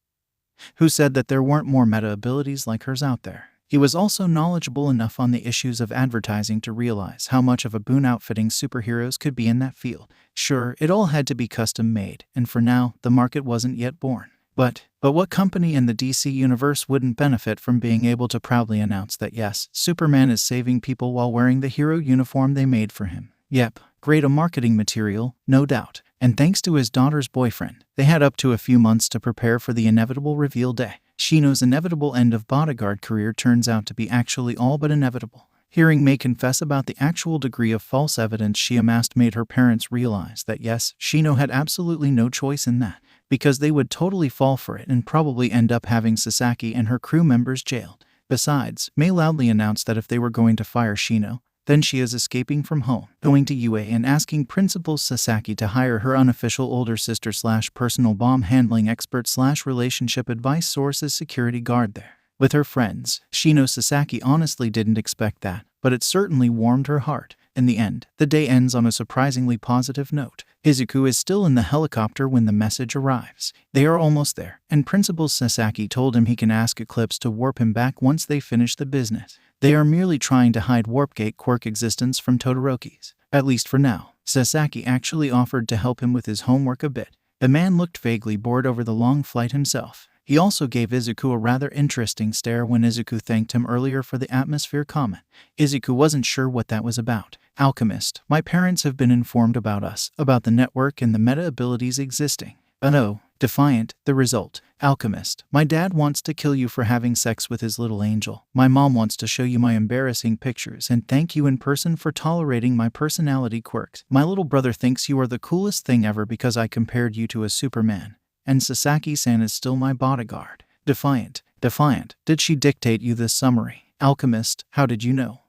Who said that there weren't more meta abilities like hers out there? He was also knowledgeable enough on the issues of advertising to realize how much of a boon outfitting superheroes could be in that field. Sure, it all had to be custom made, and for now, the market wasn't yet born. But what company in the DC universe wouldn't benefit from being able to proudly announce that yes, Superman is saving people while wearing the hero uniform they made for him? Yep, great a marketing material, no doubt. And thanks to his daughter's boyfriend, they had up to a few months to prepare for the inevitable reveal day. Shino's inevitable end of bodyguard career turns out to be actually all but inevitable. Hearing May confess about the actual degree of false evidence she amassed made her parents realize that yes, Shino had absolutely no choice in that, because they would totally fall for it and probably end up having Sasaki and her crew members jailed. Besides, May loudly announced that if they were going to fire Shino, then she is escaping from home, going to UA and asking Principal Sasaki to hire her unofficial older sister / personal bomb handling expert / relationship advice source as security guard there. With her friends, Shino Sasaki honestly didn't expect that, but it certainly warmed her heart. In the end, the day ends on a surprisingly positive note. Izuku is still in the helicopter when the message arrives. They are almost there, and Principal Sasaki told him he can ask Eclipse to warp him back once they finish the business. They are merely trying to hide Warpgate quirk existence from Todoroki's. At least for now. Sasaki actually offered to help him with his homework a bit. The man looked vaguely bored over the long flight himself. He also gave Izuku a rather interesting stare when Izuku thanked him earlier for the atmosphere comment. Izuku wasn't sure what that was about. Alchemist, my parents have been informed about us, about the network and the meta abilities existing. Oh, Defiant, the result. Alchemist, my dad wants to kill you for having sex with his little angel. My mom wants to show you my embarrassing pictures and thank you in person for tolerating my personality quirks. My little brother thinks you are the coolest thing ever because I compared you to a Superman. And Sasaki-san is still my bodyguard. Defiant, did she dictate you this summary? Alchemist, how did you know?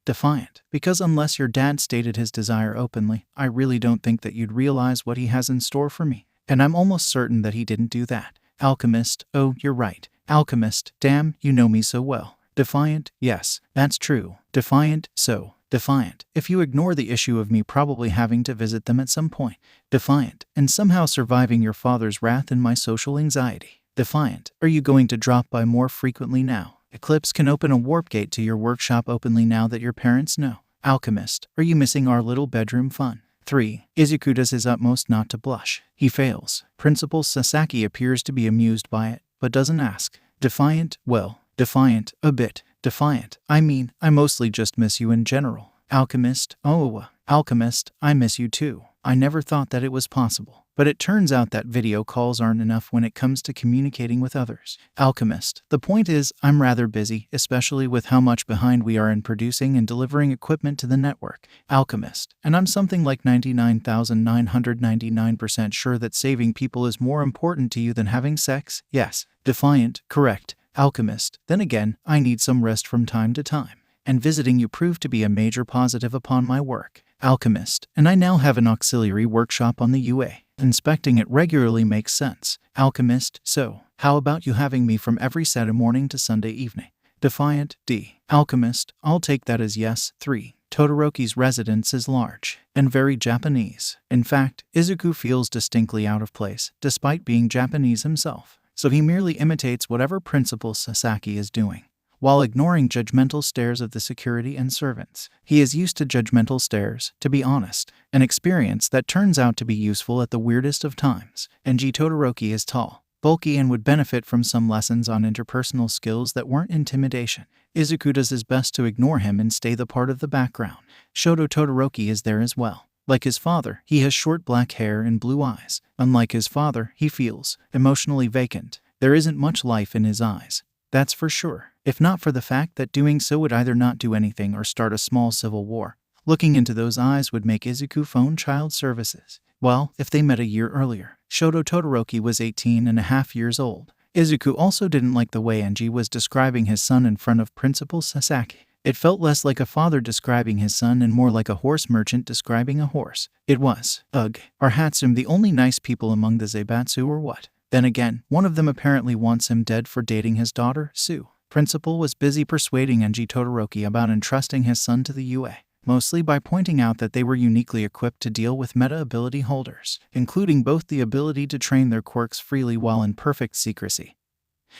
Defiant, because unless your dad stated his desire openly, I really don't think that you'd realize what he has in store for me. And I'm almost certain that he didn't do that. Alchemist, oh, you're right. Alchemist, damn, you know me so well. Defiant, yes, that's true. Defiant, so. Defiant, if you ignore the issue of me probably having to visit them at some point. Defiant, and somehow surviving your father's wrath and my social anxiety. Defiant, are you going to drop by more frequently now? Eclipse can open a warp gate to your workshop openly now that your parents know. Alchemist, are you missing our little bedroom fun? 3. Izuku does his utmost not to blush. He fails. Principal Sasaki appears to be amused by it, but doesn't ask. Defiant, well, defiant, a bit. Defiant, I mean, I mostly just miss you in general. Alchemist, oh, Alchemist, I miss you too. I never thought that it was possible. But it turns out that video calls aren't enough when it comes to communicating with others. Alchemist. The point is, I'm rather busy, especially with how much behind we are in producing and delivering equipment to the network. Alchemist. And I'm something like 99,999% sure that saving people is more important to you than having sex. Yes. Defiant. Correct. Alchemist. Then again, I need some rest from time to time. And visiting you proved to be a major positive upon my work. Alchemist. And I now have an auxiliary workshop on the UA. Inspecting it regularly makes sense. Alchemist. So, how about you having me from every Saturday morning to Sunday evening? Defiant. D. Alchemist. I'll take that as yes. 3. Todoroki's residence is large and very Japanese. In fact, Izuku feels distinctly out of place, despite being Japanese himself. So he merely imitates whatever Principal Sasaki is doing, while ignoring judgmental stares of the security and servants. He is used to judgmental stares, to be honest, an experience that turns out to be useful at the weirdest of times. And Todoroki is tall, bulky, and would benefit from some lessons on interpersonal skills that weren't intimidation. Izuku does his best to ignore him and stay the part of the background. Shoto Todoroki is there as well. Like his father, he has short black hair and blue eyes. Unlike his father, he feels emotionally vacant. There isn't much life in his eyes. That's for sure, if not for the fact that doing so would either not do anything or start a small civil war. Looking into those eyes would make Izuku phone child services. Well, if they met a year earlier. Shoto Todoroki was 18.5 years old. Izuku also didn't like the way Enji was describing his son in front of Principal Sasaki. It felt less like a father describing his son and more like a horse merchant describing a horse. It was, ugh, are Hatsune the only nice people among the Zaibatsu or what? Then again, one of them apparently wants him dead for dating his daughter, Sue. Principal was busy persuading Enji Todoroki about entrusting his son to the UA, mostly by pointing out that they were uniquely equipped to deal with meta ability holders, including both the ability to train their quirks freely while in perfect secrecy,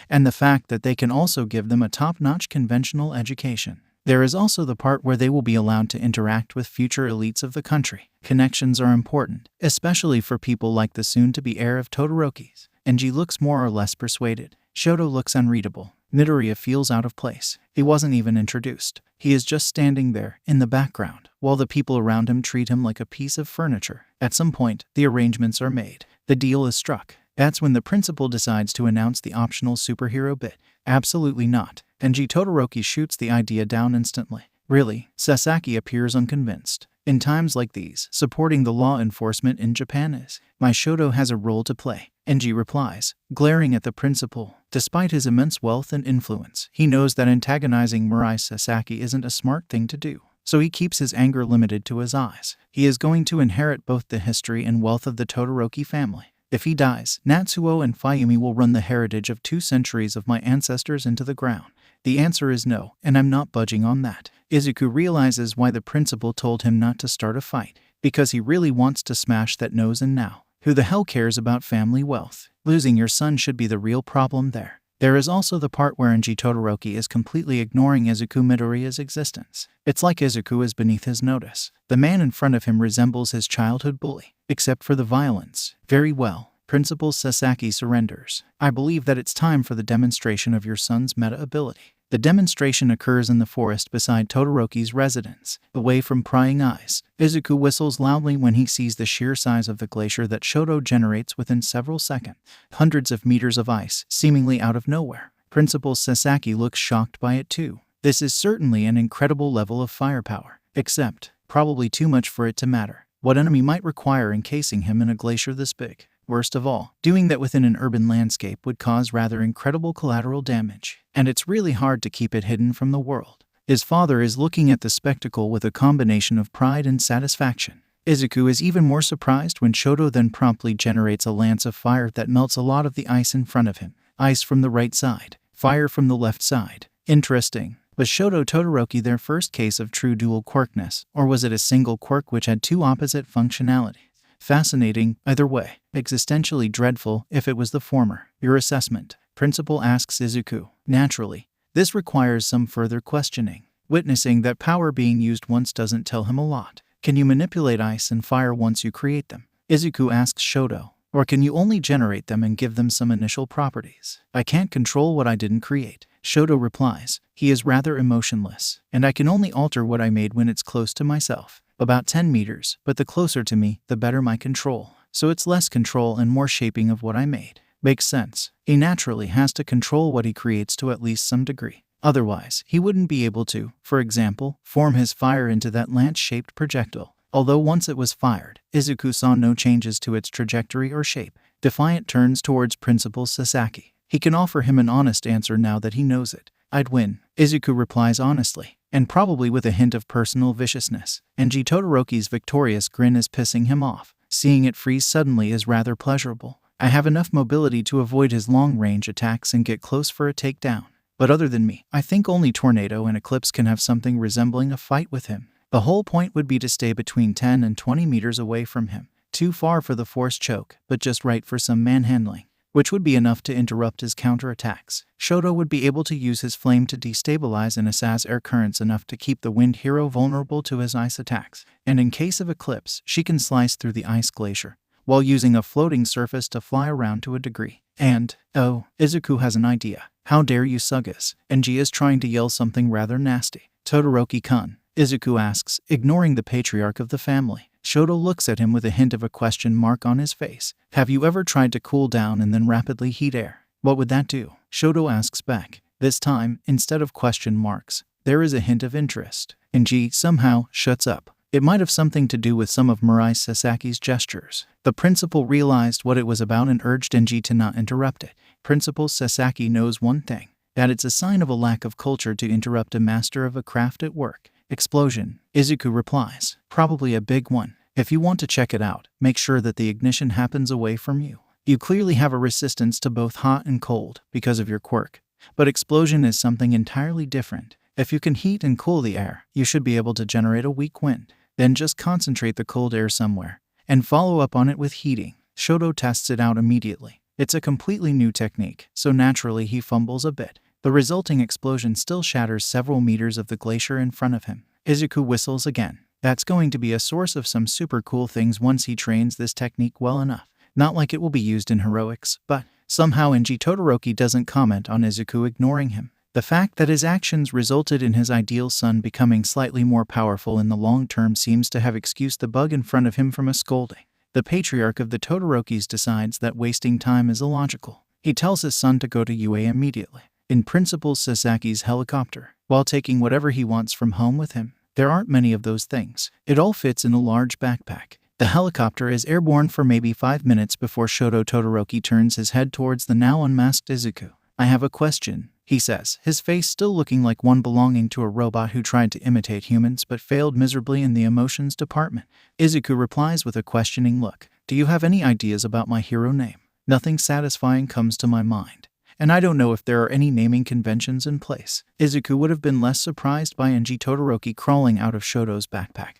and the fact that they can also give them a top-notch conventional education. There is also the part where they will be allowed to interact with future elites of the country. Connections are important, especially for people like the soon-to-be heir of Todoroki's. Enji looks more or less persuaded. Shoto looks unreadable. Midoriya feels out of place. He wasn't even introduced. He is just standing there, in the background, while the people around him treat him like a piece of furniture. At some point, the arrangements are made. The deal is struck. That's when the principal decides to announce the optional superhero bit. Absolutely not. Enji Todoroki shoots the idea down instantly. Really, Sasaki appears unconvinced. In times like these, supporting the law enforcement in Japan is. My Shoto has a role to play. Enji replies, glaring at the principal. Despite his immense wealth and influence, he knows that antagonizing Mirai Sasaki isn't a smart thing to do. So he keeps his anger limited to his eyes. He is going to inherit both the history and wealth of the Todoroki family. If he dies, Natsuo and Fayumi will run the heritage of 2 centuries of my ancestors into the ground. The answer is no, and I'm not budging on that. Izuku realizes why the principal told him not to start a fight. Because he really wants to smash that nose in now. Who the hell cares about family wealth? Losing your son should be the real problem there. There is also the part where Enji Todoroki is completely ignoring Izuku Midoriya's existence. It's like Izuku is beneath his notice. The man in front of him resembles his childhood bully, except for the violence. Very well. Principal Sasaki surrenders. I believe that it's time for the demonstration of your son's meta ability. The demonstration occurs in the forest beside Todoroki's residence, away from prying eyes. Izuku whistles loudly when he sees the sheer size of the glacier that Shoto generates within several seconds. Hundreds of meters of ice, seemingly out of nowhere. Principal Sasaki looks shocked by it too. This is certainly an incredible level of firepower, except, probably too much for it to matter. What enemy might require encasing him in a glacier this big? Worst of all, doing that within an urban landscape would cause rather incredible collateral damage, and it's really hard to keep it hidden from the world. His father is looking at the spectacle with a combination of pride and satisfaction. Izuku is even more surprised when Shoto then promptly generates a lance of fire that melts a lot of the ice in front of him. Ice from the right side, fire from the left side. Interesting. Was Shoto Todoroki their first case of true dual quirkness, or was it a single quirk which had 2 opposite functionalities? Fascinating, either way. Existentially dreadful if it was the former. Your assessment. Principal asks Izuku. Naturally, this requires some further questioning. Witnessing that power being used once doesn't tell him a lot. Can you manipulate ice and fire once you create them? Izuku asks Shoto. Or can you only generate them and give them some initial properties? I can't control what I didn't create. Shoto replies. He is rather emotionless, and I can only alter what I made when it's close to myself. About 10 meters, but the closer to me, the better my control. so it's less control and more shaping of what I made. Makes sense. He naturally has to control what he creates to at least some degree. Otherwise, he wouldn't be able to, for example, form his fire into that lance-shaped projectile. Although once it was fired, Izuku saw no changes to its trajectory or shape. Defiant turns towards Principal Sasaki. He can offer him an honest answer now that he knows it. I'd win. Izuku replies honestly, and probably with a hint of personal viciousness. And Todoroki's victorious grin is pissing him off. Seeing it freeze suddenly is rather pleasurable. I have enough mobility to avoid his long-range attacks and get close for a takedown. But other than me, I think only Tornado and Eclipse can have something resembling a fight with him. The whole point would be to stay between 10 and 20 meters away from him. Too far for the force choke, but just right for some manhandling, which would be enough to interrupt his counterattacks. Shoto would be able to use his flame to destabilize and assas air currents enough to keep the wind hero vulnerable to his ice attacks. And in case of Eclipse, she can slice through the ice glacier, while using a floating surface to fly around to a degree. And, oh, Izuku has an idea. How dare you, Sugas? And G is trying to yell something rather nasty. Todoroki-kun, Izuku asks, ignoring the patriarch of the family. Shoto looks at him with a hint of a question mark on his face. Have you ever tried to cool down and then rapidly heat air? What would that do? Shoto asks back. This time, instead of question marks, there is a hint of interest. And G somehow shuts up. It might have something to do with some of Mirai Sasaki's gestures. The principal realized what it was about and urged Enji to not interrupt it. Principal Sasaki knows one thing, that it's a sign of a lack of culture to interrupt a master of a craft at work. Explosion. Izuku replies. Probably a big one. If you want to check it out, make sure that the ignition happens away from you. You clearly have a resistance to both hot and cold because of your quirk. But explosion is something entirely different. If you can heat and cool the air, you should be able to generate a weak wind. Then just concentrate the cold air somewhere, and follow up on it with heating. Shoto tests it out immediately. It's a completely new technique, so naturally he fumbles a bit. The resulting explosion still shatters several meters of the glacier in front of him. Izuku whistles again. That's going to be a source of some super cool things once he trains this technique well enough. Not like it will be used in heroics, but somehow Enji Todoroki doesn't comment on Izuku ignoring him. The fact that his actions resulted in his ideal son becoming slightly more powerful in the long term seems to have excused the bug in front of him from a scolding. The patriarch of the Todorokis decides that wasting time is illogical. He tells his son to go to UA immediately, in Principal Sasaki's helicopter, while taking whatever he wants from home with him. There aren't many of those things. It all fits in a large backpack. The helicopter is airborne for maybe 5 minutes before Shoto Todoroki turns his head towards the now unmasked Izuku. I have a question, he says, his face still looking like one belonging to a robot who tried to imitate humans but failed miserably in the emotions department. Izuku replies with a questioning look. Do you have any ideas about my hero name? Nothing satisfying comes to my mind. And I don't know if there are any naming conventions in place. Izuku would have been less surprised by Enji Todoroki crawling out of Shoto's backpack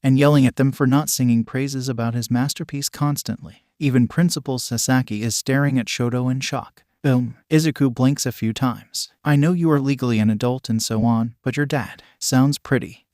and yelling at them for not singing praises about his masterpiece constantly. Even Principal Sasaki is staring at Shoto in shock. Izuku blinks a few times. I know you are legally an adult and so on, but your dad sounds pretty.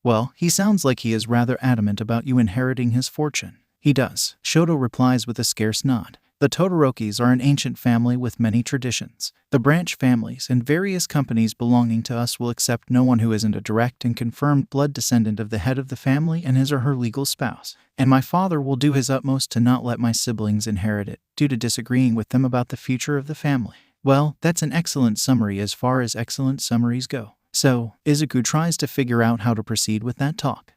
Well, he sounds like he is rather adamant about you inheriting his fortune. He does. Shoto replies with a scarce nod. The Todorokis are an ancient family with many traditions. The branch families and various companies belonging to us will accept no one who isn't a direct and confirmed blood descendant of the head of the family and his or her legal spouse. And my father will do his utmost to not let my siblings inherit it, due to disagreeing with them about the future of the family. Well, that's an excellent summary as far as excellent summaries go. So, Izuku tries to figure out how to proceed with that talk.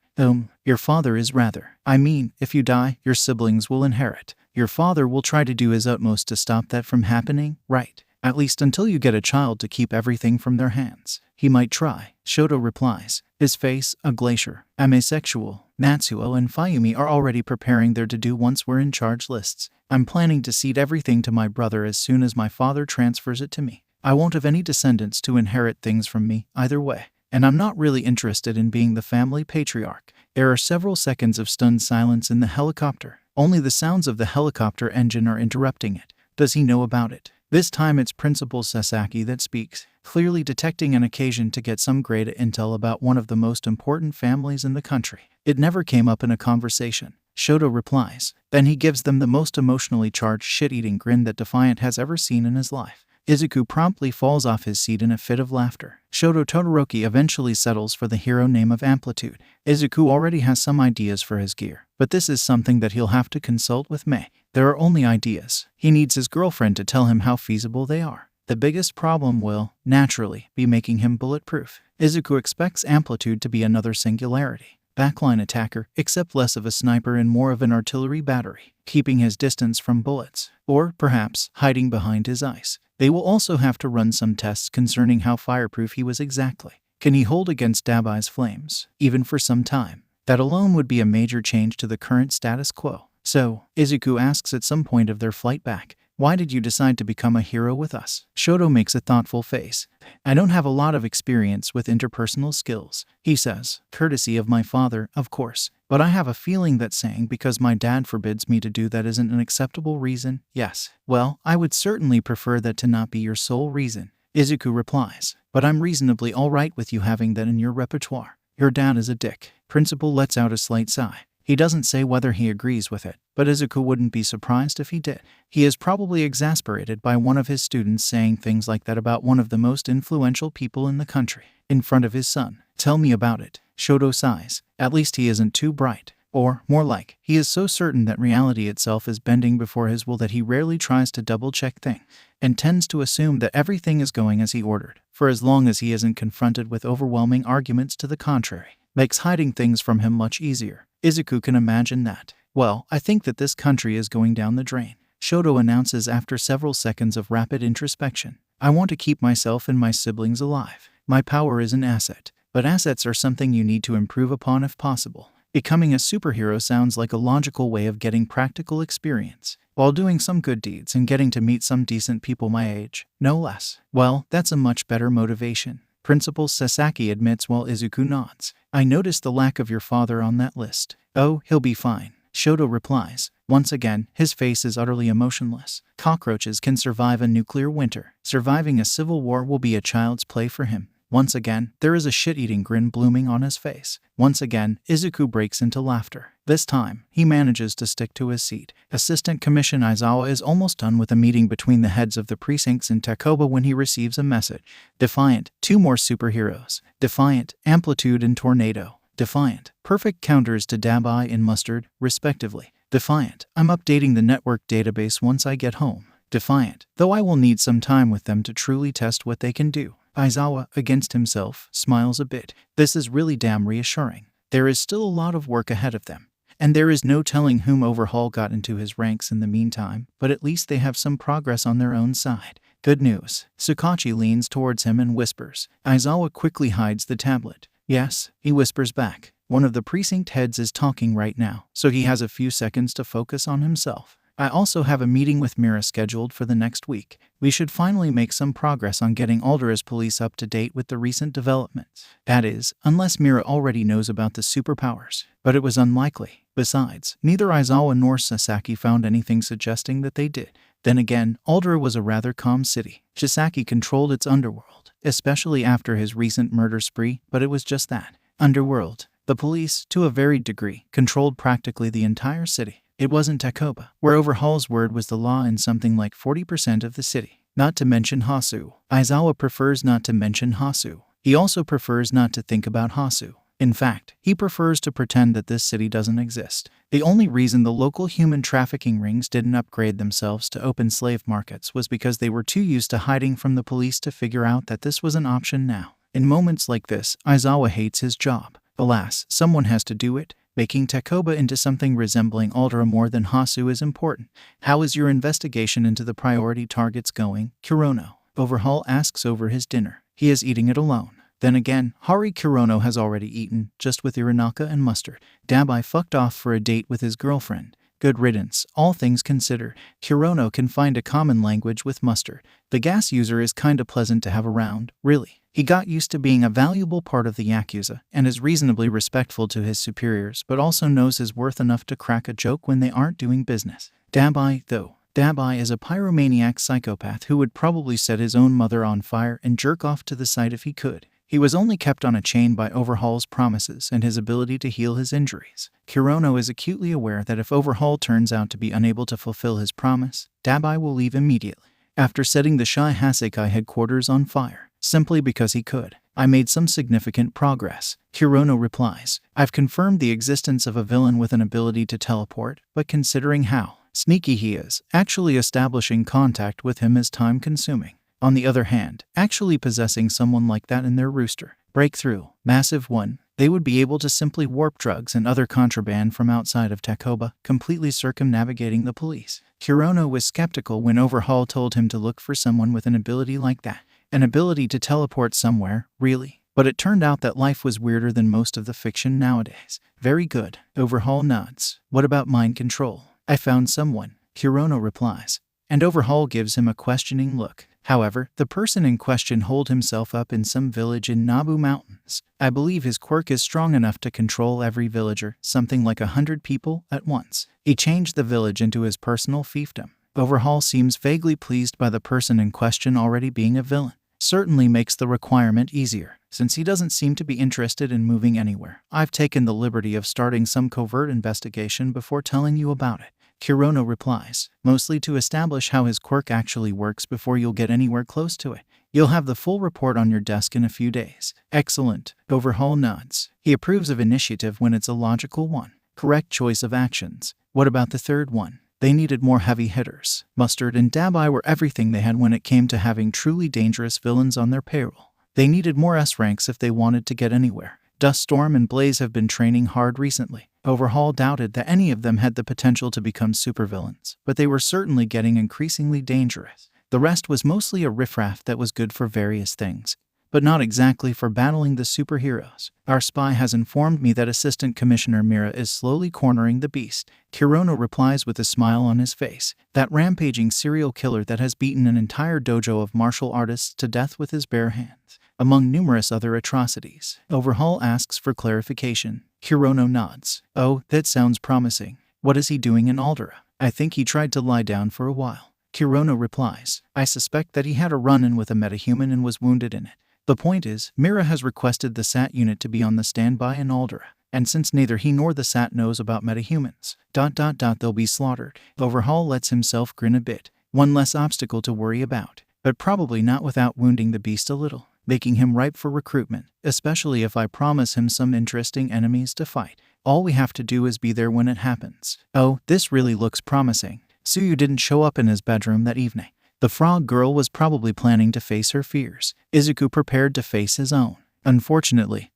Your father is rather. I mean, if you die, your siblings will inherit. Your father will try to do his utmost to stop that from happening, right? At least until you get a child to keep everything from their hands. He might try, Shoto replies. His face, a glacier. I'm asexual. Natsuo and Fayumi are already preparing their to-do once we're in charge lists. I'm planning to cede everything to my brother as soon as my father transfers it to me. I won't have any descendants to inherit things from me, either way. And I'm not really interested in being the family patriarch. There are several seconds of stunned silence in the helicopter. Only the sounds of the helicopter engine are interrupting it. Does he know about it? This time it's Principal Sasaki that speaks, clearly detecting an occasion to get some great intel about one of the most important families in the country. It never came up in a conversation. Shoto replies. Then he gives them the most emotionally charged shit-eating grin that Defiant has ever seen in his life. Izuku promptly falls off his seat in a fit of laughter. Shoto Todoroki eventually settles for the hero name of Amplitude. Izuku already has some ideas for his gear. but this is something that he'll have to consult with Mei. There are only ideas. He needs his girlfriend to tell him how feasible they are. The biggest problem will, naturally, be making him bulletproof. Izuku expects Amplitude to be another singularity. Backline attacker, except less of a sniper and more of an artillery battery, keeping his distance from bullets, or, perhaps, hiding behind his ice. They will also have to run some tests concerning how fireproof he was exactly. Can he hold against Dabai's flames, even for some time? That alone would be a major change to the current status quo. So, Izuku asks at some point of their flight back, "Why did you decide to become a hero with us?" Shoto makes a thoughtful face. "I don't have a lot of experience with interpersonal skills," he says. "Courtesy of my father, of course. But I have a feeling that saying because my dad forbids me to do that isn't an acceptable reason." "Yes. Well, I would certainly prefer that to not be your sole reason," Izuku replies. "But I'm reasonably alright with you having that in your repertoire. Your dad is a dick." Principal lets out a slight sigh. He doesn't say whether he agrees with it, but Izuku wouldn't be surprised if he did. He is probably exasperated by one of his students saying things like that about one of the most influential people in the country, in front of his son. "Tell me about it." Shoto sighs. At least he isn't too bright. Or, more like, he is so certain that reality itself is bending before his will that he rarely tries to double-check things, and tends to assume that everything is going as he ordered, for as long as he isn't confronted with overwhelming arguments to the contrary. Makes hiding things from him much easier. Izuku can imagine that. "Well, I think that this country is going down the drain," Shoto announces after several seconds of rapid introspection. "I want to keep myself and my siblings alive. My power is an asset, but assets are something you need to improve upon if possible. Becoming a superhero sounds like a logical way of getting practical experience, while doing some good deeds and getting to meet some decent people my age, no less. Well, that's a much better motivation," Principal Sasaki admits while Izuku nods. "I noticed the lack of your father on that list." "Oh, he'll be fine," Shoto replies. Once again, his face is utterly emotionless. Cockroaches can survive a nuclear winter. Surviving a civil war will be a child's play for him. Once again, there is a shit-eating grin blooming on his face. Once again, Izuku breaks into laughter. This time, he manages to stick to his seat. Assistant Commissioner Aizawa is almost done with a meeting between the heads of the precincts in Takoba when he receives a message. Defiant, 2 more superheroes. Defiant, Amplitude and Tornado. Defiant, perfect counters to Dabai and Mustard, respectively. Defiant, I'm updating the network database once I get home. Defiant, though I will need some time with them to truly test what they can do. Aizawa, against himself, smiles a bit. This is really damn reassuring. There is still a lot of work ahead of them. And there is no telling whom Overhaul got into his ranks in the meantime, but at least they have some progress on their own side. Good news. Sukachi leans towards him and whispers. Aizawa quickly hides the tablet. "Yes," he whispers back. One of the precinct heads is talking right now, so he has a few seconds to focus on himself. "I also have a meeting with Mira scheduled for the next week. We should finally make some progress on getting Aldera's police up to date with the recent developments. That is, unless Mira already knows about the superpowers. But it was unlikely. Besides, neither Aizawa nor Sasaki found anything suggesting that they did. Then again, Aldera was a rather calm city. Sasaki controlled its underworld, especially after his recent murder spree, but it was just that. Underworld. The police, to a varied degree, controlled practically the entire city. It wasn't Takoba, where Overhaul's word was the law in something like 40% of the city. Not to mention Hasu. Aizawa prefers not to mention Hasu. He also prefers not to think about Hasu. In fact, he prefers to pretend that this city doesn't exist. The only reason the local human trafficking rings didn't upgrade themselves to open slave markets was because they were too used to hiding from the police to figure out that this was an option now. In moments like this, Aizawa hates his job. Alas, someone has to do it. Making Takoba into something resembling Aldera more than Hasu is important. "How is your investigation into the priority targets going, Kurono?" Overhaul asks over his dinner. He is eating it alone. Then again, Hari Kurono has already eaten, just with Iranaka and Mustard. Dabai fucked off for a date with his girlfriend. Good riddance, all things considered. Kurono can find a common language with Mustard. The gas user is kinda pleasant to have around, really. He got used to being a valuable part of the Yakuza, and is reasonably respectful to his superiors, but also knows his worth enough to crack a joke when they aren't doing business. Dabai, though. Dabai is a pyromaniac psychopath who would probably set his own mother on fire and jerk off to the side if he could. He was only kept on a chain by Overhaul's promises and his ability to heal his injuries. Kurono is acutely aware that if Overhaul turns out to be unable to fulfill his promise, Dabai will leave immediately. After setting the Shai Hasekai headquarters on fire, simply because he could. I made some significant progress. Hirono replies, I've confirmed the existence of a villain with an ability to teleport, but considering how sneaky he is, actually establishing contact with him is time-consuming. On the other hand, actually possessing someone like that in their rooster breakthrough, massive one, they would be able to simply warp drugs and other contraband from outside of Takoba, completely circumnavigating the police. Hirono was skeptical when Overhaul told him to look for someone with an ability like that. An ability to teleport somewhere, really? But it turned out that life was weirder than most of the fiction nowadays. Very good. Overhaul nods. What about mind control? I found someone. Hirono replies. And Overhaul gives him a questioning look. However, the person in question holed himself up in some village in Nabu Mountains. I believe his quirk is strong enough to control every villager, something like 100 people, at once. He changed the village into his personal fiefdom. Overhaul seems vaguely pleased by the person in question already being a villain. Certainly makes the requirement easier, since he doesn't seem to be interested in moving anywhere. I've taken the liberty of starting some covert investigation before telling you about it. Hirono replies, mostly to establish how his quirk actually works before you'll get anywhere close to it. You'll have the full report on your desk in a few days. Excellent. Overhaul nods. He approves of initiative when it's a logical one. Correct choice of actions. What about the third one? They needed more heavy hitters. Mustard and Dabai were everything they had when it came to having truly dangerous villains on their payroll. They needed more S ranks if they wanted to get anywhere. Duststorm and Blaze have been training hard recently. Overhaul doubted that any of them had the potential to become supervillains, but they were certainly getting increasingly dangerous. The rest was mostly a riffraff that was good for various things, but not exactly for battling the superheroes. Our spy has informed me that Assistant Commissioner Mira is slowly cornering the beast. Hirono replies with a smile on his face. That rampaging serial killer that has beaten an entire dojo of martial artists to death with his bare hands, among numerous other atrocities. Overhaul asks for clarification. Hirono nods. Oh, that sounds promising. What is he doing in Aldera? I think he tried to lie down for a while. Hirono replies. I suspect that he had a run-in with a metahuman and was wounded in it. The point is, Mira has requested the SAT unit to be on the standby in Aldera, and since neither he nor the SAT knows about metahumans, they'll be slaughtered. Overhaul lets himself grin a bit. One less obstacle to worry about, but probably not without wounding the beast a little, making him ripe for recruitment, especially if I promise him some interesting enemies to fight. All we have to do is be there when it happens. Oh, this really looks promising. Tsuyu didn't show up in his bedroom that evening. The frog girl was probably planning to face her fears. Izuku prepared to face his own. Unfortunately,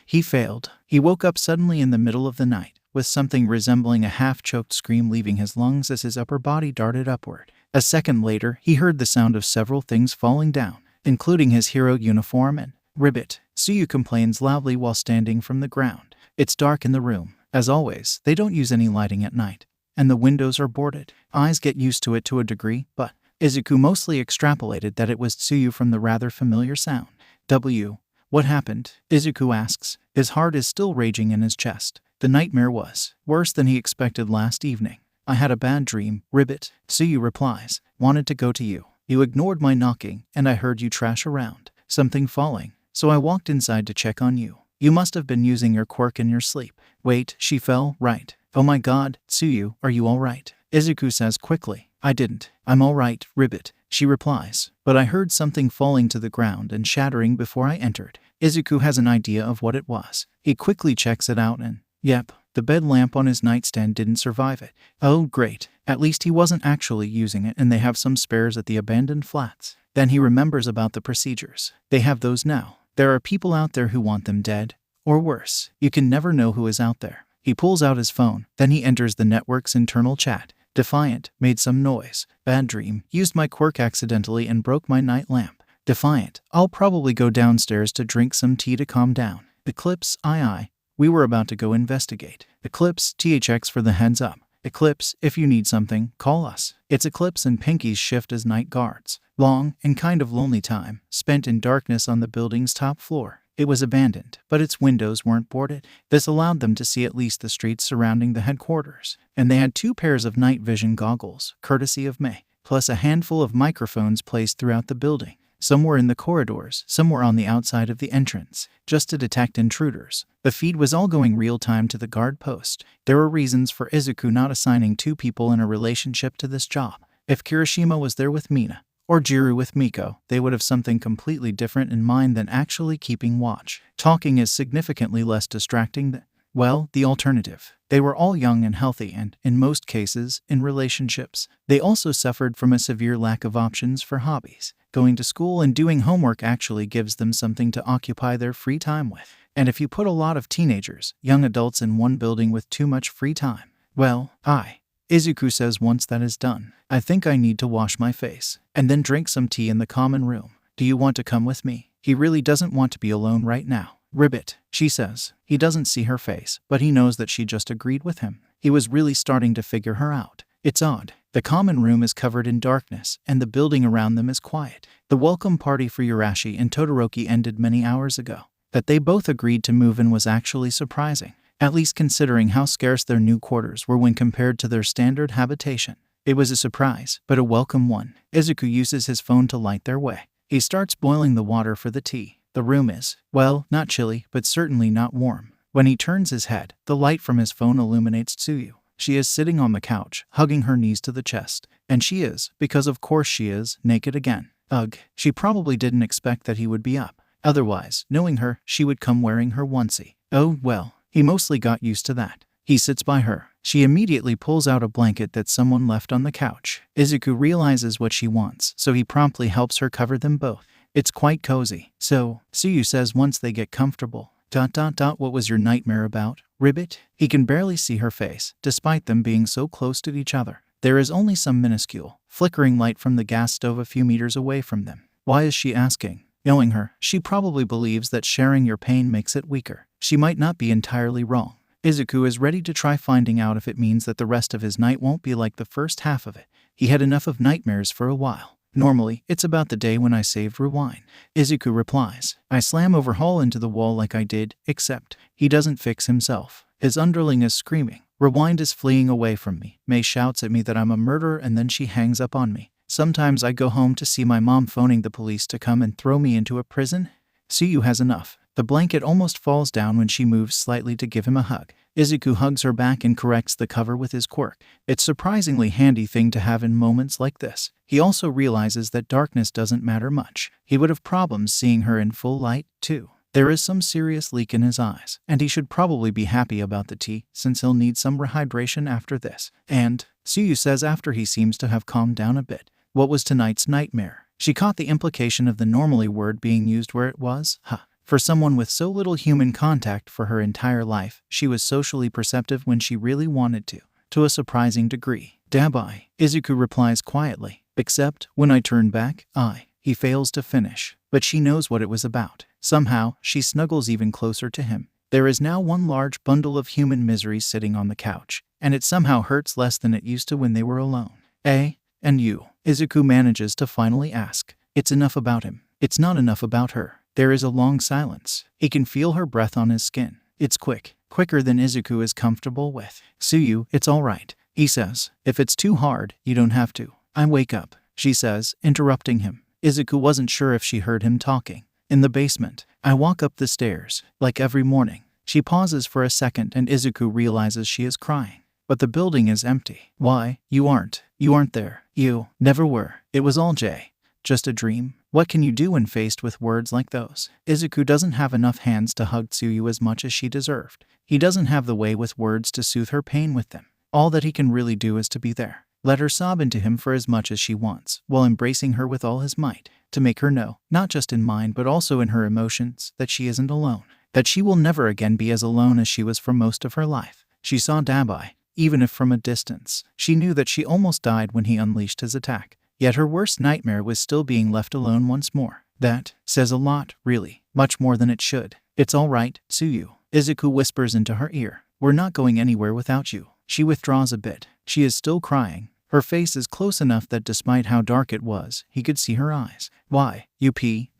he failed. He woke up suddenly in the middle of the night, with something resembling a half-choked scream leaving his lungs as his upper body darted upward. A second later, he heard the sound of several things falling down, including his hero uniform and ribbit. Tsuyu complains loudly while standing from the ground. It's dark in the room. As always, they don't use any lighting at night, and the windows are boarded. Eyes get used to it to a degree, but Izuku mostly extrapolated that it was Tsuyu from the rather familiar sound. What happened? Izuku asks. His heart is still raging in his chest. The nightmare was worse than he expected last evening. I had a bad dream, Ribbit. Tsuyu replies. Wanted to go to you. You ignored my knocking, and I heard you trash around. Something falling. So I walked inside to check on you. You must have been using your quirk in your sleep. Wait, she fell, right? Oh my god, Tsuyu, are you alright? Izuku says quickly. I didn't. I'm alright, Ribbit, she replies. But I heard something falling to the ground and shattering before I entered. Izuku has an idea of what it was. He quickly checks it out and, yep, the bed lamp on his nightstand didn't survive it. Oh, great. At least he wasn't actually using it and they have some spares at the abandoned flats. Then he remembers about the procedures. They have those now. There are people out there who want them dead. Or worse, you can never know who is out there. He pulls out his phone. Then he enters the network's internal chat. Defiant, made some noise. Bad dream, used my quirk accidentally and broke my night lamp. Defiant, I'll probably go downstairs to drink some tea to calm down. Eclipse, aye. We were about to go investigate. Eclipse, THX for the heads up. Eclipse, if you need something, call us. It's Eclipse and Pinky's shift as night guards. Long and kind of lonely time, spent in darkness on the building's top floor. It was abandoned, but its windows weren't boarded. This allowed them to see at least the streets surrounding the headquarters, and they had 2 pairs of night vision goggles, courtesy of May, plus a handful of microphones placed throughout the building. Some were in the corridors, some were on the outside of the entrance, just to detect intruders. The feed was all going real-time to the guard post. There were reasons for Izuku not assigning 2 people in a relationship to this job. If Kirishima was there with Mina, or Jiru with Miko, they would have something completely different in mind than actually keeping watch. Talking is significantly less distracting than, well, the alternative. They were all young and healthy and, in most cases, in relationships. They also suffered from a severe lack of options for hobbies. Going to school and doing homework actually gives them something to occupy their free time with. And if you put a lot of teenagers, young adults in one building with too much free time, well, Izuku says once that is done, I think I need to wash my face, and then drink some tea in the common room. Do you want to come with me? He really doesn't want to be alone right now. Ribbit, she says. He doesn't see her face, but he knows that she just agreed with him. He was really starting to figure her out. It's odd. The common room is covered in darkness, and the building around them is quiet. The welcome party for Urashi and Todoroki ended many hours ago. That they both agreed to move in was actually surprising, at least considering how scarce their new quarters were when compared to their standard habitation. It was a surprise, but a welcome one. Izuku uses his phone to light their way. He starts boiling the water for the tea. The room is, well, not chilly, but certainly not warm. When he turns his head, the light from his phone illuminates Tsuyu. She is sitting on the couch, hugging her knees to the chest. And she is, because of course she is, naked again. Ugh, she probably didn't expect that he would be up. Otherwise, knowing her, she would come wearing her onesie. Oh, well, he mostly got used to that. He sits by her. She immediately pulls out a blanket that someone left on the couch. Izuku realizes what she wants, so he promptly helps her cover them both. It's quite cozy. So, Tsuyu says once they get comfortable, What was your nightmare about, Ribbit? He can barely see her face, despite them being so close to each other. There is only some minuscule, flickering light from the gas stove a few meters away from them. Why is she asking? Knowing her, she probably believes that sharing your pain makes it weaker. She might not be entirely wrong. Izuku is ready to try finding out if it means that the rest of his night won't be like the first half of it. He had enough of nightmares for a while. Normally, it's about the day when I saved Rewind. Izuku replies, I slam overhaul into the wall like I did, except he doesn't fix himself. His underling is screaming. Rewind is fleeing away from me. May shouts at me that I'm a murderer and then she hangs up on me. Sometimes I go home to see my mom phoning the police to come and throw me into a prison. Tsuyu has enough. The blanket almost falls down when she moves slightly to give him a hug. Izuku hugs her back and corrects the cover with his quirk. It's a surprisingly handy thing to have in moments like this. He also realizes that darkness doesn't matter much. He would have problems seeing her in full light, too. There is some serious leak in his eyes, and he should probably be happy about the tea, since he'll need some rehydration after this. And, Tsuyu says after he seems to have calmed down a bit, what was tonight's nightmare? She caught the implication of the normally word being used where it was, For someone with so little human contact for her entire life, she was socially perceptive when she really wanted to a surprising degree. Dabai, Izuku replies quietly, except, when I turn back, he fails to finish. But she knows what it was about. Somehow, she snuggles even closer to him. There is now one large bundle of human misery sitting on the couch, and it somehow hurts less than it used to when they were alone. And you? Izuku manages to finally ask. It's enough about him. It's not enough about her. There is a long silence. He can feel her breath on his skin. It's quicker than Izuku is comfortable with. Tsuyu, it's all right, he says. If it's too hard, you don't have to. I wake up, she says, interrupting him. Izuku wasn't sure if she heard him talking. In the basement, I walk up the stairs, like every morning. She pauses for a second and Izuku realizes she is crying. But the building is empty. Why? You aren't there. You never were. It was all just a dream. What can you do when faced with words like those? Izuku doesn't have enough hands to hug Tsuyu as much as she deserved. He doesn't have the way with words to soothe her pain with them. All that he can really do is to be there. Let her sob into him for as much as she wants, while embracing her with all his might, to make her know, not just in mind but also in her emotions, that she isn't alone. That she will never again be as alone as she was for most of her life. She saw Dabai, even if from a distance. She knew that she almost died when he unleashed his attack. Yet her worst nightmare was still being left alone once more. That says a lot, really. Much more than it should. It's all right, Tsuyu. Izuku whispers into her ear. We're not going anywhere without you. She withdraws a bit. She is still crying. Her face is close enough that despite how dark it was, he could see her eyes. Why?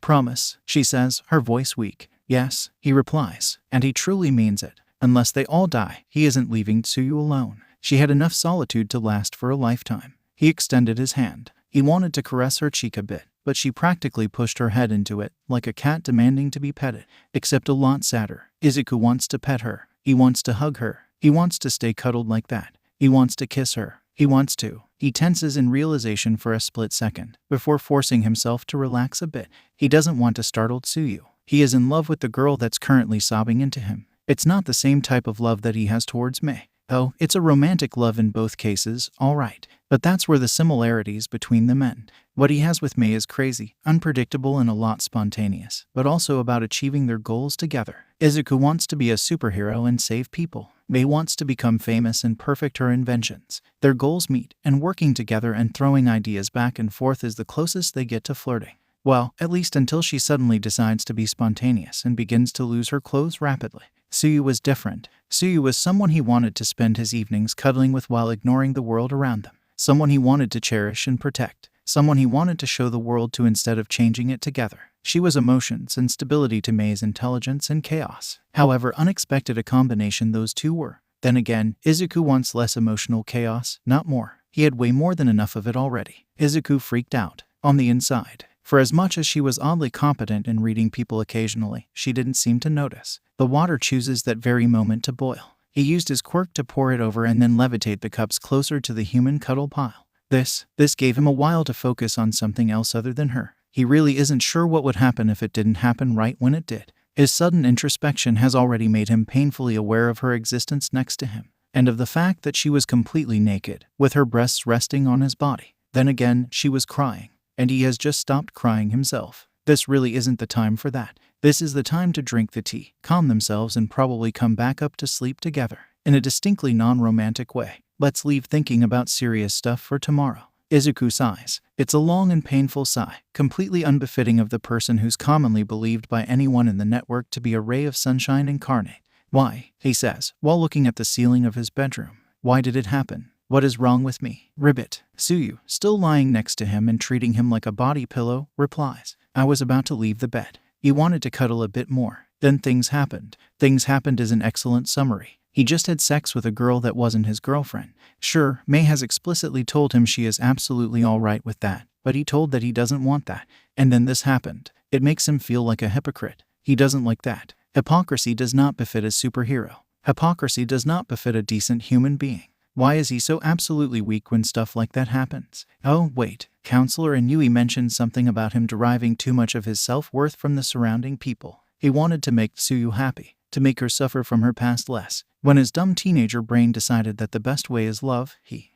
Promise, she says, her voice weak. Yes, he replies. And he truly means it. Unless they all die, he isn't leaving Tsuyu alone. She had enough solitude to last for a lifetime. He extended his hand. He wanted to caress her cheek a bit, but she practically pushed her head into it, like a cat demanding to be petted. Except a lot sadder. Izuku wants to pet her. He wants to hug her. He wants to stay cuddled like that. He wants to kiss her. He wants to. He tenses in realization for a split second, before forcing himself to relax a bit. He doesn't want to startle Tsuyu. He is in love with the girl that's currently sobbing into him. It's not the same type of love that he has towards Mei. Oh, it's a romantic love in both cases, alright. But that's where the similarities between them end. What he has with Mei is crazy, unpredictable, and a lot spontaneous, but also about achieving their goals together. Izuku wants to be a superhero and save people. Mei wants to become famous and perfect her inventions. Their goals meet, and working together and throwing ideas back and forth is the closest they get to flirting. Well, at least until she suddenly decides to be spontaneous and begins to lose her clothes rapidly. Tsuyu was different. Tsuyu was someone he wanted to spend his evenings cuddling with while ignoring the world around them. Someone he wanted to cherish and protect. Someone he wanted to show the world to instead of changing it together. She was emotions and stability to Mei's intelligence and chaos. However unexpected a combination those two were. Then again, Izuku wants less emotional chaos, not more. He had way more than enough of it already. Izuku freaked out. On the inside. For as much as she was oddly competent in reading people occasionally, she didn't seem to notice. The water chooses that very moment to boil. He used his quirk to pour it over and then levitate the cups closer to the human cuddle pile. This gave him a while to focus on something else other than her. He really isn't sure what would happen if it didn't happen right when it did. His sudden introspection has already made him painfully aware of her existence next to him, and of the fact that she was completely naked, with her breasts resting on his body. Then again, she was crying. And he has just stopped crying himself. This really isn't the time for that. This is the time to drink the tea, calm themselves, and probably come back up to sleep together. In a distinctly non-romantic way. Let's leave thinking about serious stuff for tomorrow. Izuku sighs. It's a long and painful sigh, completely unbefitting of the person who's commonly believed by anyone in the network to be a ray of sunshine incarnate. Why? He says, while looking at the ceiling of his bedroom. Why did it happen? What is wrong with me? Ribbit. Tsuyu, still lying next to him and treating him like a body pillow, replies. I was about to leave the bed. He wanted to cuddle a bit more. Then things happened. Things happened is an excellent summary. He just had sex with a girl that wasn't his girlfriend. Sure, Mei has explicitly told him she is absolutely alright with that, but he told that he doesn't want that. And then this happened. It makes him feel like a hypocrite. He doesn't like that. Hypocrisy does not befit a superhero. Hypocrisy does not befit a decent human being. Why is he so absolutely weak when stuff like that happens? Oh, wait. Counselor Inui mentioned something about him deriving too much of his self-worth from the surrounding people. He wanted to make Tsuyu happy, to make her suffer from her past less. When his dumb teenager brain decided that the best way is love, he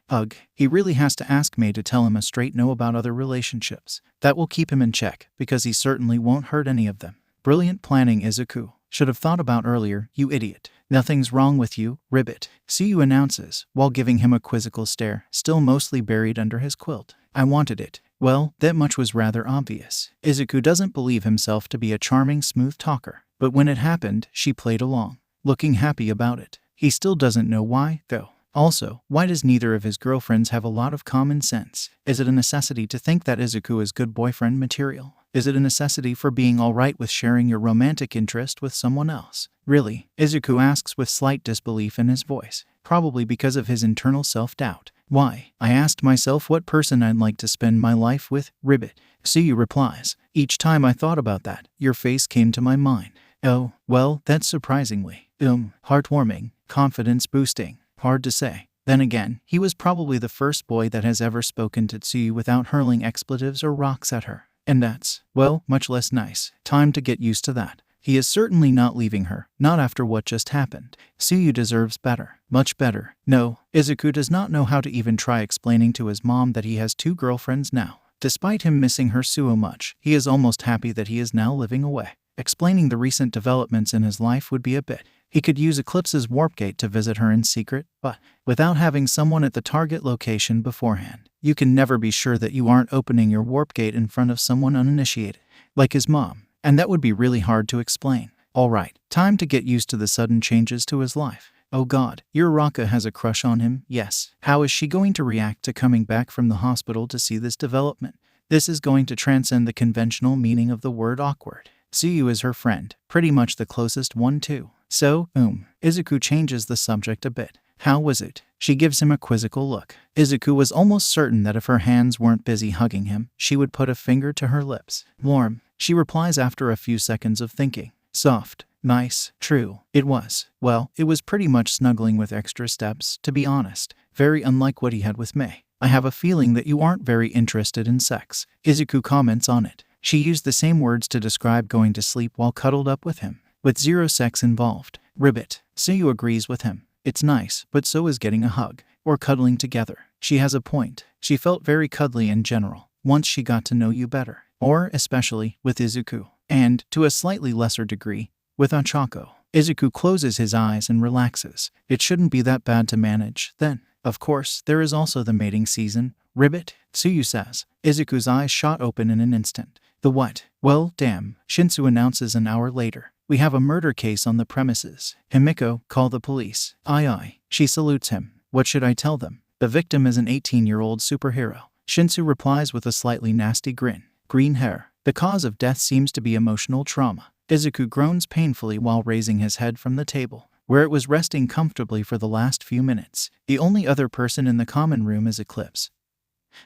really has to ask Mei to tell him a straight no about other relationships. That will keep him in check, because he certainly won't hurt any of them. Brilliant planning, Izuku. Should have thought about earlier, you idiot. Nothing's wrong with you, Ribbit. Tsuyu announces, while giving him a quizzical stare, still mostly buried under his quilt. I wanted it. Well, that much was rather obvious. Izuku doesn't believe himself to be a charming, smooth talker. But when it happened, she played along, looking happy about it. He still doesn't know why, though. Also, why does neither of his girlfriends have a lot of common sense? Is it a necessity to think that Izuku is good boyfriend material? Is it a necessity for being alright with sharing your romantic interest with someone else? Really? Izuku asks with slight disbelief in his voice, probably because of his internal self-doubt. Why? I asked myself what person I'd like to spend my life with, Ribbit. Tsuyu replies, each time I thought about that, your face came to my mind. Oh, well, that's surprisingly, heartwarming, confidence-boosting. Hard to say. Then again, he was probably the first boy that has ever spoken to Tsuyu without hurling expletives or rocks at her. And that's, well, much less nice. Time to get used to that. He is certainly not leaving her, not after what just happened. Tsuyu deserves better. Much better. No, Izuku does not know how to even try explaining to his mom that he has 2 girlfriends now. Despite him missing her so much, he is almost happy that he is now living away. Explaining the recent developments in his life would be a bit. He could use Eclipse's warp gate to visit her in secret, but without having someone at the target location beforehand, you can never be sure that you aren't opening your warp gate in front of someone uninitiated, like his mom, and that would be really hard to explain. Alright, time to get used to the sudden changes to his life. Oh god, Uraraka has a crush on him, yes. How is she going to react to coming back from the hospital to see this development? This is going to transcend the conventional meaning of the word awkward. Tsuyu is her friend, pretty much the closest one too. So, Izuku changes the subject a bit. How was it? She gives him a quizzical look. Izuku was almost certain that if her hands weren't busy hugging him, she would put a finger to her lips. Warm, she replies after a few seconds of thinking. Soft, Nice. True. It was. Well, it was pretty much snuggling with extra steps, to be honest. Very unlike what he had with Mei. I have a feeling that you aren't very interested in sex. Izuku comments on it. She used the same words to describe going to sleep while cuddled up with him, with zero sex involved. Ribbit. Suyu agrees with him. It's nice, but so is getting a hug, or cuddling together. She has a point. She felt very cuddly in general, once she got to know you better. Or, especially, with Izuku. And, to a slightly lesser degree, with Ochako. Izuku closes his eyes and relaxes. It shouldn't be that bad to manage, then. Of course, there is also the mating season. Ribbit, Tsuyu says. Izuku's eyes shot open in an instant. The what? Well, damn, Shinsu announces an hour later. We have a murder case on the premises. Himiko, call the police. Aye aye. She salutes him. What should I tell them? The victim is an 18-year-old superhero. Shinsu replies with a slightly nasty grin. Green hair. The cause of death seems to be emotional trauma. Izuku groans painfully while raising his head from the table, where it was resting comfortably for the last few minutes. The only other person in the common room is Eclipse,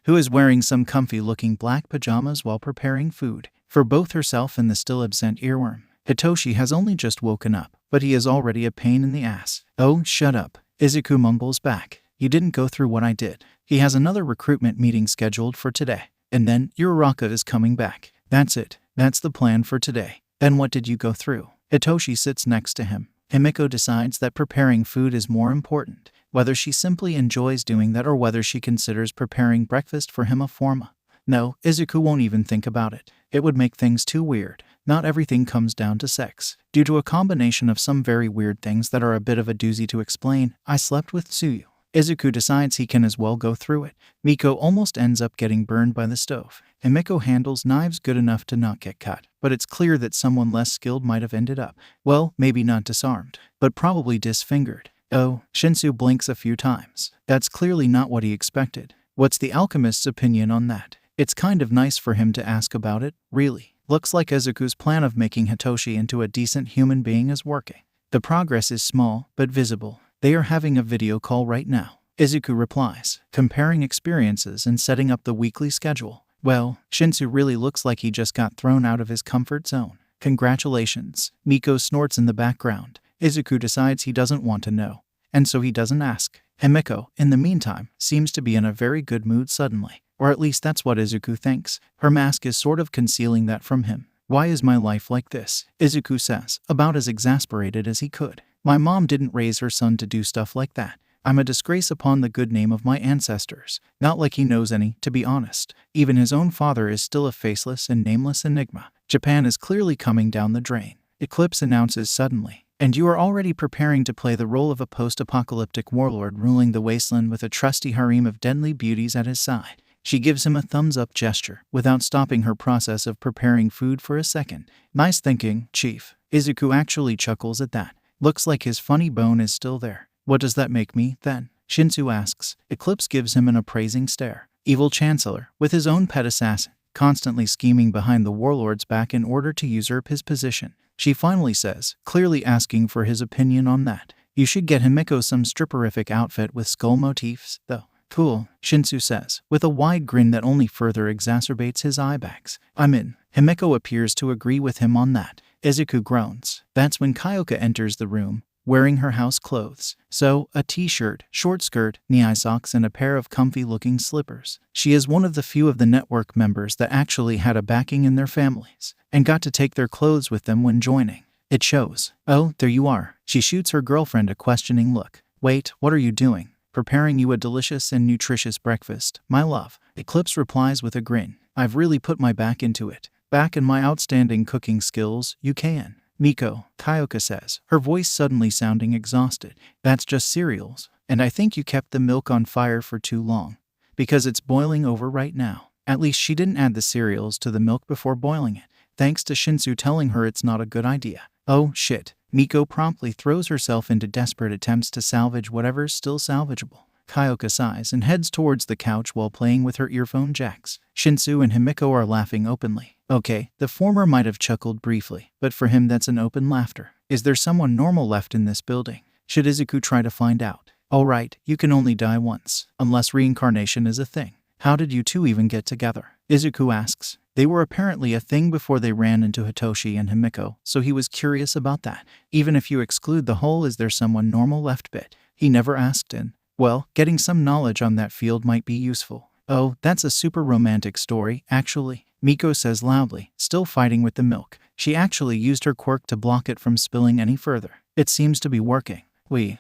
who is wearing some comfy-looking black pajamas while preparing food for both herself and the still absent earworm. Hitoshi has only just woken up, but he is already a pain in the ass. Oh, shut up. Izuku mumbles back. You didn't go through what I did. He has another recruitment meeting scheduled for today. And then, Uraraka is coming back. That's it. That's the plan for today. Then what did you go through? Hitoshi sits next to him. Himiko decides that preparing food is more important, whether she simply enjoys doing that or whether she considers preparing breakfast for him a forma. No, Izuku won't even think about it. It would make things too weird. Not everything comes down to sex. Due to a combination of some very weird things that are a bit of a doozy to explain, I slept with Tsuyu. Izuku decides he can as well go through it. Miko almost ends up getting burned by the stove. Himiko handles knives good enough to not get cut, but it's clear that someone less skilled might have ended up, well, maybe not disarmed, but probably disfingered. Oh, Shinsu blinks a few times. That's clearly not what he expected. What's the alchemist's opinion on that? It's kind of nice for him to ask about it, really. Looks like Izuku's plan of making Hitoshi into a decent human being is working. The progress is small, but visible. They are having a video call right now. Izuku replies, comparing experiences and setting up the weekly schedule. Well, Shinsu really looks like he just got thrown out of his comfort zone. Congratulations. Miko snorts in the background. Izuku decides he doesn't want to know, and so he doesn't ask. Himiko, in the meantime, seems to be in a very good mood suddenly. Or at least that's what Izuku thinks. Her mask is sort of concealing that from him. Why is my life like this? Izuku says, about as exasperated as he could. My mom didn't raise her son to do stuff like that. I'm a disgrace upon the good name of my ancestors. Not like he knows any, to be honest. Even his own father is still a faceless and nameless enigma. Japan is clearly coming down the drain. Eclipse announces suddenly. And you are already preparing to play the role of a post-apocalyptic warlord ruling the wasteland with a trusty harem of deadly beauties at his side. She gives him a thumbs-up gesture, without stopping her process of preparing food for a second. Nice thinking, Chief. Izuku actually chuckles at that. Looks like his funny bone is still there. What does that make me, then? Shinsu asks. Eclipse gives him an appraising stare. Evil Chancellor, with his own pet assassin, constantly scheming behind the warlord's back in order to usurp his position. She finally says, clearly asking for his opinion on that. You should get Himiko some stripperific outfit with skull motifs, though. Cool, Shinsu says, with a wide grin that only further exacerbates his eye bags. I'm in. Himiko appears to agree with him on that. Izuku groans. That's when Kyoka enters the room, wearing her house clothes. So, a t-shirt, short skirt, knee-high socks, and a pair of comfy-looking slippers. She is one of the few of the network members that actually had a backing in their families, and got to take their clothes with them when joining. It shows. Oh, there you are. She shoots her girlfriend a questioning look. Wait, what are you doing? Preparing you a delicious and nutritious breakfast, my love. Eclipse replies with a grin. I've really put my back into it. Back in my outstanding cooking skills, you can. Miko, Kyoka says, her voice suddenly sounding exhausted. That's just cereals. And I think you kept the milk on fire for too long. Because it's boiling over right now. At least she didn't add the cereals to the milk before boiling it, thanks to Shinsu telling her it's not a good idea. Oh, shit. Miko promptly throws herself into desperate attempts to salvage whatever's still salvageable. Kyoka sighs and heads towards the couch while playing with her earphone jacks. Shinsu and Himiko are laughing openly. Okay, the former might have chuckled briefly, but for him that's an open laughter. Is there someone normal left in this building? Should Izuku try to find out? Alright, you can only die once, unless reincarnation is a thing. How did you two even get together? Izuku asks. They were apparently a thing before they ran into Hitoshi and Himiko, so he was curious about that. Even if you exclude the whole is there someone normal left bit, he never asked in. Well, getting some knowledge on that field might be useful. Oh, that's a super romantic story, actually, Miko says loudly, still fighting with the milk. She actually used her quirk to block it from spilling any further. It seems to be working.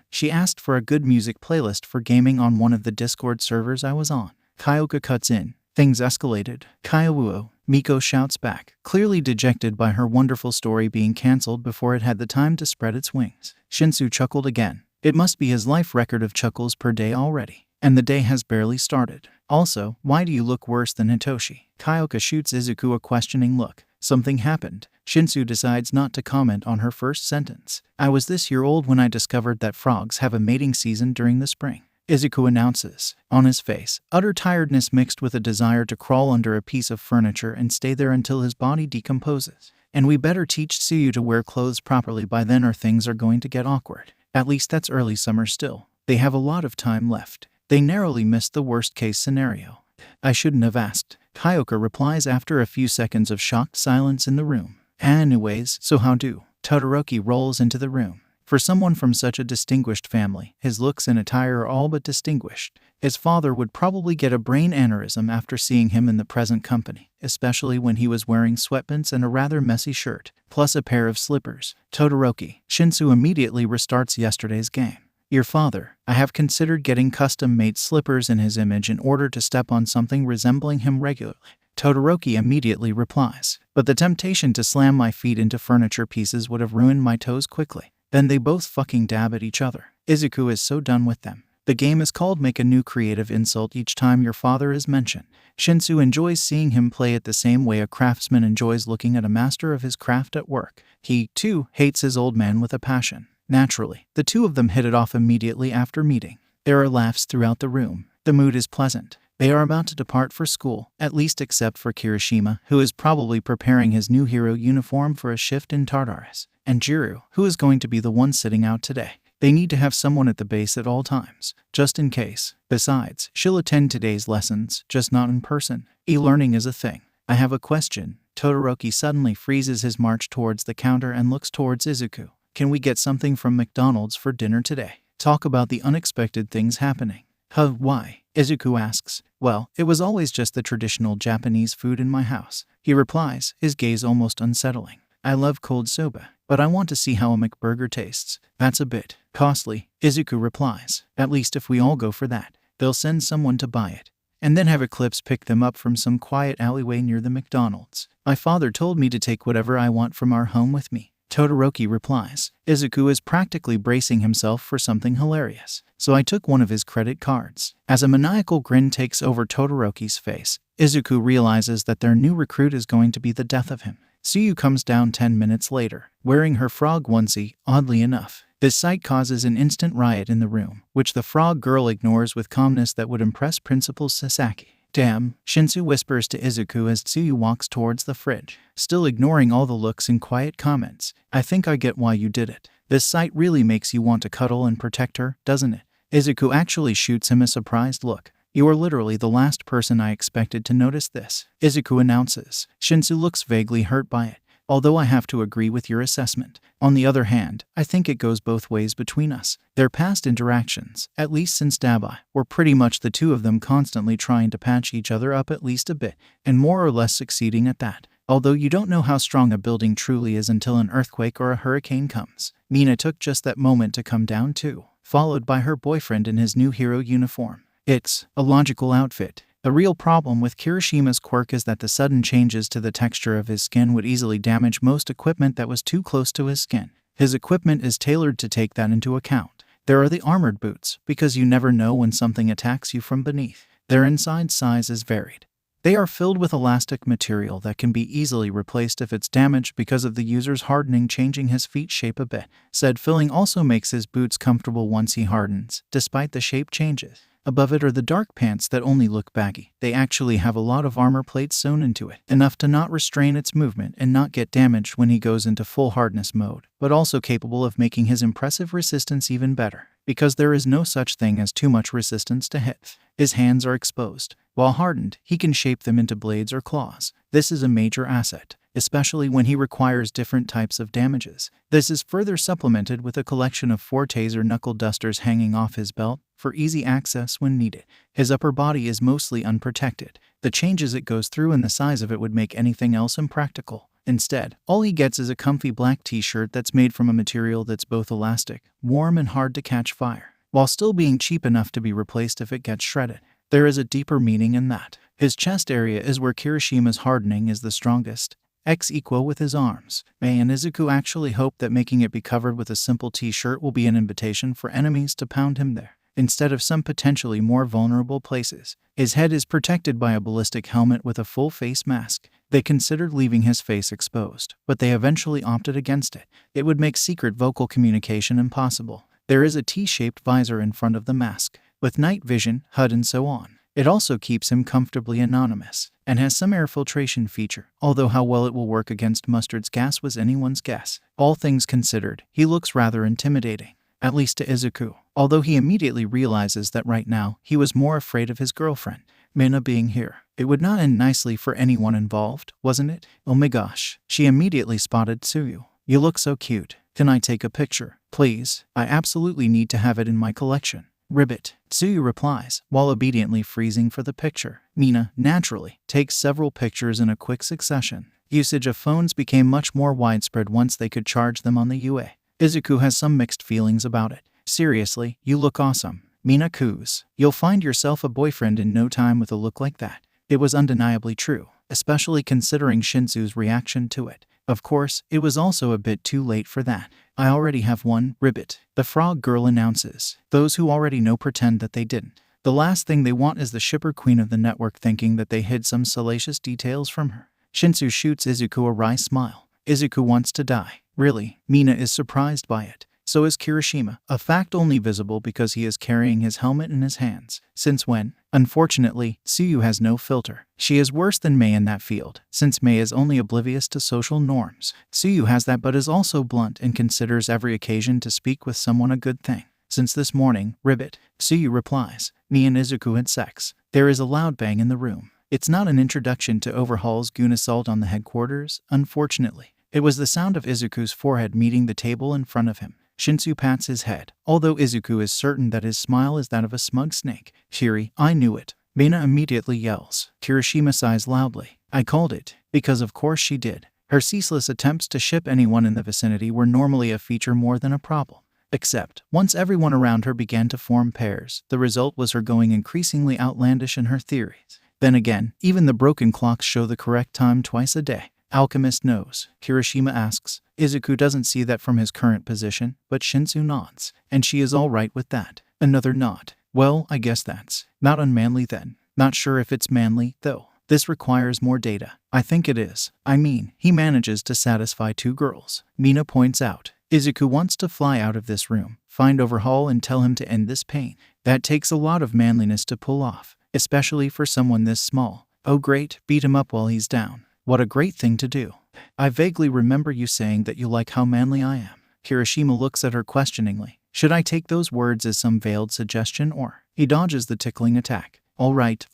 She asked for a good music playlist for gaming on one of the Discord servers I was on. Kyoka cuts in. Things escalated. Kyowo, Miko shouts back, clearly dejected by her wonderful story being cancelled before it had the time to spread its wings. Shinsu chuckled again. It must be his life record of chuckles per day already. And the day has barely started. Also, why do you look worse than Hitoshi? Kyoka shoots Izuku a questioning look. Something happened. Shinsu decides not to comment on her first sentence. I was this year old when I discovered that frogs have a mating season during the spring, Izuku announces. On his face, utter tiredness mixed with a desire to crawl under a piece of furniture and stay there until his body decomposes. And we better teach Tsuyu to wear clothes properly by then or things are going to get awkward. At least that's early summer still. They have a lot of time left. They narrowly missed the worst-case scenario. I shouldn't have asked, Kyoka replies after a few seconds of shocked silence in the room. Anyways, so how do? Todoroki rolls into the room. For someone from such a distinguished family, his looks and attire are all but distinguished. His father would probably get a brain aneurysm after seeing him in the present company, especially when he was wearing sweatpants and a rather messy shirt, plus a pair of slippers. Todoroki, Shinsu immediately restarts yesterday's game. Your father, I have considered getting custom-made slippers in his image in order to step on something resembling him regularly. Todoroki immediately replies, but the temptation to slam my feet into furniture pieces would have ruined my toes quickly. Then they both fucking dab at each other. Izuku is so done with them. The game is called Make a New Creative Insult each time your father is mentioned. Shinsu enjoys seeing him play it the same way a craftsman enjoys looking at a master of his craft at work. He, too, hates his old man with a passion. Naturally, the two of them hit it off immediately after meeting. There are laughs throughout the room. The mood is pleasant. They are about to depart for school, at least except for Kirishima, who is probably preparing his new hero uniform for a shift in Tartarus, and Jiru, who is going to be the one sitting out today. They need to have someone at the base at all times, just in case. Besides, she'll attend today's lessons, just not in person. E-learning is a thing. I have a question. Todoroki suddenly freezes his march towards the counter and looks towards Izuku. Can we get something from McDonald's for dinner today? Talk about the unexpected things happening. Why? Izuku asks. Well, it was always just the traditional Japanese food in my house. He replies, his gaze almost unsettling. I love cold soba, but I want to see how a McBurger tastes. That's a bit costly, Izuku replies. At least if we all go for that, they'll send someone to buy it, and then have Eclipse pick them up from some quiet alleyway near the McDonald's. My father told me to take whatever I want from our home with me, Todoroki replies. Izuku is practically bracing himself for something hilarious, so I took one of his credit cards. As a maniacal grin takes over Todoroki's face, Izuku realizes that their new recruit is going to be the death of him. Tsuyu comes down 10 minutes later, wearing her frog onesie, oddly enough. This sight causes an instant riot in the room, which the frog girl ignores with calmness that would impress Principal Sasaki. Damn, Shinsu whispers to Izuku as Tsuyu walks towards the fridge, still ignoring all the looks and quiet comments. I think I get why you did it. This sight really makes you want to cuddle and protect her, doesn't it? Izuku actually shoots him a surprised look. You are literally the last person I expected to notice this, Izuku announces. Shinsu looks vaguely hurt by it, although I have to agree with your assessment. On the other hand, I think it goes both ways between us. Their past interactions, at least since Dabai, were pretty much the two of them constantly trying to patch each other up at least a bit, and more or less succeeding at that. Although you don't know how strong a building truly is until an earthquake or a hurricane comes. Mina took just that moment to come down too, followed by her boyfriend in his new hero uniform. It's a logical outfit. The real problem with Kirishima's quirk is that the sudden changes to the texture of his skin would easily damage most equipment that was too close to his skin. His equipment is tailored to take that into account. There are the armored boots, because you never know when something attacks you from beneath. Their inside size is varied. They are filled with elastic material that can be easily replaced if it's damaged because of the user's hardening, changing his feet shape a bit. Said filling also makes his boots comfortable once he hardens, despite the shape changes. Above it are the dark pants that only look baggy. They actually have a lot of armor plates sewn into it, enough to not restrain its movement and not get damaged when he goes into full hardness mode, but also capable of making his impressive resistance even better, because there is no such thing as too much resistance to hit. His hands are exposed. While hardened, he can shape them into blades or claws. This is a major asset, especially when he requires different types of damages. This is further supplemented with a collection of 4 taser knuckle dusters hanging off his belt for easy access when needed. His upper body is mostly unprotected. The changes it goes through and the size of it would make anything else impractical. Instead, all he gets is a comfy black t-shirt that's made from a material that's both elastic, warm, and hard to catch fire, while still being cheap enough to be replaced if it gets shredded. There is a deeper meaning in that. His chest area is where Kirishima's hardening is the strongest, ex equo with his arms. Mei and Izuku actually hope that making it be covered with a simple t-shirt will be an invitation for enemies to pound him there, instead of some potentially more vulnerable places. His head is protected by a ballistic helmet with a full face mask. They considered leaving his face exposed, but they eventually opted against it. It would make secret vocal communication impossible. There is a T-shaped visor in front of the mask, with night vision, HUD, and so on. It also keeps him comfortably anonymous, and has some air filtration feature, although how well it will work against Mustard's gas was anyone's guess. All things considered, he looks rather intimidating, at least to Izuku, although he immediately realizes that right now he was more afraid of his girlfriend, Mina, being here. It would not end nicely for anyone involved, wasn't it? Oh my gosh, she immediately spotted Tsuyu. You look so cute. Can I take a picture, please? I absolutely need to have it in my collection. Ribbit, Tsuyu replies, while obediently freezing for the picture. Mina, naturally, takes several pictures in a quick succession. Usage of phones became much more widespread once they could charge them on the UA. Izuku has some mixed feelings about it. Seriously, you look awesome. Mina coos. You'll find yourself a boyfriend in no time with a look like that. It was undeniably true, especially considering Shinsu's reaction to it. Of course, it was also a bit too late for that. I already have one, Ribbit, the frog girl announces. Those who already know pretend that they didn't. The last thing they want is the shipper queen of the network thinking that they hid some salacious details from her. Shinsu shoots Izuku a wry smile. Izuku wants to die. Really, Mina is surprised by it. So is Kirishima, a fact only visible because he is carrying his helmet in his hands. Since when? Unfortunately, Tsuyu has no filter. She is worse than Mei in that field, since Mei is only oblivious to social norms. Tsuyu has that but is also blunt and considers every occasion to speak with someone a good thing. Since this morning, Ribbit, Tsuyu replies, me and Izuku had sex. There is a loud bang in the room. It's not an introduction to Overhaul's goon assault on the headquarters, unfortunately. It was the sound of Izuku's forehead meeting the table in front of him. Shinsu pats his head, although Izuku is certain that his smile is that of a smug snake. Shiri, I knew it. Mina immediately yells. Kirishima sighs loudly. I called it, because of course she did. Her ceaseless attempts to ship anyone in the vicinity were normally a feature more than a problem. Except, once everyone around her began to form pairs, the result was her going increasingly outlandish in her theories. Then again, even the broken clocks show the correct time twice a day. Alchemist knows. Kirishima asks. Izuku doesn't see that from his current position, but Shinsu nods, and she is all right with that. Another nod. Well, I guess that's not unmanly then. Not sure if it's manly, though. This requires more data. I think it is. I mean, he manages to satisfy 2 girls. Mina points out. Izuku wants to fly out of this room, find Overhaul and tell him to end this pain. That takes a lot of manliness to pull off, especially for someone this small. Oh great, beat him up while he's down. What a great thing to do. I vaguely remember you saying that you like how manly I am. Kirishima looks at her questioningly. Should I take those words as some veiled suggestion or? He dodges the tickling attack. All right.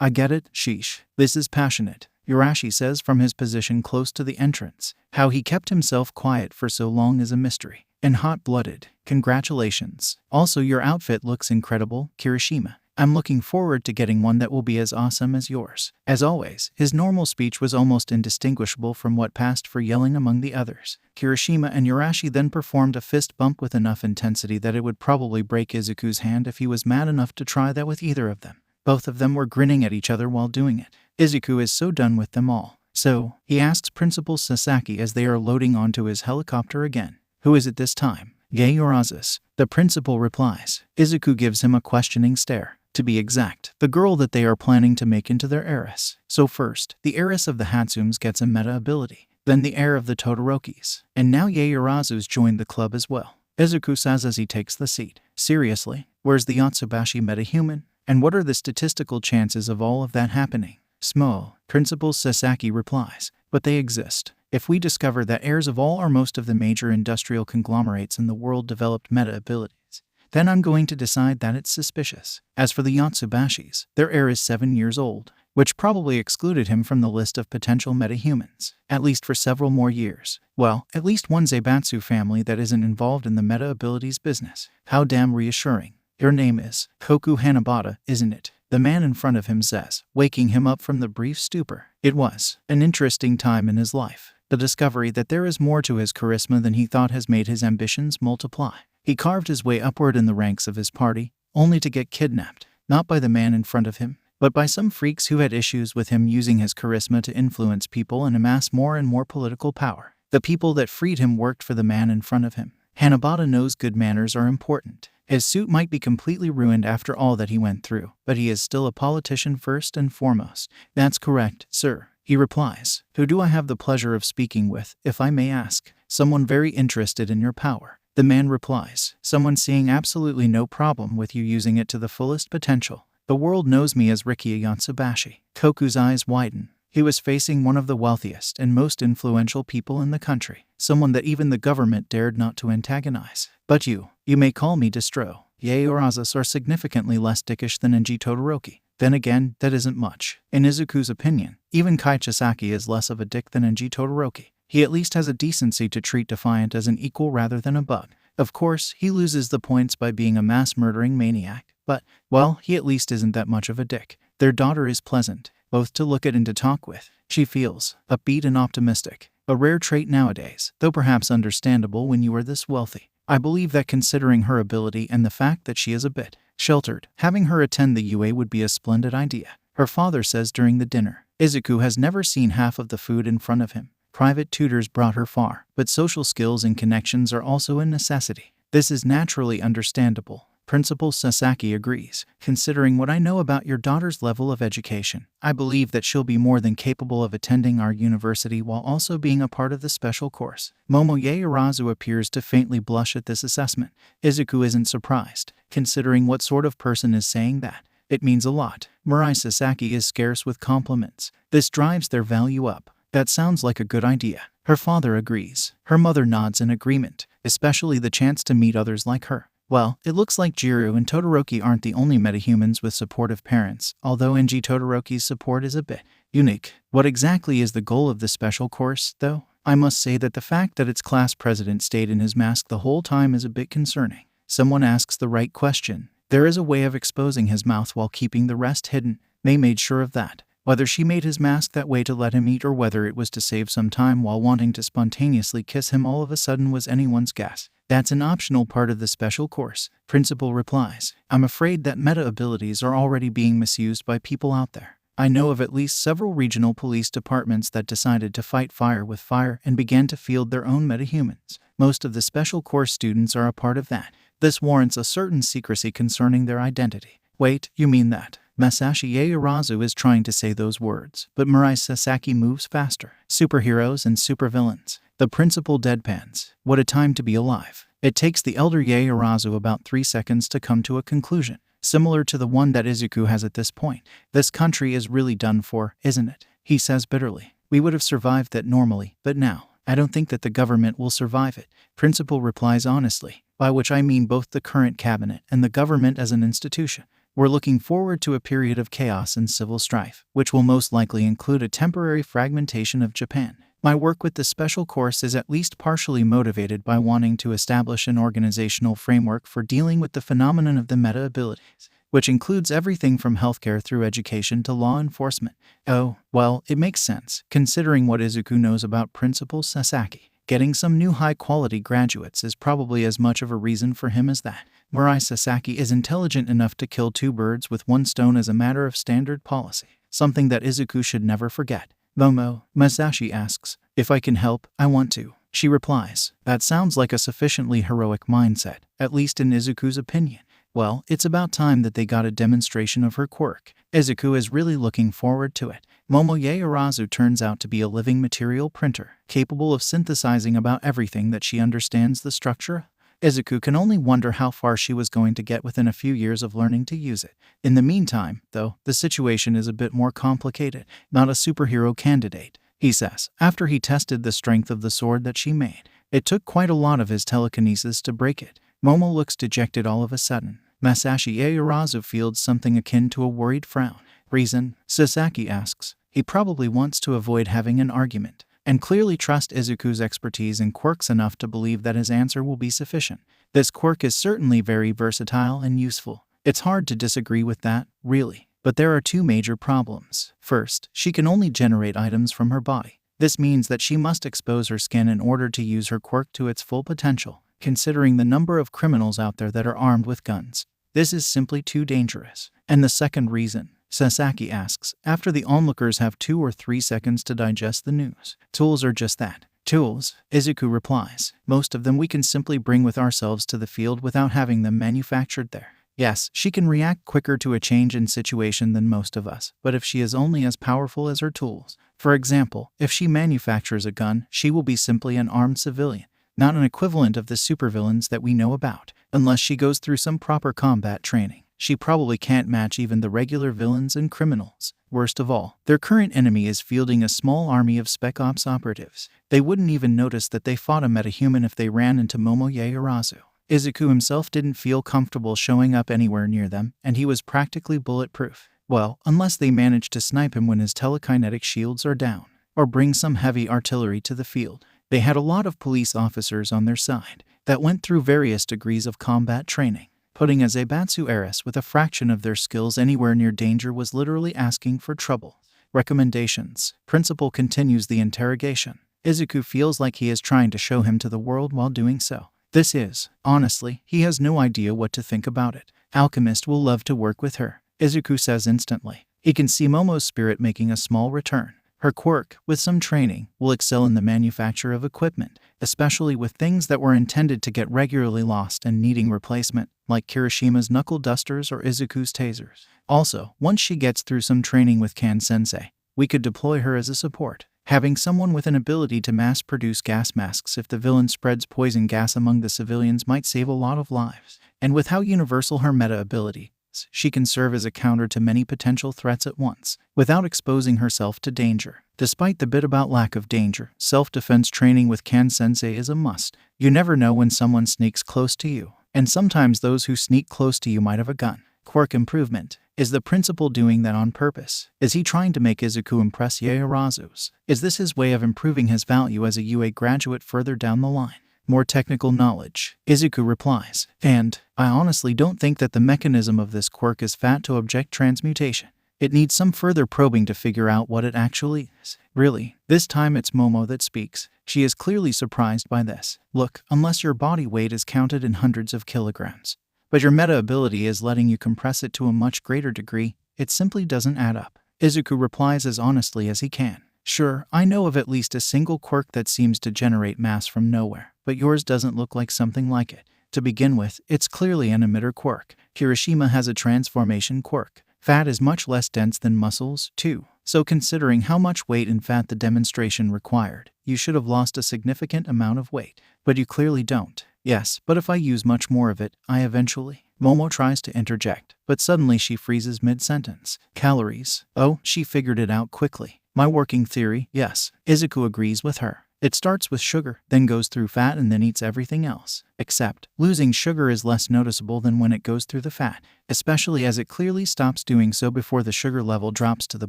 I get it, sheesh. This is passionate. Yurashi says from his position close to the entrance. How he kept himself quiet for so long is a mystery. And hot-blooded. Congratulations. Also, your outfit looks incredible, Kirishima. I'm looking forward to getting one that will be as awesome as yours. As always, his normal speech was almost indistinguishable from what passed for yelling among the others. Kirishima and Yurashi then performed a fist bump with enough intensity that it would probably break Izuku's hand if he was mad enough to try that with either of them. Both of them were grinning at each other while doing it. Izuku is so done with them all. So, he asks Principal Sasaki as they are loading onto his helicopter again. Who is it this time? Yaoyorozu. The principal replies. Izuku gives him a questioning stare. To be exact, the girl that they are planning to make into their heiress. So first, the heiress of the Hatsums gets a meta ability, then the heir of the Todorokis, and now Yaoyorozu's joined the club as well. Izuku says as he takes the seat. Seriously, where's the Yotsubashi metahuman? And what are the statistical chances of all of that happening? Small, Principal Sasaki replies. But they exist. If we discover that heirs of all or most of the major industrial conglomerates in the world developed meta-abilities, then I'm going to decide that it's suspicious. As for the Yotsubashis, their heir is 7 years old, which probably excluded him from the list of potential metahumans, at least for several more years. Well, at least one Zaibatsu family that isn't involved in the meta-abilities business. How damn reassuring. Your name is Koku Hanabata, isn't it? The man in front of him says, waking him up from the brief stupor. It was an interesting time in his life. The discovery that there is more to his charisma than he thought has made his ambitions multiply. He carved his way upward in the ranks of his party, only to get kidnapped, not by the man in front of him, but by some freaks who had issues with him using his charisma to influence people and amass more and more political power. The people that freed him worked for the man in front of him. Hanabata knows good manners are important. His suit might be completely ruined after all that he went through, but he is still a politician first and foremost. That's correct, sir, he replies. Who do I have the pleasure of speaking with, if I may ask? Someone very interested in your power. The man replies, someone seeing absolutely no problem with you using it to the fullest potential. The world knows me as Rikiya Yotsubashi. Koku's eyes widen. He was facing one of the wealthiest and most influential people in the country, someone that even the government dared not to antagonize. But you may call me Destro. Yaorazas are significantly less dickish than Enji Todoroki. Then again, that isn't much. In Izuku's opinion, even Kai Chisaki is less of a dick than Enji Todoroki. He at least has a decency to treat Defiant as an equal rather than a bug. Of course, he loses the points by being a mass-murdering maniac, but, well, he at least isn't that much of a dick. Their daughter is pleasant, both to look at and to talk with. She feels upbeat and optimistic, a rare trait nowadays, though perhaps understandable when you are this wealthy. I believe that considering her ability and the fact that she is a bit sheltered, having her attend the UA would be a splendid idea. Her father says during the dinner. Izuku has never seen half of the food in front of him. Private tutors brought her far, but social skills and connections are also a necessity. This is naturally understandable. Principal Sasaki agrees. Considering what I know about your daughter's level of education, I believe that she'll be more than capable of attending our university while also being a part of the special course. Momo Yaorazu appears to faintly blush at this assessment. Izuku isn't surprised, considering what sort of person is saying that. It means a lot. Mirai Sasaki is scarce with compliments. This drives their value up. That sounds like a good idea. Her father agrees. Her mother nods in agreement, especially the chance to meet others like her. Well, it looks like Jiro and Todoroki aren't the only metahumans with supportive parents, although Enji Todoroki's support is a bit unique. What exactly is the goal of the special course, though? I must say that the fact that its class president stayed in his mask the whole time is a bit concerning. Someone asks the right question. There is a way of exposing his mouth while keeping the rest hidden. They made sure of that. Whether she made his mask that way to let him eat or whether it was to save some time while wanting to spontaneously kiss him all of a sudden was anyone's guess. That's an optional part of the special course. Principal replies, I'm afraid that meta abilities are already being misused by people out there. I know of at least several regional police departments that decided to fight fire with fire and began to field their own metahumans. Most of the special course students are a part of that. This warrants a certain secrecy concerning their identity. Wait, you mean that? Masashi Yaorazu is trying to say those words, but Mirai Sasaki moves faster. Superheroes and supervillains. The principal deadpans. What a time to be alive. It takes the elder Yaorazu about 3 seconds to come to a conclusion, similar to the one that Izuku has at this point. This country is really done for, isn't it? He says bitterly. We would have survived that normally, but now, I don't think that the government will survive it. Principal replies honestly, by which I mean both the current cabinet and the government as an institution. We're looking forward to a period of chaos and civil strife, which will most likely include a temporary fragmentation of Japan. My work with the special course is at least partially motivated by wanting to establish an organizational framework for dealing with the phenomenon of the meta abilities, which includes everything from healthcare through education to law enforcement. Oh, well, it makes sense, considering what Izuku knows about Principal Sasaki. Getting some new high-quality graduates is probably as much of a reason for him as that. Mirai Sasaki is intelligent enough to kill 2 birds with 1 stone as a matter of standard policy, something that Izuku should never forget. Momo, Masashi asks, if I can help, I want to. She replies, that sounds like a sufficiently heroic mindset, at least in Izuku's opinion. Well, it's about time that they got a demonstration of her quirk. Izuku is really looking forward to it. Momo Yaorazu turns out to be a living material printer, capable of synthesizing about everything that she understands the structure. Izuku can only wonder how far she was going to get within a few years of learning to use it. In the meantime, though, the situation is a bit more complicated. Not a superhero candidate, he says, after he tested the strength of the sword that she made. It took quite a lot of his telekinesis to break it. Momo looks dejected all of a sudden. Masashi Yaoyorozu feels something akin to a worried frown. Reason? Sasaki asks. He probably wants to avoid having an argument, and clearly trust Izuku's expertise in quirks enough to believe that his answer will be sufficient. This quirk is certainly very versatile and useful. It's hard to disagree with that, really. But there are two major problems. First, she can only generate items from her body. This means that she must expose her skin in order to use her quirk to its full potential. Considering the number of criminals out there that are armed with guns, this is simply too dangerous. And the second reason, Sasaki asks, after the onlookers have 2 or 3 seconds to digest the news. Tools are just that. Tools, Izuku replies. Most of them we can simply bring with ourselves to the field without having them manufactured there. Yes, she can react quicker to a change in situation than most of us, but if she is only as powerful as her tools. For example, if she manufactures a gun, she will be simply an armed civilian, not an equivalent of the supervillains that we know about. Unless she goes through some proper combat training, she probably can't match even the regular villains and criminals. Worst of all, their current enemy is fielding a small army of Spec Ops operatives. They wouldn't even notice that they fought a metahuman if they ran into Momo Yaoyorozu. Izuku himself didn't feel comfortable showing up anywhere near them, and he was practically bulletproof. Well, unless they manage to snipe him when his telekinetic shields are down, or bring some heavy artillery to the field. They had a lot of police officers on their side that went through various degrees of combat training. Putting a Zaibatsu heiress with a fraction of their skills anywhere near danger was literally asking for trouble. Recommendations. Principal continues the interrogation. Izuku feels like he is trying to show him to the world while doing so. This is, honestly, he has no idea what to think about it. Alchemist will love to work with her, Izuku says instantly. He can see Momo's spirit making a small return. Her quirk, with some training, will excel in the manufacture of equipment, especially with things that were intended to get regularly lost and needing replacement, like Kirishima's knuckle dusters or Izuku's tasers. Also, once she gets through some training with Kan-sensei, we could deploy her as a support. Having someone with an ability to mass-produce gas masks if the villain spreads poison gas among the civilians might save a lot of lives. And with how universal her meta ability is, she can serve as a counter to many potential threats at once, without exposing herself to danger. Despite the bit about lack of danger, self-defense training with Kan-sensei is a must. You never know when someone sneaks close to you, and sometimes those who sneak close to you might have a gun. Quirk improvement. Is the principal doing that on purpose? Is he trying to make Izuku impress Yaoyorozu? Is this his way of improving his value as a UA graduate further down the line? More technical knowledge, Izuku replies. And, I honestly don't think that the mechanism of this quirk is fat to object transmutation. It needs some further probing to figure out what it actually is. Really, this time it's Momo that speaks. She is clearly surprised by this. Look, unless your body weight is counted in hundreds of kilograms, but your meta ability is letting you compress it to a much greater degree, it simply doesn't add up. Izuku replies as honestly as he can. Sure, I know of at least a single quirk that seems to generate mass from nowhere, but yours doesn't look like something like it. To begin with, it's clearly an emitter quirk. Kirishima has a transformation quirk. Fat is much less dense than muscles, too. So considering how much weight and fat the demonstration required, you should have lost a significant amount of weight. But you clearly don't. Yes, but if I use much more of it, I eventually... Momo tries to interject, but suddenly she freezes mid-sentence. Calories. Oh, she figured it out quickly. My working theory, yes. Izuku agrees with her. It starts with sugar, then goes through fat and then eats everything else. Except, losing sugar is less noticeable than when it goes through the fat, especially as it clearly stops doing so before the sugar level drops to the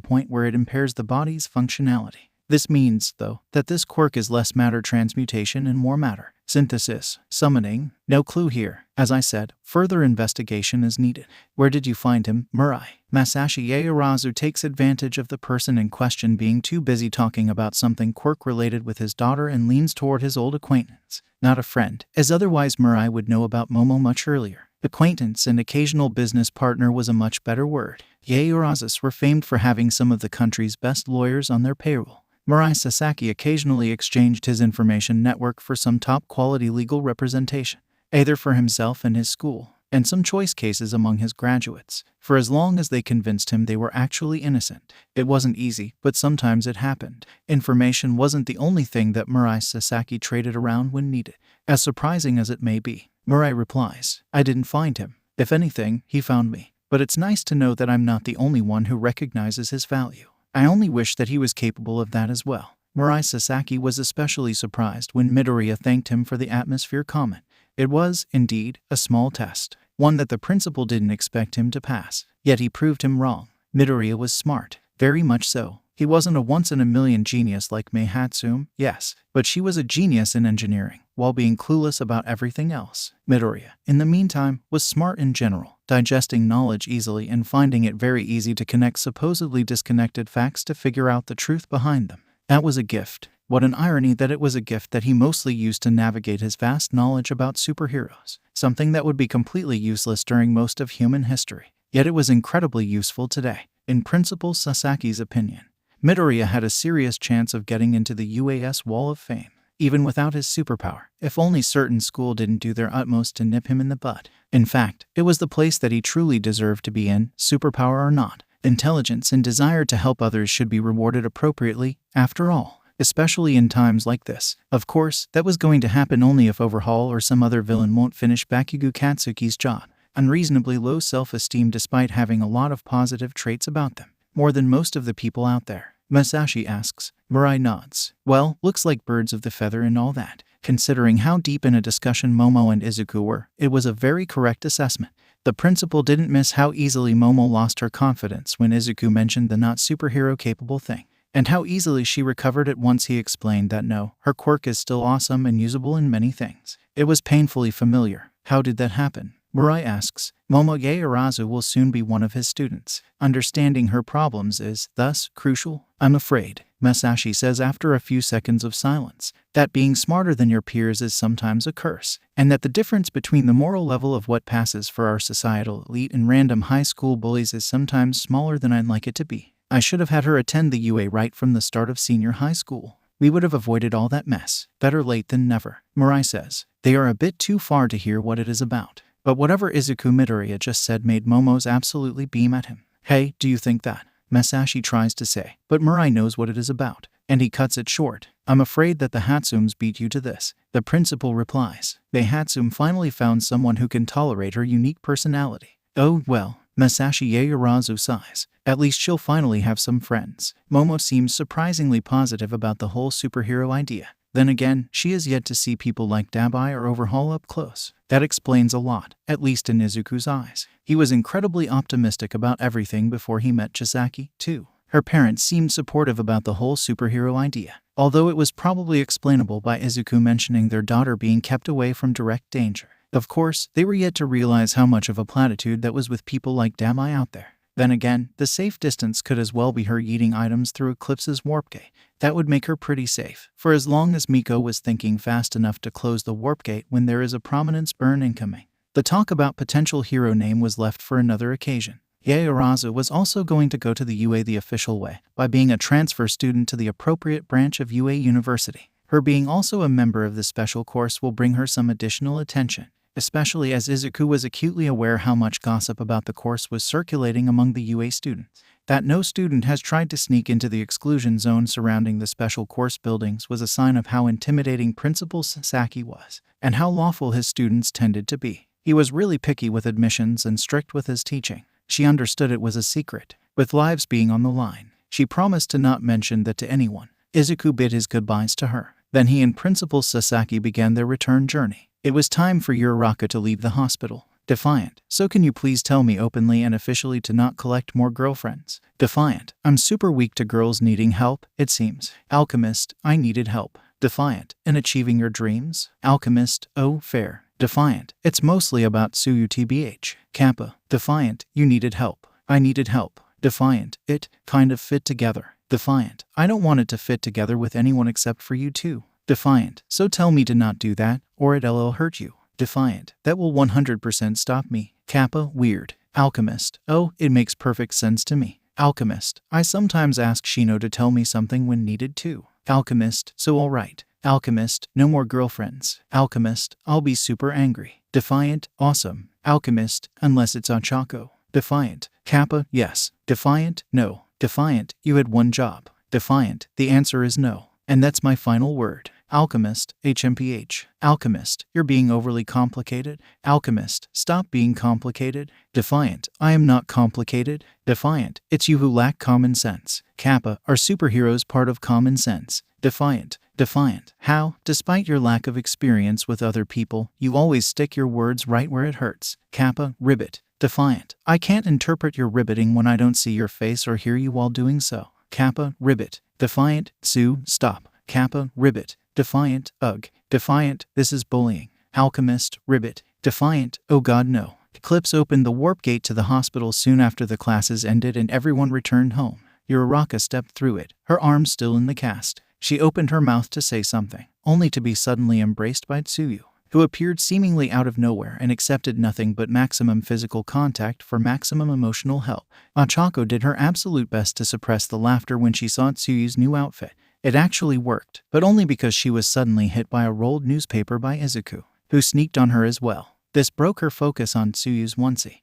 point where it impairs the body's functionality. This means, though, that this quirk is less matter transmutation and more matter synthesis. Summoning? No clue here. As I said, further investigation is needed. Where did you find him, Murai? Masashi Yaoyorozu takes advantage of the person in question being too busy talking about something quirk-related with his daughter and leans toward his old acquaintance. Not a friend, as otherwise Murai would know about Momo much earlier. Acquaintance and occasional business partner was a much better word. Yaoyorozus were famed for having some of the country's best lawyers on their payroll. Murai Sasaki occasionally exchanged his information network for some top-quality legal representation, either for himself and his school, and some choice cases among his graduates, for as long as they convinced him they were actually innocent. It wasn't easy, but sometimes it happened. Information wasn't the only thing that Murai Sasaki traded around when needed. As surprising as it may be, Mirai replies, I didn't find him. If anything, he found me. But it's nice to know that I'm not the only one who recognizes his value. I only wish that he was capable of that as well. Mirai Sasaki was especially surprised when Midoriya thanked him for the atmosphere comment. It was, indeed, a small test, one that the principal didn't expect him to pass. Yet he proved him wrong. Midoriya was smart, very much so. He wasn't a once-in-a-million genius like Mei Hatsune, yes, but she was a genius in engineering, while being clueless about everything else. Midoriya, in the meantime, was smart in general, digesting knowledge easily and finding it very easy to connect supposedly disconnected facts to figure out the truth behind them. That was a gift. What an irony that it was a gift that he mostly used to navigate his vast knowledge about superheroes, something that would be completely useless during most of human history. Yet it was incredibly useful today. In Principal Sasaki's opinion, Midoriya had a serious chance of getting into the UAS Wall of Fame, even without his superpower, if only certain school didn't do their utmost to nip him in the bud. In fact, it was the place that he truly deserved to be in, superpower or not. Intelligence and desire to help others should be rewarded appropriately, after all, especially in times like this. Of course, that was going to happen only if Overhaul or some other villain won't finish Bakugou Katsuki's job. Unreasonably low self-esteem despite having a lot of positive traits about them, more than most of the people out there. Masashi asks. Mirai nods. Well, looks like birds of the feather and all that. Considering how deep in a discussion Momo and Izuku were, it was a very correct assessment. The principal didn't miss how easily Momo lost her confidence when Izuku mentioned the not superhero capable thing, and how easily she recovered it once he explained that no, her quirk is still awesome and usable in many things. It was painfully familiar. How did that happen? Mirai asks. Momo Yaoyorozu will soon be one of his students. Understanding her problems is, thus, crucial. I'm afraid, Masashi says after a few seconds of silence, that being smarter than your peers is sometimes a curse, and that the difference between the moral level of what passes for our societal elite and random high school bullies is sometimes smaller than I'd like it to be. I should have had her attend the UA right from the start of senior high school. We would have avoided all that mess. Better late than never, Mirai says. They are a bit too far to hear what it is about. But whatever Izuku Midoriya just said made Momo's absolutely beam at him. Hey, do you think that? Masashi tries to say, but Mirai knows what it is about, and he cuts it short. I'm afraid that the Hatsumes beat you to this. The principal replies. The Hatsume finally found someone who can tolerate her unique personality. Oh, well, Masashi Yaoyorozu sighs. At least she'll finally have some friends. Momo seems surprisingly positive about the whole superhero idea. Then again, she is yet to see people like Dabai or Overhaul up close. That explains a lot, at least in Izuku's eyes. He was incredibly optimistic about everything before he met Chisaki, too. Her parents seemed supportive about the whole superhero idea, although it was probably explainable by Izuku mentioning their daughter being kept away from direct danger. Of course, they were yet to realize how much of a platitude that was with people like Dabai out there. Then again, the safe distance could as well be her eating items through Eclipse's warp gate. That would make her pretty safe, for as long as Miko was thinking fast enough to close the warp gate when there is a prominence burn incoming. The talk about potential hero name was left for another occasion. Yaoyorozu was also going to go to the UA the official way, by being a transfer student to the appropriate branch of UA University. Her being also a member of the special course will bring her some additional attention, especially as Izuku was acutely aware how much gossip about the course was circulating among the UA students. That no student has tried to sneak into the exclusion zone surrounding the special course buildings was a sign of how intimidating Principal Sasaki was, and how lawful his students tended to be. He was really picky with admissions and strict with his teaching. She understood it was a secret, with lives being on the line. She promised to not mention that to anyone. Izuku bid his goodbyes to her. Then he and Principal Sasaki began their return journey. It was time for Uraraka to leave the hospital. Defiant. So can you please tell me openly and officially to not collect more girlfriends? Defiant. I'm super weak to girls needing help, it seems. Alchemist. I needed help. Defiant. In achieving your dreams? Alchemist. Oh, fair. Defiant. It's mostly about Suyu TBH. Kappa. Defiant. You needed help. I needed help. Defiant. It kind of fit together. Defiant. I don't want it to fit together with anyone except for you too. Defiant. So tell me to not do that, or it'll hurt you. Defiant. That will 100% stop me. Kappa. Weird. Alchemist. Oh, it makes perfect sense to me. Alchemist. I sometimes ask Shino to tell me something when needed too. Alchemist. So alright. Alchemist. No more girlfriends. Alchemist. I'll be super angry. Defiant. Awesome. Alchemist. Unless it's Ochako. Defiant. Kappa. Yes. Defiant. No. Defiant. You had one job. Defiant. The answer is no. And that's my final word. Alchemist, HMPH. Alchemist, you're being overly complicated. Alchemist, stop being complicated. Defiant, I am not complicated. Defiant, it's you who lack common sense. Kappa, are superheroes part of common sense? Defiant, defiant. How, despite your lack of experience with other people, you always stick your words right where it hurts. Kappa, ribbit. Defiant, I can't interpret your ribbiting when I don't see your face or hear you while doing so. Kappa, ribbit. Defiant, Sue, stop. Kappa, ribbit. Defiant, ugh. Defiant, this is bullying. Alchemist, ribbit. Defiant, oh god no. Eclipse opened the warp gate to the hospital soon after the classes ended and everyone returned home. Uraraka stepped through it, her arms still in the cast. She opened her mouth to say something, only to be suddenly embraced by Tsuyu, who appeared seemingly out of nowhere and accepted nothing but maximum physical contact for maximum emotional help. Ochako did her absolute best to suppress the laughter when she saw Tsuyu's new outfit. It actually worked, but only because she was suddenly hit by a rolled newspaper by Izuku, who sneaked on her as well. This broke her focus on Tsuyu's onesie.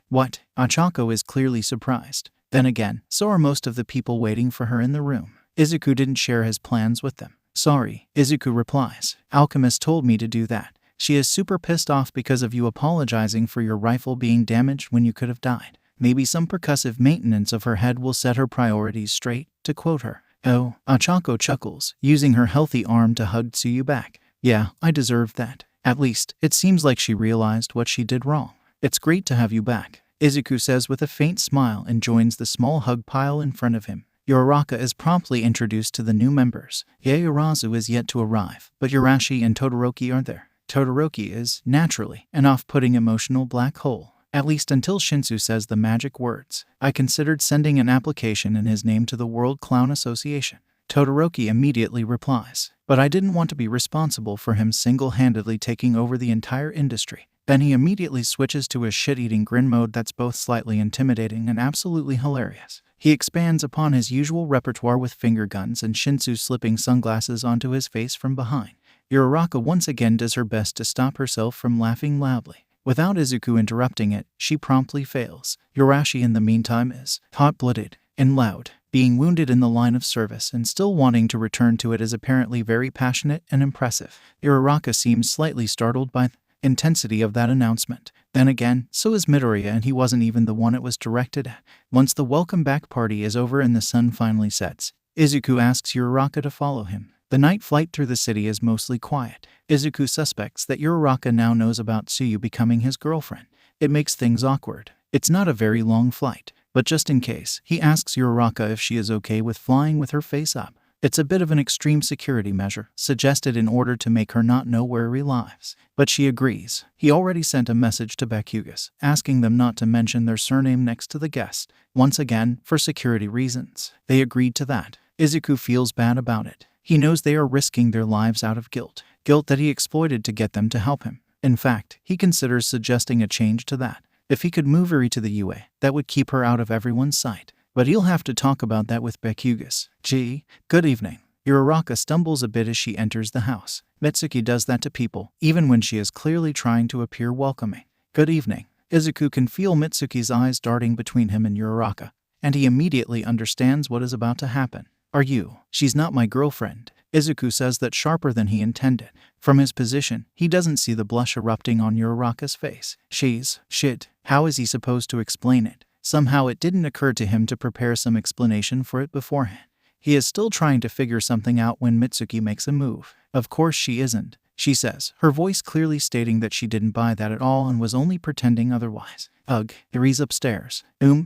What? Ochako is clearly surprised. Then again, so are most of the people waiting for her in the room. Izuku didn't share his plans with them. Sorry, Izuku replies. Alchemist told me to do that. She is super pissed off because of you apologizing for your rifle being damaged when you could have died. Maybe some percussive maintenance of her head will set her priorities straight, to quote her. Oh, Ochako chuckles, using her healthy arm to hug Tsuyu back. Yeah, I deserved that. At least, it seems like she realized what she did wrong. It's great to have you back, Izuku says with a faint smile and joins the small hug pile in front of him. Uraraka is promptly introduced to the new members. Yaoyorozu is yet to arrive, but Urashi and Todoroki are there. Todoroki is, naturally, an off-putting emotional black hole, at least until Shinsu says the magic words. I considered sending an application in his name to the World Clown Association. Todoroki immediately replies, but I didn't want to be responsible for him single-handedly taking over the entire industry. Then he immediately switches to a shit-eating grin mode that's both slightly intimidating and absolutely hilarious. He expands upon his usual repertoire with finger guns and Shinsu slipping sunglasses onto his face from behind. Uraraka once again does her best to stop herself from laughing loudly. Without Izuku interrupting it, she promptly fails. Urashi in the meantime is hot-blooded and loud. Being wounded in the line of service and still wanting to return to it is apparently very passionate and impressive. Uraraka seems slightly startled by the intensity of that announcement. Then again, so is Midoriya and he wasn't even the one it was directed at. Once the welcome back party is over and the sun finally sets, Izuku asks Uraraka to follow him. The night flight through the city is mostly quiet. Izuku suspects that Uraraka now knows about Tsuyu becoming his girlfriend. It makes things awkward. It's not a very long flight, but just in case, he asks Uraraka if she is okay with flying with her face up. It's a bit of an extreme security measure, suggested in order to make her not know where he lives. But she agrees. He already sent a message to Bakugou, asking them not to mention their surname next to the guest. Once again, for security reasons. They agreed to that. Izuku feels bad about it. He knows they are risking their lives out of guilt. Guilt that he exploited to get them to help him. In fact, he considers suggesting a change to that. If he could move Eri to the UA, that would keep her out of everyone's sight. But he'll have to talk about that with Bakugou. Gee, good evening. Uraraka stumbles a bit as she enters the house. Mitsuki does that to people, even when she is clearly trying to appear welcoming. Good evening. Izuku can feel Mitsuki's eyes darting between him and Uraraka, and he immediately understands what is about to happen. Are you? She's not my girlfriend. Izuku says that sharper than he intended. From his position, he doesn't see the blush erupting on Uraraka's face. Shit. How is he supposed to explain it? Somehow it didn't occur to him to prepare some explanation for it beforehand. He is still trying to figure something out when Mitsuki makes a move. Of course she isn't, she says, her voice clearly stating that she didn't buy that at all and was only pretending otherwise. Ugh, Iri's upstairs.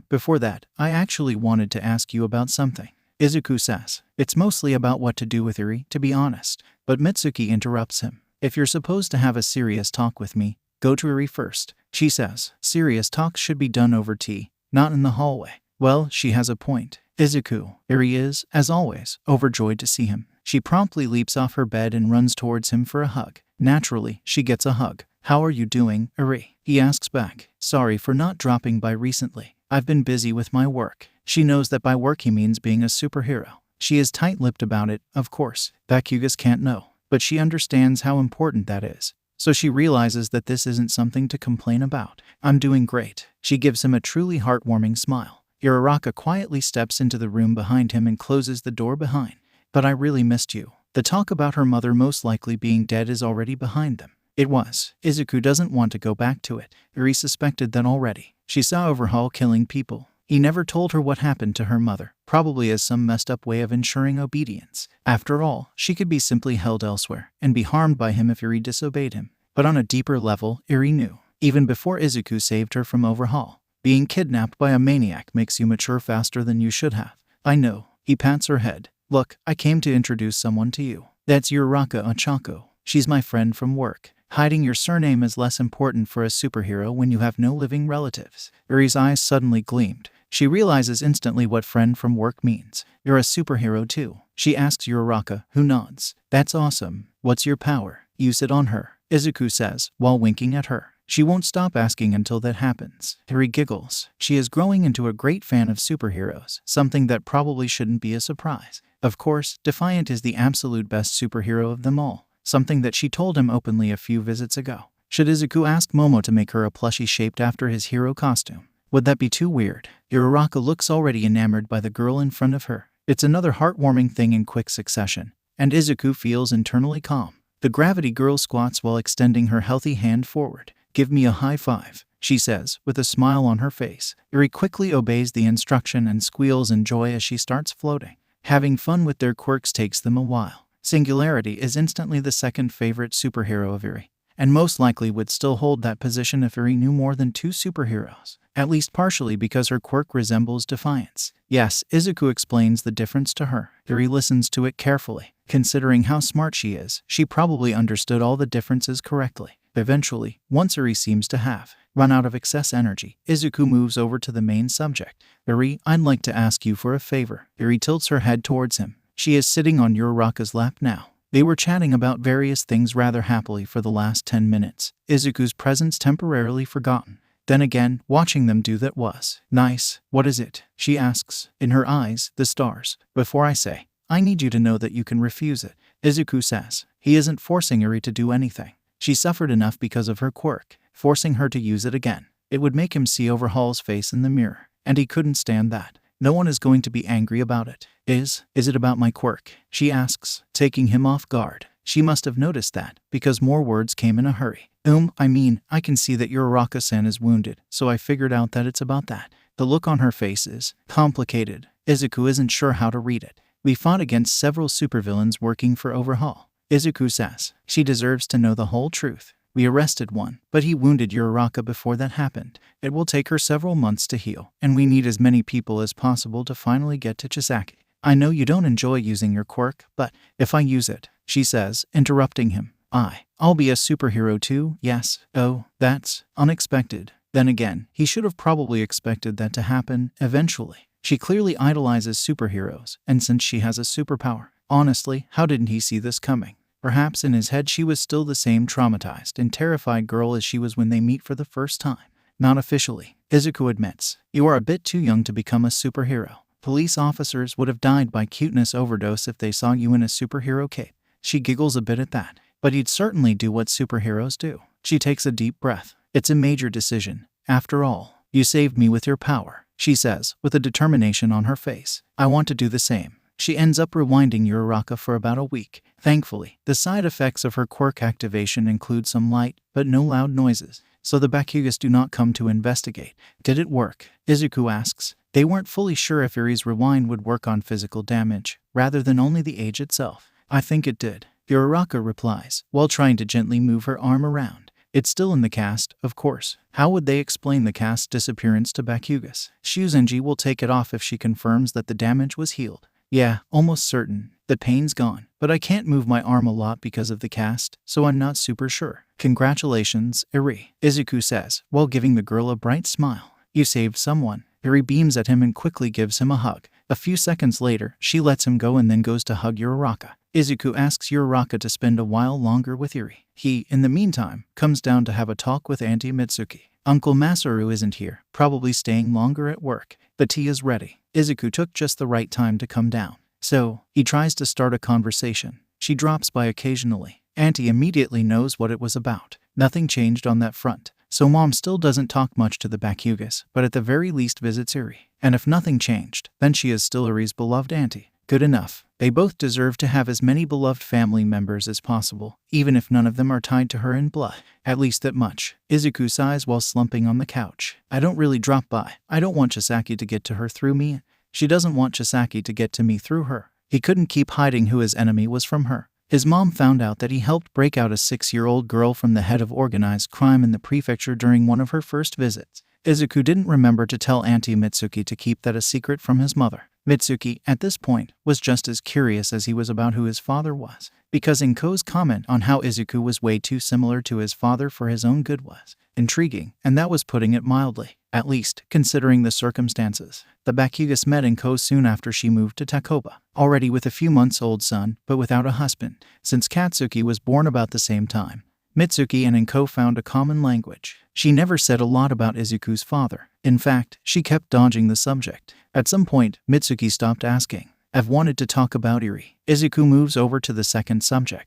Before that, I actually wanted to ask you about something. Izuku says, it's mostly about what to do with Iri, to be honest. But Mitsuki interrupts him. If you're supposed to have a serious talk with me, go to Iri first. She says, serious talks should be done over tea, not in the hallway. Well, she has a point. Izuku, Iri is, as always, overjoyed to see him. She promptly leaps off her bed and runs towards him for a hug. Naturally, she gets a hug. How are you doing, Iri? He asks back. Sorry for not dropping by recently. I've been busy with my work. She knows that by work he means being a superhero. She is tight-lipped about it, of course. Bakugou can't know, but she understands how important that is. So she realizes that this isn't something to complain about. I'm doing great. She gives him a truly heartwarming smile. Uraraka quietly steps into the room behind him and closes the door behind. But I really missed you. The talk about her mother most likely being dead is already behind them. It was. Izuku doesn't want to go back to it. Eri suspected that already. She saw Overhaul killing people. He never told her what happened to her mother, probably as some messed up way of ensuring obedience. After all, she could be simply held elsewhere and be harmed by him if Eri disobeyed him. But on a deeper level, Eri knew, even before Izuku saved her from Overhaul, being kidnapped by a maniac makes you mature faster than you should have. I know. He pats her head. Look, I came to introduce someone to you. That's Uraraka Ochako. She's my friend from work. Hiding your surname is less important for a superhero when you have no living relatives. Eri's eyes suddenly gleamed. She realizes instantly what friend from work means. You're a superhero too. She asks Uraraka, who nods. That's awesome. What's your power? Use it on her, Izuku says, while winking at her. She won't stop asking until that happens. Eri giggles. She is growing into a great fan of superheroes, something that probably shouldn't be a surprise. Of course, Defiant is the absolute best superhero of them all, something that she told him openly a few visits ago. Should Izuku ask Momo to make her a plushie shaped after his hero costume? Would that be too weird? Uraraka looks already enamored by the girl in front of her. It's another heartwarming thing in quick succession, and Izuku feels internally calm. The gravity girl squats while extending her healthy hand forward. Give me a high five, she says, with a smile on her face. Eri quickly obeys the instruction and squeals in joy as she starts floating. Having fun with their quirks takes them a while. Singularity is instantly the second favorite superhero of Eri, and most likely would still hold that position if Eri knew more than 2 superheroes, at least partially because her quirk resembles Defiance. Yes, Izuku explains the difference to her. Eri listens to it carefully. Considering how smart she is, she probably understood all the differences correctly. Eventually, once Eri seems to have run out of excess energy, Izuku moves over to the main subject. Eri, I'd like to ask you for a favor. Eri tilts her head towards him. She is sitting on Uraraka's lap now. They were chatting about various things rather happily for the last 10 minutes. Izuku's presence temporarily forgotten. Then again, watching them do that was nice. What is it? She asks. In her eyes, the stars. Before I say, I need you to know that you can refuse it, Izuku says. He isn't forcing Eri to do anything. She suffered enough because of her quirk. Forcing her to use it again, it would make him see Overhaul's face in the mirror, and he couldn't stand that. No one is going to be angry about it. Is it about my quirk? She asks, taking him off guard. She must have noticed that, because more words came in a hurry. I can see that Uraraka-san is wounded, so I figured out that it's about that. The look on her face is complicated. Izuku isn't sure how to read it. We fought against several supervillains working for Overhaul, Izuku says. She deserves to know the whole truth. We arrested one, but he wounded Uraraka before that happened. It will take her several months to heal, and we need as many people as possible to finally get to Chisaki. I know you don't enjoy using your quirk, but if I use it, she says, interrupting him. I'll be a superhero too, yes. Oh, that's unexpected. Then again, he should have probably expected that to happen eventually. She clearly idolizes superheroes, and since she has a superpower, honestly, how didn't he see this coming? Perhaps in his head she was still the same traumatized and terrified girl as she was when they meet for the first time. Not officially, Izuku admits. You are a bit too young to become a superhero. Police officers would have died by cuteness overdose if they saw you in a superhero cape. She giggles a bit at that. But you'd certainly do what superheroes do. She takes a deep breath. It's a major decision. After all, you saved me with your power, she says, with a determination on her face. I want to do the same. She ends up rewinding Uraraka for about a week. Thankfully, the side effects of her quirk activation include some light, but no loud noises, so the Bakugas do not come to investigate. Did it work? Izuku asks. They weren't fully sure if Eri's rewind would work on physical damage, rather than only the age itself. I think it did, Uraraka replies, while trying to gently move her arm around. It's still in the cast, of course. How would they explain the cast's disappearance to Bakugas? Shuzenji will take it off if she confirms that the damage was healed. Yeah, almost certain. The pain's gone, but I can't move my arm a lot because of the cast, so I'm not super sure. Congratulations, Eri, Izuku says, while giving the girl a bright smile. You saved someone. Eri beams at him and quickly gives him a hug. A few seconds later, she lets him go and then goes to hug Uraraka. Izuku asks Uraraka to spend a while longer with Eri. He, in the meantime, comes down to have a talk with Auntie Mitsuki. Uncle Masaru isn't here, probably staying longer at work. The tea is ready. Izuku took just the right time to come down. So, he tries to start a conversation. She drops by occasionally. Auntie immediately knows what it was about. Nothing changed on that front. So Mom still doesn't talk much to the Bakugas, but at the very least visits Eri. And if nothing changed, then she is still Eri's beloved auntie. Good enough. They both deserve to have as many beloved family members as possible, even if none of them are tied to her in blood. At least that much. Izuku sighs while slumping on the couch. I don't really drop by. I don't want Chisaki to get to her through me. She doesn't want Chisaki to get to me through her. He couldn't keep hiding who his enemy was from her. His mom found out that he helped break out a 6-year-old girl from the head of organized crime in the prefecture during one of her first visits. Izuku didn't remember to tell Auntie Mitsuki to keep that a secret from his mother. Mitsuki, at this point, was just as curious as he was about who his father was, because Inko's comment on how Izuku was way too similar to his father for his own good was intriguing, and that was putting it mildly, at least considering the circumstances. The Bakugou met Inko soon after she moved to Takoba, already with a few months-old son, but without a husband, since Katsuki was born about the same time. Mitsuki and Inko found a common language. She never said a lot about Izuku's father. In fact, she kept dodging the subject. At some point, Mitsuki stopped asking. I've wanted to talk about Eri. Izuku moves over to the second subject.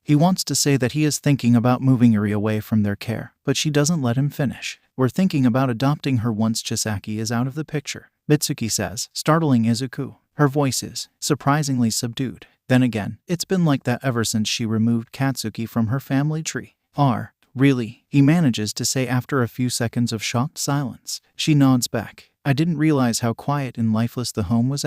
He wants to say that he is thinking about moving Eri away from their care, but she doesn't let him finish. We're thinking about adopting her once Chisaki is out of the picture, Mitsuki says, startling Izuku. Her voice is surprisingly subdued. Then again, it's been like that ever since she removed Katsuki from her family tree. Really? He manages to say after a few seconds of shocked silence. She nods back. I didn't realize how quiet and lifeless the home was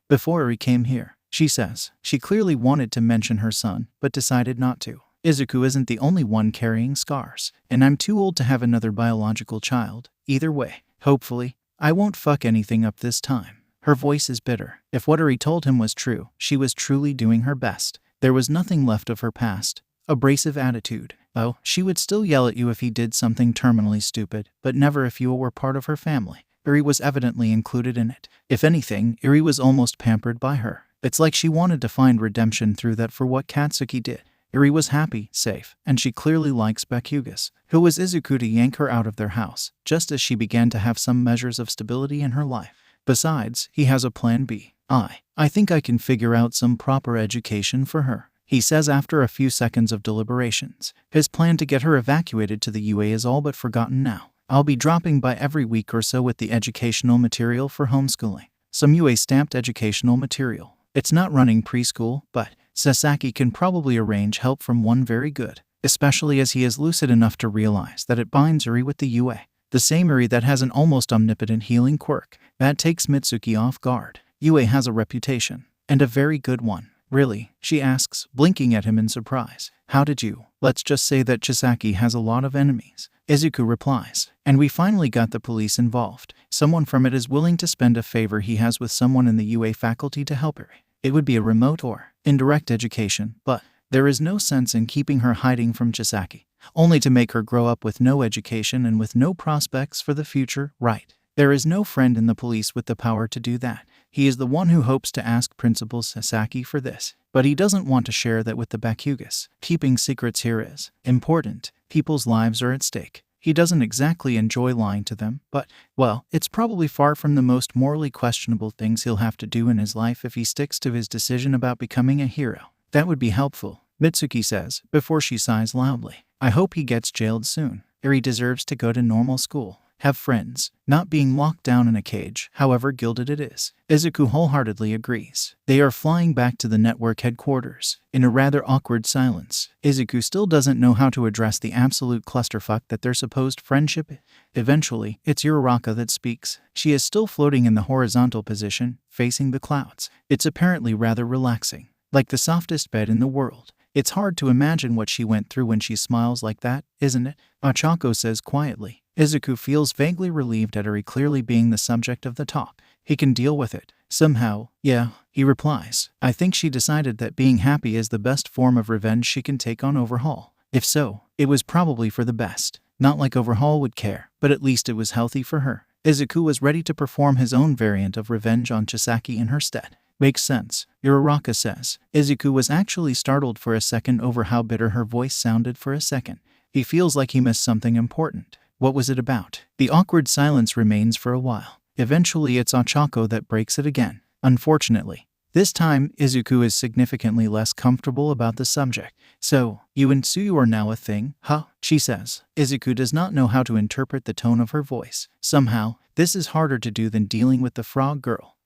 before Eri came here, she says. She clearly wanted to mention her son, but decided not to. Izuku isn't the only one carrying scars, and I'm too old to have another biological child. Either way, hopefully, I won't fuck anything up this time. Her voice is bitter. If what Eri told him was true, she was truly doing her best. There was nothing left of her past. Abrasive attitude. Oh, she would still yell at you if he did something terminally stupid, but never if you were part of her family. Eri was evidently included in it. If anything, Eri was almost pampered by her. It's like she wanted to find redemption through that for what Katsuki did. Eri was happy, safe, and she clearly likes Bakugou, who was Izuku to yank her out of their house, just as she began to have some measures of stability in her life. Besides, he has a plan B. I think I can figure out some proper education for her, he says after a few seconds of deliberations. His plan to get her evacuated to the UA is all but forgotten now. I'll be dropping by every week or so with the educational material for homeschooling. Some UA-stamped educational material. It's not running preschool, but Sasaki can probably arrange help from one very good, especially as he is lucid enough to realize that it binds Eri with the UA. The same Eri that has an almost omnipotent healing quirk. That takes Mitsuki off guard. UA has a reputation, and a very good one. Really? She asks, blinking at him in surprise. How did you? Let's just say that Chisaki has a lot of enemies. Izuku replies, and we finally got the police involved. Someone from it is willing to spend a favor he has with someone in the UA faculty to help her. It would be a remote or indirect education, but there is no sense in keeping her hiding from Chisaki, only to make her grow up with no education and with no prospects for the future, right? There is no friend in the police with the power to do that. He is the one who hopes to ask Principal Sasaki for this, but he doesn't want to share that with the Bakugou. Keeping secrets here is important. People's lives are at stake. He doesn't exactly enjoy lying to them, but, well, it's probably far from the most morally questionable things he'll have to do in his life if he sticks to his decision about becoming a hero. That would be helpful, Mitsuki says, before she sighs loudly. I hope he gets jailed soon. Eri deserves to go to normal school, have friends, not being locked down in a cage, however gilded it is. Izuku wholeheartedly agrees. They are flying back to the network headquarters. In a rather awkward silence, Izuku still doesn't know how to address the absolute clusterfuck that their supposed friendship is. Eventually, it's Uraraka that speaks. She is still floating in the horizontal position, facing the clouds. It's apparently rather relaxing, like the softest bed in the world. It's hard to imagine what she went through when she smiles like that, isn't it? Ochako says quietly. Izuku feels vaguely relieved at Eri clearly being the subject of the talk. He can deal with it. Somehow, yeah, he replies. I think she decided that being happy is the best form of revenge she can take on Overhaul. If so, it was probably for the best. Not like Overhaul would care, but at least it was healthy for her. Izuku was ready to perform his own variant of revenge on Chisaki in her stead. Makes sense, Uraraka says. Izuku was actually startled for a second over how bitter her voice sounded for a second. He feels like he missed something important. What was it about? The awkward silence remains for a while. Eventually it's Ochako that breaks it again. Unfortunately, this time Izuku is significantly less comfortable about the subject. So, you and Tsuyu are now a thing, huh? She says. Izuku does not know how to interpret the tone of her voice. Somehow, this is harder to do than dealing with the frog girl.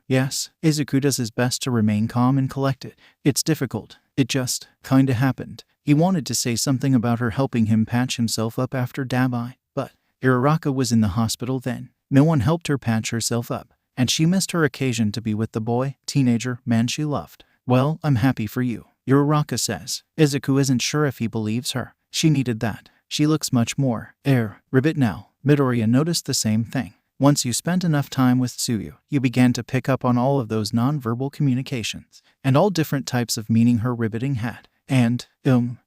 Yes. Izuku does his best to remain calm and collected. It's difficult. It just kinda happened. He wanted to say something about her helping him patch himself up after Dabai, but Uraraka was in the hospital then. No one helped her patch herself up, and she missed her occasion to be with the boy, teenager, man she loved. Well, I'm happy for you, Uraraka says. Izuku isn't sure if he believes her. She needed that. She looks much more ribbit now. Midoriya noticed the same thing. Once you spent enough time with Tsuyu, you began to pick up on all of those non-verbal communications, and all different types of meaning her ribbiting had. And,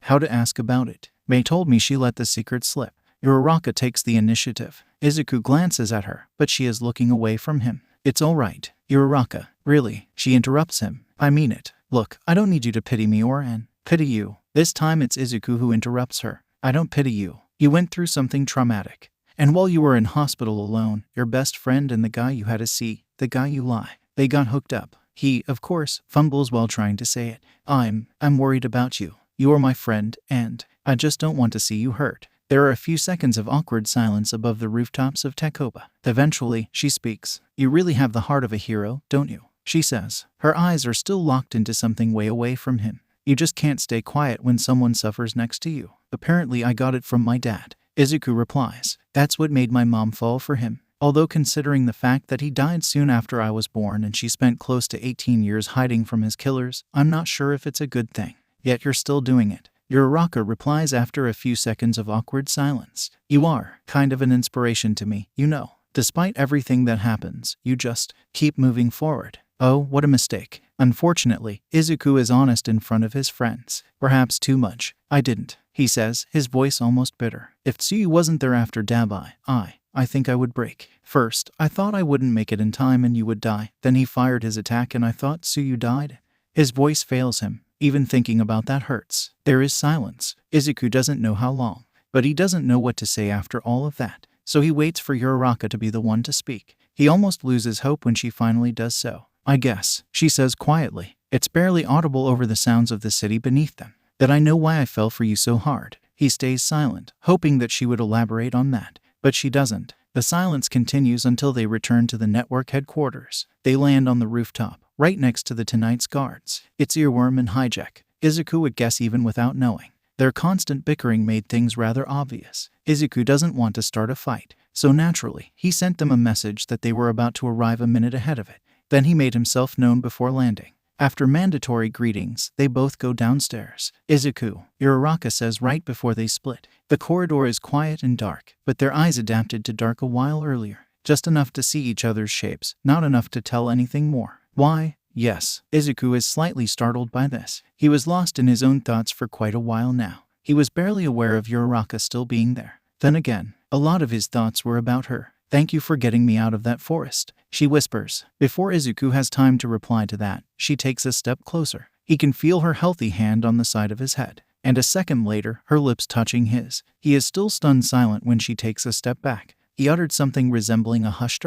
how to ask about it. Mei told me she let the secret slip. Uraraka takes the initiative. Izuku glances at her, but she is looking away from him. It's all right, Uraraka. Really, she interrupts him. I mean it. Look, I don't need you to pity me or pity you. This time it's Izuku who interrupts her. I don't pity you. You went through something traumatic. And while you were in hospital alone, your best friend and the guy you had to see, the guy you lie, they got hooked up. He, of course, fumbles while trying to say it. I'm worried about you. You are my friend, and I just don't want to see you hurt. There are a few seconds of awkward silence above the rooftops of Takoba. Eventually, she speaks. You really have the heart of a hero, don't you? She says. Her eyes are still locked into something way away from him. You just can't stay quiet when someone suffers next to you. Apparently, I got it from my dad. Izuku replies. That's what made my mom fall for him. Although considering the fact that he died soon after I was born and she spent close to 18 years hiding from his killers, I'm not sure if it's a good thing. Yet you're still doing it. Uraraka replies after a few seconds of awkward silence. You are kind of an inspiration to me, you know. Despite everything that happens, you just keep moving forward. Oh, what a mistake. Unfortunately, Izuku is honest in front of his friends. Perhaps too much. I didn't, he says, his voice almost bitter. If Tsuyu wasn't there after Dabai, I think I would break. First, I thought I wouldn't make it in time and you would die. Then he fired his attack and I thought Tsuyu died. His voice fails him. Even thinking about that hurts. There is silence. Izuku doesn't know how long, but he doesn't know what to say after all of that. So he waits for Uraraka to be the one to speak. He almost loses hope when she finally does so. I guess, she says quietly. It's barely audible over the sounds of the city beneath them. That I know why I fell for you so hard. He stays silent, hoping that she would elaborate on that. But she doesn't. The silence continues until they return to the network headquarters. They land on the rooftop, right next to the tonight's guards. It's Earworm and Hijack. Izuku would guess even without knowing. Their constant bickering made things rather obvious. Izuku doesn't want to start a fight, so naturally, he sent them a message that they were about to arrive a minute ahead of it. Then he made himself known before landing. After mandatory greetings, they both go downstairs. Izuku, Uraraka says right before they split. The corridor is quiet and dark, but their eyes adapted to dark a while earlier. Just enough to see each other's shapes, not enough to tell anything more. Why? Yes. Izuku is slightly startled by this. He was lost in his own thoughts for quite a while now. He was barely aware of Uraraka still being there. Then again, a lot of his thoughts were about her. Thank you for getting me out of that forest, she whispers. Before Izuku has time to reply to that, she takes a step closer. He can feel her healthy hand on the side of his head. And a second later, her lips touching his. He is still stunned silent when she takes a step back. He uttered something resembling a hushed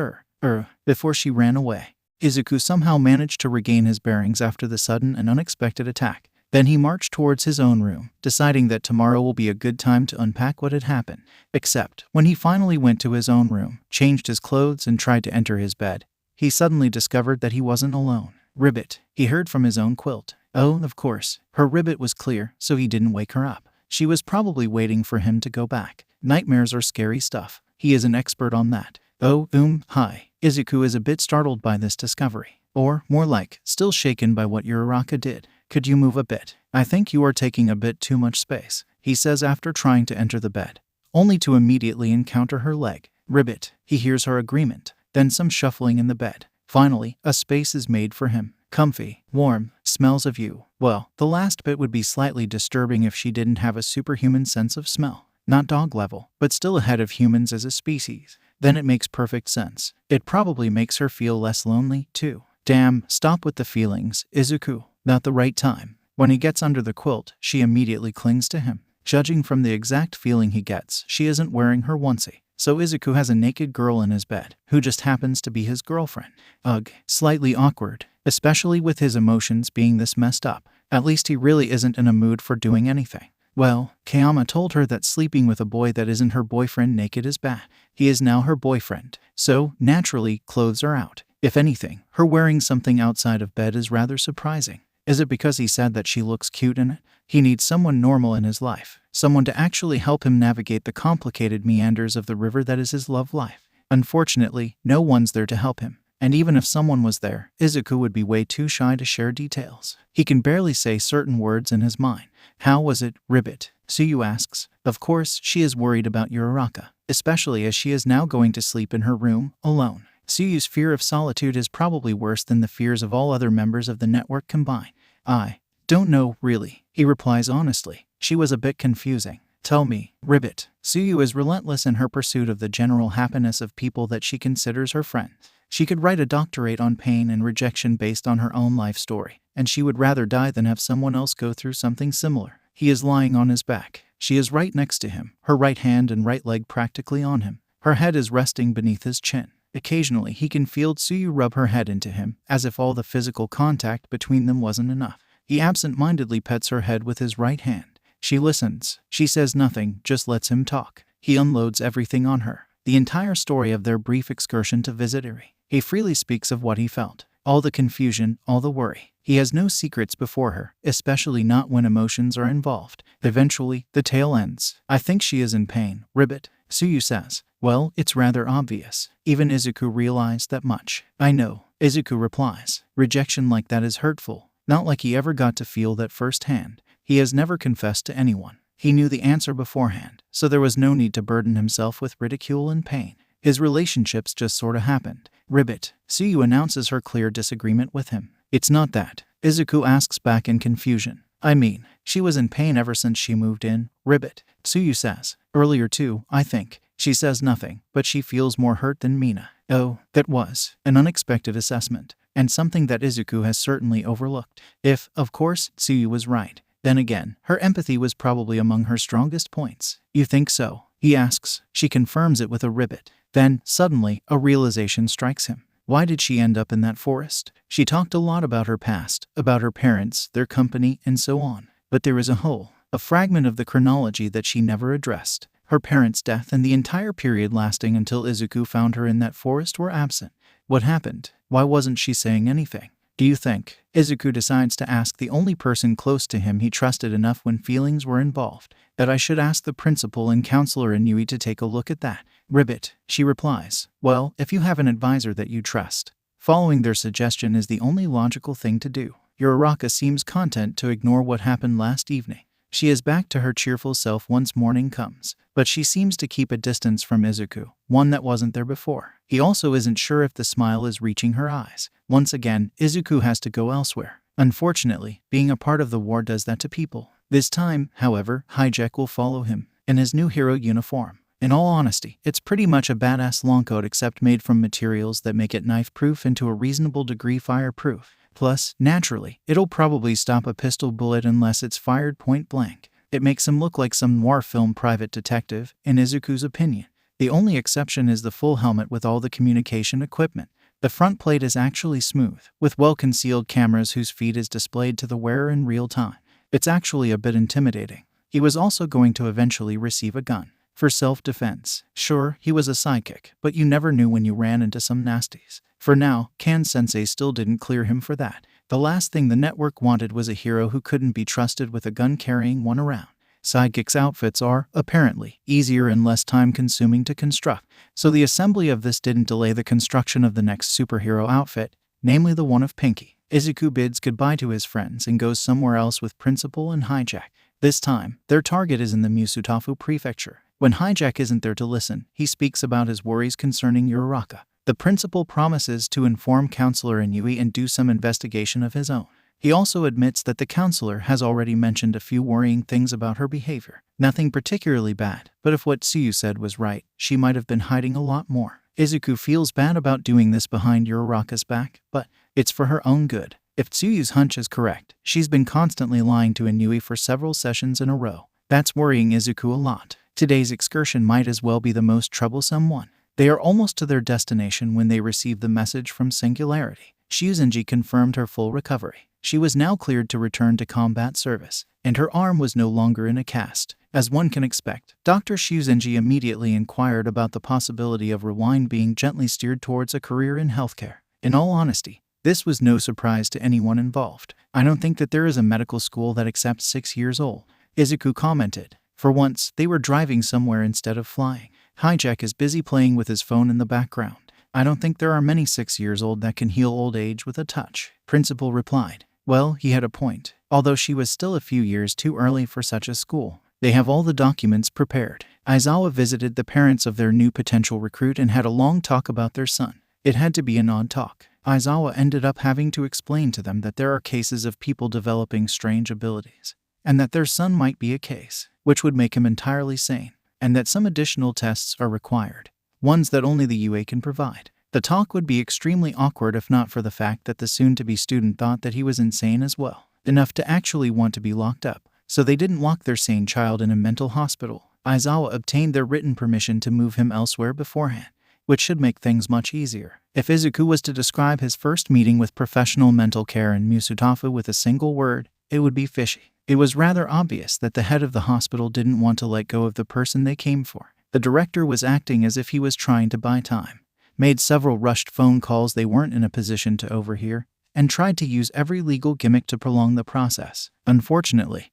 before she ran away. Izuku somehow managed to regain his bearings after the sudden and unexpected attack. Then he marched towards his own room, deciding that tomorrow will be a good time to unpack what had happened. Except, when he finally went to his own room, changed his clothes and tried to enter his bed, he suddenly discovered that he wasn't alone. Ribbit, he heard from his own quilt. Oh, of course, her ribbit was clear, so he didn't wake her up. She was probably waiting for him to go back. Nightmares are scary stuff. He is an expert on that. Oh, hi. Izuku is a bit startled by this discovery. Or, more like, still shaken by what Uraraka did. Could you move a bit? I think you are taking a bit too much space, he says after trying to enter the bed, only to immediately encounter her leg. Ribbit, he hears her agreement, then some shuffling in the bed. Finally, a space is made for him. Comfy, warm, smells of you. Well, the last bit would be slightly disturbing if she didn't have a superhuman sense of smell. Not dog level, but still ahead of humans as a species. Then it makes perfect sense. It probably makes her feel less lonely, too. Damn, stop with the feelings, Izuku. Not the right time. When he gets under the quilt, she immediately clings to him. Judging from the exact feeling he gets, she isn't wearing her onesie. So Izuku has a naked girl in his bed, who just happens to be his girlfriend. Ugh, slightly awkward, especially with his emotions being this messed up. At least he really isn't in a mood for doing anything. Well, Kayama told her that sleeping with a boy that isn't her boyfriend naked is bad. He is now her boyfriend. So, naturally, clothes are out. If anything, her wearing something outside of bed is rather surprising. Is it because he said that she looks cute in it? He needs someone normal in his life, someone to actually help him navigate the complicated meanders of the river that is his love life. Unfortunately, no one's there to help him. And even if someone was there, Izuku would be way too shy to share details. He can barely say certain words in his mind. How was it, Ribbit? Tsuyu asks. Of course, she is worried about Uraraka, especially as she is now going to sleep in her room, alone. Tsuyu's fear of solitude is probably worse than the fears of all other members of the network combined. I don't know, really, he replies honestly. She was a bit confusing. Tell me, Ribbit. Tsuyu is relentless in her pursuit of the general happiness of people that she considers her friends. She could write a doctorate on pain and rejection based on her own life story, and she would rather die than have someone else go through something similar. He is lying on his back. She is right next to him, her right hand and right leg practically on him. Her head is resting beneath his chin. Occasionally, he can feel Tsuyu rub her head into him, as if all the physical contact between them wasn't enough. He absent-mindedly pets her head with his right hand. She listens. She says nothing, just lets him talk. He unloads everything on her. The entire story of their brief excursion to visit Eri. He freely speaks of what he felt. All the confusion, all the worry. He has no secrets before her, especially not when emotions are involved. Eventually, the tale ends. I think she is in pain, Ribbit, Tsuyu says. Well, it's rather obvious. Even Izuku realized that much. I know, Izuku replies. Rejection like that is hurtful. Not like he ever got to feel that firsthand. He has never confessed to anyone. He knew the answer beforehand, so there was no need to burden himself with ridicule and pain. His relationships just sorta happened. Ribbit, Tsuyu announces her clear disagreement with him. It's not that. Izuku asks back in confusion. I mean, she was in pain ever since she moved in, Ribbit, Tsuyu says. Earlier too, I think. She says nothing, but she feels more hurt than Mina. Oh, that was an unexpected assessment, and something that Izuku has certainly overlooked. If, of course, Tsuyu was right. Then again, her empathy was probably among her strongest points. You think so? He asks. She confirms it with a ribbit. Then, suddenly, a realization strikes him. Why did she end up in that forest? She talked a lot about her past, about her parents, their company, and so on. But there is a hole, a fragment of the chronology that she never addressed. Her parents' death and the entire period lasting until Izuku found her in that forest were absent. What happened? Why wasn't she saying anything? Do you think? Izuku decides to ask the only person close to him he trusted enough when feelings were involved. That I should ask the principal and counselor Inui to take a look at that. Ribbit, she replies. Well, if you have an advisor that you trust, following their suggestion is the only logical thing to do. Uraraka seems content to ignore what happened last evening. She is back to her cheerful self once morning comes, but she seems to keep a distance from Izuku, one that wasn't there before. He also isn't sure if the smile is reaching her eyes. Once again, Izuku has to go elsewhere. Unfortunately, being a part of the war does that to people. This time, however, Hijack will follow him, in his new hero uniform. In all honesty, it's pretty much a badass long coat except made from materials that make it knife-proof and to a reasonable degree fire-proof. Plus, naturally, it'll probably stop a pistol bullet unless it's fired point blank. It makes him look like some noir film private detective, in Izuku's opinion. The only exception is the full helmet with all the communication equipment. The front plate is actually smooth, with well-concealed cameras whose feed is displayed to the wearer in real time. It's actually a bit intimidating. He was also going to eventually receive a gun. For self-defense. Sure, he was a sidekick, but you never knew when you ran into some nasties. For now, Kan-sensei still didn't clear him for that. The last thing the network wanted was a hero who couldn't be trusted with a gun carrying one around. Sidekicks' outfits are, apparently, easier and less time-consuming to construct, so the assembly of this didn't delay the construction of the next superhero outfit, namely the one of Pinky. Izuku bids goodbye to his friends and goes somewhere else with Principal and Hijack. This time, their target is in the Musutafu Prefecture. When Hijack isn't there to listen, he speaks about his worries concerning Uraraka. The principal promises to inform Counselor Inui and do some investigation of his own. He also admits that the counselor has already mentioned a few worrying things about her behavior. Nothing particularly bad, but if what Tsuyu said was right, she might have been hiding a lot more. Izuku feels bad about doing this behind Uraraka's back, but it's for her own good. If Tsuyu's hunch is correct, she's been constantly lying to Inui for several sessions in a row. That's worrying Izuku a lot. Today's excursion might as well be the most troublesome one. They are almost to their destination when they receive the message from Singularity. Shuzenji confirmed her full recovery. She was now cleared to return to combat service, and her arm was no longer in a cast. As one can expect, Dr. Shuzenji immediately inquired about the possibility of Rewind being gently steered towards a career in healthcare. In all honesty, this was no surprise to anyone involved. I don't think that there is a medical school that accepts 6 years old, Izuku commented. For once, they were driving somewhere instead of flying. Hijack is busy playing with his phone in the background. I don't think there are many 6 years old that can heal old age with a touch, Principal replied. Well, he had a point. Although she was still a few years too early for such a school. They have all the documents prepared. Aizawa visited the parents of their new potential recruit and had a long talk about their son. It had to be an odd talk. Aizawa ended up having to explain to them that there are cases of people developing strange abilities, and that their son might be a case, which would make him entirely sane, and that some additional tests are required, ones that only the UA can provide. The talk would be extremely awkward if not for the fact that the soon-to-be student thought that he was insane as well, enough to actually want to be locked up, so they didn't lock their sane child in a mental hospital. Aizawa obtained their written permission to move him elsewhere beforehand, which should make things much easier. If Izuku was to describe his first meeting with professional mental care in Musutafu with a single word, it would be fishy. It was rather obvious that the head of the hospital didn't want to let go of the person they came for. The director was acting as if he was trying to buy time, made several rushed phone calls they weren't in a position to overhear, and tried to use every legal gimmick to prolong the process. Unfortunately,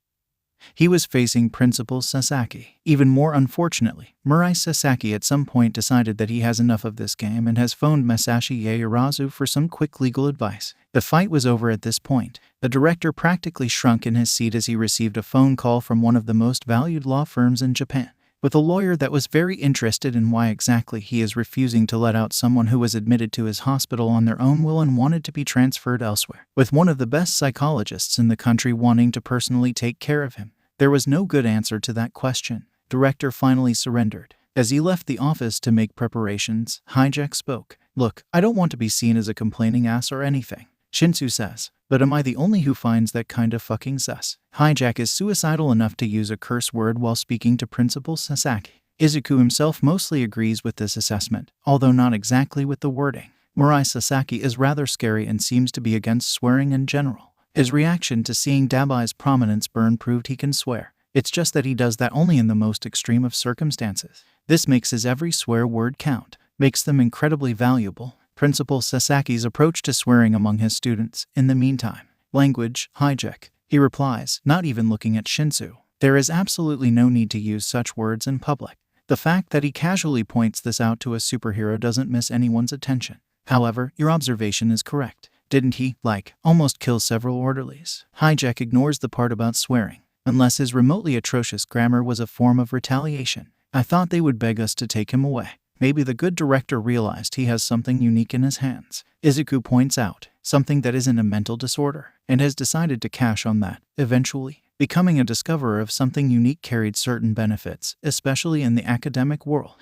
he was facing Principal Sasaki. Even more unfortunately, Murai Sasaki at some point decided that he has enough of this game and has phoned Masashi Yaoyorozu for some quick legal advice. The fight was over at this point. The director practically shrunk in his seat as he received a phone call from one of the most valued law firms in Japan, with a lawyer that was very interested in why exactly he is refusing to let out someone who was admitted to his hospital on their own will and wanted to be transferred elsewhere, with one of the best psychologists in the country wanting to personally take care of him. There was no good answer to that question. Director finally surrendered. As he left the office to make preparations, Hijack spoke. Look, I don't want to be seen as a complaining ass or anything, Shinsu says, but am I the only who finds that kind of fucking sus? Hijack is suicidal enough to use a curse word while speaking to Principal Sasaki. Izuku himself mostly agrees with this assessment, although not exactly with the wording. Murai Sasaki is rather scary and seems to be against swearing in general. His reaction to seeing Dabai's prominence burn proved he can swear. It's just that he does that only in the most extreme of circumstances. This makes his every swear word count, makes them incredibly valuable. Principal Sasaki's approach to swearing among his students. In the meantime, language, hijack, he replies, not even looking at Shinsu. There is absolutely no need to use such words in public. The fact that he casually points this out to a superhero doesn't miss anyone's attention. However, your observation is correct. Didn't he, almost kill several orderlies? Hijack ignores the part about swearing, unless his remotely atrocious grammar was a form of retaliation. I thought they would beg us to take him away. Maybe the good director realized he has something unique in his hands. Izuku points out, something that isn't a mental disorder, and has decided to cash on that, eventually. Becoming a discoverer of something unique carried certain benefits, especially in the academic world.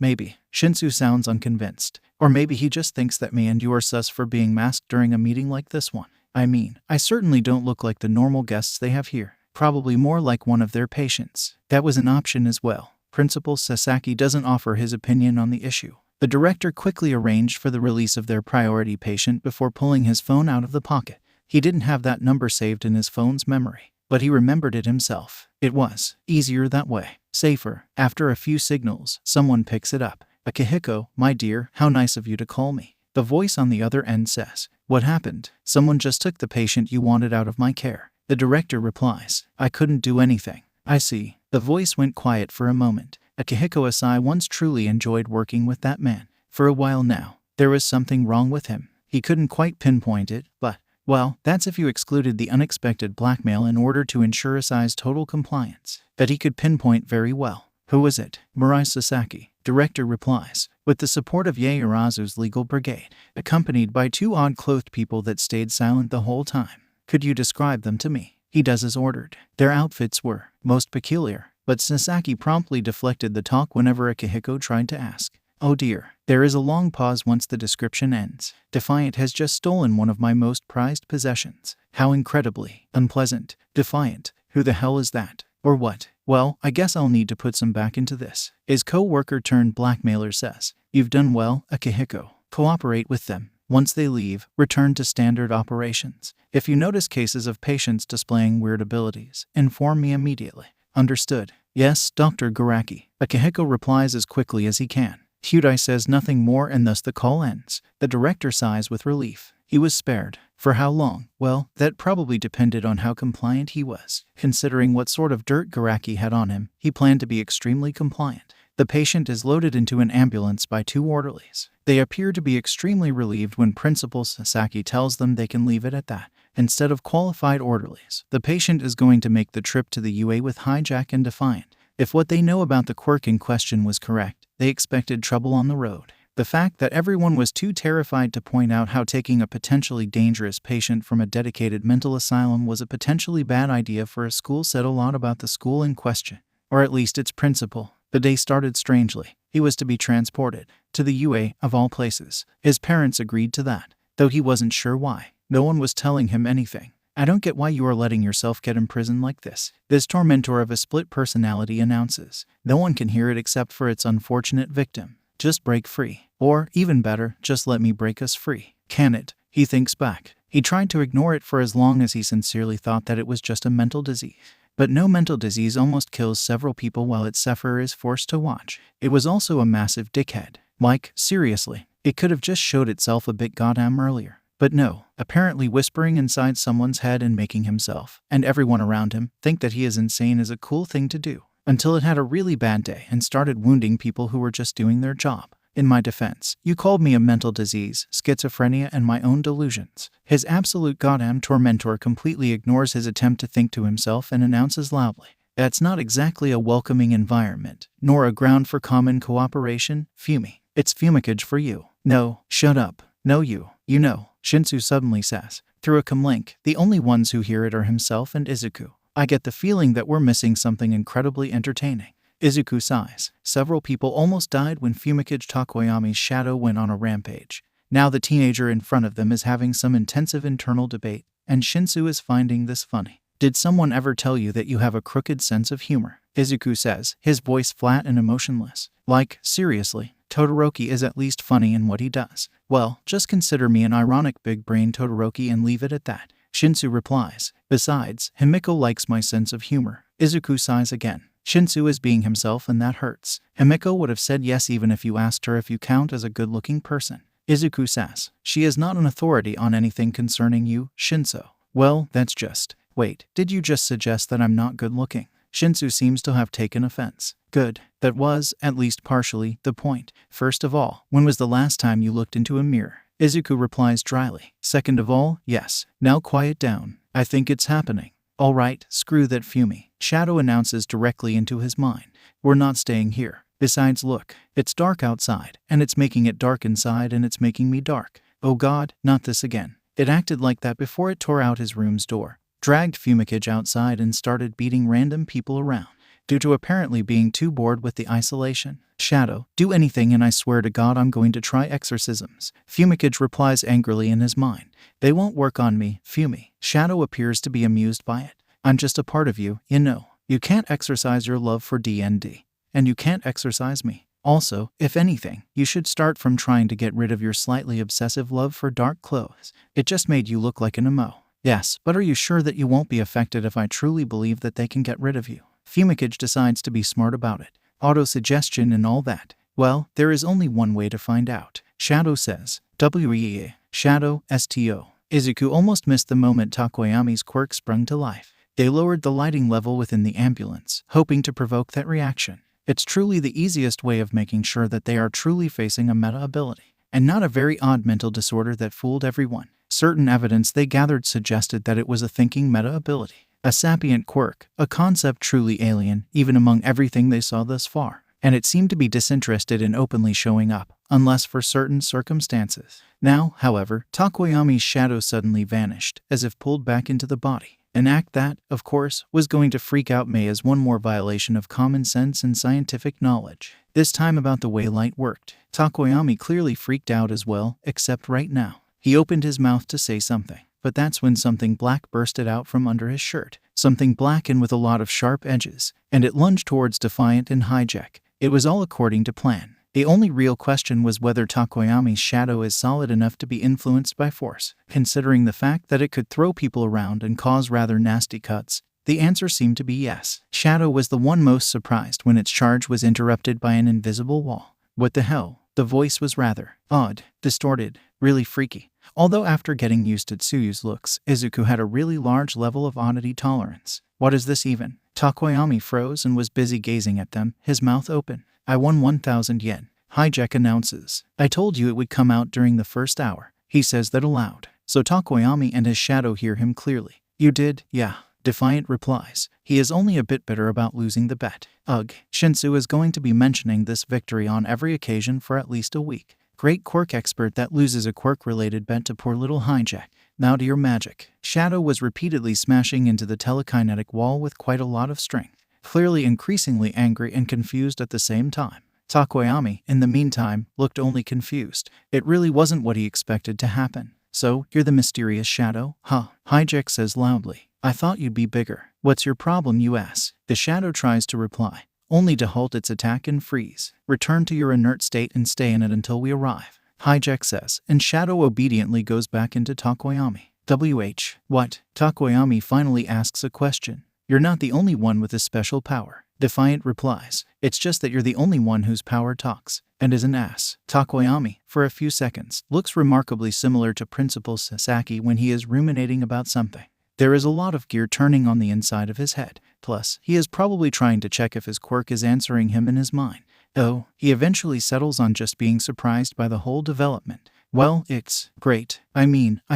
Maybe. Shinsu sounds unconvinced. Or maybe he just thinks that me and you are sus for being masked during a meeting like this one. I mean, I certainly don't look like the normal guests they have here. Probably more like one of their patients. That was an option as well. Principal Sasaki doesn't offer his opinion on the issue. The director quickly arranged for the release of their priority patient before pulling his phone out of the pocket. He didn't have that number saved in his phone's memory, but he remembered it himself. It was easier that way. Safer. After a few signals, someone picks it up. Akihiko, my dear, how nice of you to call me. The voice on the other end says, what happened? Someone just took the patient you wanted out of my care. The director replies, I couldn't do anything. I see. The voice went quiet for a moment. Akihiko Asai once truly enjoyed working with that man. For a while now, there was something wrong with him. He couldn't quite pinpoint it, but, well, that's if you excluded the unexpected blackmail in order to ensure Asai's total compliance. But he could pinpoint very well. Who was it? Murai Sasaki. Director replies, with the support of Yaoyorozu's legal brigade, accompanied by two odd-clothed people that stayed silent the whole time. Could you describe them to me? He does as ordered. Their outfits were most peculiar, but Sasaki promptly deflected the talk whenever Akihiko tried to ask. Oh dear. There is a long pause once the description ends. Defiant has just stolen one of my most prized possessions. How incredibly unpleasant. Defiant. Who the hell is that? Or what? Well, I guess I'll need to put some back into this. His co-worker turned blackmailer says, you've done well, Akihiko. Cooperate with them. Once they leave, return to standard operations. If you notice cases of patients displaying weird abilities, inform me immediately. Understood. Yes, Dr. Garaki. Akihiko replies as quickly as he can. Hyundai says nothing more and thus the call ends. The director sighs with relief. He was spared. For how long? Well, that probably depended on how compliant he was. Considering what sort of dirt Garaki had on him, he planned to be extremely compliant. The patient is loaded into an ambulance by 2 orderlies. They appear to be extremely relieved when Principal Sasaki tells them they can leave it at that. Instead of qualified orderlies, the patient is going to make the trip to the UA with Hijack and Defiant. If what they know about the quirk in question was correct, they expected trouble on the road. The fact that everyone was too terrified to point out how taking a potentially dangerous patient from a dedicated mental asylum was a potentially bad idea for a school said a lot about the school in question, or at least its principal. The day started strangely. He was to be transported to the UA, of all places. His parents agreed to that, though he wasn't sure why. No one was telling him anything. I don't get why you are letting yourself get imprisoned like this. This tormentor of a split personality announces. No one can hear it except for its unfortunate victim. Just break free. Or, even better, just let me break us free. Can it? He thinks back. He tried to ignore it for as long as he sincerely thought that it was just a mental disease. But no mental disease almost kills several people while its sufferer is forced to watch. It was also a massive dickhead. Like, seriously, it could have just showed itself a bit goddamn earlier. But no, apparently whispering inside someone's head and making himself, and everyone around him, think that he is insane is a cool thing to do. Until it had a really bad day and started wounding people who were just doing their job. In my defense, you called me a mental disease, schizophrenia, and my own delusions. His absolute goddamn tormentor completely ignores his attempt to think to himself and announces loudly. That's not exactly a welcoming environment, nor a ground for common cooperation, Fumi. It's fumicage for you. No, shut up. No you. You know, Shinsu suddenly says. Through a comlink, the only ones who hear it are himself and Izuku. I get the feeling that we're missing something incredibly entertaining. Izuku sighs. Several people almost died when Fumikage Takoyami's shadow went on a rampage. Now the teenager in front of them is having some intensive internal debate, and Shinsu is finding this funny. Did someone ever tell you that you have a crooked sense of humor? Izuku says, his voice flat and emotionless. Like, seriously, Todoroki is at least funny in what he does. Well, just consider me an ironic big-brain Todoroki and leave it at that. Shinsu replies. Besides, Himiko likes my sense of humor. Izuku sighs again. Shinsu is being himself and that hurts. Himiko would have said yes even if you asked her if you count as a good-looking person. Izuku says, she is not an authority on anything concerning you, Shinso. Well, that's just. Wait, did you just suggest that I'm not good-looking? Shinsu seems to have taken offense. Good. That was, at least partially, the point. First of all, when was the last time you looked into a mirror? Izuku replies dryly. Second of all, yes. Now quiet down. I think it's happening. All right, screw that Fumi. Shadow announces directly into his mind. We're not staying here. Besides, look, it's dark outside, and it's making it dark inside, and it's making me dark. Oh God, not this again. It acted like that before it tore out his room's door, dragged Fumikage outside, and started beating random people around. Due to apparently being too bored with the isolation. Shadow, do anything and I swear to God I'm going to try exorcisms. Fumikage replies angrily in his mind. They won't work on me, Fumi. Shadow appears to be amused by it. I'm just a part of you, you know. You can't exercise your love for D&D. And you can't exercise me. Also, if anything, you should start from trying to get rid of your slightly obsessive love for dark clothes. It just made you look like an emo. Yes, but are you sure that you won't be affected if I truly believe that they can get rid of you? Fumikage decides to be smart about it. Auto-suggestion and all that. Well, there is only one way to find out. Shadow says. WEA. Shadow, STO. Izuku almost missed the moment Takoyami's quirk sprung to life. They lowered the lighting level within the ambulance, hoping to provoke that reaction. It's truly the easiest way of making sure that they are truly facing a meta ability, and not a very odd mental disorder that fooled everyone. Certain evidence they gathered suggested that it was a thinking meta ability. A sapient quirk, a concept truly alien, even among everything they saw thus far. And it seemed to be disinterested in openly showing up, unless for certain circumstances. Now, however, Takoyami's shadow suddenly vanished, as if pulled back into the body. An act that, of course, was going to freak out May as one more violation of common sense and scientific knowledge. This time about the way light worked. Takoyami clearly freaked out as well, except right now. He opened his mouth to say something. But that's when something black bursted out from under his shirt. Something black and with a lot of sharp edges. And it lunged towards Defiant and Hijack. It was all according to plan. The only real question was whether Takoyami's shadow is solid enough to be influenced by force. Considering the fact that it could throw people around and cause rather nasty cuts, the answer seemed to be yes. Shadow was the one most surprised when its charge was interrupted by an invisible wall. What the hell? The voice was rather odd, distorted, really freaky. Although after getting used to Tsuyu's looks, Izuku had a really large level of oddity tolerance. What is this even? Takoyami froze and was busy gazing at them, his mouth open. I won 1,000 yen. Hijack announces. I told you it would come out during the first hour. He says that aloud. So Takoyami and his shadow hear him clearly. You did? Yeah. Defiant replies. He is only a bit bitter about losing the bet. Ugh. Shinsu is going to be mentioning this victory on every occasion for at least a week. Great quirk expert that loses a quirk-related bet to poor little Hijack. Now to your magic. Shadow was repeatedly smashing into the telekinetic wall with quite a lot of strength, clearly increasingly angry and confused at the same time. Takoyami, in the meantime, looked only confused. It really wasn't what he expected to happen. So, you're the mysterious Shadow? Huh. Hijack says loudly. I thought you'd be bigger. What's your problem, you ass? The Shadow tries to reply, only to halt its attack and freeze. Return to your inert state and stay in it until we arrive. Hijack says, and Shadow obediently goes back into Takoyami. What? Takoyami finally asks a question. You're not the only one with a special power. Defiant replies. It's just that you're the only one whose power talks, and is an ass. Takoyami, for a few seconds, looks remarkably similar to Principal Sasaki when he is ruminating about something. There is a lot of gear turning on the inside of his head. Plus, he is probably trying to check if his quirk is answering him in his mind. Oh, he eventually settles on just being surprised by the whole development. Well, it's great. I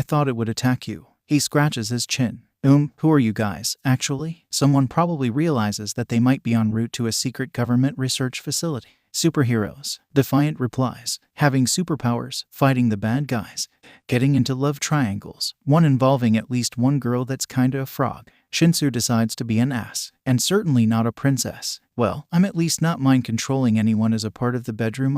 thought it would attack you. He scratches his chin. Who are you guys, actually? Someone probably realizes that they might be en route to a secret government research facility. Superheroes. Defiant replies. Having superpowers, fighting the bad guys, getting into love triangles, one involving at least one girl that's kinda a frog. Shinsu decides to be an ass, and certainly not a princess. Well, I'm at least not mind controlling anyone as a part of the bedroom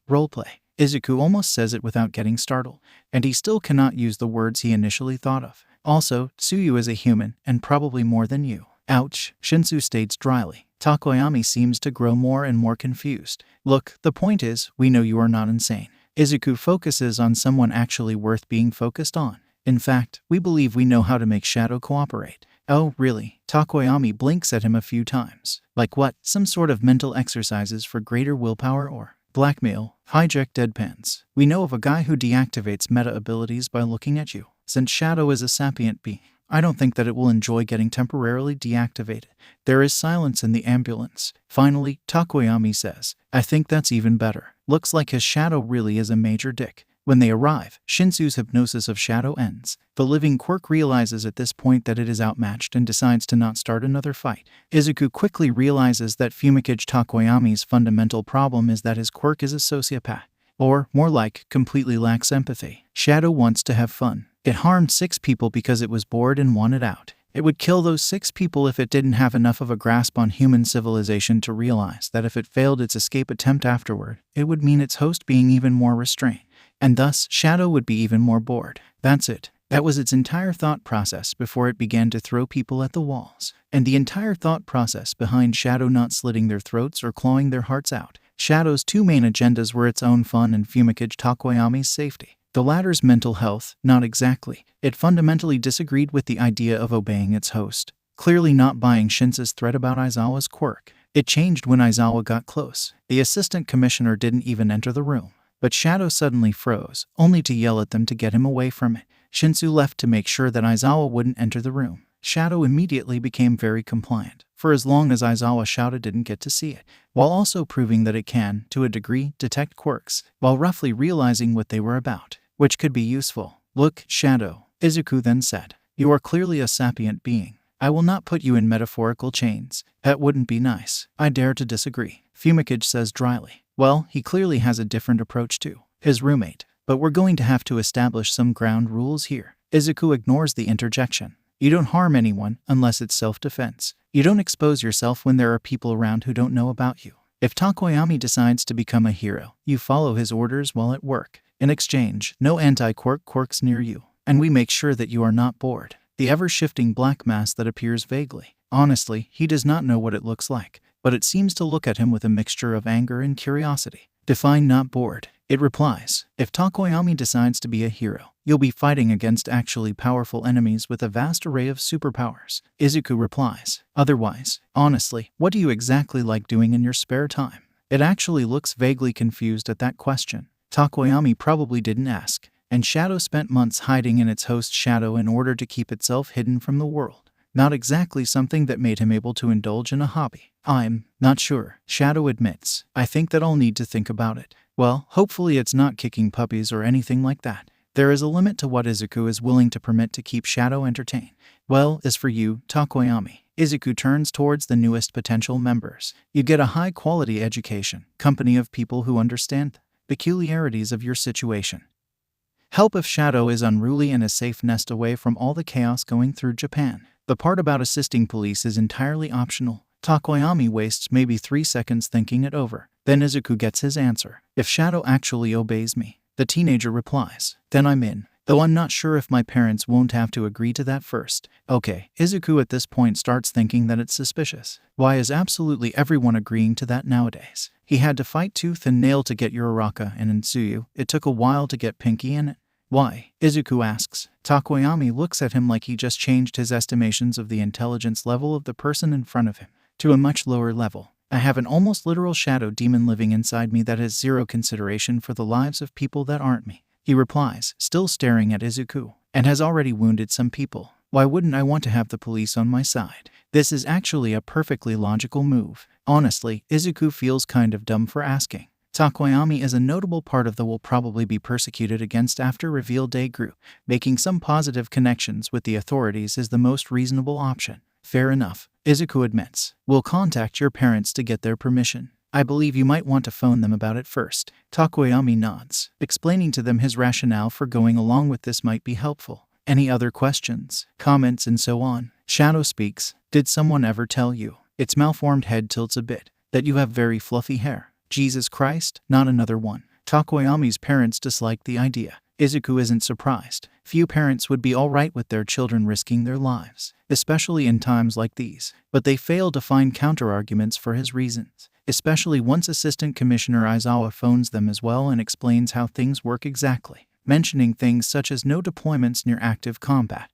roleplay. Izuku almost says it without getting startled, and he still cannot use the words he initially thought of. Also, Tsuyu is a human, and probably more than you. Ouch, Shinsu states dryly. Takoyami seems to grow more and more confused. Look, the point is, we know you are not insane. Izuku focuses on someone actually worth being focused on. In fact, we believe we know how to make Shadow cooperate. Oh, really? Takoyami blinks at him a few times. Like what? Some sort of mental exercises for greater willpower or blackmail? Hijack deadpans. We know of a guy who deactivates meta abilities by looking at you. Since Shadow is a sapient being, I don't think that it will enjoy getting temporarily deactivated. There is silence in the ambulance. Finally, Takoyami says, I think that's even better. Looks like his Shadow really is a major dick. When they arrive, Shinsu's hypnosis of Shadow ends. The living quirk realizes at this point that it is outmatched and decides to not start another fight. Izuku quickly realizes that Fumikage Takoyami's fundamental problem is that his quirk is a sociopath. Or, more like, completely lacks empathy. Shadow wants to have fun. It harmed 6 people because it was bored and wanted out. It would kill those 6 people if it didn't have enough of a grasp on human civilization to realize that if it failed its escape attempt afterward, it would mean its host being even more restrained. And thus, Shadow would be even more bored. That's it. That was its entire thought process before it began to throw people at the walls. And the entire thought process behind Shadow not slitting their throats or clawing their hearts out. Shadow's 2 main agendas were its own fun and Fumikage Takoyami's safety. The latter's mental health, not exactly. It fundamentally disagreed with the idea of obeying its host. Clearly not buying Shinsu's threat about Aizawa's quirk. It changed when Aizawa got close. The assistant commissioner didn't even enter the room. But Shadow suddenly froze, only to yell at them to get him away from it. Shinsu left to make sure that Aizawa wouldn't enter the room. Shadow immediately became very compliant. For as long as Aizawa shouted, didn't get to see it, while also proving that it can, to a degree, detect quirks, while roughly realizing what they were about, which could be useful. Look, Shadow, Izuku then said, you are clearly a sapient being. I will not put you in metaphorical chains. That wouldn't be nice. I dare to disagree. Fumikage says dryly. Well, he clearly has a different approach too. His roommate. But we're going to have to establish some ground rules here. Izuku ignores the interjection. You don't harm anyone unless it's self-defense. You don't expose yourself when there are people around who don't know about you. If Takoyami decides to become a hero, you follow his orders while at work. In exchange, no anti-quirk quirks near you. And we make sure that you are not bored. The ever-shifting black mass that appears vaguely. Honestly, he does not know what it looks like, but it seems to look at him with a mixture of anger and curiosity. Define not bored. It replies, if Takoyami decides to be a hero, you'll be fighting against actually powerful enemies with a vast array of superpowers. Izuku replies, otherwise, honestly, what do you exactly like doing in your spare time? It actually looks vaguely confused at that question. Takoyami probably didn't ask, and Shadow spent months hiding in its host's shadow in order to keep itself hidden from the world. Not exactly something that made him able to indulge in a hobby. I'm not sure, Shadow admits. I think that I'll need to think about it. Well, hopefully it's not kicking puppies or anything like that. There is a limit to what Izuku is willing to permit to keep Shadow entertained. Well, as for you, Takoyami, Izuku turns towards the newest potential members. You get a high-quality education, company of people who understand the peculiarities of your situation. Help if Shadow is unruly and a safe nest away from all the chaos going through Japan. The part about assisting police is entirely optional. Takoyami wastes maybe 3 seconds thinking it over. Then Izuku gets his answer. If Shadow actually obeys me, the teenager replies, then I'm in. Though I'm not sure if my parents won't have to agree to that first. Okay, Izuku at this point starts thinking that it's suspicious. Why is absolutely everyone agreeing to that nowadays? He had to fight tooth and nail to get Uraraka and Tsuyu. It took a while to get Pinky in it. Why? Izuku asks. Takoyami looks at him like he just changed his estimations of the intelligence level of the person in front of him to a much lower level. I have an almost literal shadow demon living inside me that has zero consideration for the lives of people that aren't me. He replies, still staring at Izuku, and has already wounded some people. Why wouldn't I want to have the police on my side? This is actually a perfectly logical move. Honestly, Izuku feels kind of dumb for asking. Takoyami is a notable part of the will probably be persecuted against after reveal day group. Making some positive connections with the authorities is the most reasonable option. Fair enough, Izuku admits. We'll contact your parents to get their permission. I believe you might want to phone them about it first. Takoyami nods. Explaining to them his rationale for going along with this might be helpful. Any other questions, comments, and so on? Shadow speaks. Did someone ever tell you? Its malformed head tilts a bit. That you have very fluffy hair. Jesus Christ, not another one. Takoyami's parents dislike the idea. Izuku isn't surprised. Few parents would be alright with their children risking their lives, especially in times like these. But they fail to find counter-arguments for his reasons, especially once Assistant Commissioner Aizawa phones them as well and explains how things work exactly, mentioning things such as no deployments near active combat.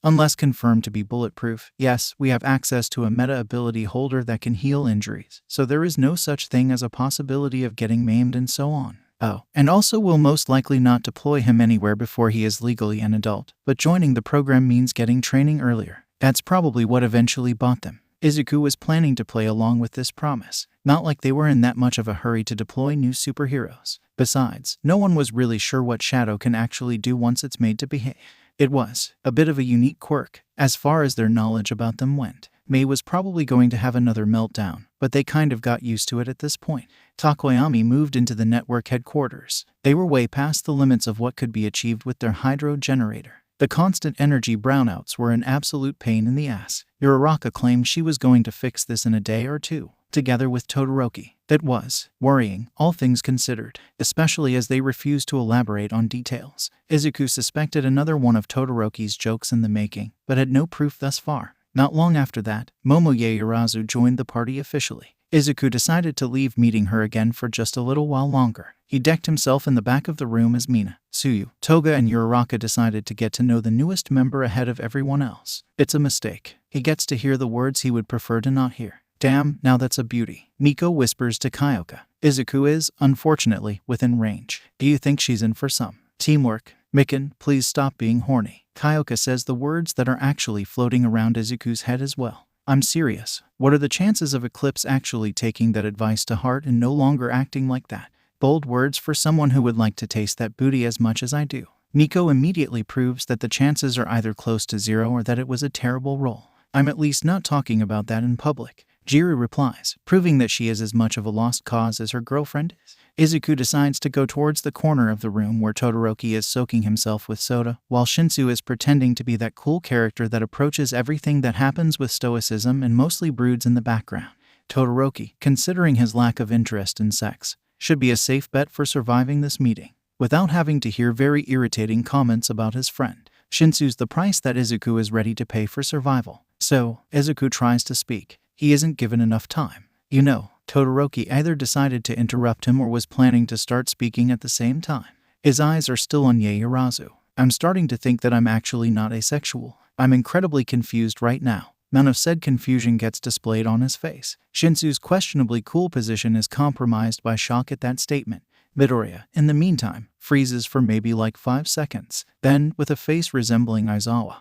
Unless confirmed to be bulletproof, yes, we have access to a meta-ability holder that can heal injuries, so there is no such thing as a possibility of getting maimed and so on. Oh, and also will most likely not deploy him anywhere before he is legally an adult, but joining the program means getting training earlier. That's probably what eventually bought them. Izuku was planning to play along with this promise, not like they were in that much of a hurry to deploy new superheroes. Besides, no one was really sure what Shadow can actually do once it's made to behave. It was a bit of a unique quirk, as far as their knowledge about them went. Mei was probably going to have another meltdown, but they kind of got used to it at this point. Takoyami moved into the network headquarters. They were way past the limits of what could be achieved with their hydro generator. The constant energy brownouts were an absolute pain in the ass. Uraraka claimed she was going to fix this in a day or two, together with Todoroki. That was worrying, all things considered, especially as they refused to elaborate on details. Izuku suspected another one of Todoroki's jokes in the making, but had no proof thus far. Not long after that, Momoye Urazu joined the party officially. Izuku decided to leave meeting her again for just a little while longer. He decked himself in the back of the room as Mina, Tsuyu, Toga, and Uraraka decided to get to know the newest member ahead of everyone else. It's a mistake. He gets to hear the words he would prefer to not hear. Damn, now that's a beauty. Miko whispers to Kyoka. Izuku is, unfortunately, within range. Do you think she's in for some teamwork? Mikan, please stop being horny. Kyoka says the words that are actually floating around Izuku's head as well. I'm serious. What are the chances of Eclipse actually taking that advice to heart and no longer acting like that? Bold words for someone who would like to taste that booty as much as I do. Miko immediately proves that the chances are either close to zero or that it was a terrible role. I'm at least not talking about that in public. Jiru replies, proving that she is as much of a lost cause as her girlfriend is. Izuku decides to go towards the corner of the room where Todoroki is soaking himself with soda, while Shinsu is pretending to be that cool character that approaches everything that happens with stoicism and mostly broods in the background. Todoroki, considering his lack of interest in sex, should be a safe bet for surviving this meeting, without having to hear very irritating comments about his friend. Shinsu's the price that Izuku is ready to pay for survival. So, Izuku tries to speak. He isn't given enough time. You know, Todoroki either decided to interrupt him or was planning to start speaking at the same time. His eyes are still on Yaoyorozu. I'm starting to think that I'm actually not asexual. I'm incredibly confused right now. None of said confusion gets displayed on his face. Shinsu's questionably cool position is compromised by shock at that statement. Midoriya, in the meantime, freezes for maybe like 5 seconds. Then, with a face resembling Aizawa,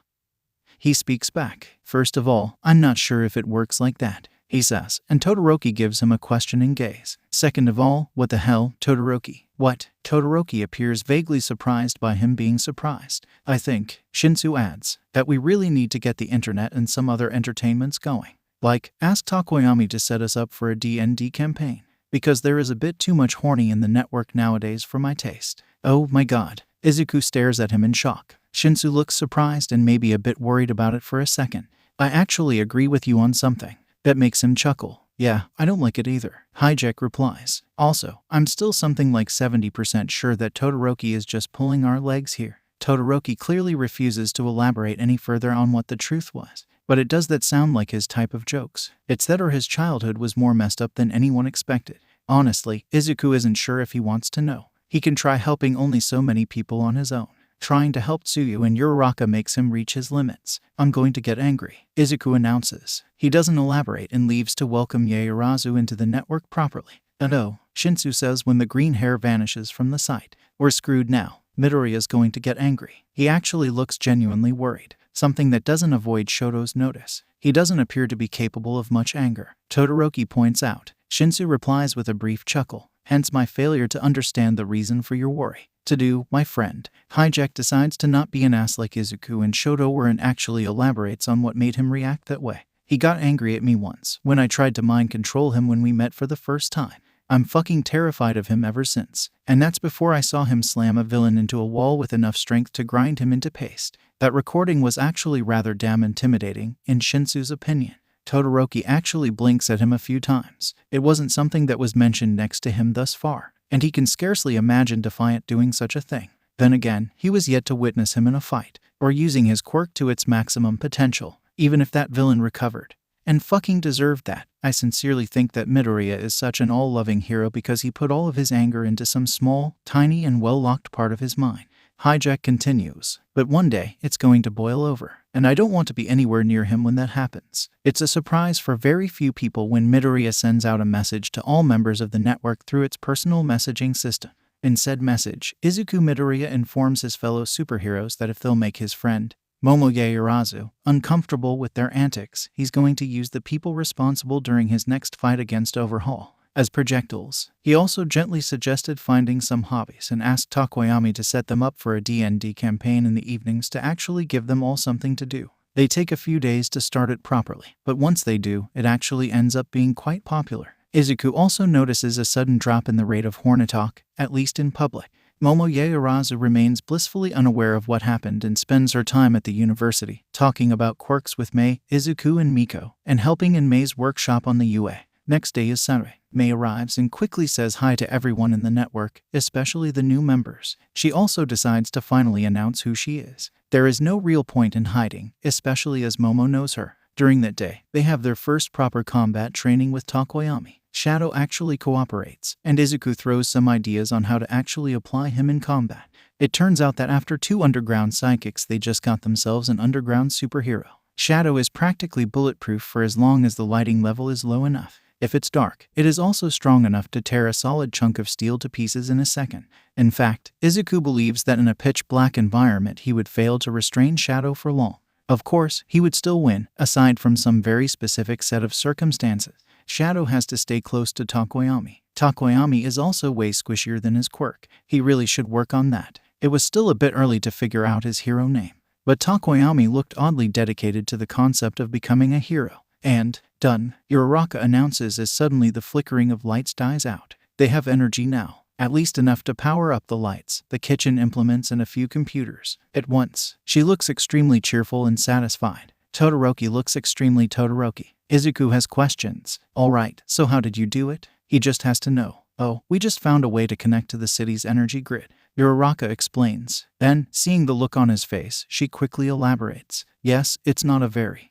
he speaks back. First of all, I'm not sure if it works like that, he says, and Todoroki gives him a questioning gaze. Second of all, what the hell, Todoroki? What? Todoroki appears vaguely surprised by him being surprised. I think, Shinsu adds, that we really need to get the internet and some other entertainments going. Like, ask Takoyami to set us up for a D&D campaign. Because there is a bit too much horny in the network nowadays for my taste. Oh my god. Izuku stares at him in shock. Shinsu looks surprised and maybe a bit worried about it for a second. I actually agree with you on something. That makes him chuckle. Yeah, I don't like it either. Hijack replies. Also, I'm still something like 70% sure that Todoroki is just pulling our legs here. Todoroki clearly refuses to elaborate any further on what the truth was. But it does that sound like his type of jokes. It's that or his childhood was more messed up than anyone expected. Honestly, Izuku isn't sure if he wants to know. He can try helping only so many people on his own. Trying to help Tsuyu and Uraraka makes him reach his limits. I'm going to get angry, Izuku announces. He doesn't elaborate and leaves to welcome Yaoyorozu into the network properly. Oh, Shinsu says when the green hair vanishes from the sight. We're screwed now. Midoriya's going to get angry. He actually looks genuinely worried. Something that doesn't avoid Shoto's notice. He doesn't appear to be capable of much anger, Todoroki points out. Shinsu replies with a brief chuckle. Hence my failure to understand the reason for your worry. To do, my friend. Hijack decides to not be an ass like Izuku and Shoto were and actually elaborates on what made him react that way. He got angry at me once, when I tried to mind control him when we met for the first time. I'm fucking terrified of him ever since. And that's before I saw him slam a villain into a wall with enough strength to grind him into paste. That recording was actually rather damn intimidating, in Shinsu's opinion. Todoroki actually blinks at him a few times. It wasn't something that was mentioned next to him thus far, and he can scarcely imagine Defiant doing such a thing. Then again, he was yet to witness him in a fight, or using his quirk to its maximum potential, even if that villain recovered. And fucking deserved that. I sincerely think that Midoriya is such an all-loving hero because he put all of his anger into some small, tiny and well-locked part of his mind. Hijack continues. But one day, it's going to boil over. And I don't want to be anywhere near him when that happens. It's a surprise for very few people when Midoriya sends out a message to all members of the network through its personal messaging system. In said message, Izuku Midoriya informs his fellow superheroes that if they'll make his friend, Momo Yaoyorozu, uncomfortable with their antics, he's going to use the people responsible during his next fight against Overhaul as projectiles. He also gently suggested finding some hobbies and asked Takoyami to set them up for a D&D campaign in the evenings to actually give them all something to do. They take a few days to start it properly, but once they do, it actually ends up being quite popular. Izuku also notices a sudden drop in the rate of horny talk, at least in public. Momo Yaoyorozu remains blissfully unaware of what happened and spends her time at the university, talking about quirks with Mei, Izuku and Miko, and helping in Mei's workshop on the UA. Next day is Sunday. Mei arrives and quickly says hi to everyone in the network, especially the new members. She also decides to finally announce who she is. There is no real point in hiding, especially as Momo knows her. During that day, they have their first proper combat training with Takoyami. Shadow actually cooperates, and Izuku throws some ideas on how to actually apply him in combat. It turns out that after 2 underground psychics, they just got themselves an underground superhero. Shadow is practically bulletproof for as long as the lighting level is low enough. If it's dark, it is also strong enough to tear a solid chunk of steel to pieces in a second. In fact, Izuku believes that in a pitch-black environment he would fail to restrain Shadow for long. Of course, he would still win, aside from some very specific set of circumstances. Shadow has to stay close to Takoyami. Takoyami is also way squishier than his quirk. He really should work on that. It was still a bit early to figure out his hero name, but Takoyami looked oddly dedicated to the concept of becoming a hero. And, done, Uraraka announces as suddenly the flickering of lights dies out. They have energy now, at least enough to power up the lights, the kitchen implements and a few computers. At once, she looks extremely cheerful and satisfied. Todoroki looks extremely Todoroki. Izuku has questions. Alright, so how did you do it? He just has to know. Oh, we just found a way to connect to the city's energy grid. Uraraka explains. Then, seeing the look on his face, she quickly elaborates. Yes, it's not a very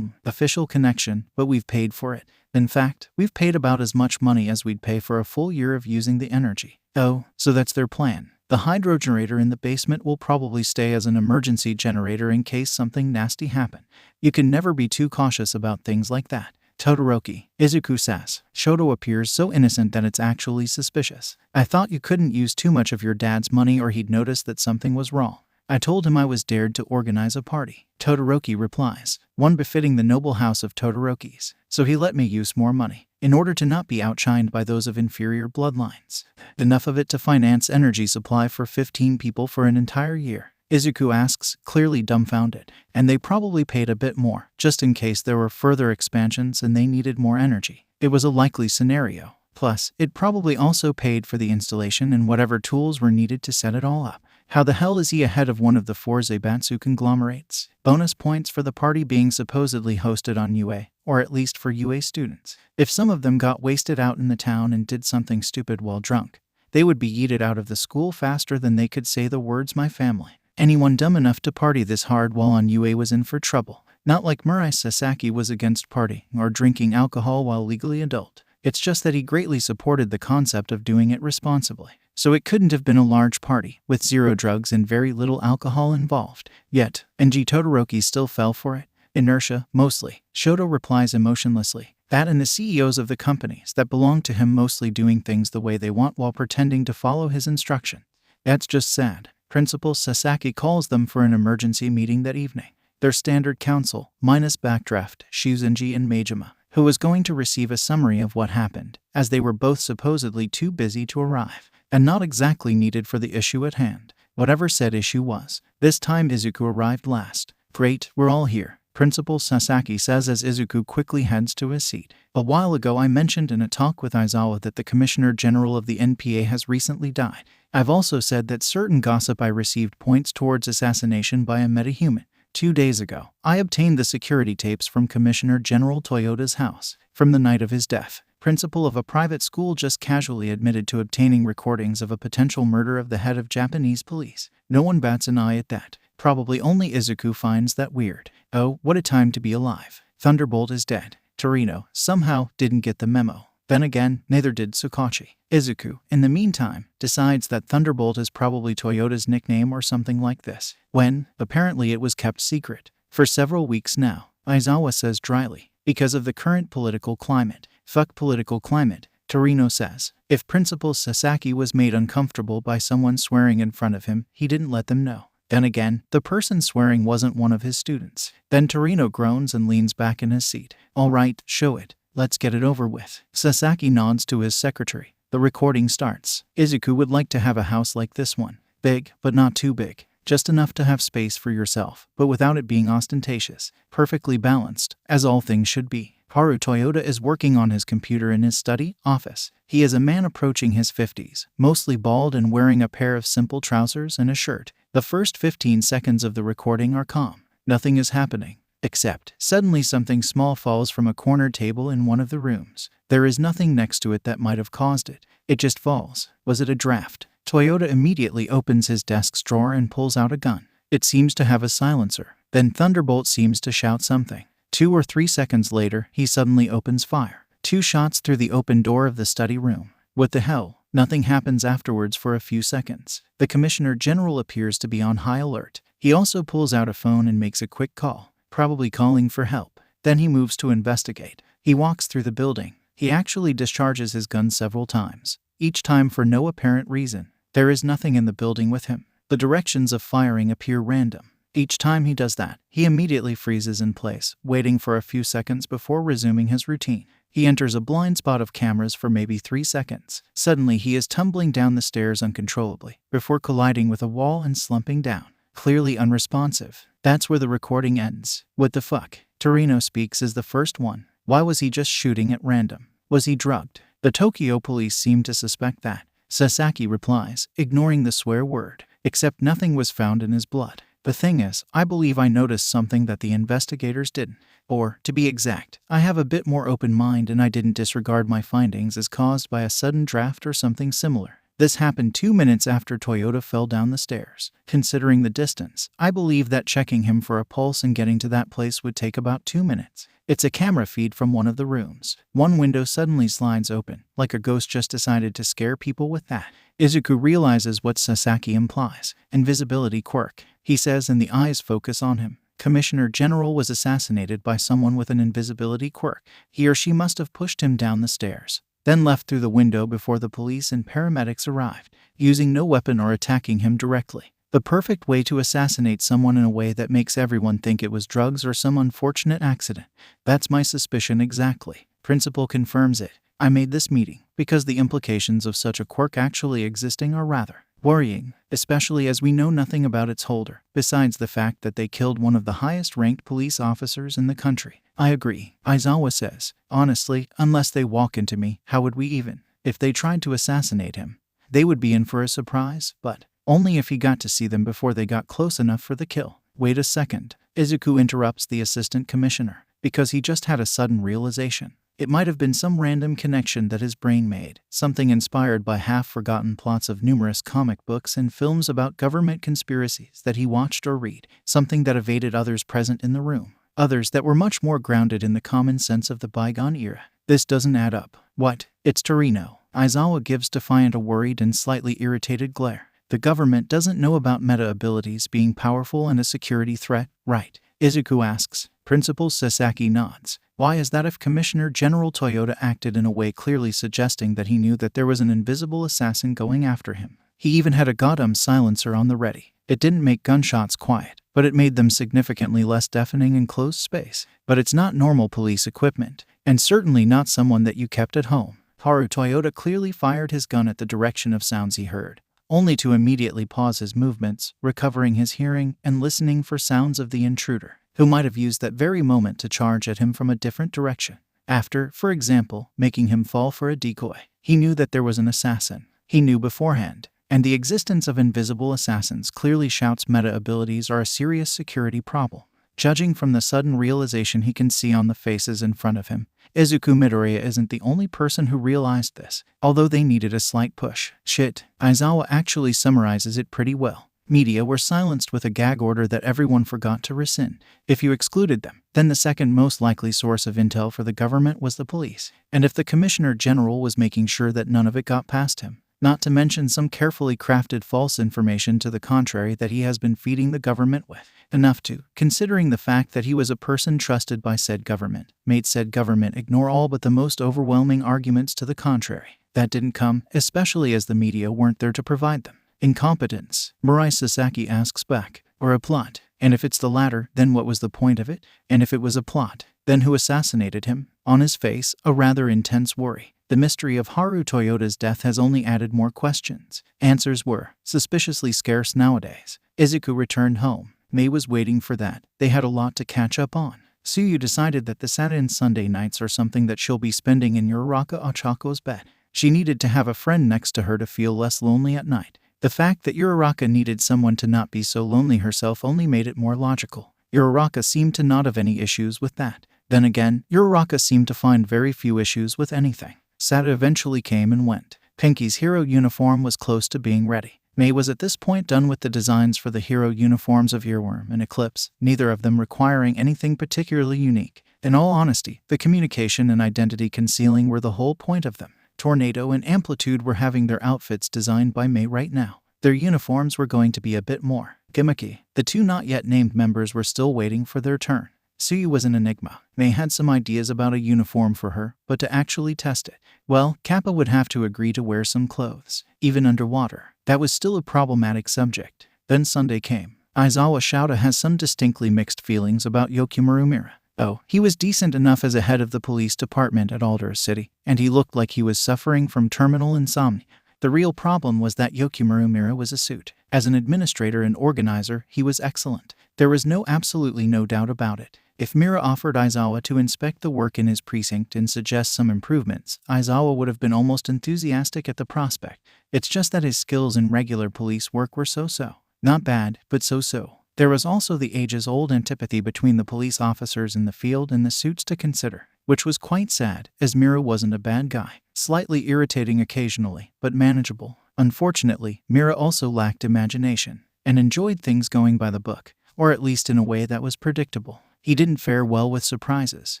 official connection, but we've paid for it. In fact, we've paid about as much money as we'd pay for a full year of using the energy. Oh, so that's their plan. The hydrogenerator in the basement will probably stay as an emergency generator in case something nasty happens. You can never be too cautious about things like that. Todoroki, Izuku says. Shoto appears so innocent that it's actually suspicious. I thought you couldn't use too much of your dad's money or he'd notice that something was wrong. I told him I was dared to organize a party. Todoroki replies, one befitting the noble house of Todorokis. So he let me use more money, in order to not be outshined by those of inferior bloodlines. Enough of it to finance energy supply for 15 people for an entire year. Izuku asks, clearly dumbfounded. And they probably paid a bit more, just in case there were further expansions and they needed more energy. It was a likely scenario. Plus, it probably also paid for the installation and whatever tools were needed to set it all up. How the hell is he ahead of one of the 4 Zaibatsu conglomerates? Bonus points for the party being supposedly hosted on UA, or at least for UA students. If some of them got wasted out in the town and did something stupid while drunk, they would be yeeted out of the school faster than they could say the words "my family." Anyone dumb enough to party this hard while on UA was in for trouble. Not like Murai Sasaki was against partying or drinking alcohol while legally adult. It's just that he greatly supported the concept of doing it responsibly. So it couldn't have been a large party, with 0 drugs and very little alcohol involved. Yet, NG Todoroki still fell for it. Inertia, mostly. Shoto replies emotionlessly. That and the CEOs of the companies that belong to him mostly doing things the way they want while pretending to follow his instruction. That's just sad. Principal Sasaki calls them for an emergency meeting that evening. Their standard council, minus Backdraft, Shuzenji and Majima, who was going to receive a summary of what happened, as they were both supposedly too busy to arrive. And not exactly needed for the issue at hand. Whatever said issue was. This time Izuku arrived last. Great, we're all here, Principal Sasaki says as Izuku quickly heads to his seat. A while ago I mentioned in a talk with Aizawa that the Commissioner General of the NPA has recently died. I've also said that certain gossip I received points towards assassination by a metahuman. 2 days ago, I obtained the security tapes from Commissioner General Toyoda's house. From the night of his death, principal of a private school just casually admitted to obtaining recordings of a potential murder of the head of Japanese police. No one bats an eye at that. Probably only Izuku finds that weird. Oh, what a time to be alive. Thunderbolt is dead. Torino, somehow, didn't get the memo. Then again, neither did Tsukachi. Izuku, in the meantime, decides that Thunderbolt is probably Toyoda's nickname or something like this, when, apparently it was kept secret. For several weeks now, Aizawa says dryly, because of the current political climate. Fuck political climate, Torino says. If Principal Sasaki was made uncomfortable by someone swearing in front of him, he didn't let them know. Then again, the person swearing wasn't one of his students. Then Torino groans and leans back in his seat. All right, show it. Let's get it over with. Sasaki nods to his secretary. The recording starts. Izuku would like to have a house like this one. Big, but not too big. Just enough to have space for yourself, but without it being ostentatious. Perfectly balanced, as all things should be. Haru Toyoda is working on his computer in his study office. He is a man approaching his 50s, mostly bald and wearing a pair of simple trousers and a shirt. The first 15 seconds of the recording are calm. Nothing is happening. Except, suddenly something small falls from a corner table in one of the rooms. There is nothing next to it that might have caused it. It just falls. Was it a draft? Toyoda immediately opens his desk's drawer and pulls out a gun. It seems to have a silencer. Then Thunderbolt seems to shout something. 2 or 3 seconds later, he suddenly opens fire. 2 shots through the open door of the study room. What the hell? Nothing happens afterwards for a few seconds. The Commissioner General appears to be on high alert. He also pulls out a phone and makes a quick call, probably calling for help. Then he moves to investigate. He walks through the building. He actually discharges his gun several times, each time for no apparent reason. There is nothing in the building with him. The directions of firing appear random. Each time he does that, he immediately freezes in place, waiting for a few seconds before resuming his routine. He enters a blind spot of cameras for maybe 3 seconds. Suddenly he is tumbling down the stairs uncontrollably, before colliding with a wall and slumping down. Clearly unresponsive. That's where the recording ends. What the fuck? Torino speaks as the first one. Why was he just shooting at random? Was he drugged? The Tokyo police seem to suspect that. Sasaki replies, ignoring the swear word, except nothing was found in his blood. The thing is, I believe I noticed something that the investigators didn't. Or, to be exact, I have a bit more open mind and I didn't disregard my findings as caused by a sudden draft or something similar. This happened 2 minutes after Toyoda fell down the stairs. Considering the distance, I believe that checking him for a pulse and getting to that place would take about 2 minutes. It's a camera feed from one of the rooms. One window suddenly slides open, like a ghost just decided to scare people with that. Izuku realizes what Sasaki implies. Invisibility quirk. He says, and the eyes focus on him. Commissioner General was assassinated by someone with an invisibility quirk. He or she must have pushed him down the stairs, then left through the window before the police and paramedics arrived, using no weapon or attacking him directly. The perfect way to assassinate someone in a way that makes everyone think it was drugs or some unfortunate accident. That's my suspicion exactly. Principal confirms it. I made this meeting because the implications of such a quirk actually existing are rather worrying, especially as we know nothing about its holder, besides the fact that they killed one of the highest-ranked police officers in the country. I agree, Aizawa says. Honestly, unless they walk into me, how would we even? If they tried to assassinate him, they would be in for a surprise, but only if he got to see them before they got close enough for the kill. Wait a second. Izuku interrupts the assistant commissioner, because he just had a sudden realization. It might have been some random connection that his brain made, something inspired by half-forgotten plots of numerous comic books and films about government conspiracies that he watched or read, something that evaded others present in the room, others that were much more grounded in the common sense of the bygone era. This doesn't add up. What? It's Torino. Aizawa gives Defiant a worried and slightly irritated glare. The government doesn't know about meta abilities being powerful and a security threat, right? Izuku asks. Principal Sasaki nods. Why is that if Commissioner General Toyota acted in a way clearly suggesting that he knew that there was an invisible assassin going after him? He even had a Gotham silencer on the ready. It didn't make gunshots quiet, but it made them significantly less deafening in closed space. But it's not normal police equipment, and certainly not someone that you kept at home. Haru Toyota clearly fired his gun at the direction of sounds he heard, only to immediately pause his movements, recovering his hearing and listening for sounds of the intruder, who might have used that very moment to charge at him from a different direction. After, for example, making him fall for a decoy. He knew that there was an assassin. He knew beforehand. And the existence of invisible assassins clearly shouts meta abilities are a serious security problem. Judging from the sudden realization he can see on the faces in front of him, Izuku Midoriya isn't the only person who realized this, although they needed a slight push. Shit, Aizawa actually summarizes it pretty well. Media were silenced with a gag order that everyone forgot to rescind. If you excluded them, then the second most likely source of intel for the government was the police. And if the Commissioner General was making sure that none of it got past him, not to mention some carefully crafted false information to the contrary that he has been feeding the government with. Enough to, considering the fact that he was a person trusted by said government, made said government ignore all but the most overwhelming arguments to the contrary. That didn't come, especially as the media weren't there to provide them. Incompetence, Mirai Sasaki asks back, or a plot. And if it's the latter, then what was the point of it? And if it was a plot, then who assassinated him? On his face, a rather intense worry. The mystery of Haru Toyota's death has only added more questions. Answers were suspiciously scarce nowadays. Izuku returned home. Mei was waiting for that. They had a lot to catch up on. Suyu decided that the Saturday and Sunday nights are something that she'll be spending in Uraraka Ochako's bed. She needed to have a friend next to her to feel less lonely at night. The fact that Uraraka needed someone to not be so lonely herself only made it more logical. Uraraka seemed to not have any issues with that. Then again, Uraraka seemed to find very few issues with anything. Sata eventually came and went. Pinky's hero uniform was close to being ready. Mei was at this point done with the designs for the hero uniforms of Earworm and Eclipse, neither of them requiring anything particularly unique. In all honesty, the communication and identity concealing were the whole point of them. Tornado and Amplitude were having their outfits designed by Mei right now. Their uniforms were going to be a bit more gimmicky. The two not yet named members were still waiting for their turn. Suyu was an enigma. Mei had some ideas about a uniform for her, but to actually test it, well, Kappa would have to agree to wear some clothes, even underwater. That was still a problematic subject. Then Sunday came. Aizawa Shouta has some distinctly mixed feelings about Yokimaru Mira. Oh, he was decent enough as a head of the police department at Alder City, and he looked like he was suffering from terminal insomnia. The real problem was that Yokimaru Mira was a suit. As an administrator and organizer, he was excellent. There was absolutely no doubt about it. If Mira offered Aizawa to inspect the work in his precinct and suggest some improvements, Aizawa would have been almost enthusiastic at the prospect. It's just that his skills in regular police work were so-so. Not bad, but so-so. There was also the ages-old antipathy between the police officers in the field and the suits to consider, which was quite sad, as Mira wasn't a bad guy. Slightly irritating occasionally, but manageable. Unfortunately, Mira also lacked imagination, and enjoyed things going by the book, or at least in a way that was predictable. He didn't fare well with surprises.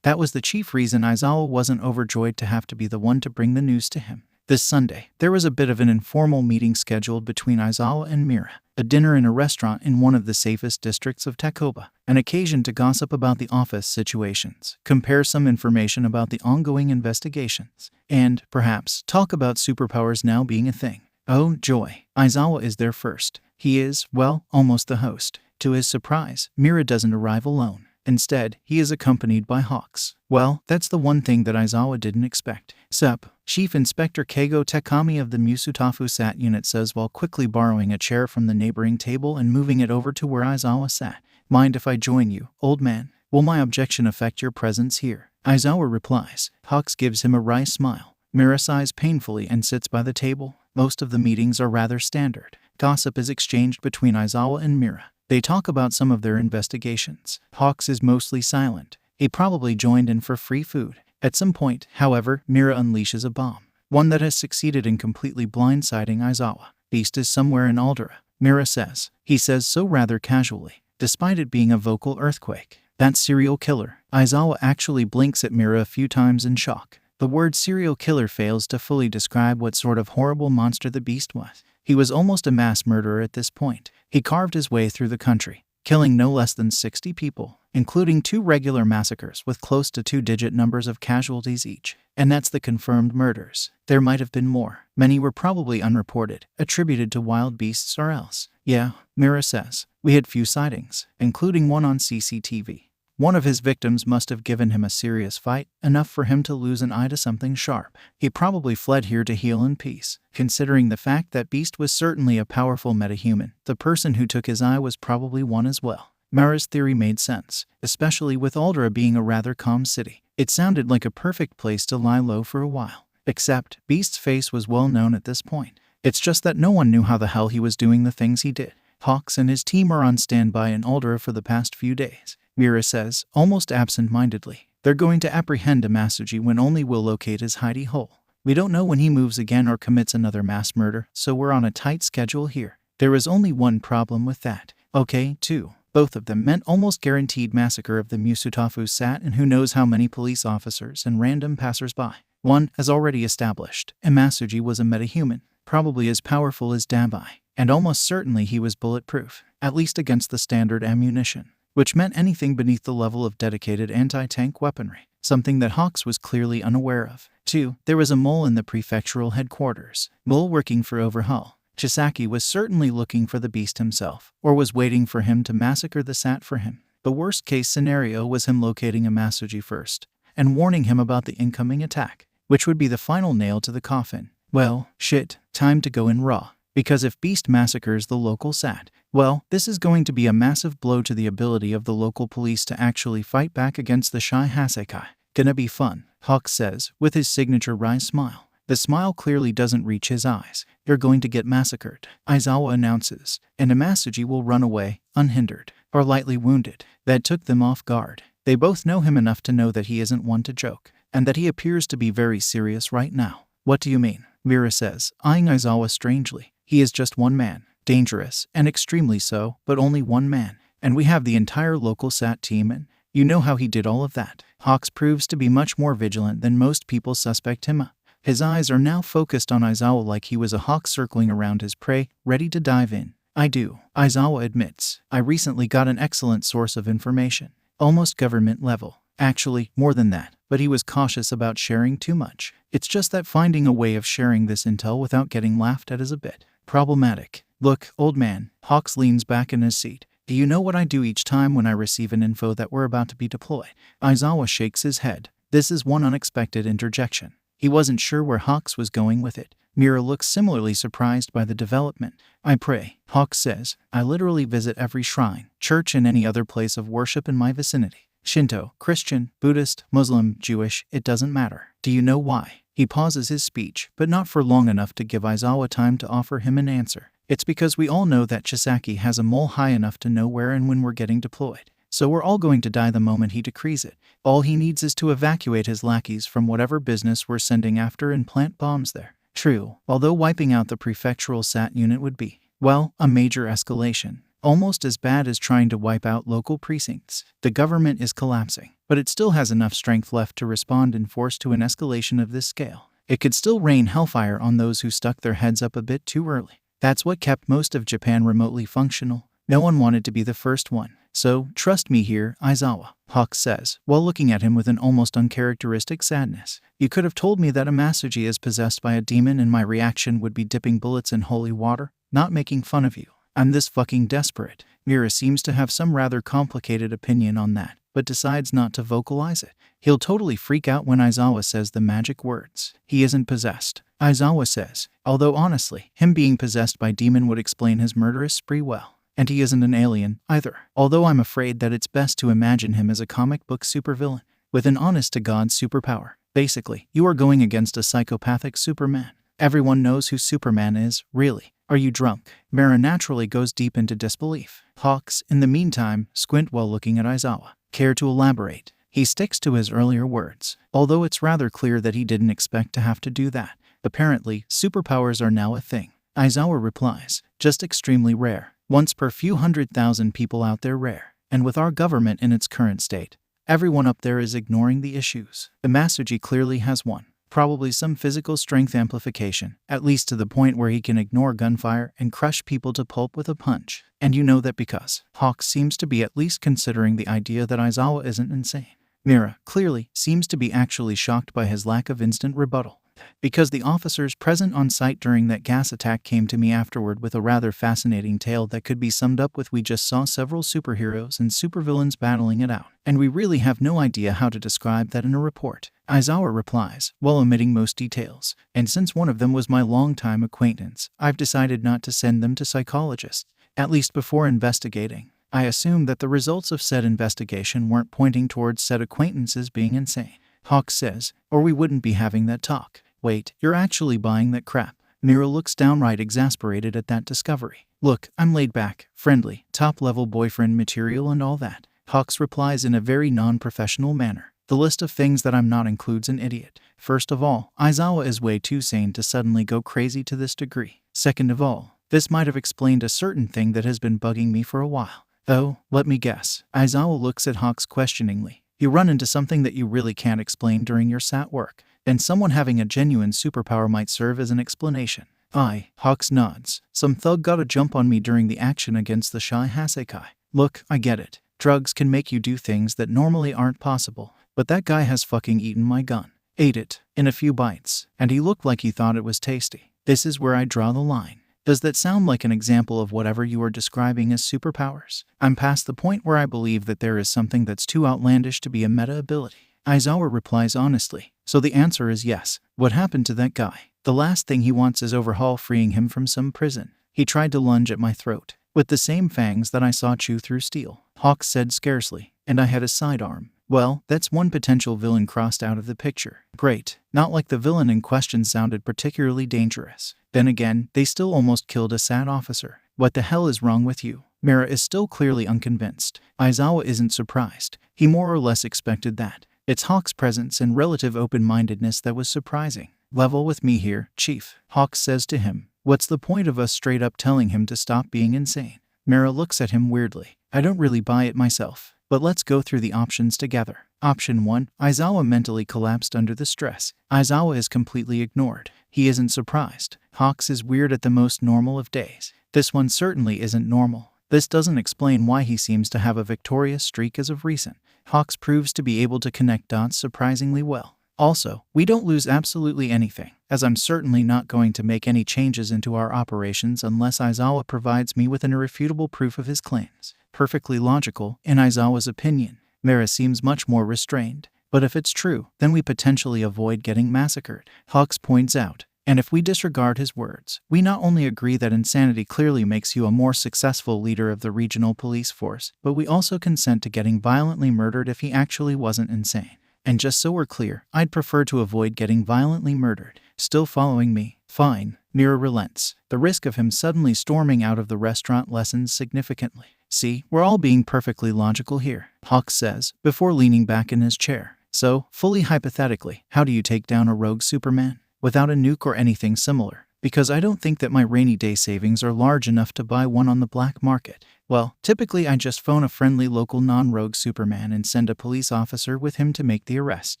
That was the chief reason Aizawa wasn't overjoyed to have to be the one to bring the news to him. This Sunday, there was a bit of an informal meeting scheduled between Aizawa and Mira, a dinner in a restaurant in one of the safest districts of Takoba, an occasion to gossip about the office situations, compare some information about the ongoing investigations, and, perhaps, talk about superpowers now being a thing. Oh, joy. Aizawa is there first. He is, well, almost the host. To his surprise, Mira doesn't arrive alone. Instead, he is accompanied by Hawks. Well, that's the one thing that Aizawa didn't expect. Sup, Chief Inspector Keigo Takami of the Musutafu SAT unit says while quickly borrowing a chair from the neighboring table and moving it over to where Aizawa sat. Mind if I join you, old man? Will my objection affect your presence here? Aizawa replies. Hawks gives him a wry smile. Mira sighs painfully and sits by the table. Most of the meetings are rather standard. Gossip is exchanged between Aizawa and Mira. They talk about some of their investigations. Hawks is mostly silent. He probably joined in for free food. At some point, however, Mira unleashes a bomb. One that has succeeded in completely blindsiding Aizawa. Beast is somewhere in Aldera, Mira says. He says so rather casually, despite it being a vocal earthquake. That serial killer. Aizawa actually blinks at Mira a few times in shock. The word serial killer fails to fully describe what sort of horrible monster the Beast was. He was almost a mass murderer at this point. He carved his way through the country, killing no less than 60 people, including 2 regular massacres with close to 2-digit numbers of casualties each. And that's the confirmed murders. There might have been more. Many were probably unreported, attributed to wild beasts or else. Yeah, Mira says. We had few sightings, including one on CCTV. One of his victims must have given him a serious fight, enough for him to lose an eye to something sharp. He probably fled here to heal in peace. Considering the fact that Beast was certainly a powerful metahuman, the person who took his eye was probably one as well. Mara's theory made sense, especially with Aldera being a rather calm city. It sounded like a perfect place to lie low for a while. Except, Beast's face was well known at this point. It's just that no one knew how the hell he was doing the things he did. Hawks and his team are on standby in Aldera for the past few days. Mira says, almost absent-mindedly. They're going to apprehend Amasuji when only we'll locate his hidey hole. We don't know when he moves again or commits another mass murder, so we're on a tight schedule here. There is only one problem with that. Okay, 2. Both of them meant almost guaranteed massacre of the Musutafu SAT and who knows how many police officers and random passers-by. 1, as already established, Amasuji was a metahuman, probably as powerful as Dabai, and almost certainly he was bulletproof, at least against the standard ammunition, which meant anything beneath the level of dedicated anti-tank weaponry, something that Hawks was clearly unaware of. 2, there was a mole in the prefectural headquarters, mole working for overhaul. Chisaki was certainly looking for the Beast himself, or was waiting for him to massacre the SAT for him. The worst-case scenario was him locating Amasuji first, and warning him about the incoming attack, which would be the final nail to the coffin. Well, shit, time to go in raw. Because if Beast massacres the local SAT, well, this is going to be a massive blow to the ability of the local police to actually fight back against the Shy Hasekai. Gonna be fun, Hawks says, with his signature wry smile. The smile clearly doesn't reach his eyes. You're going to get massacred, Aizawa announces, and Amasuji will run away, unhindered, or lightly wounded. That took them off guard. They both know him enough to know that he isn't one to joke, and that he appears to be very serious right now. What do you mean? Mira says, eyeing Aizawa strangely. He is just one man, dangerous, and extremely so, but only one man. And we have the entire local SAT team and you know how he did all of that. Hawks proves to be much more vigilant than most people suspect him of. His eyes are now focused on Aizawa like he was a hawk circling around his prey, ready to dive in. I do, Aizawa admits. I recently got an excellent source of information. Almost government level. Actually, more than that. But he was cautious about sharing too much. It's just that finding a way of sharing this intel without getting laughed at is a bit problematic. Look, old man, Hawks leans back in his seat. Do you know what I do each time when I receive an info that we're about to be deployed? Aizawa shakes his head. This is one unexpected interjection. He wasn't sure where Hawks was going with it. Mira looks similarly surprised by the development. I pray, Hawks says. I literally visit every shrine, church, and any other place of worship in my vicinity. Shinto, Christian, Buddhist, Muslim, Jewish, it doesn't matter. Do you know why? He pauses his speech, but not for long enough to give Aizawa time to offer him an answer. It's because we all know that Chisaki has a mole high enough to know where and when we're getting deployed. So we're all going to die the moment he decrees it. All he needs is to evacuate his lackeys from whatever business we're sending after and plant bombs there. True, although wiping out the prefectural SAT unit would be, well, a major escalation. almost as bad as trying to wipe out local precincts. The government is collapsing, but it still has enough strength left to respond in force to an escalation of this scale. It could still rain hellfire on those who stuck their heads up a bit too early. That's what kept most of Japan remotely functional. No one wanted to be the first one. So, trust me here, Aizawa, Hawks says, while looking at him with an almost uncharacteristic sadness. You could have told me that a Masuji is possessed by a demon and my reaction would be dipping bullets in holy water, not making fun of you. I'm this fucking desperate. Mira seems to have some rather complicated opinion on that, but decides not to vocalize it. He'll totally freak out when Aizawa says the magic words. He isn't possessed, Aizawa says, although honestly, him being possessed by demon would explain his murderous spree well. And he isn't an alien, either, although I'm afraid that it's best to imagine him as a comic book supervillain, with an honest-to-God superpower. Basically, you are going against a psychopathic Superman. Everyone knows who Superman is, really. Are you drunk? Mira naturally goes deep into disbelief. Hawks, in the meantime, squint while looking at Aizawa. Care to elaborate? He sticks to his earlier words, although it's rather clear that he didn't expect to have to do that. Apparently, superpowers are now a thing. Aizawa replies, just extremely rare. Once per few 100,000 people out there rare. And with our government in its current state, everyone up there is ignoring the issues. The Masuji clearly has one. Probably some physical strength amplification, at least to the point where he can ignore gunfire and crush people to pulp with a punch. And you know that because Hawks seems to be at least considering the idea that Aizawa isn't insane. Mira, clearly, seems to be actually shocked by his lack of instant rebuttal. Because the officers present on site during that gas attack came to me afterward with a rather fascinating tale that could be summed up with we just saw several superheroes and supervillains battling it out, and we really have no idea how to describe that in a report. Aizawa replies, while omitting most details, and since one of them was my longtime acquaintance, I've decided not to send them to psychologists, at least before investigating. I assume that the results of said investigation weren't pointing towards said acquaintances being insane. Hawks says, or we wouldn't be having that talk. Wait, you're actually buying that crap? Mira looks downright exasperated at that discovery. Look, I'm laid back, friendly, top-level boyfriend material and all that. Hawks replies in a very non-professional manner. The list of things that I'm not includes an idiot. First of all, Aizawa is way too sane to suddenly go crazy to this degree. Second of all, this might have explained a certain thing that has been bugging me for a while. Though, let me guess. Aizawa looks at Hawks questioningly. You run into something that you really can't explain during your SAT work. And someone having a genuine superpower might serve as an explanation. Hawks nods. Some thug got a jump on me during the action against the Shy Hasekai. Look, I get it. Drugs can make you do things that normally aren't possible. But that guy has fucking eaten my gun. Ate it, in a few bites. And he looked like he thought it was tasty. This is where I draw the line. Does that sound like an example of whatever you are describing as superpowers? I'm past the point where I believe that there is something that's too outlandish to be a meta ability. Aizawa replies honestly. So the answer is yes. What happened to that guy? The last thing he wants is overhaul freeing him from some prison. He tried to lunge at my throat, with the same fangs that I saw chew through steel. Hawks said scarcely, and I had a sidearm. Well, that's one potential villain crossed out of the picture. Great. Not like the villain in question sounded particularly dangerous. Then again, they still almost killed a SAT officer. What the hell is wrong with you? Mira is still clearly unconvinced. Aizawa isn't surprised. He more or less expected that. It's Hawk's presence and relative open-mindedness that was surprising. Level with me here, Chief, Hawks says to him. What's the point of us straight up telling him to stop being insane? Mira looks at him weirdly. I don't really buy it myself, but let's go through the options together. Option 1, Aizawa mentally collapsed under the stress. Aizawa is completely ignored. He isn't surprised. Hawks is weird at the most normal of days. This one certainly isn't normal. This doesn't explain why he seems to have a victorious streak as of recent. Hawks proves to be able to connect dots surprisingly well. Also, we don't lose absolutely anything, as I'm certainly not going to make any changes into our operations unless Aizawa provides me with an irrefutable proof of his claims. Perfectly logical, in Aizawa's opinion. Mira seems much more restrained. But if it's true, then we potentially avoid getting massacred, Hawks points out. And if we disregard his words, we not only agree that insanity clearly makes you a more successful leader of the regional police force, but we also consent to getting violently murdered if he actually wasn't insane. And just so we're clear, I'd prefer to avoid getting violently murdered. Still following me? Fine. Mira relents. The risk of him suddenly storming out of the restaurant lessens significantly. See, we're all being perfectly logical here, Hawks says, before leaning back in his chair. So, fully hypothetically, how do you take down a rogue Superman? Without a nuke or anything similar. Because I don't think that my rainy day savings are large enough to buy one on the black market. Well, typically I just phone a friendly local non-rogue Superman and send a police officer with him to make the arrest,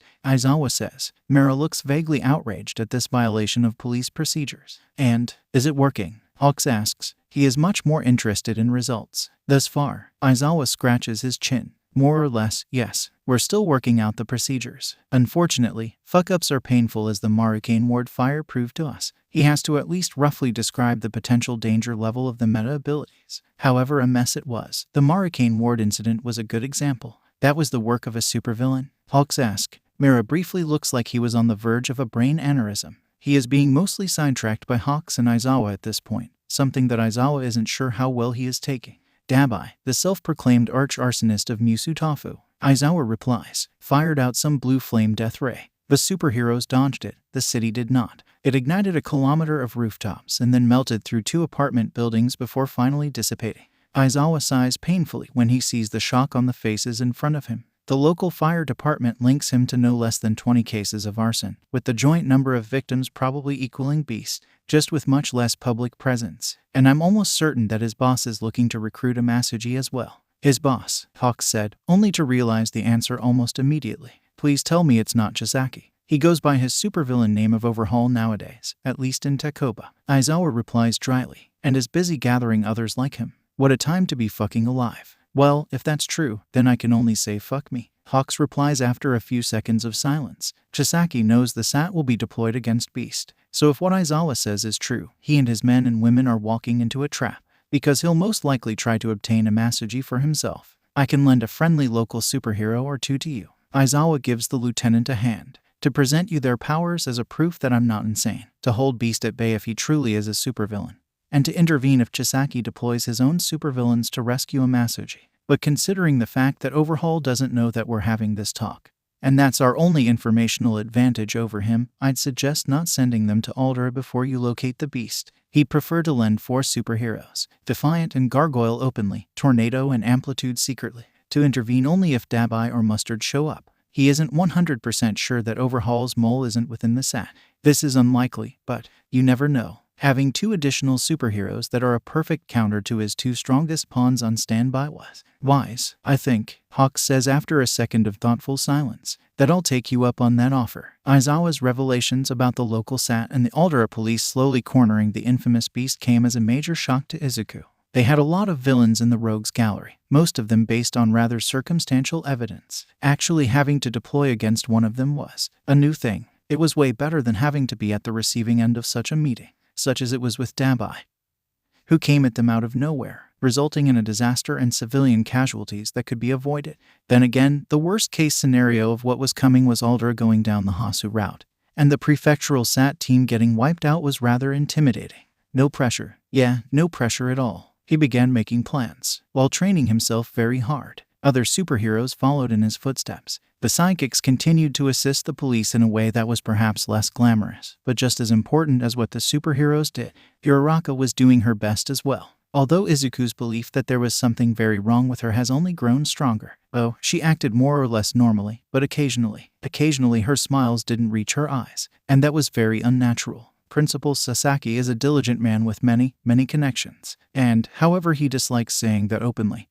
Aizawa says. Mira looks vaguely outraged at this violation of police procedures. And, is it working? Hawks asks. He is much more interested in results. Thus far, Aizawa scratches his chin. More or less, yes. We're still working out the procedures. Unfortunately, fuck-ups are painful, as the Marikane Ward fire proved to us. He has to at least roughly describe the potential danger level of the meta abilities. However a mess it was, the Marikane Ward incident was a good example. That was the work of a supervillain? Hawks asked. Mira briefly looks like he was on the verge of a brain aneurysm. He is being mostly sidetracked by Hawks and Aizawa at this point, something that Aizawa isn't sure how well he is taking. Dabai, the self-proclaimed arch-arsonist of Musutafu, Aizawa replies, fired out some blue flame death ray. The superheroes dodged it, the city did not. It ignited a kilometer of rooftops and then melted through 2 apartment buildings before finally dissipating. Aizawa sighs painfully when he sees the shock on the faces in front of him. The local fire department links him to no less than 20 cases of arson, with the joint number of victims probably equaling Beast, just with much less public presence. And I'm almost certain that his boss is looking to recruit a Masuji as well. His boss, Hawks said, only to realize the answer almost immediately. Please tell me it's not Chisaki. He goes by his supervillain name of Overhaul nowadays, at least in Takoba. Aizawa replies dryly, and is busy gathering others like him. What a time to be fucking alive. Well, if that's true, then I can only say fuck me. Hawks replies after a few seconds of silence. Chisaki knows the SAT will be deployed against Beast. So if what Aizawa says is true, he and his men and women are walking into a trap, because he'll most likely try to obtain a Masuji for himself. I can lend a friendly local superhero or 2 to you. Aizawa gives the lieutenant a hand. To present you their powers as a proof that I'm not insane. To hold Beast at bay if he truly is a supervillain. And to intervene if Chisaki deploys his own supervillains to rescue a Masuji. But considering the fact that Overhaul doesn't know that we're having this talk, and that's our only informational advantage over him, I'd suggest not sending them to Aldera before you locate the Beast. He'd prefer to lend 4 superheroes, Defiant and Gargoyle openly, Tornado and Amplitude secretly, to intervene only if Dabai or Mustard show up. He isn't 100% sure that Overhaul's mole isn't within the SAT. This is unlikely, but you never know. Having 2 additional superheroes that are a perfect counter to his 2 strongest pawns on standby was wise, I think, Hawks says after a second of thoughtful silence. That I'll take you up on that offer. Aizawa's revelations about the local SAT and the Aldera police slowly cornering the infamous Beast came as a major shock to Izuku. They had a lot of villains in the rogues gallery, most of them based on rather circumstantial evidence. Actually having to deploy against one of them was a new thing. It was way better than having to be at the receiving end of such a meeting, such as it was with Dabai, who came at them out of nowhere, resulting in a disaster and civilian casualties that could be avoided. Then again, the worst-case scenario of what was coming was Aldera going down the Hasu route, and the prefectural SAT team getting wiped out was rather intimidating. No pressure. Yeah, no pressure at all. He began making plans, while training himself very hard. Other superheroes followed in his footsteps. The psychics continued to assist the police in a way that was perhaps less glamorous, but just as important as what the superheroes did. Uraraka was doing her best as well. Although Izuku's belief that there was something very wrong with her has only grown stronger. Oh, she acted more or less normally, but occasionally her smiles didn't reach her eyes, and that was very unnatural. Principal Sasaki is a diligent man with many connections, and, however he dislikes saying that openly,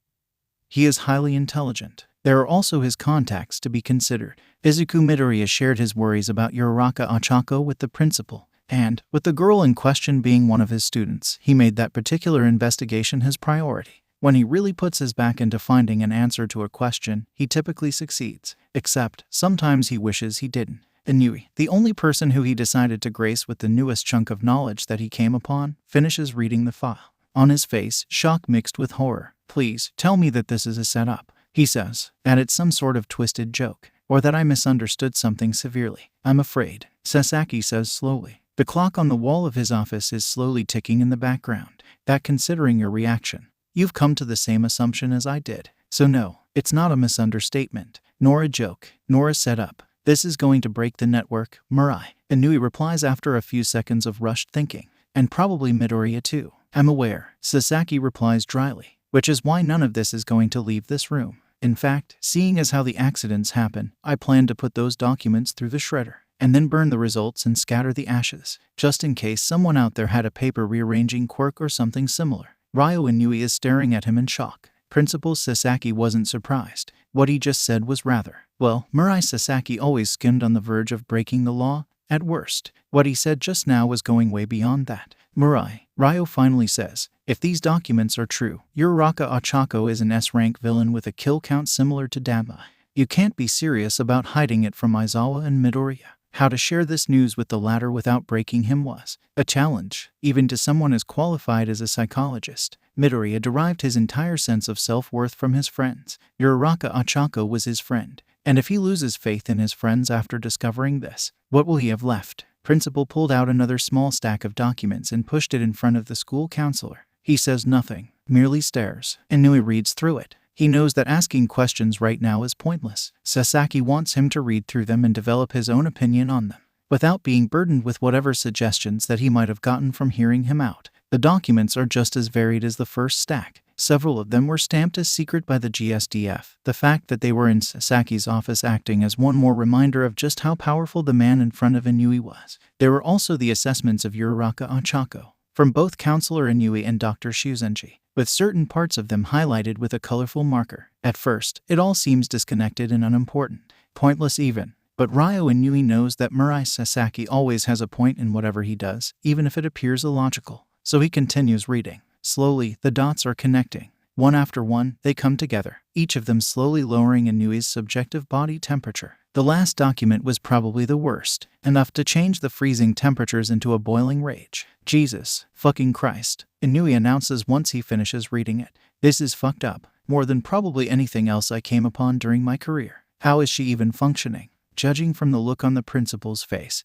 he is highly intelligent. There are also his contacts to be considered. Izuku Midoriya shared his worries about Uraraka Ochako with the principal, and, with the girl in question being one of his students, he made that particular investigation his priority. When he really puts his back into finding an answer to a question, he typically succeeds, except sometimes he wishes he didn't. Inui, the only person who he decided to grace with the newest chunk of knowledge that he came upon, finishes reading the file. On his face, shock mixed with horror. Please, tell me that this is a setup, he says, that it's some sort of twisted joke, or that I misunderstood something severely. I'm afraid, Sasaki says slowly. The clock on the wall of his office is slowly ticking in the background. That considering your reaction, you've come to the same assumption as I did. So no, it's not a misunderstatement, nor a joke, nor a setup. This is going to break the network, Mirai. Inui replies after a few seconds of rushed thinking. And probably Midoriya too. I'm aware, Sasaki replies dryly, which is why none of this is going to leave this room. In fact, seeing as how the accidents happen, I plan to put those documents through the shredder, and then burn the results and scatter the ashes, just in case someone out there had a paper rearranging quirk or something similar. Ryo Inui is staring at him in shock. Principal Sasaki wasn't surprised. What he just said was rather, well, Murai Sasaki always skimmed on the verge of breaking the law. At worst, what he said just now was going way beyond that. Murai, Ryo finally says, if these documents are true, Uraraka Ochako is an S-rank villain with a kill count similar to Dama. You can't be serious about hiding it from Aizawa and Midoriya. How to share this news with the latter without breaking him was a challenge, even to someone as qualified as a psychologist. Midoriya derived his entire sense of self-worth from his friends. Uraraka Ochako was his friend, and if he loses faith in his friends after discovering this, what will he have left? Principal pulled out another small stack of documents and pushed it in front of the school counselor. He says nothing, merely stares. Inui reads through it. He knows that asking questions right now is pointless. Sasaki wants him to read through them and develop his own opinion on them, without being burdened with whatever suggestions that he might have gotten from hearing him out. The documents are just as varied as the first stack. Several of them were stamped as secret by the GSDF. The fact that they were in Sasaki's office acting as one more reminder of just how powerful the man in front of Inui was. There were also the assessments of Uraraka Ochako, from both Counselor Inui and Dr. Shuzenji, with certain parts of them highlighted with a colorful marker. At first, it all seems disconnected and unimportant, pointless even. But Ryo Inui knows that Murai Sasaki always has a point in whatever he does, even if it appears illogical. So he continues reading. Slowly, the dots are connecting. One after one, they come together, each of them slowly lowering Inui's subjective body temperature. The last document was probably the worst, enough to change the freezing temperatures into a boiling rage. Jesus fucking Christ, Inui announces once he finishes reading it. This is fucked up, more than probably anything else I came upon during my career. How is she even functioning? Judging from the look on the principal's face,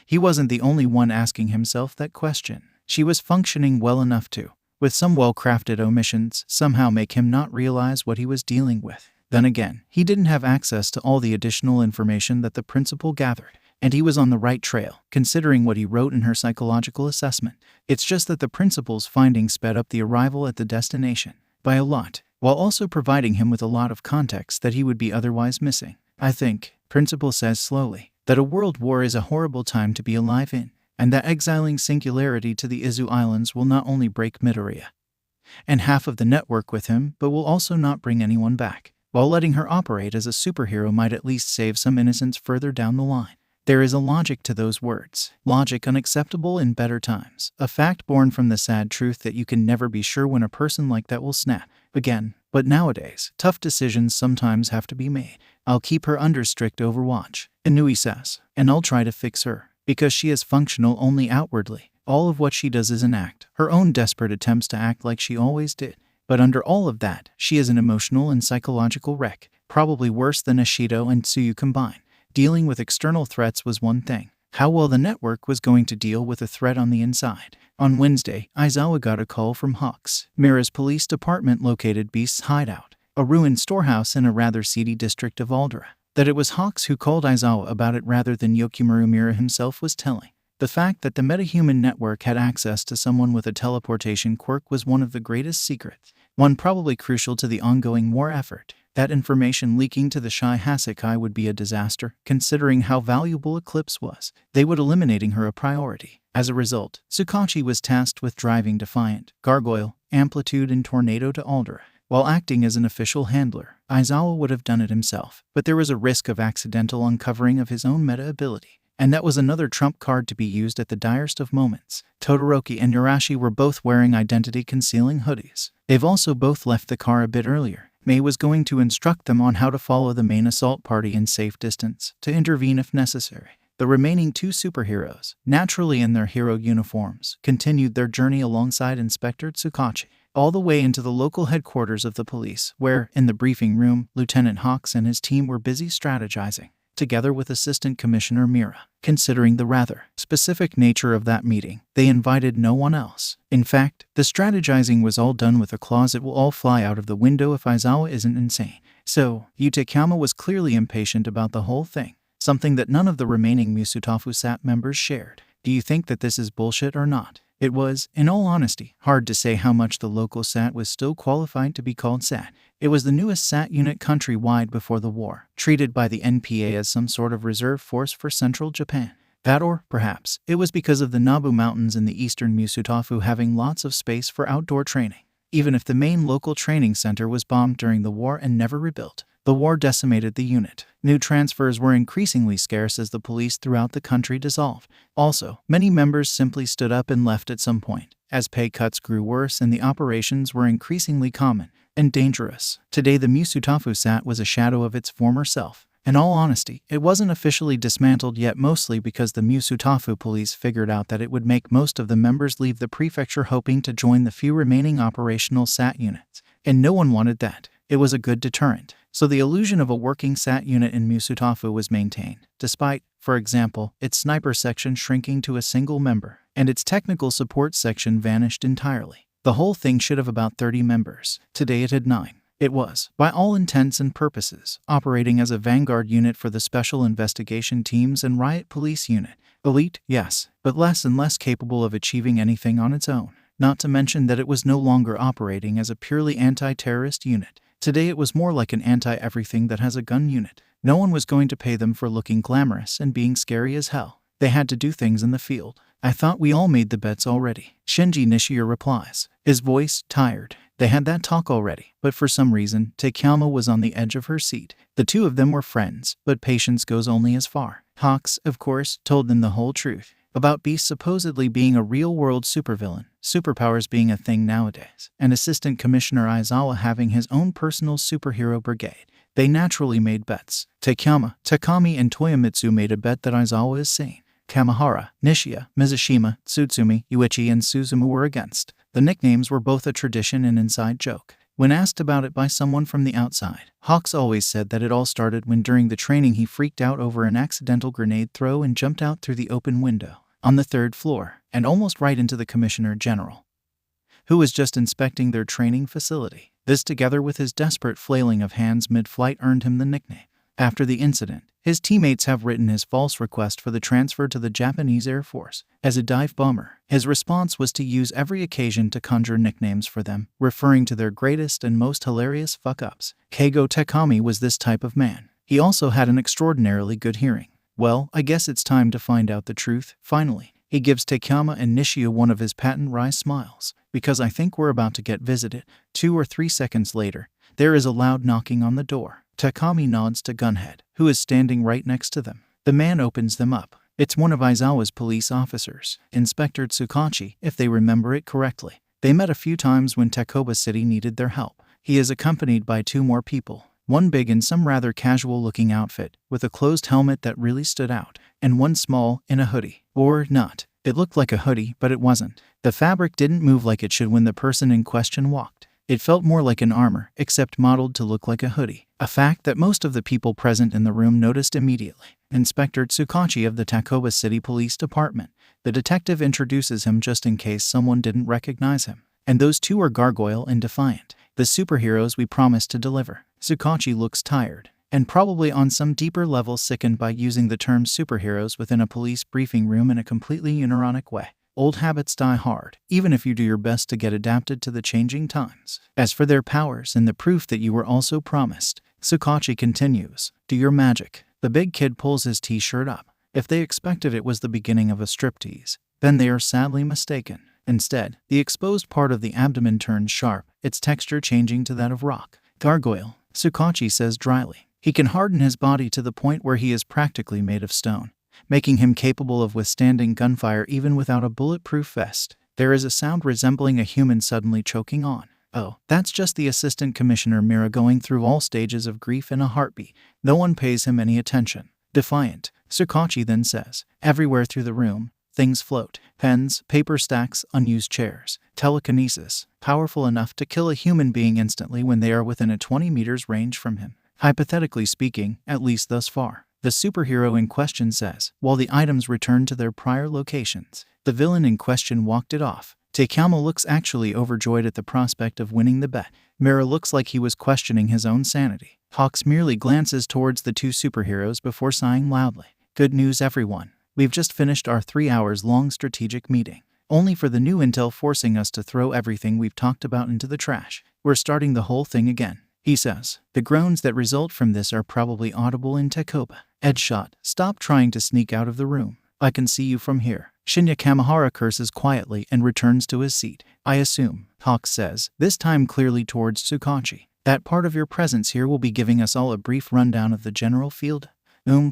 he wasn't the only one asking himself that question. She was functioning well enough to, with some well-crafted omissions, somehow make him not realize what he was dealing with. Then again, he didn't have access to all the additional information that the principal gathered, and he was on the right trail, considering what he wrote in her psychological assessment. It's just that the principal's findings sped up the arrival at the destination by a lot, while also providing him with a lot of context that he would be otherwise missing. I think, Principal says slowly, that a world war is a horrible time to be alive in, and that exiling Singularity to the Izu Islands will not only break Midoriya and half of the network with him, but will also not bring anyone back, while letting her operate as a superhero might at least save some innocents further down the line. There is a logic to those words, logic unacceptable in better times, a fact born from the sad truth that you can never be sure when a person like that will snap again. But nowadays, tough decisions sometimes have to be made. I'll keep her under strict overwatch, Inui says, and I'll try to fix her, because she is functional only outwardly. All of what she does is an act, her own desperate attempts to act like she always did. But under all of that, she is an emotional and psychological wreck, probably worse than Ashido and Tsuyu combined. Dealing with external threats was one thing. How well the network was going to deal with a threat on the inside. On Wednesday, Aizawa got a call from Hawks, Mira's police department located Beast's hideout, a ruined storehouse in a rather seedy district of Aldera. That it was Hawks who called Aizawa about it rather than Yokimaru Mira himself was telling. The fact that the metahuman network had access to someone with a teleportation quirk was one of the greatest secrets, one probably crucial to the ongoing war effort. That information leaking to the Shy Hasakai would be a disaster, considering how valuable Eclipse was. They would eliminating her a priority. As a result, Tsukachi was tasked with driving Defiant, Gargoyle, Amplitude, and Tornado to Aldera. While acting as an official handler, Aizawa would have done it himself, but there was a risk of accidental uncovering of his own meta ability. And that was another trump card to be used at the direst of moments. Todoroki and Yurashi were both wearing identity-concealing hoodies. They've also both left the car a bit earlier. Mei was going to instruct them on how to follow the main assault party in safe distance, to intervene if necessary. The remaining two superheroes, naturally in their hero uniforms, continued their journey alongside Inspector Tsukachi, all the way into the local headquarters of the police, where, in the briefing room, Lieutenant Hawks and his team were busy strategizing, together with Assistant Commissioner Mira. Considering the rather specific nature of that meeting, they invited no one else. In fact, the strategizing was all done with a clause it will all fly out of the window if Aizawa isn't insane. So, Yutakama was clearly impatient about the whole thing, something that none of the remaining Musutafu SAT members shared. Do you think that this is bullshit or not? It was, in all honesty, hard to say how much the local SAT was still qualified to be called SAT. It was the newest SAT unit countrywide before the war, treated by the NPA as some sort of reserve force for central Japan. That, or perhaps it was because of the Nabu Mountains in the eastern Musutafu having lots of space for outdoor training. Even if the main local training center was bombed during the war and never rebuilt, the war decimated the unit. New transfers were increasingly scarce as the police throughout the country dissolved. Also, many members simply stood up and left at some point, as pay cuts grew worse and the operations were increasingly common and dangerous. Today, the Musutafu SAT was a shadow of its former self. In all honesty, it wasn't officially dismantled yet, mostly because the Musutafu police figured out that it would make most of the members leave the prefecture hoping to join the few remaining operational SAT units. And no one wanted that. It was a good deterrent. So the illusion of a working SAT unit in Musutafu was maintained, despite, for example, its sniper section shrinking to a single member, and its technical support section vanished entirely. The whole thing should have about 30 members. Today it had 9. It was, by all intents and purposes, operating as a vanguard unit for the special investigation teams and riot police unit. Elite, yes, but less and less capable of achieving anything on its own. Not to mention that it was no longer operating as a purely anti-terrorist unit. Today it was more like an anti-everything that has a gun unit. No one was going to pay them for looking glamorous and being scary as hell. They had to do things in the field. I thought we all made the bets already. Shinji Nishio replies, his voice tired. They had that talk already, but for some reason, Takayama was on the edge of her seat. The two of them were friends, but patience goes only as far. Hawks, of course, told them the whole truth about Beast supposedly being a real-world supervillain, superpowers being a thing nowadays, and Assistant Commissioner Aizawa having his own personal superhero brigade. They naturally made bets. Takayama, Takami, and Toyomitsu made a bet that Aizawa is sane. Kamihara, Nishia, Mizushima, Tsutsumi, Yuichi, and Suzumu were against. The nicknames were both a tradition and inside joke. When asked about it by someone from the outside, Hawks always said that it all started when during the training he freaked out over an accidental grenade throw and jumped out through the open window on the 3rd floor and almost right into the Commissioner General, who was just inspecting their training facility. This, together with his desperate flailing of hands mid-flight, earned him the nickname. After the incident, his teammates have written his false request for the transfer to the Japanese Air Force. As a dive bomber, his response was to use every occasion to conjure nicknames for them, referring to their greatest and most hilarious fuck-ups. Keigo Takami was this type of man. He also had an extraordinarily good hearing. Well, I guess it's time to find out the truth, finally. He gives Takayama and Nishio one of his patent wry smiles, because I think we're about to get visited. 2 or 3 seconds later, there is a loud knocking on the door. Takami nods to Gunhead, who is standing right next to them. The man opens them up. It's one of Aizawa's police officers, Inspector Tsukachi, if they remember it correctly. They met a few times when Takoba City needed their help. He is accompanied by 2 more people, one big in some rather casual-looking outfit, with a closed helmet that really stood out, and one small, in a hoodie. Or not. It looked like a hoodie, but it wasn't. The fabric didn't move like it should when the person in question walked. It felt more like an armor, except modeled to look like a hoodie, a fact that most of the people present in the room noticed immediately. Inspector Tsukachi of the Takoba City Police Department. The detective introduces him just in case someone didn't recognize him. And those 2 are Gargoyle and Defiant, the superheroes we promised to deliver. Tsukachi looks tired, and probably on some deeper level sickened by using the term superheroes within a police briefing room in a completely unironic way. Old habits die hard, even if you do your best to get adapted to the changing times. As for their powers and the proof that you were also promised, Tsukachi continues, do your magic. The big kid pulls his t-shirt up. If they expected it was the beginning of a striptease, then they are sadly mistaken. Instead, the exposed part of the abdomen turns sharp, its texture changing to that of rock. Gargoyle, Tsukachi says dryly. He can harden his body to the point where he is practically made of stone, making him capable of withstanding gunfire even without a bulletproof vest. There is a sound resembling a human suddenly choking on. Oh, that's just the Assistant Commissioner Mira going through all stages of grief in a heartbeat. No one pays him any attention. Defiant, Tsukachi then says. Everywhere through the room, things float. Pens, paper stacks, unused chairs. Telekinesis, powerful enough to kill a human being instantly when they are within a 20 meters range from him. Hypothetically speaking, at least thus far. The superhero in question says, while the items return to their prior locations. The villain in question walked it off. Takayama looks actually overjoyed at the prospect of winning the bet. Mira looks like he was questioning his own sanity. Hawks merely glances towards the 2 superheroes before sighing loudly. Good news, everyone. We've just finished our 3-hour-long strategic meeting, only for the new intel forcing us to throw everything we've talked about into the trash. We're starting the whole thing again, he says. The groans that result from this are probably audible in Takoba. Edshot, stop trying to sneak out of the room. I can see you from here. Shinya Kamihara curses quietly and returns to his seat. I assume, Hawk says, this time clearly towards Tsukachi, that part of your presence here will be giving us all a brief rundown of the general field.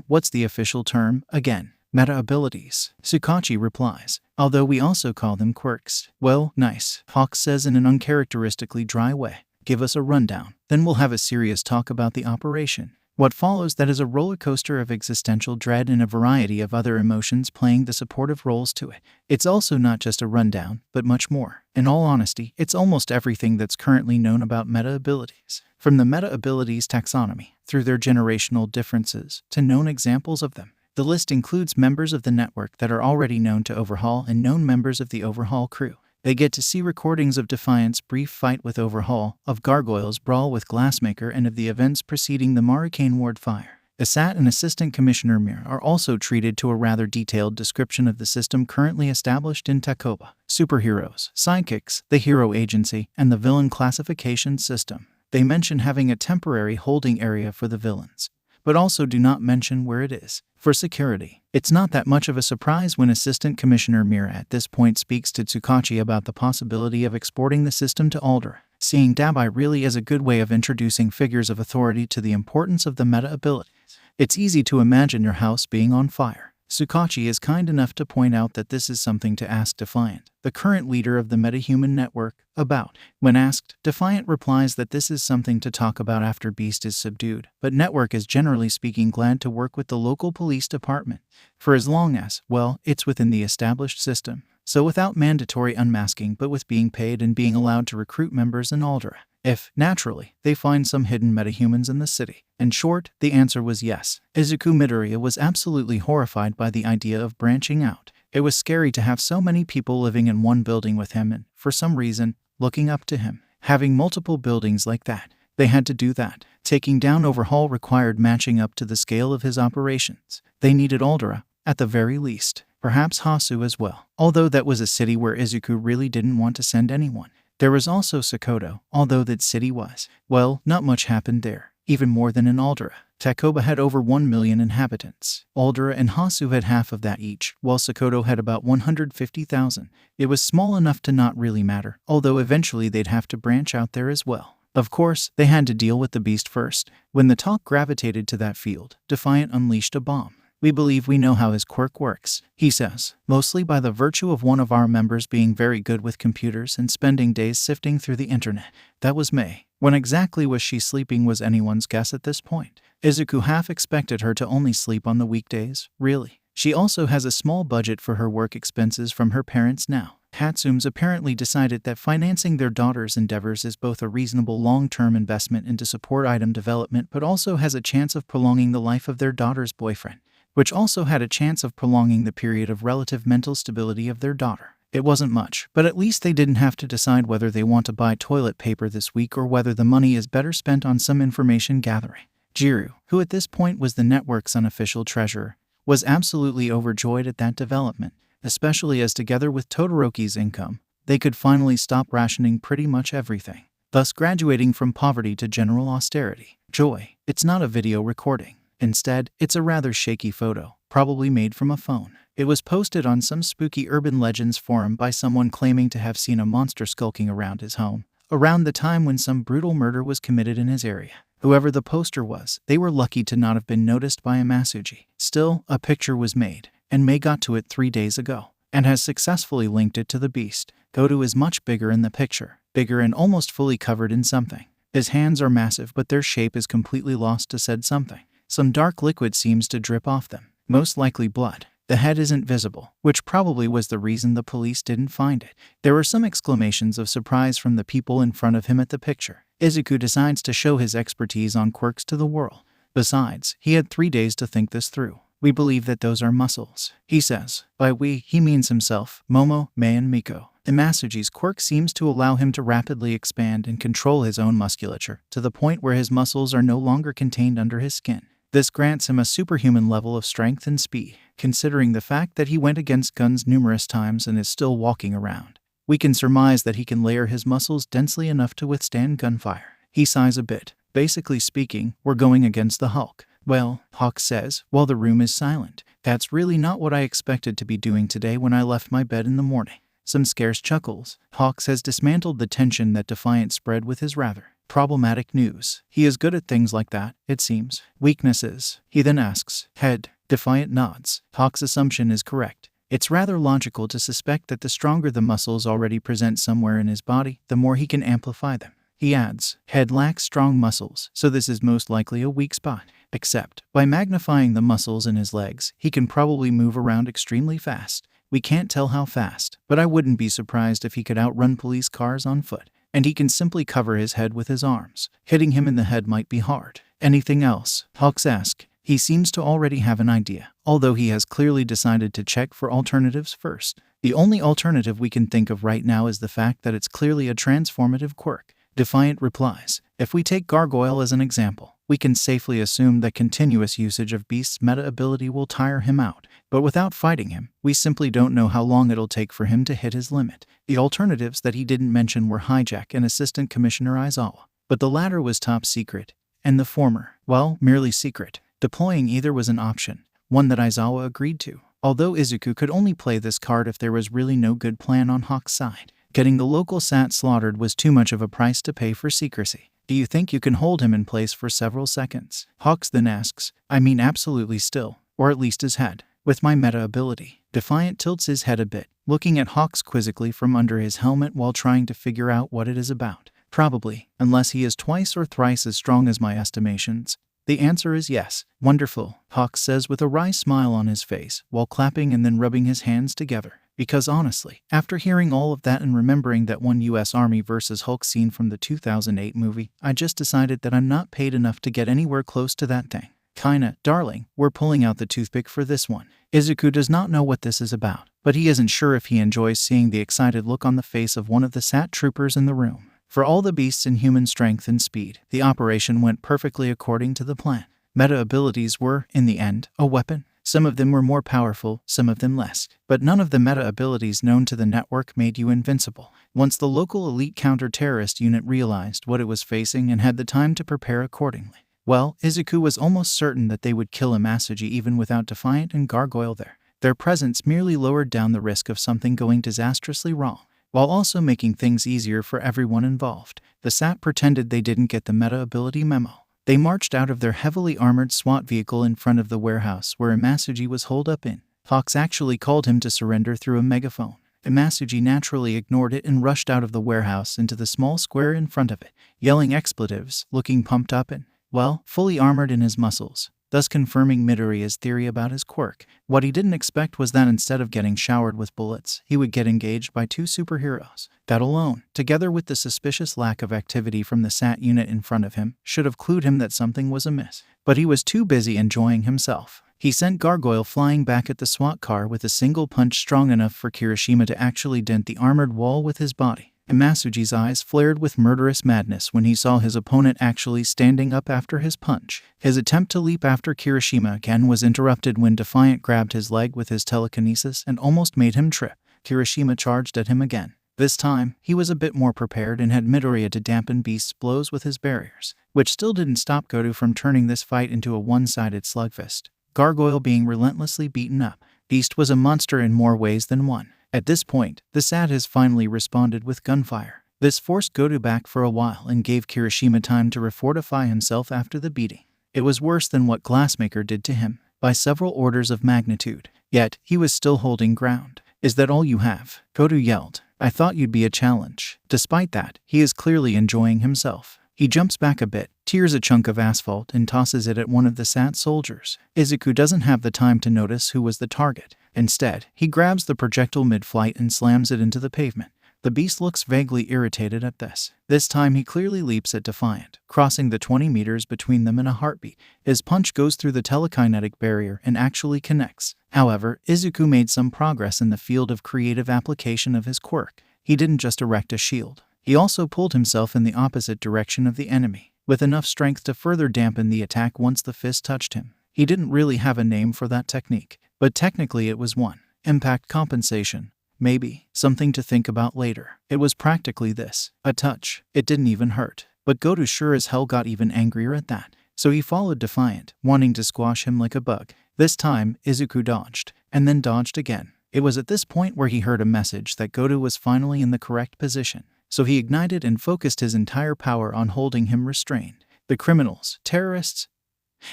What's the official term, again? Meta abilities, Tsukachi replies, although we also call them quirks. Well, nice, Hawk says in an uncharacteristically dry way. Give us a rundown, then we'll have a serious talk about the operation. What follows that is a roller coaster of existential dread and a variety of other emotions playing the supportive roles to it. It's also not just a rundown, but much more. In all honesty, it's almost everything that's currently known about meta abilities. From the meta abilities taxonomy, through their generational differences, to known examples of them. The list includes members of the network that are already known to Overhaul and known members of the Overhaul crew. They get to see recordings of Defiant's brief fight with Overhaul, of Gargoyle's brawl with Glassmaker, and of the events preceding the Maricane Ward fire. Asat and Assistant Commissioner Mir are also treated to a rather detailed description of the system currently established in Takoba. Superheroes, sidekicks, the hero agency, and the villain classification system. They mention having a temporary holding area for the villains, but also do not mention where it is. For security, it's not that much of a surprise when Assistant Commissioner Mir at this point speaks to Tsukachi about the possibility of exporting the system to Aldera, seeing Dabai really as a good way of introducing figures of authority to the importance of the meta abilities. It's easy to imagine your house being on fire. Tsukachi is kind enough to point out that this is something to ask Defiant, the current leader of the metahuman network, about. When asked, Defiant replies that this is something to talk about after Beast is subdued, but Network is generally speaking glad to work with the local police department, for as long as, well, it's within the established system. So without mandatory unmasking but with being paid and being allowed to recruit members in Aldera. If, naturally, they find some hidden metahumans in the city. In short, the answer was yes. Izuku Midoriya was absolutely horrified by the idea of branching out. It was scary to have so many people living in one building with him and, for some reason, looking up to him. Having multiple buildings like that, they had to do that. Taking down Overhaul required matching up to the scale of his operations. They needed Aldera, at the very least. Perhaps Hasu as well. Although that was a city where Izuku really didn't want to send anyone. There was also Sokoto, although that city was, well, not much happened there, even more than in Aldera. Takoba had over 1 million inhabitants. Aldera and Hasu had half of that each, while Sokoto had about 150,000. It was small enough to not really matter, although eventually they'd have to branch out there as well. Of course, they had to deal with the beast first. When the talk gravitated to that field, Defiant unleashed a bomb. We believe we know how his quirk works, he says, mostly by the virtue of one of our members being very good with computers and spending days sifting through the internet. That was May. When exactly was she sleeping was anyone's guess at this point. Izuku half expected her to only sleep on the weekdays, really. She also has a small budget for her work expenses from her parents now. Hatsum's apparently decided that financing their daughter's endeavors is both a reasonable long-term investment into support item development but also has a chance of prolonging the life of their daughter's boyfriend, which also had a chance of prolonging the period of relative mental stability of their daughter. It wasn't much, but at least they didn't have to decide whether they want to buy toilet paper this week or whether the money is better spent on some information gathering. Jiru, who at this point was the network's unofficial treasurer, was absolutely overjoyed at that development, especially as together with Todoroki's income, they could finally stop rationing pretty much everything, thus graduating from poverty to general austerity. Joy. It's not a video recording. Instead, it's a rather shaky photo, probably made from a phone. It was posted on some spooky urban legends forum by someone claiming to have seen a monster skulking around his home, around the time when some brutal murder was committed in his area. Whoever the poster was, they were lucky to not have been noticed by a Masuji. Still, a picture was made, and May got to it 3 days ago, and has successfully linked it to the beast. Goto is much bigger in the picture, bigger and almost fully covered in something. His hands are massive but their shape is completely lost to said something. Some dark liquid seems to drip off them, most likely blood. The head isn't visible, which probably was the reason the police didn't find it. There were some exclamations of surprise from the people in front of him at the picture. Izuku decides to show his expertise on quirks to the world. Besides, he had 3 days to think this through. We believe that those are muscles, he says. By we, he means himself, Momo, Mei and Miko. Imasuji's quirk seems to allow him to rapidly expand and control his own musculature, to the point where his muscles are no longer contained under his skin. This grants him a superhuman level of strength and speed, considering the fact that he went against guns numerous times and is still walking around. We can surmise that he can layer his muscles densely enough to withstand gunfire. He sighs a bit. Basically speaking, we're going against the Hulk. Well, Hawk says, while the room is silent. That's really not what I expected to be doing today when I left my bed in the morning. Some scarce chuckles. Hawks has dismantled the tension that Defiant spread with his rather problematic news. He is good at things like that, it seems. Weaknesses. He then asks. Head. Defiant nods. Hawk's assumption is correct. It's rather logical to suspect that the stronger the muscles already present somewhere in his body, the more he can amplify them. He adds. Head lacks strong muscles, so this is most likely a weak spot. Except, by magnifying the muscles in his legs, he can probably move around extremely fast. We can't tell how fast, but I wouldn't be surprised if he could outrun police cars on foot. And he can simply cover his head with his arms. Hitting him in the head might be hard. Anything else? Hawks asks. He seems to already have an idea, although he has clearly decided to check for alternatives first. The only alternative we can think of right now is the fact that it's clearly a transformative quirk. Defiant replies. If we take Gargoyle as an example, we can safely assume that continuous usage of Beast's meta ability will tire him out. But without fighting him, we simply don't know how long it'll take for him to hit his limit. The alternatives that he didn't mention were Hijack and Assistant Commissioner Aizawa, but the latter was top secret, and the former, well, merely secret. Deploying either was an option, one that Aizawa agreed to, although Izuku could only play this card if there was really no good plan on Hawk's side. Getting the local sat slaughtered was too much of a price to pay for secrecy. Do you think you can hold him in place for several seconds? Hawks then asks. I mean absolutely still, or at least his head. With my meta ability. Defiant tilts his head a bit, looking at Hawks quizzically from under his helmet while trying to figure out what it is about. Probably, unless he is twice or thrice as strong as my estimations. The answer is yes. Wonderful, Hawks says with a wry smile on his face, while clapping and then rubbing his hands together. Because honestly, after hearing all of that and remembering that one US Army vs. Hulk scene from the 2008 movie, I just decided that I'm not paid enough to get anywhere close to that thing. Kinda, darling, we're pulling out the toothpick for this one. Izuku does not know what this is about, but he isn't sure if he enjoys seeing the excited look on the face of one of the SAT troopers in the room. For all the beasts in human strength and speed, the operation went perfectly according to the plan. Meta abilities were, in the end, a weapon. Some of them were more powerful, some of them less. But none of the meta abilities known to the network made you invincible. Once the local elite counter-terrorist unit realized what it was facing and had the time to prepare accordingly, well, Izuku was almost certain that they would kill Imasuji even without Defiant and Gargoyle there. Their presence merely lowered down the risk of something going disastrously wrong, while also making things easier for everyone involved. The SAT pretended they didn't get the meta ability memo. They marched out of their heavily armored SWAT vehicle in front of the warehouse where Imasuji was holed up in. Hawks actually called him to surrender through a megaphone. Imasuji naturally ignored it and rushed out of the warehouse into the small square in front of it, yelling expletives, looking pumped up and, well, fully armored in his muscles, thus confirming Midoriya's theory about his quirk. What he didn't expect was that instead of getting showered with bullets, he would get engaged by two superheroes. That alone, together with the suspicious lack of activity from the SAT unit in front of him, should have clued him that something was amiss. But he was too busy enjoying himself. He sent Gargoyle flying back at the SWAT car with a single punch strong enough for Kirishima to actually dent the armored wall with his body. Imasuji's eyes flared with murderous madness when he saw his opponent actually standing up after his punch. His attempt to leap after Kirishima again was interrupted when Defiant grabbed his leg with his telekinesis and almost made him trip. Kirishima charged at him again. This time, he was a bit more prepared and had Midoriya to dampen Beast's blows with his barriers, which still didn't stop Goto from turning this fight into a one-sided slugfest. Gargoyle being relentlessly beaten up, Beast was a monster in more ways than one. At this point, the SAT has finally responded with gunfire. This forced Goto back for a while and gave Kirishima time to refortify himself after the beating. It was worse than what Glassmaker did to him, by several orders of magnitude. Yet, he was still holding ground. Is that all you have? Goto yelled. I thought you'd be a challenge. Despite that, he is clearly enjoying himself. He jumps back a bit, tears a chunk of asphalt and tosses it at one of the SAT soldiers. Izuku doesn't have the time to notice who was the target. Instead, he grabs the projectile mid-flight and slams it into the pavement. The beast looks vaguely irritated at this. This time he clearly leaps at Defiant, crossing the 20 meters between them in a heartbeat. His punch goes through the telekinetic barrier and actually connects. However, Izuku made some progress in the field of creative application of his quirk. He didn't just erect a shield. He also pulled himself in the opposite direction of the enemy, with enough strength to further dampen the attack once the fist touched him. He didn't really have a name for that technique, but technically it was one. Impact compensation. Maybe. Something to think about later. It was practically this. A touch. It didn't even hurt. But Goto sure as hell got even angrier at that. so he followed Defiant, wanting to squash him like a bug. This time, Izuku dodged, and then dodged again. It was at this point where he heard a message that Goto was finally in the correct position, so he ignited and focused his entire power on holding him restrained. The criminals, terrorists,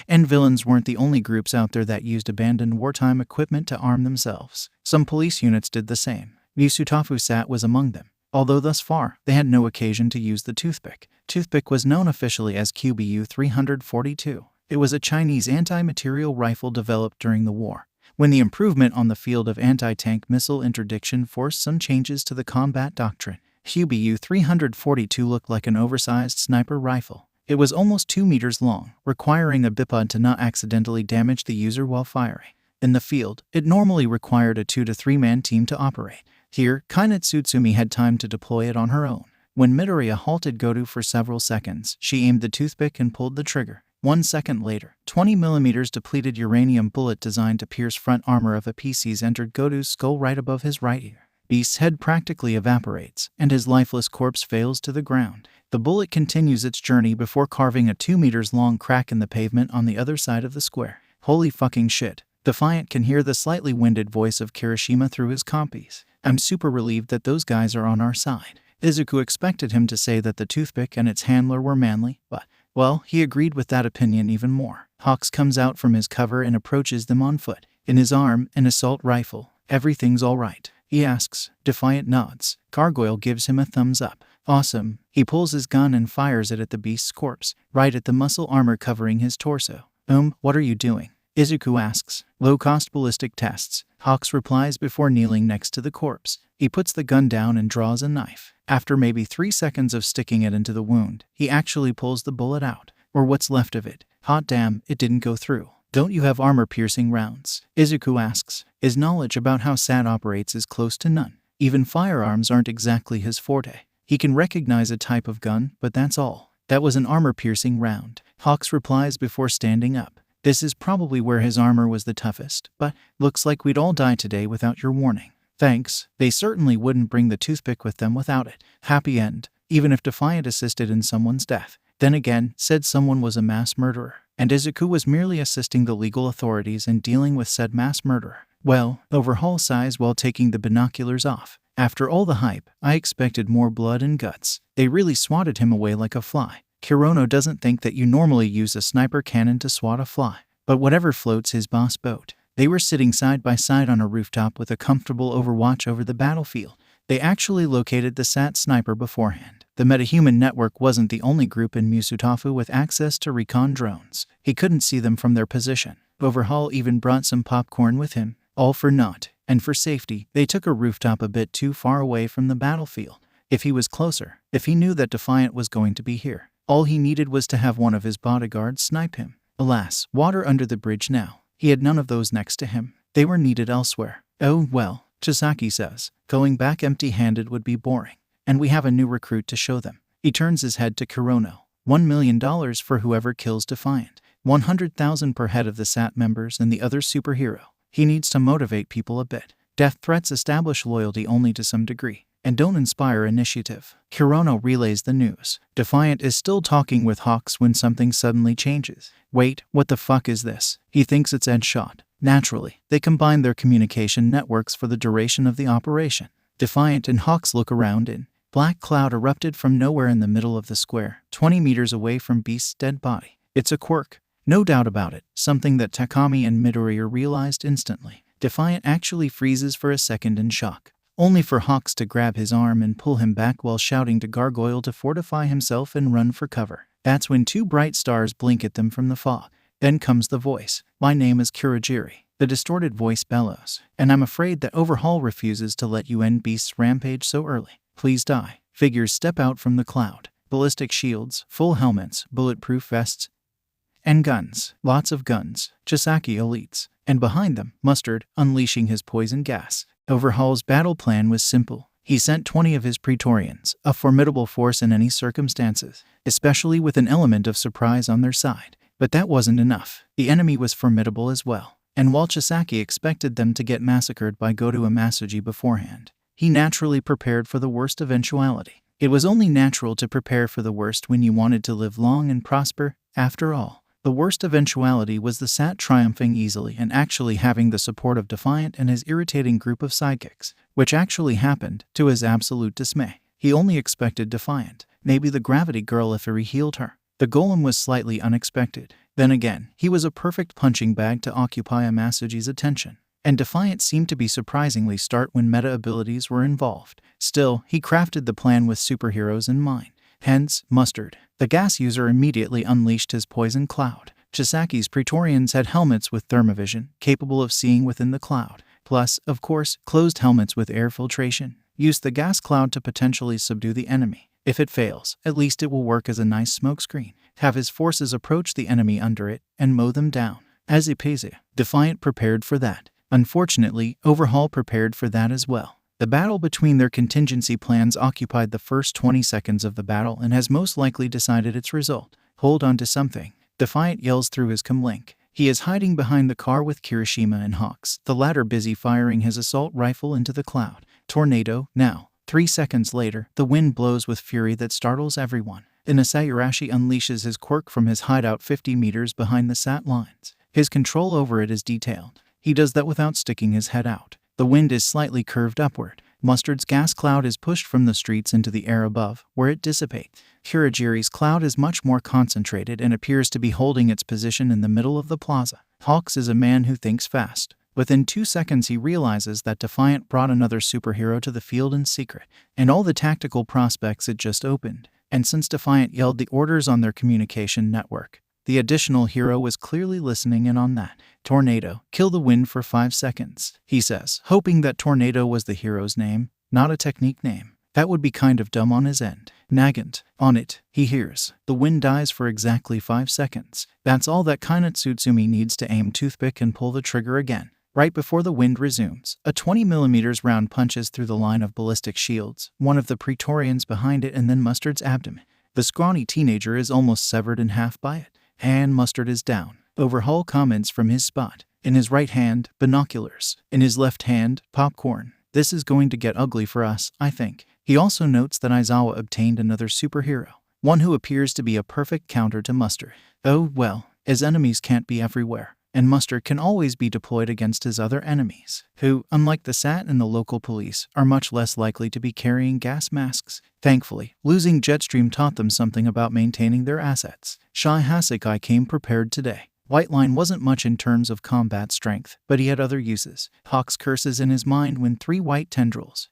and villains weren't the only groups out there that used abandoned wartime equipment to arm themselves. Some police units did the same. Musutafusat was among them, although thus far they had no occasion to use the toothpick. Toothpick was known officially as QBU-342. It was a Chinese anti-material rifle developed during the war, when the improvement on the field of anti-tank missile interdiction forced some changes to the combat doctrine. QBU-342 looked like an oversized sniper rifle. It was almost 2 meters long, requiring a bipod to not accidentally damage the user while firing. In the field, it normally required a 2 to 3 man team to operate. Here, Kainet Tsutsumi had time to deploy it on her own. When Midoriya halted Goto for several seconds, she aimed the toothpick and pulled the trigger. 1 second later, 20mm depleted uranium bullet designed to pierce front armor of a PC's entered Goto's skull right above his right ear. Beast's head practically evaporates, and his lifeless corpse fails to the ground. The bullet continues its journey before carving a 2 meters long crack in the pavement on the other side of the square. Holy fucking shit. Defiant can hear the slightly winded voice of Kirishima through his compies. I'm super relieved that those guys are on our side. Izuku expected him to say that the toothpick and its handler were manly, but, well, he agreed with that opinion even more. Hawks comes out from his cover and approaches them on foot. In his arm, an assault rifle. Everything's alright, he asks. Defiant nods. Gargoyle gives him a thumbs up. Awesome. He pulls his gun and fires it at the beast's corpse, right at the muscle armor covering his torso. What are you doing? Izuku asks. Low-cost ballistic tests. Hawks replies before kneeling next to the corpse. He puts the gun down and draws a knife. After maybe 3 seconds of sticking it into the wound, he actually pulls the bullet out, or what's left of it. Hot damn, it didn't go through. Don't you have armor-piercing rounds? Izuku asks. His knowledge about how SAT operates is close to none. Even firearms aren't exactly his forte. He can recognize a type of gun, but that's all. That was an armor-piercing round. Hawks replies before standing up. This is probably where his armor was the toughest, but looks like we'd all die today without your warning. Thanks. They certainly wouldn't bring the toothpick with them without it. Happy end. Even if Defiant assisted in someone's death. Then again, said someone was a mass murderer, and Izuku was merely assisting the legal authorities in dealing with said mass murderer. Well, overhaul size while taking the binoculars off. After all the hype, I expected more blood and guts. They really swatted him away like a fly. Kirono doesn't think that you normally use a sniper cannon to swat a fly, but whatever floats his boss boat. They were sitting side by side on a rooftop with a comfortable overwatch over the battlefield. They actually located the SAT sniper beforehand. The metahuman network wasn't the only group in Musutafu with access to recon drones. He couldn't see them from their position. Overhaul even brought some popcorn with him. All for naught. And for safety, they took a rooftop a bit too far away from the battlefield. If he was closer, if he knew that Defiant was going to be here, all he needed was to have one of his bodyguards snipe him. Alas, water under the bridge now. He had none of those next to him. They were needed elsewhere. Oh well, Chisaki says. Going back empty-handed would be boring. And we have a new recruit to show them. He turns his head to Kirono. $1 million for whoever kills Defiant. 100,000 per head of the SAT members and the other superhero. He needs to motivate people a bit. Death threats establish loyalty only to some degree, and don't inspire initiative. Kirono relays the news. Defiant is still talking with Hawks when something suddenly changes. Wait, what the fuck is this? He thinks it's Ed shot. Naturally, they combine their communication networks for the duration of the operation. Defiant and Hawks look around and black cloud erupted from nowhere in the middle of the square, 20 meters away from Beast's dead body. It's a quirk. No doubt about it, something that Takami and Midoriya realized instantly. Defiant actually freezes for a second in shock, only for Hawks to grab his arm and pull him back while shouting to Gargoyle to fortify himself and run for cover. That's when 2 bright stars blink at them from the fog. Then comes the voice. My name is Kurogiri. The distorted voice bellows. And I'm afraid that Overhaul refuses to let you end Beast's rampage so early. Please die. Figures step out from the cloud. Ballistic shields, full helmets, bulletproof vests, and guns. Lots of guns. Chisaki elites. And behind them, Mustard, unleashing his poison gas. Overhaul's battle plan was simple. He sent 20 of his Praetorians, a formidable force in any circumstances, especially with an element of surprise on their side. But that wasn't enough. The enemy was formidable as well. And while Chisaki expected them to get massacred by Goto Amasuji beforehand, he naturally prepared for the worst eventuality. It was only natural to prepare for the worst when you wanted to live long and prosper, after all. The worst eventuality was the Sat triumphing easily and actually having the support of Defiant and his irritating group of sidekicks, which actually happened, to his absolute dismay. He only expected Defiant, maybe the Gravity Girl if he healed her. The golem was slightly unexpected. Then again, he was a perfect punching bag to occupy Amasuji's attention. And Defiant seemed to be surprisingly smart when meta abilities were involved. Still, he crafted the plan with superheroes in mind. Hence, Mustard. The gas user immediately unleashed his poison cloud. Chisaki's Praetorians had helmets with thermovision, capable of seeing within the cloud. Plus, of course, closed helmets with air filtration. Use the gas cloud to potentially subdue the enemy. If it fails, at least it will work as a nice smokescreen. Have his forces approach the enemy under it and mow them down. As peasy. Defiant prepared for that. Unfortunately, Overhaul prepared for that as well. The battle between their contingency plans occupied the first 20 seconds of the battle and has most likely decided its result. Hold on to something. Defiant yells through his comlink. He is hiding behind the car with Kirishima and Hawks, the latter busy firing his assault rifle into the cloud. Tornado, now. 3 seconds later, the wind blows with fury that startles everyone. Sayurashi unleashes his quirk from his hideout 50 meters behind the Sat lines. His control over it is detailed. He does that without sticking his head out. The wind is slightly curved upward. Mustard's gas cloud is pushed from the streets into the air above, where it dissipates. Kurogiri's cloud is much more concentrated and appears to be holding its position in the middle of the plaza. Hawks is a man who thinks fast. Within 2 seconds he realizes that Defiant brought another superhero to the field in secret, and all the tactical prospects it just opened. And since Defiant yelled the orders on their communication network, the additional hero was clearly listening in on that. Tornado, kill the wind for 5 seconds, he says, hoping that Tornado was the hero's name, not a technique name. That would be kind of dumb on his end. Nagant, on it, he hears. The wind dies for exactly 5 seconds. That's all that Kainatsutsumi needs to aim toothpick and pull the trigger again. Right before the wind resumes, a 20mm round punches through the line of ballistic shields, one of the Praetorians behind it and then Mustard's abdomen. The scrawny teenager is almost severed in half by it. And Mustard is down. Overhaul comments from his spot. In his right hand, binoculars. In his left hand, popcorn. This is going to get ugly for us, I think. He also notes that Aizawa obtained another superhero, one who appears to be a perfect counter to Mustard. Oh well, his enemies can't be everywhere, and Mustard can always be deployed against his other enemies, who, unlike the Sat and the local police, are much less likely to be carrying gas masks. Thankfully, losing Jetstream taught them something about maintaining their assets. Shai Hasakai came prepared today. Whiteline wasn't much in terms of combat strength, but he had other uses. Hawks curses in his mind when 3 white tentacles,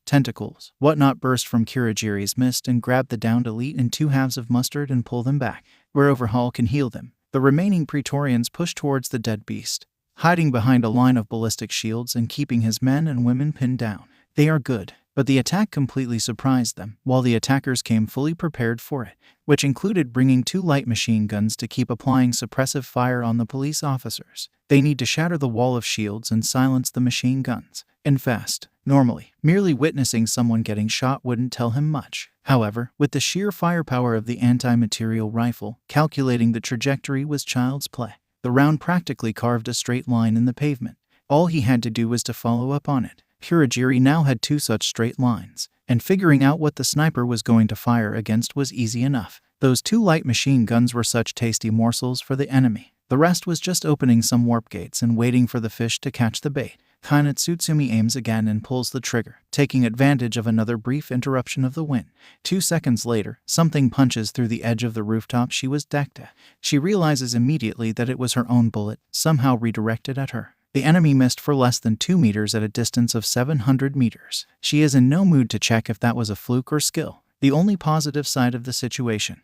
whatnot burst from Kurogiri's mist and grab the downed elite in 2 halves of Mustard and pull them back, where Overhaul can heal them. The remaining Praetorians push towards the dead beast, hiding behind a line of ballistic shields and keeping his men and women pinned down. They are good, but the attack completely surprised them, while the attackers came fully prepared for it, which included bringing 2 light machine guns to keep applying suppressive fire on the police officers. They need to shatter the wall of shields and silence the machine guns, and fast. Normally, merely witnessing someone getting shot wouldn't tell him much. However, with the sheer firepower of the anti-material rifle, calculating the trajectory was child's play. The round practically carved a straight line in the pavement. All he had to do was to follow up on it. Kurogiri now had 2 such straight lines, and figuring out what the sniper was going to fire against was easy enough. Those 2 light machine guns were such tasty morsels for the enemy. The rest was just opening some warp gates and waiting for the fish to catch the bait. Kainatsutsumi aims again and pulls the trigger, taking advantage of another brief interruption of the wind. 2 seconds later, something punches through the edge of the rooftop she was decked at. She realizes immediately that it was her own bullet, somehow redirected at her. The enemy missed for less than 2 meters at a distance of 700 meters. She is in no mood to check if that was a fluke or skill, the only positive side of the situation.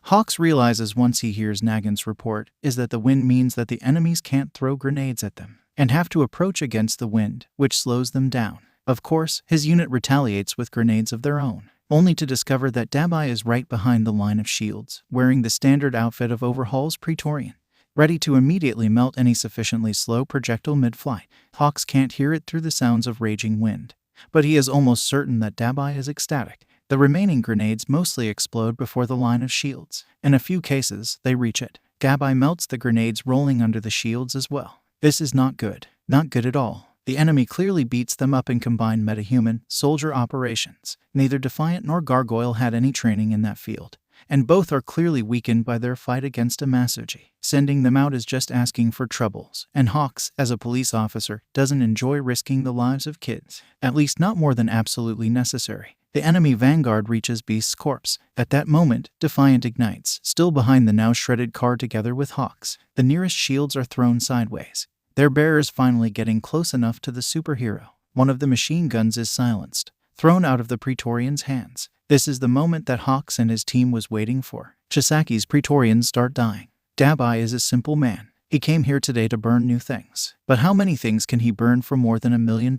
Hawks realizes once he hears Nagant's report is that the wind means that the enemies can't throw grenades at them, and have to approach against the wind, which slows them down. Of course, his unit retaliates with grenades of their own, only to discover that Dabai is right behind the line of shields, wearing the standard outfit of Overhaul's Praetorian, ready to immediately melt any sufficiently slow projectile mid-flight. Hawks can't hear it through the sounds of raging wind, but he is almost certain that Dabai is ecstatic. The remaining grenades mostly explode before the line of shields. In a few cases, they reach it. Dabai melts the grenades rolling under the shields as well. This is not good. Not good at all. The enemy clearly beats them up in combined metahuman soldier operations. Neither Defiant nor Gargoyle had any training in that field. and both are clearly weakened by their fight against Amasuji. Sending them out is just asking for troubles, and Hawks, as a police officer, doesn't enjoy risking the lives of kids, at least not more than absolutely necessary. The enemy vanguard reaches Beast's corpse. At that moment, Defiant ignites, still behind the now shredded car together with Hawks. The nearest shields are thrown sideways, their bearers finally getting close enough to the superhero. One of the machine guns is silenced, thrown out of the Praetorian's hands. This is the moment that Hawks and his team was waiting for. Chisaki's Praetorians start dying. Dabai is a simple man. He came here today to burn new things. But how many things can he burn for more than $1 million?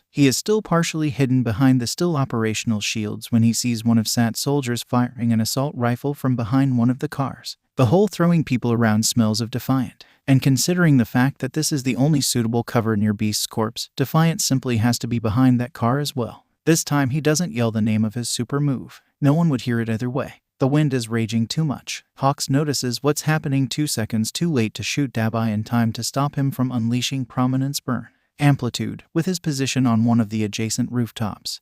He is still partially hidden behind the still operational shields when he sees one of Sat's soldiers firing an assault rifle from behind one of the cars. The whole throwing people around smells of Defiant. And considering the fact that this is the only suitable cover near Beast's corpse, Defiant simply has to be behind that car as well. This time he doesn't yell the name of his super move. No one would hear it either way. The wind is raging too much. Hawks notices what's happening 2 seconds too late to shoot Dabai in time to stop him from unleashing Prominence Burn. Amplitude, with his position on one of the adjacent rooftops,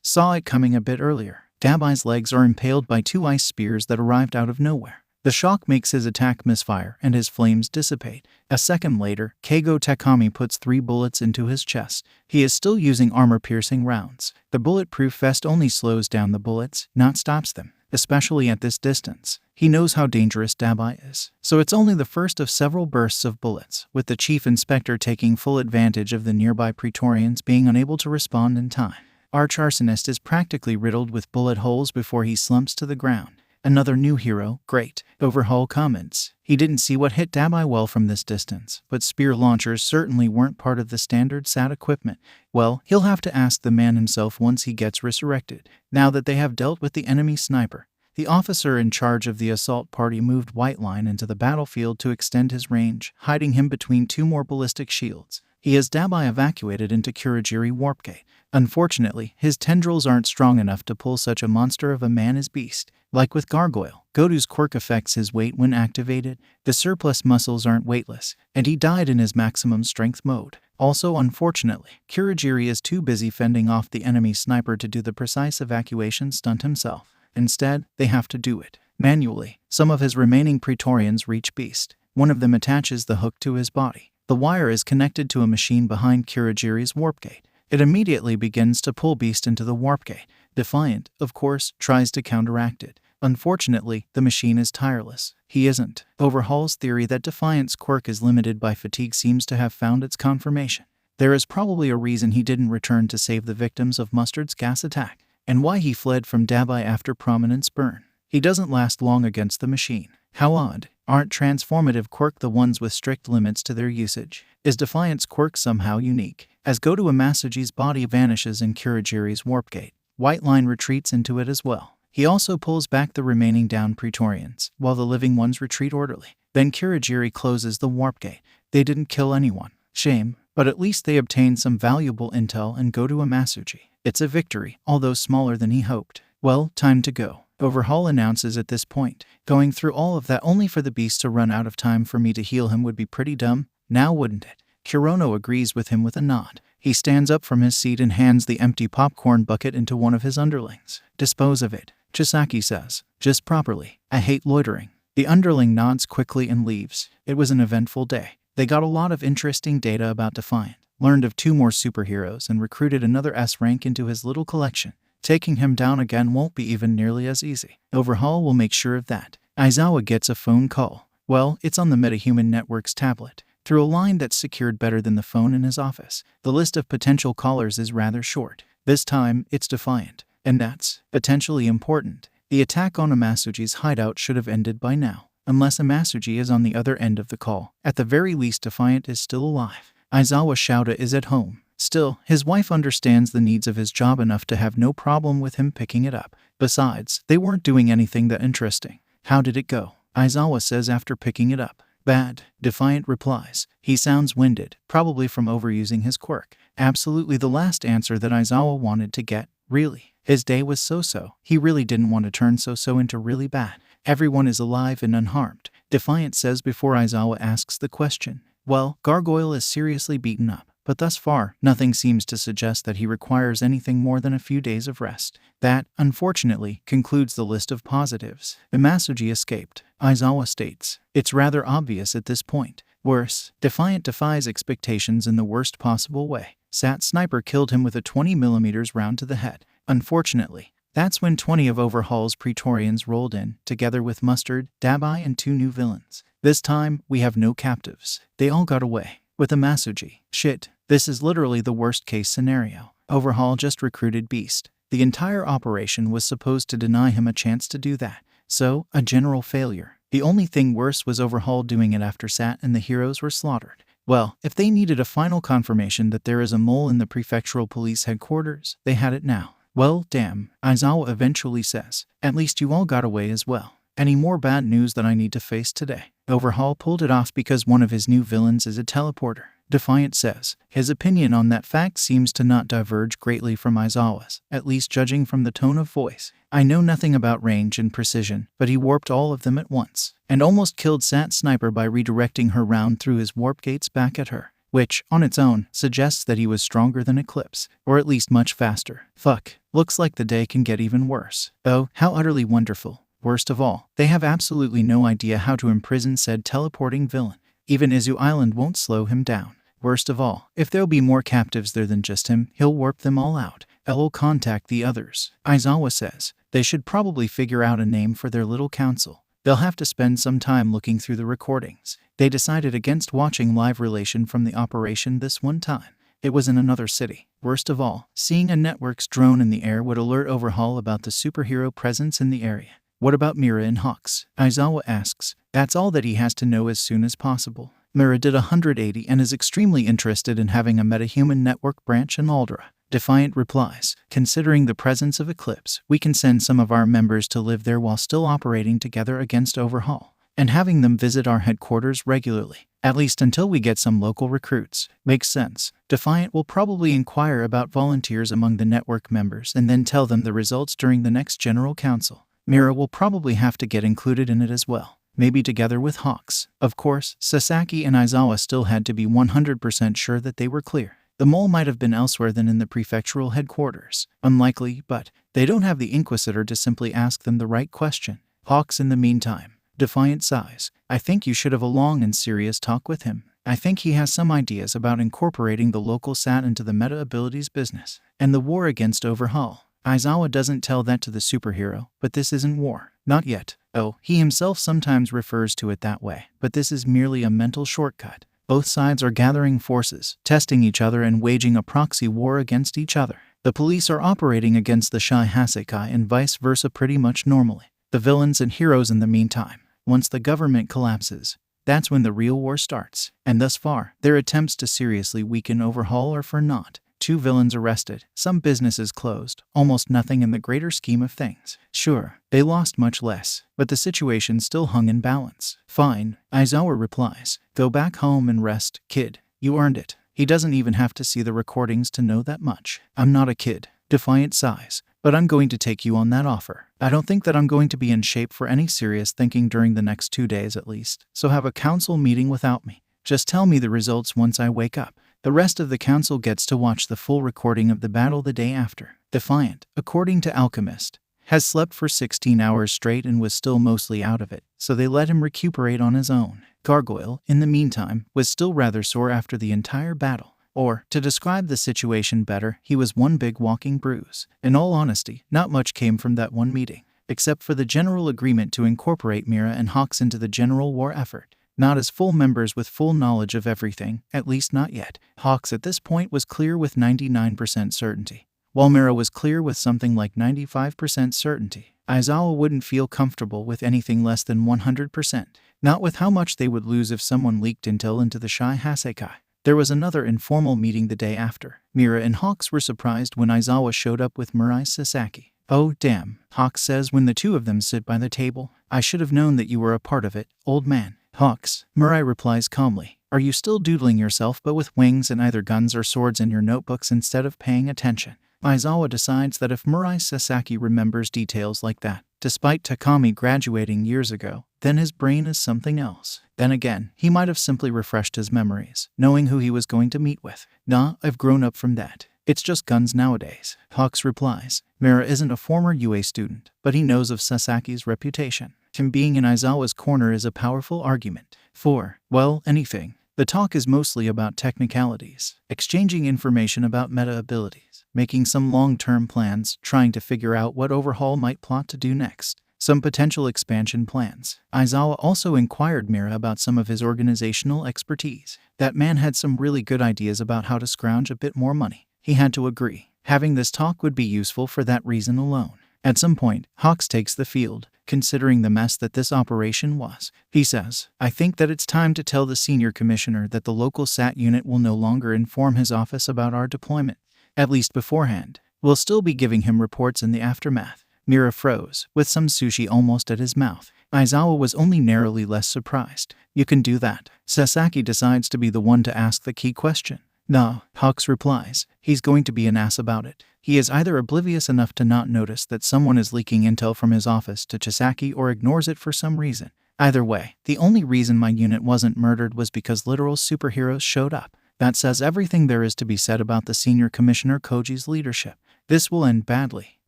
saw it coming a bit earlier. Dabai's legs are impaled by 2 ice spears that arrived out of nowhere. The shock makes his attack misfire and his flames dissipate. A second later, Keigo Takami puts 3 bullets into his chest. He is still using armor-piercing rounds. The bulletproof vest only slows down the bullets, not stops them, especially at this distance. He knows how dangerous Dabai is, so it's only the first of several bursts of bullets, with the chief inspector taking full advantage of the nearby Praetorians being unable to respond in time. Arch-Arsonist is practically riddled with bullet holes before he slumps to the ground. Another new hero, great. Overhaul comments. He didn't see what hit Dabai well from this distance, but spear launchers certainly weren't part of the standard SAT equipment. Well, he'll have to ask the man himself once he gets resurrected. Now that they have dealt with the enemy sniper, the officer in charge of the assault party moved White Line into the battlefield to extend his range, hiding him between 2 more ballistic shields. He has Dabai evacuated into Kurogiri Warp Gate. Unfortunately, his tendrils aren't strong enough to pull such a monster of a man as Beast. Like with Gargoyle, Goto's quirk affects his weight when activated. The surplus muscles aren't weightless, and he died in his maximum strength mode. Also, unfortunately, Kurogiri is too busy fending off the enemy sniper to do the precise evacuation stunt himself. Instead, they have to do it manually. Some of his remaining Praetorians reach Beast. One of them attaches the hook to his body. The wire is connected to a machine behind Kurogiri's warp gate. It immediately begins to pull Beast into the warp gate. Defiant, of course, tries to counteract it. Unfortunately, the machine is tireless. He isn't. Overhaul's theory that Defiant's quirk is limited by fatigue seems to have found its confirmation. There is probably a reason he didn't return to save the victims of Mustard's gas attack, and why he fled from Dabai after Prominence Burn. He doesn't last long against the machine. How odd. Aren't transformative quirk the ones with strict limits to their usage? Is Defiant's quirk somehow unique? As Goto Amasuji's body vanishes in Kurogiri's warp gate, White Line retreats into it as well. He also pulls back the remaining downed Praetorians, while the living ones retreat orderly. Then Kurogiri closes the warp gate. They didn't kill anyone. Shame, but at least they obtained some valuable intel and Goto Amasuji. It's a victory, although smaller than he hoped. Well, time to go. Overhaul announces at this point. Going through all of that only for the Beast to run out of time for me to heal him would be pretty dumb, now wouldn't it? Kurono agrees with him with a nod. He stands up from his seat and hands the empty popcorn bucket into one of his underlings. Dispose of it, Chisaki says. Just properly. I hate loitering. The underling nods quickly and leaves. It was an eventful day. They got a lot of interesting data about Defiant, learned of 2 more superheroes, and recruited another S rank into his little collection. Taking him down again won't be even nearly as easy. Overhaul will make sure of that. Aizawa gets a phone call. Well, it's on the MetaHuman Network's tablet, through a line that's secured better than the phone in his office. The list of potential callers is rather short. This time, it's Defiant. And that's potentially important. The attack on Amasuji's hideout should have ended by now, unless Amasuji is on the other end of the call. At the very least, Defiant is still alive. Aizawa Shouda is at home. Still, his wife understands the needs of his job enough to have no problem with him picking it up. Besides, they weren't doing anything that interesting. How did it go? Aizawa says after picking it up. Bad, Defiant replies. He sounds winded, probably from overusing his quirk. Absolutely the last answer that Aizawa wanted to get. Really. His day was so-so. He really didn't want to turn so-so into really bad. Everyone is alive and unharmed, Defiant says before Aizawa asks the question. Well, Gargoyle is seriously beaten up, but thus far, nothing seems to suggest that he requires anything more than a few days of rest. That, unfortunately, concludes the list of positives. Imasuji escaped, Aizawa states. It's rather obvious at this point. Worse, Defiant defies expectations in the worst possible way. Sat Sniper killed him with a 20mm round to the head. Unfortunately, that's when 20 of Overhaul's Praetorians rolled in, together with Mustard, Dabai, and 2 new villains. This time, we have no captives. They all got away. With Imasuji. Shit, this is literally the worst-case scenario. Overhaul just recruited Beast. The entire operation was supposed to deny him a chance to do that. So, a general failure. The only thing worse was Overhaul doing it after Sat and the heroes were slaughtered. Well, if they needed a final confirmation that there is a mole in the prefectural police headquarters, they had it now. Well, damn, Aizawa eventually says. At least you all got away as well. Any more bad news that I need to face today? Overhaul pulled it off because one of his new villains is a teleporter. Defiant says. His opinion on that fact seems to not diverge greatly from Aizawa's, at least judging from the tone of voice. I know nothing about range and precision, but he warped all of them at once, and almost killed Sat Sniper by redirecting her round through his warp gates back at her. Which, on its own, suggests that he was stronger than Eclipse, or at least much faster. Fuck, looks like the day can get even worse. Oh, how utterly wonderful. Worst of all, they have absolutely no idea how to imprison said teleporting villain. Even Izu Island won't slow him down. Worst of all, if there'll be more captives there than just him, he'll warp them all out. I'll contact the others. Aizawa says. They should probably figure out a name for their little council. They'll have to spend some time looking through the recordings. They decided against watching live relation from the operation this one time. It was in another city. Worst of all, seeing a network's drone in the air would alert Overhaul about the superhero presence in the area. What about Mira and Hawks? Aizawa asks. That's all that he has to know as soon as possible. Mira did 180 and is extremely interested in having a metahuman network branch in Aldera. Defiant replies, considering the presence of Eclipse, we can send some of our members to live there while still operating together against Overhaul, and having them visit our headquarters regularly, at least until we get some local recruits. Makes sense. Defiant will probably inquire about volunteers among the network members and then tell them the results during the next General Council. Mira will probably have to get included in it as well, maybe together with Hawks. Of course, Sasaki and Aizawa still had to be 100% sure that they were clear. The mole might have been elsewhere than in the prefectural headquarters. Unlikely, but they don't have the Inquisitor to simply ask them the right question. Hawks in the meantime. Defiant sighs. I think you should have a long and serious talk with him. I think he has some ideas about incorporating the local SAT into the meta abilities business and the war against Overhaul. Aizawa doesn't tell that to the superhero, but this isn't war. Not yet. Oh, he himself sometimes refers to it that way, but this is merely a mental shortcut. Both sides are gathering forces, testing each other and waging a proxy war against each other. The police are operating against the Shai Hasekai and vice versa pretty much normally. The villains and heroes in the meantime. Once the government collapses, that's when the real war starts. And thus far, their attempts to seriously weaken Overhaul are for naught. 2 villains arrested, some businesses closed, almost nothing in the greater scheme of things. Sure, they lost much less, but the situation still hung in balance. Fine, Aizawa replies. Go back home and rest, kid. You earned it. He doesn't even have to see the recordings to know that much. I'm not a kid. Defiant sighs. But I'm going to take you on that offer. I don't think that I'm going to be in shape for any serious thinking during the next 2 days at least, so have a council meeting without me. Just tell me the results once I wake up. The rest of the council gets to watch the full recording of the battle the day after. Defiant, according to Alchemist, has slept for 16 hours straight and was still mostly out of it, so they let him recuperate on his own. Gargoyle, in the meantime, was still rather sore after the entire battle. Or, to describe the situation better, he was one big walking bruise. In all honesty, not much came from that one meeting, except for the general agreement to incorporate Mira and Hawks into the general war effort. Not as full members with full knowledge of everything, at least not yet. Hawks at this point was clear with 99% certainty, while Mira was clear with something like 95% certainty. Aizawa wouldn't feel comfortable with anything less than 100%, not with how much they would lose if someone leaked intel into the Shai Hasekai. There was another informal meeting the day after. Mira and Hawks were surprised when Aizawa showed up with Mirai Sasaki. Oh damn, Hawks says when the two of them sit by the table. I should have known that you were a part of it, old man. Hawks, Mirai replies calmly. Are you still doodling yourself but with wings and either guns or swords in your notebooks instead of paying attention? Aizawa decides that if Mirai Sasaki remembers details like that, despite Takami graduating years ago, then his brain is something else. Then again, he might have simply refreshed his memories, knowing who he was going to meet with. Nah, I've grown up from that. It's just guns nowadays. Hawks replies. Mira isn't a former UA student, but he knows of Sasaki's reputation. Him being in Aizawa's corner is a powerful argument for, well, anything. The talk is mostly about technicalities, exchanging information about meta abilities, making some long-term plans, trying to figure out what Overhaul might plot to do next. Some potential expansion plans. Aizawa also inquired Mira about some of his organizational expertise. That man had some really good ideas about how to scrounge a bit more money. He had to agree. Having this talk would be useful for that reason alone. At some point, Hawks takes the field, considering the mess that this operation was. He says, I think that it's time to tell the senior commissioner that the local SAT unit will no longer inform his office about our deployment. At least beforehand. We'll still be giving him reports in the aftermath. Mira froze, with some sushi almost at his mouth. Aizawa was only narrowly less surprised. You can do that. Sasaki decides to be the one to ask the key question. No, Hawks replies. He's going to be an ass about it. He is either oblivious enough to not notice that someone is leaking intel from his office to Chisaki or ignores it for some reason. Either way, the only reason my unit wasn't murdered was because literal superheroes showed up. That says everything there is to be said about the senior commissioner Koji's leadership. This will end badly,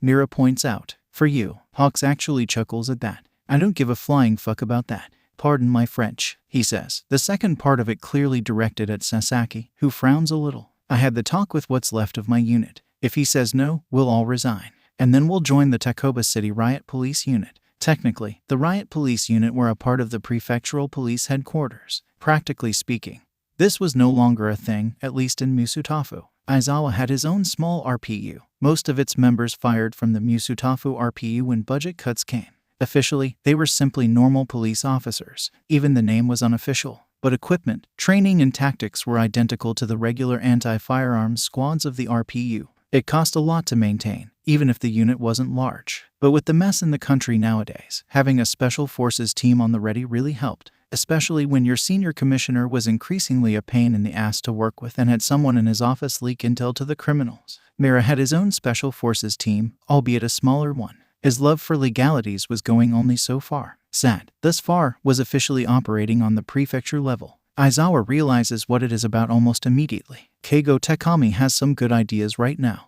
Mira points out. For you. Hawks actually chuckles at that. I don't give a flying fuck about that. Pardon my French, he says, the second part of it clearly directed at Sasaki, who frowns a little. I had the talk with what's left of my unit. If he says no, we'll all resign. And then we'll join the Takoba City Riot Police Unit. Technically, the Riot Police Unit were a part of the prefectural police headquarters. Practically speaking, this was no longer a thing, at least in Musutafu. Aizawa had his own small RPU. Most of its members fired from the Musutafu RPU when budget cuts came. Officially, they were simply normal police officers. Even the name was unofficial. But equipment, training, and tactics were identical to the regular anti-firearms squads of the RPU. It cost a lot to maintain, even if the unit wasn't large. But with the mess in the country nowadays, having a special forces team on the ready really helped. Especially when your senior commissioner was increasingly a pain in the ass to work with and had someone in his office leak intel to the criminals. Mira had his own special forces team, albeit a smaller one. His love for legalities was going only so far. SAT, thus far, was officially operating on the prefecture level. Aizawa realizes what it is about almost immediately. Keigo Takami has some good ideas right now.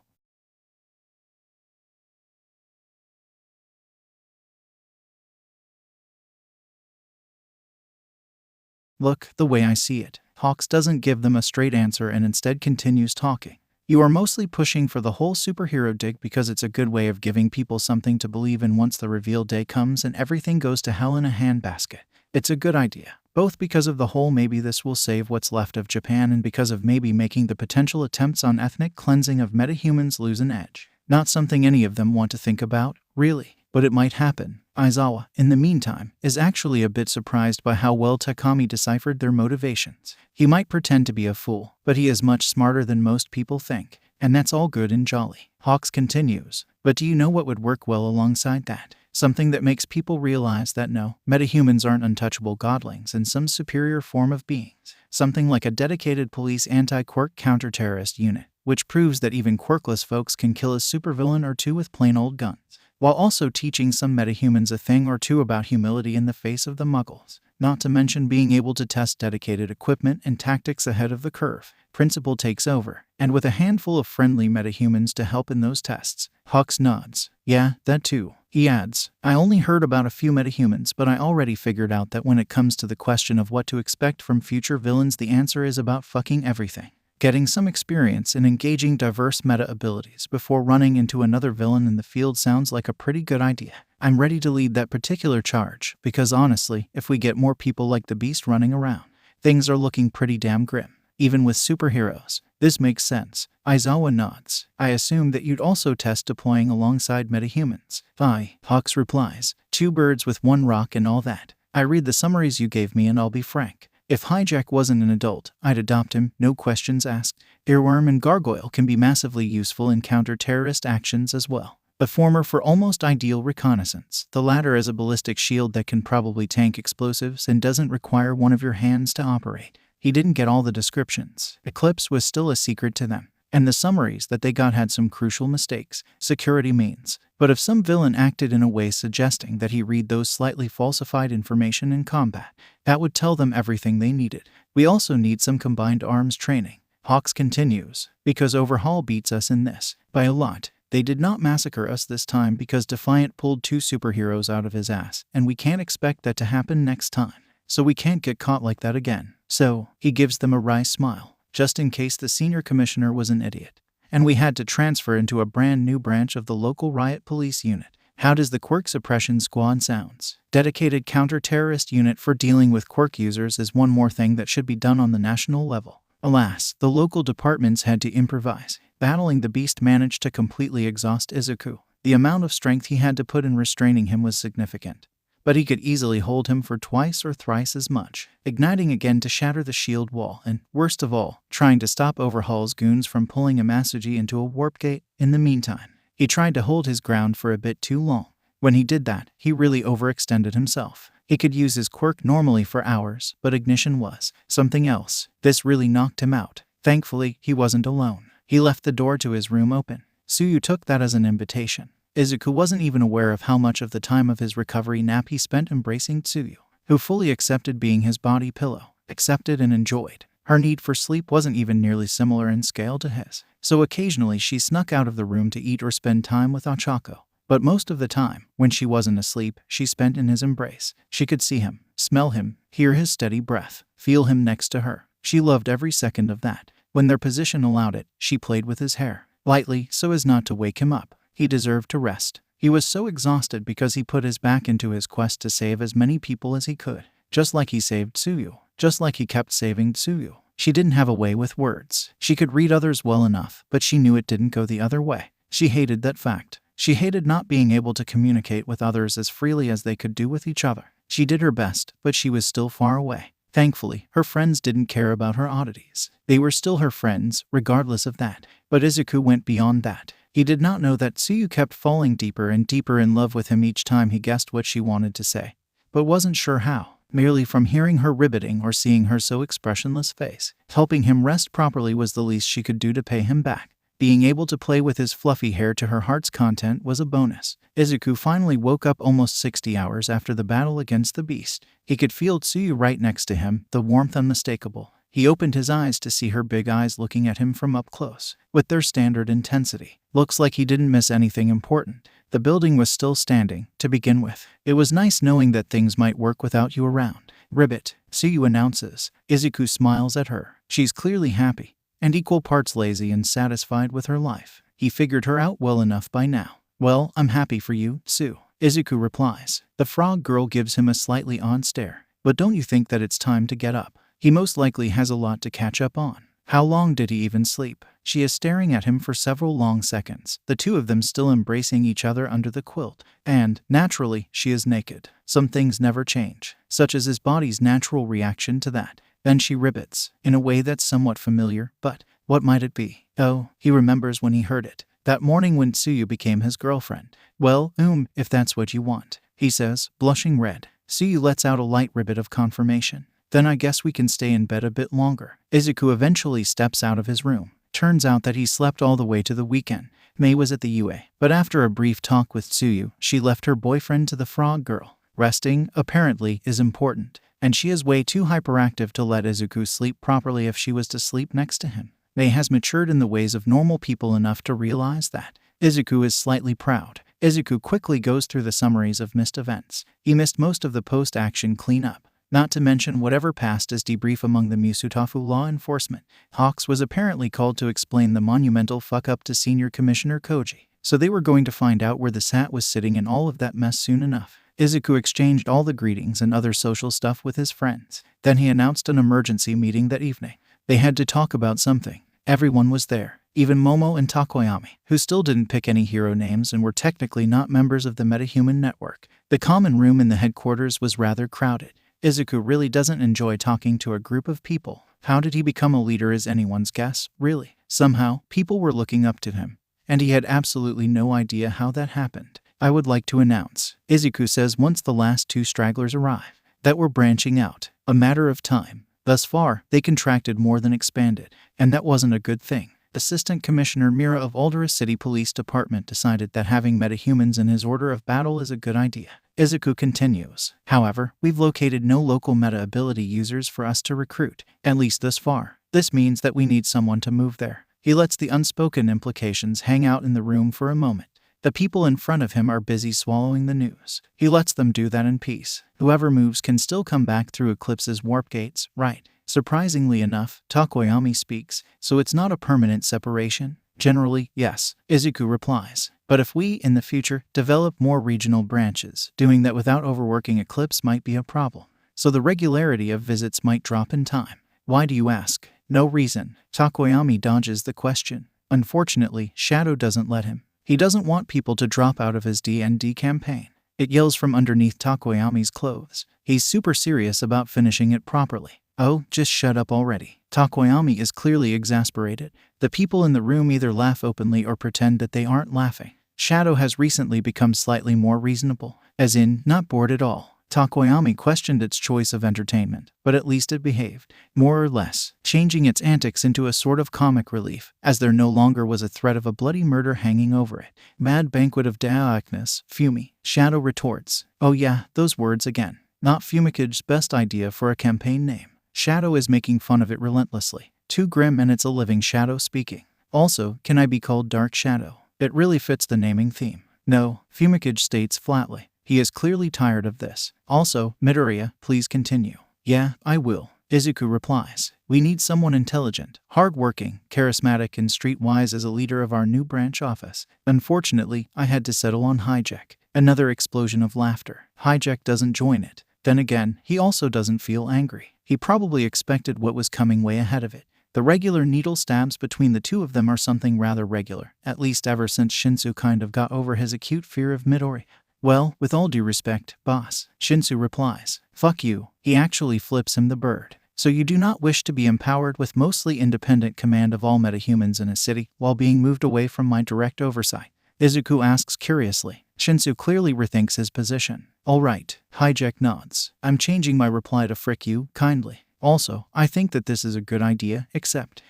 Look, the way I see it, Hawks doesn't give them a straight answer and instead continues talking. You are mostly pushing for the whole superhero dig because it's a good way of giving people something to believe in once the reveal day comes and everything goes to hell in a handbasket. It's a good idea, both because of the whole maybe this will save what's left of Japan and because of maybe making the potential attempts on ethnic cleansing of metahumans lose an edge. Not something any of them want to think about, really, but it might happen. Aizawa, in the meantime, is actually a bit surprised by how well Takami deciphered their motivations. He might pretend to be a fool, but he is much smarter than most people think, and that's all good and jolly. Hawks continues, but do you know what would work well alongside that? Something that makes people realize that no, metahumans aren't untouchable godlings and some superior form of beings. Something like a dedicated police anti-quirk counter-terrorist unit, which proves that even quirkless folks can kill a supervillain or two with plain old guns, while also teaching some metahumans a thing or two about humility in the face of the muggles, not to mention being able to test dedicated equipment and tactics ahead of the curve. Principle takes over, and with a handful of friendly metahumans to help in those tests. Hawks nods. Yeah, that too. He adds, I only heard about a few metahumans, but I already figured out that when it comes to the question of what to expect from future villains, the answer is about fucking everything. Getting some experience in engaging diverse meta abilities before running into another villain in the field sounds like a pretty good idea. I'm ready to lead that particular charge, because honestly, if we get more people like the Beast running around, things are looking pretty damn grim. Even with superheroes, this makes sense. Aizawa nods. I assume that you'd also test deploying alongside metahumans. Aye, Hawks replies. 2 birds with 1 rock and all that. I read the summaries you gave me and I'll be frank. If Hijack wasn't an adult, I'd adopt him, no questions asked. Earworm and Gargoyle can be massively useful in counter-terrorist actions as well. The former for almost ideal reconnaissance, the latter as a ballistic shield that can probably tank explosives and doesn't require one of your hands to operate. He didn't get all the descriptions. Eclipse was still a secret to them. and the summaries that they got had some crucial mistakes. Security means. But if some villain acted in a way suggesting that he read those slightly falsified information in combat, that would tell them everything they needed. We also need some combined arms training. Hawks continues, because Overhaul beats us in this by a lot. They did not massacre us this time because Defiant pulled 2 superheroes out of his ass, and we can't expect that to happen next time. So we can't get caught like that again. So, he gives them a wry smile, just in case the senior commissioner was an idiot. And we had to transfer into a brand new branch of the local riot police unit. How does the Quirk Suppression Squad sounds? Dedicated counter-terrorist unit for dealing with quirk users is one more thing that should be done on the national level. Alas, the local departments had to improvise. Battling the beast managed to completely exhaust Izuku. The amount of strength he had to put in restraining him was significant, but he could easily hold him for twice or thrice as much, igniting again to shatter the shield wall and, worst of all, trying to stop Overhaul's goons from pulling Amasuji into a warp gate. In the meantime, he tried to hold his ground for a bit too long. When he did that, he really overextended himself. He could use his quirk normally for hours, but ignition was something else. This really knocked him out. Thankfully, he wasn't alone. He left the door to his room open. Tsuyu took that as an invitation. Izuku wasn't even aware of how much of the time of his recovery nap he spent embracing Tsuyu, who fully accepted being his body pillow, accepted and enjoyed. Her need for sleep wasn't even nearly similar in scale to his, so occasionally she snuck out of the room to eat or spend time with Ochako. But most of the time, when she wasn't asleep, she spent in his embrace. She could see him, smell him, hear his steady breath, feel him next to her. She loved every second of that. When their position allowed it, she played with his hair, lightly so as not to wake him up. He deserved to rest. He was so exhausted because he put his back into his quest to save as many people as he could. Just like he saved Tsuyu. Just like he kept saving Tsuyu. She didn't have a way with words. She could read others well enough, but she knew it didn't go the other way. She hated that fact. She hated not being able to communicate with others as freely as they could do with each other. She did her best, but she was still far away. Thankfully, her friends didn't care about her oddities. They were still her friends, regardless of that. But Izuku went beyond that. He did not know that Tsuyu kept falling deeper and deeper in love with him each time he guessed what she wanted to say, but wasn't sure how. Merely from hearing her ribbiting or seeing her so expressionless face. Helping him rest properly was the least she could do to pay him back. Being able to play with his fluffy hair to her heart's content was a bonus. Izuku finally woke up almost 60 hours after the battle against the beast. He could feel Tsuyu right next to him, the warmth unmistakable. He opened his eyes to see her big eyes looking at him from up close, with their standard intensity. Looks like he didn't miss anything important. The building was still standing, to begin with. It was nice knowing that things might work without you around. Ribbit, Tsuyu announces. Izuku smiles at her. She's clearly happy, and equal parts lazy and satisfied with her life. He figured her out well enough by now. Well, I'm happy for you, Tsu. Izuku replies. The frog girl gives him a slightly odd stare. But don't you think that it's time to get up? He most likely has a lot to catch up on. How long did he even sleep? She is staring at him for several long seconds, the two of them still embracing each other under the quilt. And, naturally, she is naked. Some things never change, such as his body's natural reaction to that. Then she ribbits, in a way that's somewhat familiar, but what might it be? Oh, he remembers when he heard it. That morning when Tsuyu became his girlfriend. Well, if that's what you want, he says, blushing red. Tsuyu lets out a light ribbit of confirmation. Then I guess we can stay in bed a bit longer. Izuku eventually steps out of his room. Turns out that he slept all the way to the weekend. Mei was at the UA, but after a brief talk with Tsuyu, she left her boyfriend to the frog girl. Resting, apparently, is important, and she is way too hyperactive to let Izuku sleep properly if she was to sleep next to him. Mei has matured in the ways of normal people enough to realize that. Izuku is slightly proud. Izuku quickly goes through the summaries of missed events. He missed most of the post-action cleanup. Not to mention whatever passed as debrief among the Musutafu law enforcement. Hawks was apparently called to explain the monumental fuck-up to Senior Commissioner Koji. So they were going to find out where the SAT was sitting in all of that mess soon enough. Izuku exchanged all the greetings and other social stuff with his friends. Then he announced an emergency meeting that evening. They had to talk about something. Everyone was there. Even Momo and Takoyami, who still didn't pick any hero names and were technically not members of the metahuman network. The common room in the headquarters was rather crowded. Izuku really doesn't enjoy talking to a group of people. How did he become a leader is anyone's guess, really. Somehow, people were looking up to him, and he had absolutely no idea how that happened. I would like to announce, Izuku says once the last two stragglers arrive, that we're branching out. A matter of time. Thus far, they contracted more than expanded, and that wasn't a good thing. Assistant Commissioner Mira of Aldera City Police Department decided that having metahumans in his order of battle is a good idea. Izuku continues. However, we've located no local meta ability users for us to recruit, at least this far. This means that we need someone to move there. He lets the unspoken implications hang out in the room for a moment. The people in front of him are busy swallowing the news. He lets them do that in peace. Whoever moves can still come back through Eclipse's warp gates, right? Surprisingly enough, Takoyami speaks, so it's not a permanent separation? Generally, yes, Izuku replies. But if we, in the future, develop more regional branches, doing that without overworking Eclipse might be a problem. So the regularity of visits might drop in time. Why do you ask? No reason. Takoyami dodges the question. Unfortunately, Shadow doesn't let him. He doesn't want people to drop out of his D&D campaign. It yells from underneath Takoyami's clothes. He's super serious about finishing it properly. Oh, just shut up already. Takoyami is clearly exasperated. The people in the room either laugh openly or pretend that they aren't laughing. Shadow has recently become slightly more reasonable, as in, not bored at all. Takoyami questioned its choice of entertainment, but at least it behaved, more or less, changing its antics into a sort of comic relief, as there no longer was a threat of a bloody murder hanging over it. Mad banquet of darkness, Fumi. Shadow retorts. Oh yeah, those words again. Not Fumikage's best idea for a campaign name. Shadow is making fun of it relentlessly. Too grim, and it's a living shadow speaking. Also, can I be called Dark Shadow? It really fits the naming theme. No, Fumikage states flatly. He is clearly tired of this. Also, Midoriya, please continue. Yeah, I will. Izuku replies. We need someone intelligent, hardworking, charismatic, and streetwise as a leader of our new branch office. Unfortunately, I had to settle on Hijack. Another explosion of laughter. Hijack doesn't join it. Then again, he also doesn't feel angry. He probably expected what was coming way ahead of it. The regular needle stabs between the two of them are something rather regular, at least ever since Shinsu kind of got over his acute fear of Midori. Well, with all due respect, boss, Shinsu replies. Fuck you. He actually flips him the bird. So you do not wish to be empowered with mostly independent command of all metahumans in a city while being moved away from my direct oversight? Izuku asks curiously. Shinsu clearly rethinks his position. All right, Hijack nods. I'm changing my reply to frick you, kindly. Also, I think that this is a good idea, except,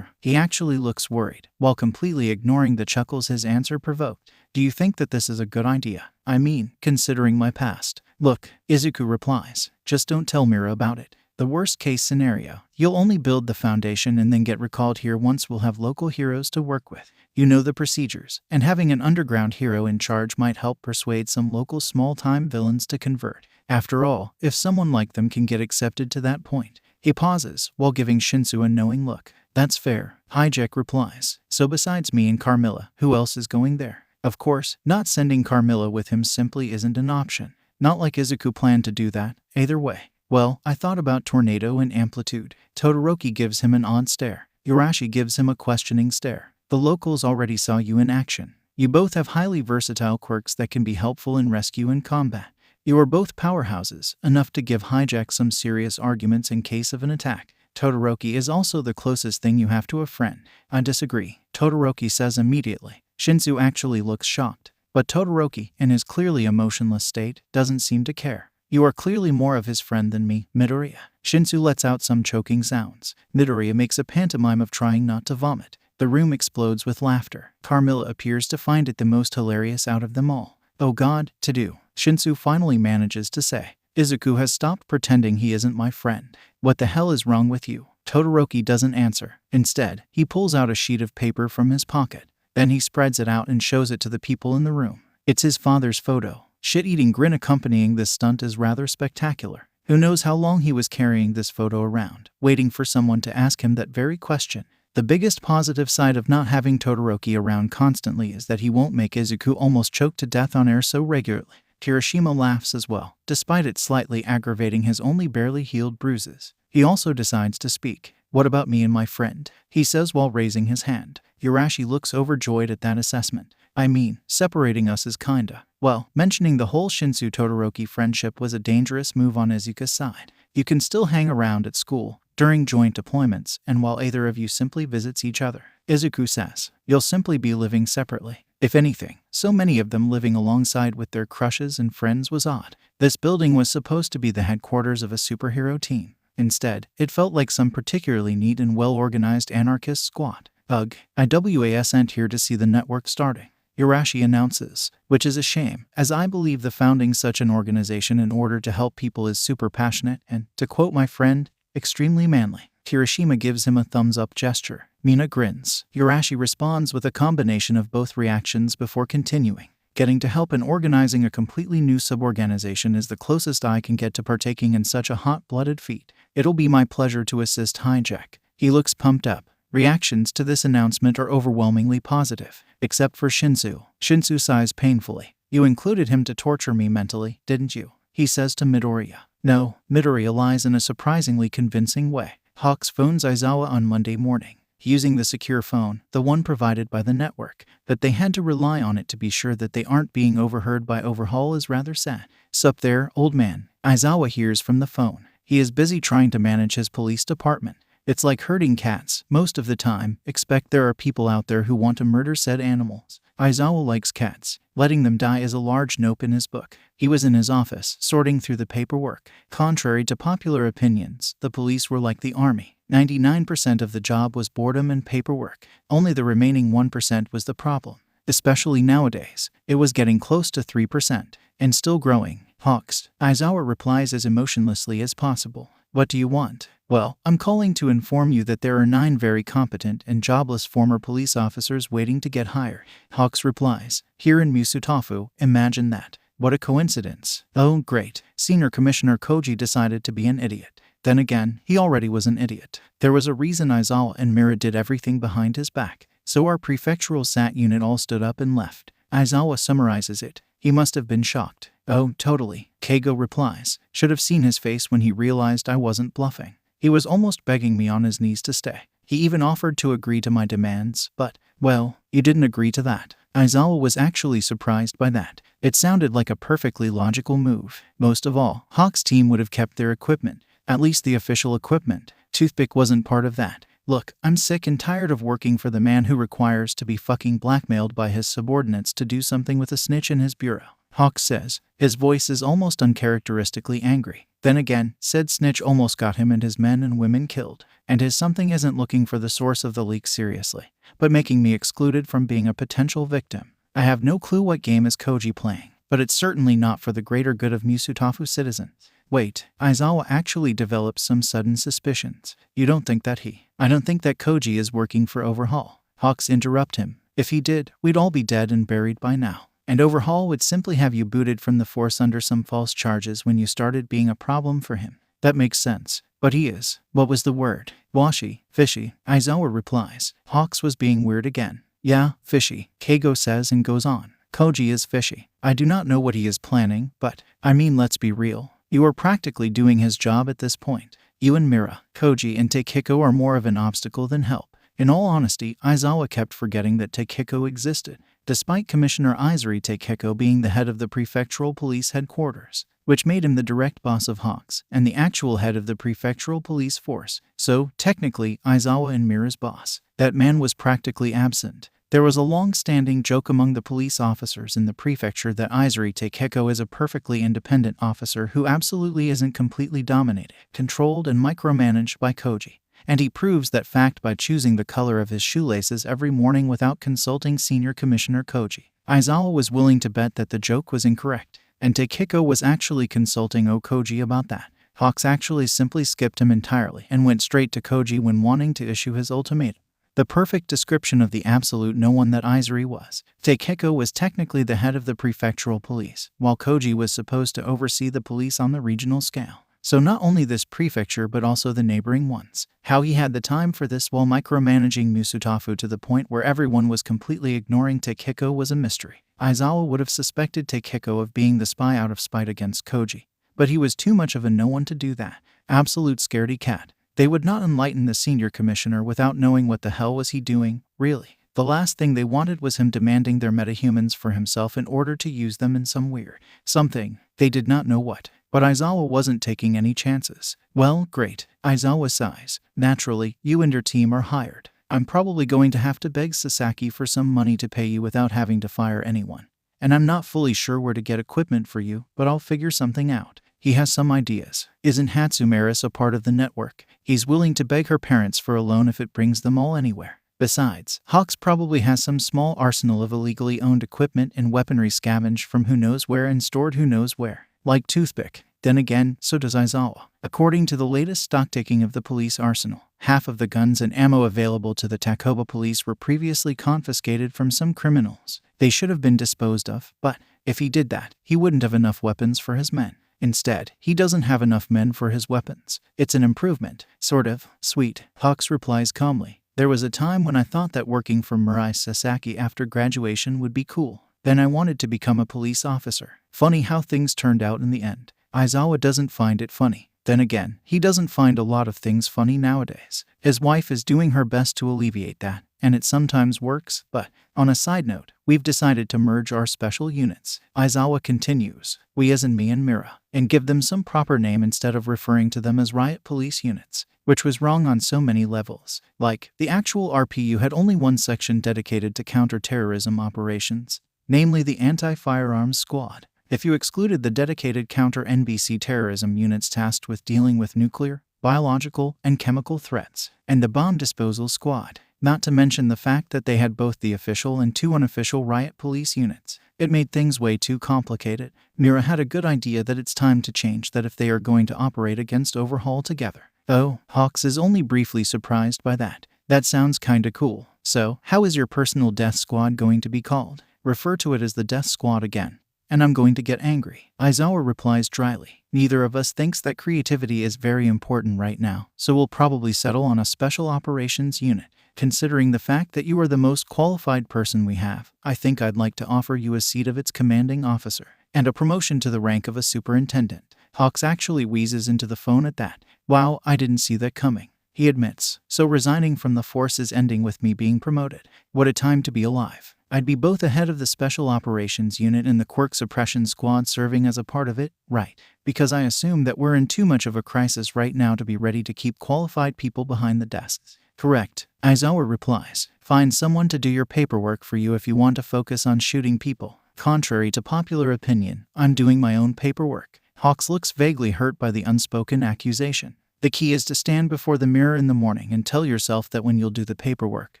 he actually looks worried, while completely ignoring the chuckles his answer provoked. Do you think that this is a good idea? I mean, considering my past. Look, Izuku replies, just don't tell Mira about it. The worst case scenario, you'll only build the foundation and then get recalled here once we'll have local heroes to work with. You know the procedures, and having an underground hero in charge might help persuade some local small-time villains to convert. After all, if someone like them can get accepted to that point. He pauses, while giving Shinsu a knowing look. That's fair, Hijack replies. So besides me and Carmilla, who else is going there? Of course, not sending Carmilla with him simply isn't an option. Not like Izuku planned to do that, either way. Well, I thought about Tornado and Amplitude. Todoroki gives him an odd stare. Urashi gives him a questioning stare. The locals already saw you in action. You both have highly versatile quirks that can be helpful in rescue and combat. You are both powerhouses, enough to give Hijack some serious arguments in case of an attack. Todoroki is also the closest thing you have to a friend. I disagree, Todoroki says immediately. Shinsu actually looks shocked. But Todoroki, in his clearly emotionless state, doesn't seem to care. You are clearly more of his friend than me, Midoriya. Shinsu lets out some choking sounds. Midoriya makes a pantomime of trying not to vomit. The room explodes with laughter. Carmilla appears to find it the most hilarious out of them all. Oh god, to do. Shinsu finally manages to say. Izuku has stopped pretending he isn't my friend. What the hell is wrong with you? Todoroki doesn't answer. Instead, he pulls out a sheet of paper from his pocket. Then he spreads it out and shows it to the people in the room. It's his father's photo. Shit-eating grin accompanying this stunt is rather spectacular. Who knows how long he was carrying this photo around, waiting for someone to ask him that very question. The biggest positive side of not having Todoroki around constantly is that he won't make Izuku almost choke to death on air so regularly. Kirishima laughs as well, despite it slightly aggravating his only barely healed bruises. He also decides to speak. What about me and my friend? He says while raising his hand. Urashi looks overjoyed at that assessment. I mean, separating us is kinda. Well, mentioning the whole Shinsu-Todoroki friendship was a dangerous move on Izuku's side. You can still hang around at school, during joint deployments, and while either of you simply visits each other. Izuku says, you'll simply be living separately. If anything, so many of them living alongside with their crushes and friends was odd. This building was supposed to be the headquarters of a superhero team. Instead, it felt like some particularly neat and well-organized anarchist squad. Ugh, I wasn't here to see the network starting, Urashi announces, which is a shame, as I believe the founding such an organization in order to help people is super passionate and, to quote my friend, extremely manly. Kirishima gives him a thumbs-up gesture. Mina grins. Urashi responds with a combination of both reactions before continuing. Getting to help in organizing a completely new sub-organization is the closest I can get to partaking in such a hot-blooded feat. It'll be my pleasure to assist Hijack. He looks pumped up. Reactions to this announcement are overwhelmingly positive, except for Shinsu. Shinsu sighs painfully. You included him to torture me mentally, didn't you? He says to Midoriya. No, Midoriya lies in a surprisingly convincing way. Hawks phones Aizawa on Monday morning. Using the secure phone, the one provided by the network, that they had to rely on it to be sure that they aren't being overheard by Overhaul is rather sad. Sup there, old man. Aizawa hears from the phone. He is busy trying to manage his police department. It's like herding cats. Most of the time, expect there are people out there who want to murder said animals. Aizawa likes cats. Letting them die is a large nope in his book. He was in his office, sorting through the paperwork. Contrary to popular opinions, the police were like the army. 99% of the job was boredom and paperwork. Only the remaining 1% was the problem. Especially nowadays, it was getting close to 3%, and still growing. Hawks. Aizawa replies as emotionlessly as possible. What do you want? Well, I'm calling to inform you that there are 9 very competent and jobless former police officers waiting to get hired. Hawks replies. Here in Musutafu, imagine that. What a coincidence. Oh, great. Senior Commissioner Koji decided to be an idiot. Then again, he already was an idiot. There was a reason Aizawa and Mira did everything behind his back. So our prefectural SAT unit all stood up and left. Aizawa summarizes it. He must have been shocked. Oh, totally. Keigo replies. Should have seen his face when he realized I wasn't bluffing. He was almost begging me on his knees to stay. He even offered to agree to my demands, but, well, you didn't agree to that. Aizawa was actually surprised by that. It sounded like a perfectly logical move. Most of all, Hawk's team would have kept their equipment, at least the official equipment. Toothpick wasn't part of that. Look, I'm sick and tired of working for the man who requires to be fucking blackmailed by his subordinates to do something with a snitch in his bureau. Hawk says. His voice is almost uncharacteristically angry. Then again, said snitch almost got him and his men and women killed, and his something isn't looking for the source of the leak seriously, but making me excluded from being a potential victim. I have no clue what game is Koji playing, but it's certainly not for the greater good of Musutafu citizens. Wait, Aizawa actually develops some sudden suspicions. You don't think that I don't think that Koji is working for Overhaul. Hawks interrupt him. If he did, we'd all be dead and buried by now. And Overhaul would simply have you booted from the force under some false charges when you started being a problem for him. That makes sense. But he is. What was the word? Washy. Fishy. Aizawa replies. Hawks was being weird again. Yeah, fishy. Keigo says and goes on. Koji is fishy. I do not know what he is planning, but, I mean, let's be real. You are practically doing his job at this point. You and Mira, Koji, and Takehiko are more of an obstacle than help. In all honesty, Aizawa kept forgetting that Takehiko existed, despite Commissioner Izuri Takehiko being the head of the prefectural police headquarters, which made him the direct boss of Hawks, and the actual head of the prefectural police force. So, technically, Aizawa and Mira's boss. That man was practically absent. There was a long-standing joke among the police officers in the prefecture that Izuri Takehiko is a perfectly independent officer who absolutely isn't completely dominated, controlled, and micromanaged by Koji. And he proves that fact by choosing the color of his shoelaces every morning without consulting Senior Commissioner Koji. Aizawa was willing to bet that the joke was incorrect, and Takehiko was actually consulting Koji about that. Hawks actually simply skipped him entirely and went straight to Koji when wanting to issue his ultimatum. The perfect description of the absolute no one that Izuri was. Takehiko was technically the head of the prefectural police, while Koji was supposed to oversee the police on the regional scale. So not only this prefecture but also the neighboring ones. How he had the time for this while micromanaging Musutafu to the point where everyone was completely ignoring Takehiko was a mystery. Aizawa would have suspected Takehiko of being the spy out of spite against Koji, but he was too much of a no one to do that. Absolute scaredy cat. They would not enlighten the senior commissioner without knowing what the hell was he doing, really. The last thing they wanted was him demanding their metahumans for himself in order to use them in some weird something. They did not know what. But Aizawa wasn't taking any chances. Well, great. Aizawa sighs. Naturally, you and your team are hired. I'm probably going to have to beg Sasaki for some money to pay you without having to fire anyone. And I'm not fully sure where to get equipment for you, but I'll figure something out. He has some ideas. Isn't Hatsumaris a part of the network? He's willing to beg her parents for a loan if it brings them all anywhere. Besides, Hawks probably has some small arsenal of illegally owned equipment and weaponry scavenged from who knows where and stored who knows where. Like toothpick. Then again, so does Aizawa. According to the latest stocktaking of the police arsenal, half of the guns and ammo available to the Takoba police were previously confiscated from some criminals. They should have been disposed of, but if he did that, he wouldn't have enough weapons for his men. Instead, he doesn't have enough men for his weapons. It's an improvement. Sort of. Sweet. Hawks replies calmly. There was a time when I thought that working for Mirai Sasaki after graduation would be cool. Then I wanted to become a police officer. Funny how things turned out in the end. Aizawa doesn't find it funny. Then again, he doesn't find a lot of things funny nowadays. His wife is doing her best to alleviate that, and it sometimes works, but on a side note, we've decided to merge our special units. Aizawa continues, we as in me and Mira, and give them some proper name instead of referring to them as riot police units, which was wrong on so many levels. Like, the actual RPU had only one section dedicated to counter-terrorism operations, namely the Anti-Firearms Squad. If you excluded the dedicated counter-NBC terrorism units tasked with dealing with nuclear, biological, and chemical threats, and the Bomb Disposal Squad, not to mention the fact that they had both the official and two unofficial riot police units, it made things way too complicated. Mira had a good idea that it's time to change that if they are going to operate against Overhaul together. Oh, Hawks is only briefly surprised by that. That sounds kinda cool. So, how is your personal death squad going to be called? Refer to it as the death squad again. And I'm going to get angry. Aizawa replies dryly. Neither of us thinks that creativity is very important right now, so we'll probably settle on a special operations unit. Considering the fact that you are the most qualified person we have, I think I'd like to offer you a seat of its commanding officer, and a promotion to the rank of a superintendent. Hawks actually wheezes into the phone at that. Wow, I didn't see that coming. He admits, so resigning from the force is ending with me being promoted. What a time to be alive. I'd be both the head of the Special Operations Unit and the Quirk Suppression Squad serving as a part of it, right? Because I assume that we're in too much of a crisis right now to be ready to keep qualified people behind the desks. Correct. Aizawa replies, find someone to do your paperwork for you if you want to focus on shooting people. Contrary to popular opinion, I'm doing my own paperwork. Hawks looks vaguely hurt by the unspoken accusation. The key is to stand before the mirror in the morning and tell yourself that when you'll do the paperwork,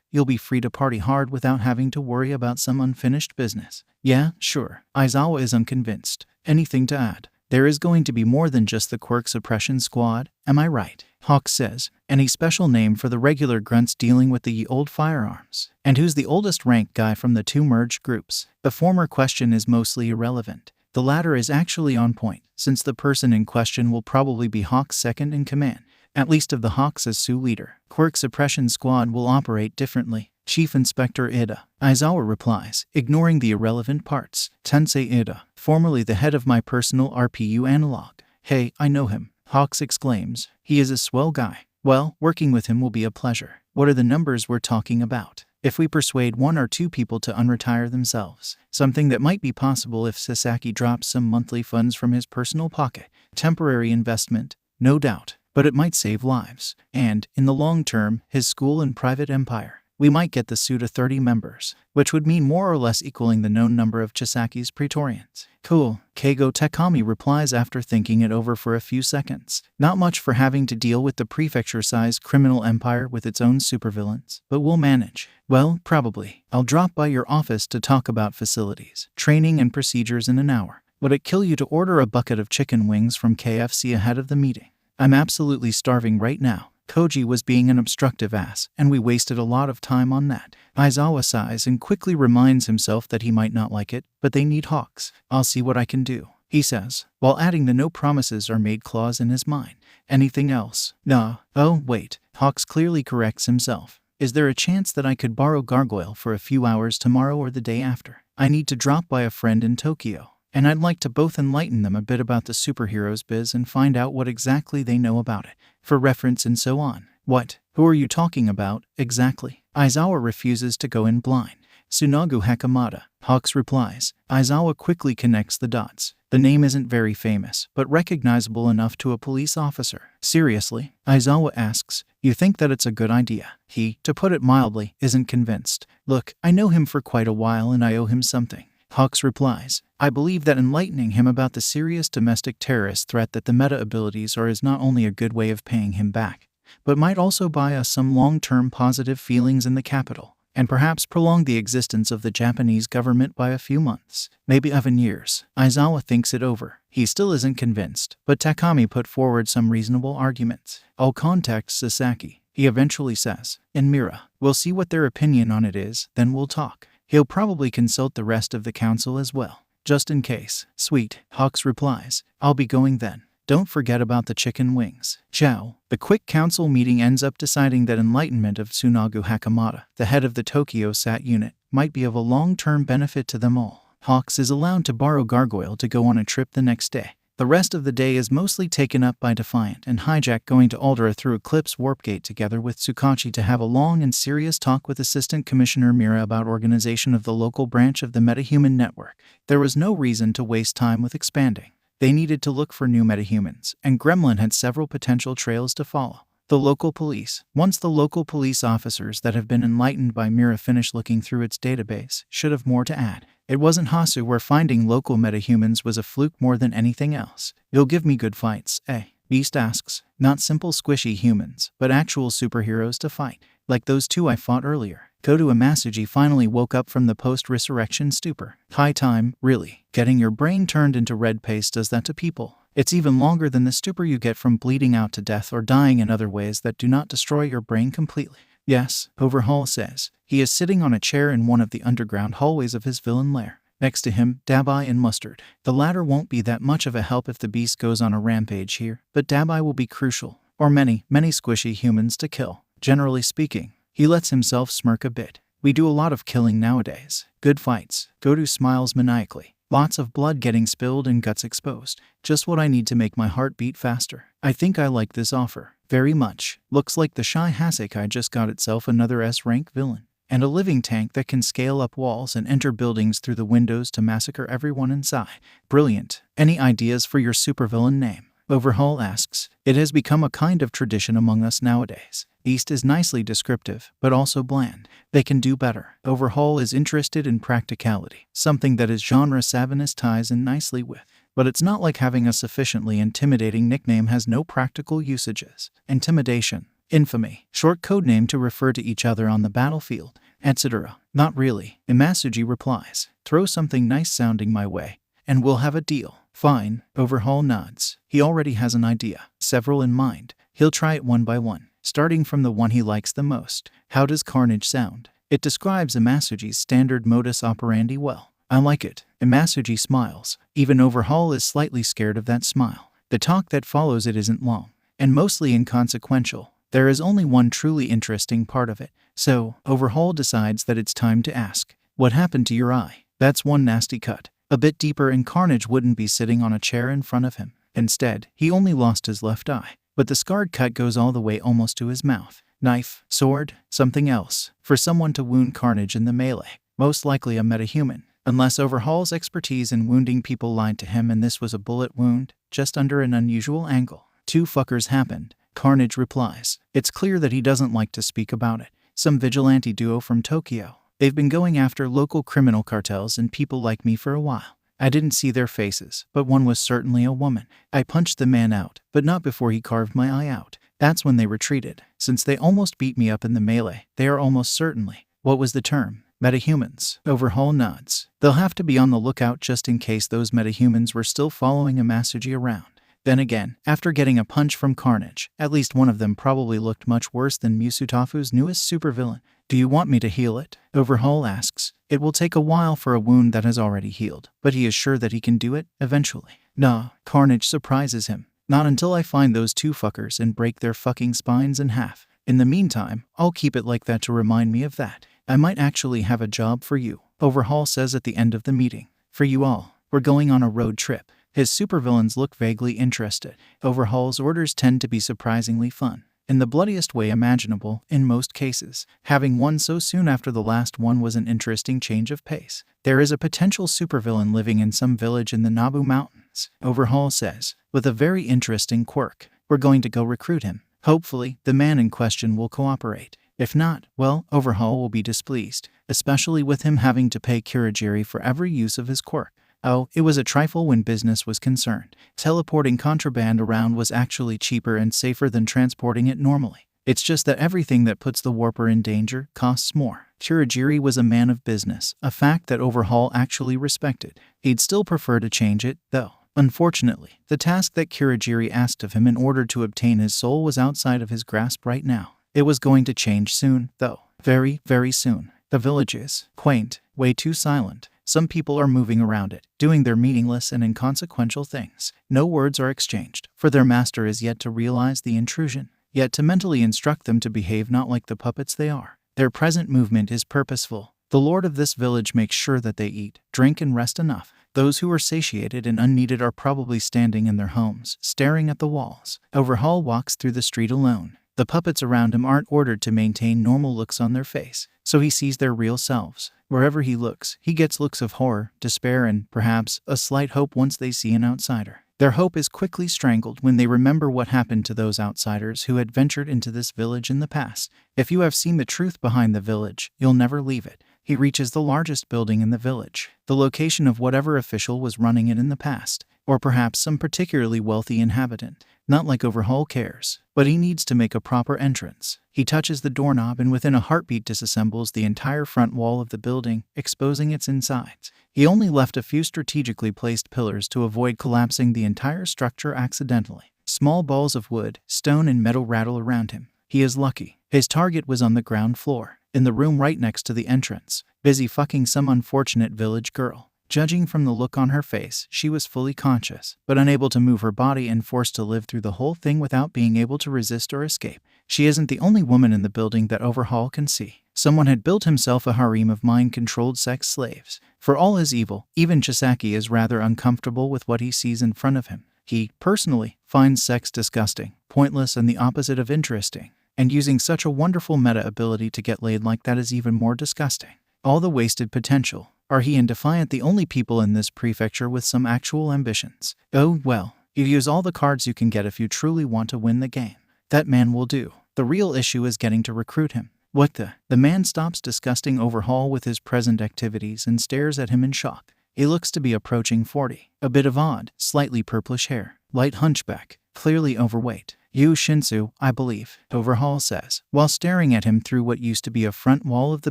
you'll be free to party hard without having to worry about some unfinished business. Yeah, sure. Aizawa is unconvinced. Anything to add? There is going to be more than just the Quirk Suppression Squad, am I right? Hawks says, any special name for the regular grunts dealing with the ye old firearms? And who's the oldest rank guy from the two merged groups? The former question is mostly irrelevant. The latter is actually on point, since the person in question will probably be Hawk's second in command, at least of the Hawks as Sioux leader. Quirk Suppression Squad will operate differently. Chief Inspector Ida. Aizawa replies, ignoring the irrelevant parts. Tensei Ida, formerly the head of my personal RPU analog. Hey, I know him. Hawks exclaims, he is a swell guy. Well, working with him will be a pleasure. What are the numbers we're talking about? If we persuade one or two people to unretire themselves, something that might be possible if Sasaki drops some monthly funds from his personal pocket. Temporary investment, no doubt, but it might save lives. And, in the long term, his school and private empire. We might get the suit of 30 members, which would mean more or less equaling the known number of Chisaki's Praetorians. Cool. Keigo Takami replies after thinking it over for a few seconds. Not much for having to deal with the prefecture-sized criminal empire with its own supervillains, but we'll manage. Well, probably. I'll drop by your office to talk about facilities, training, and procedures in an hour. Would it kill you to order a bucket of chicken wings from KFC ahead of the meeting? I'm absolutely starving right now. Koji was being an obstructive ass, and we wasted a lot of time on that. Aizawa sighs and quickly reminds himself that he might not like it, but they need Hawks. I'll see what I can do, he says, while adding the no promises are made clause in his mind. Anything else? Nah. Oh, wait. Hawks clearly corrects himself. Is there a chance that I could borrow Gargoyle for a few hours tomorrow or the day after? I need to drop by a friend in Tokyo, and I'd like to both enlighten them a bit about the superheroes biz and find out what exactly they know about it, for reference and so on. What? Who are you talking about, exactly? Aizawa refuses to go in blind. Tsunagu Hakamata. Hawks replies. Aizawa quickly connects the dots. The name isn't very famous, but recognizable enough to a police officer. Seriously? Aizawa asks. You think that it's a good idea? He, to put it mildly, isn't convinced. Look, I know him for quite a while and I owe him something. Hawks replies, I believe that enlightening him about the serious domestic terrorist threat that the meta abilities are is not only a good way of paying him back, but might also buy us some long-term positive feelings in the capital, and perhaps prolong the existence of the Japanese government by a few months, maybe even years. Aizawa thinks it over. He still isn't convinced, but Takami put forward some reasonable arguments. I'll contact Sasaki, he eventually says, and Mira. We'll see what their opinion on it is, then we'll talk. He'll probably consult the rest of the council as well, just in case. Sweet, Hawks replies. I'll be going then. Don't forget about the chicken wings. Ciao. The quick council meeting ends up deciding that enlightenment of Tsunagu Hakamata, the head of the Tokyo SAT unit, might be of a long-term benefit to them all. Hawks is allowed to borrow Gargoyle to go on a trip the next day. The rest of the day is mostly taken up by Defiant and Hijack going to Aldera through Eclipse Warp Gate together with Tsukachi to have a long and serious talk with Assistant Commissioner Mira about organization of the local branch of the Metahuman Network. There was no reason to waste time with expanding. They needed to look for new metahumans, and Gremlin had several potential trails to follow. The local police. Once the local police officers that have been enlightened by Mira finish looking through its database, should have more to add. It wasn't Hasu where finding local metahumans was a fluke more than anything else. You'll give me good fights, eh? Beast asks. Not simple squishy humans, but actual superheroes to fight, like those two I fought earlier. Kodo Amasuji finally woke up from the post-resurrection stupor. High time, really. Getting your brain turned into red paste does that to people. It's even longer than the stupor you get from bleeding out to death or dying in other ways that do not destroy your brain completely. Yes, Overhaul says. He is sitting on a chair in one of the underground hallways of his villain lair. Next to him, Dabai and Mustard. The latter won't be that much of a help if the beast goes on a rampage here, but Dabai will be crucial. Or many squishy humans to kill. Generally speaking. He lets himself smirk a bit. We do a lot of killing nowadays. Good fights. Godu smiles maniacally. Lots of blood getting spilled and guts exposed. Just what I need to make my heart beat faster. I think I like this offer. Very much. Looks like the Shy Hasekai just got itself another S-rank villain. And a living tank that can scale up walls and enter buildings through the windows to massacre everyone inside. Brilliant. Any ideas for your supervillain name? Overhaul asks. It has become a kind of tradition among us nowadays. East is nicely descriptive, but also bland. They can do better. Overhaul is interested in practicality, something that his genre savviness ties in nicely with. But it's not like having a sufficiently intimidating nickname has no practical usages. Intimidation. Infamy. Short code name to refer to each other on the battlefield, etc. Not really. Imasuji replies. Throw something nice sounding my way, and we'll have a deal. Fine. Overhaul nods. He already has an idea. Several in mind. He'll try it one by one, starting from the one he likes the most. How does Carnage sound? It describes Imasuji's standard modus operandi well. I like it. Imasuji smiles. Even Overhaul is slightly scared of that smile. The talk that follows it isn't long, and mostly inconsequential. There is only one truly interesting part of it. So, Overhaul decides that it's time to ask. What happened to your eye? That's one nasty cut. A bit deeper and Carnage wouldn't be sitting on a chair in front of him. Instead, he only lost his left eye. But the scarred cut goes all the way almost to his mouth. Knife, sword, something else. For someone to wound Carnage in the melee. Most likely a metahuman. Unless Overhaul's expertise in wounding people lied to him and this was a bullet wound, just under an unusual angle. Two fuckers happened. Carnage replies. It's clear that he doesn't like to speak about it. Some vigilante duo from Tokyo. They've been going after local criminal cartels and people like me for a while. I didn't see their faces, but one was certainly a woman. I punched the man out, but not before he carved my eye out. That's when they retreated. Since they almost beat me up in the melee, they are almost certainly, what was the term? Metahumans. Overhaul nods. They'll have to be on the lookout just in case those metahumans were still following Imasuji around. Then again, after getting a punch from Carnage, at least one of them probably looked much worse than Musutafu's newest supervillain. Do you want me to heal it? Overhaul asks. It will take a while for a wound that has already healed, but he is sure that he can do it, eventually. Nah, Carnage surprises him. Not until I find those two fuckers and break their fucking spines in half. In the meantime, I'll keep it like that to remind me of that. I might actually have a job for you, Overhaul says at the end of the meeting. For you all. We're going on a road trip. His supervillains look vaguely interested. Overhaul's orders tend to be surprisingly fun. In the bloodiest way imaginable, in most cases. Having one so soon after the last one was an interesting change of pace. There is a potential supervillain living in some village in the Nabu Mountains, Overhaul says, with a very interesting quirk. We're going to go recruit him. Hopefully, the man in question will cooperate. If not, well, Overhaul will be displeased, especially with him having to pay Kurogiri for every use of his quirk. Oh, it was a trifle when business was concerned. Teleporting contraband around was actually cheaper and safer than transporting it normally. It's just that everything that puts the warper in danger costs more. Kurogiri was a man of business, a fact that Overhaul actually respected. He'd still prefer to change it, though. Unfortunately, the task that Kurogiri asked of him in order to obtain his soul was outside of his grasp right now. It was going to change soon, though. Very, very soon. The village is quaint, way too silent. Some people are moving around it, doing their meaningless and inconsequential things. No words are exchanged, for their master is yet to realize the intrusion, yet to mentally instruct them to behave not like the puppets they are. Their present movement is purposeful. The lord of this village makes sure that they eat, drink, and rest enough. Those who are satiated and unneeded are probably standing in their homes, staring at the walls. Overhaul walks through the street alone. The puppets around him aren't ordered to maintain normal looks on their face, so he sees their real selves. Wherever he looks, he gets looks of horror, despair, and, perhaps, a slight hope once they see an outsider. Their hope is quickly strangled when they remember what happened to those outsiders who had ventured into this village in the past. If you have seen the truth behind the village, you'll never leave it. He reaches the largest building in the village, the location of whatever official was running it in the past, or perhaps some particularly wealthy inhabitant. Not like Overhaul cares, but he needs to make a proper entrance. He touches the doorknob and within a heartbeat disassembles the entire front wall of the building, exposing its insides. He only left a few strategically placed pillars to avoid collapsing the entire structure accidentally. Small balls of wood, stone, and metal rattle around him. He is lucky. His target was on the ground floor, in the room right next to the entrance, busy fucking some unfortunate village girl. Judging from the look on her face, she was fully conscious, but unable to move her body and forced to live through the whole thing without being able to resist or escape. She isn't the only woman in the building that Overhaul can see. Someone had built himself a harem of mind-controlled sex slaves. For all his evil, even Chisaki is rather uncomfortable with what he sees in front of him. He, personally, finds sex disgusting, pointless, and the opposite of interesting. And using such a wonderful meta-ability to get laid like that is even more disgusting. All the wasted potential. Are he and Defiant the only people in this prefecture with some actual ambitions? Oh, well, you use all the cards you can get if you truly want to win the game. That man will do. The real issue is getting to recruit him. What the? The man stops disgusting Overhaul with his present activities and stares at him in shock. He looks to be approaching 40. A bit of odd, slightly purplish hair, light hunchback, clearly overweight. You Shinsu, I believe, Overhaul says, while staring at him through what used to be a front wall of the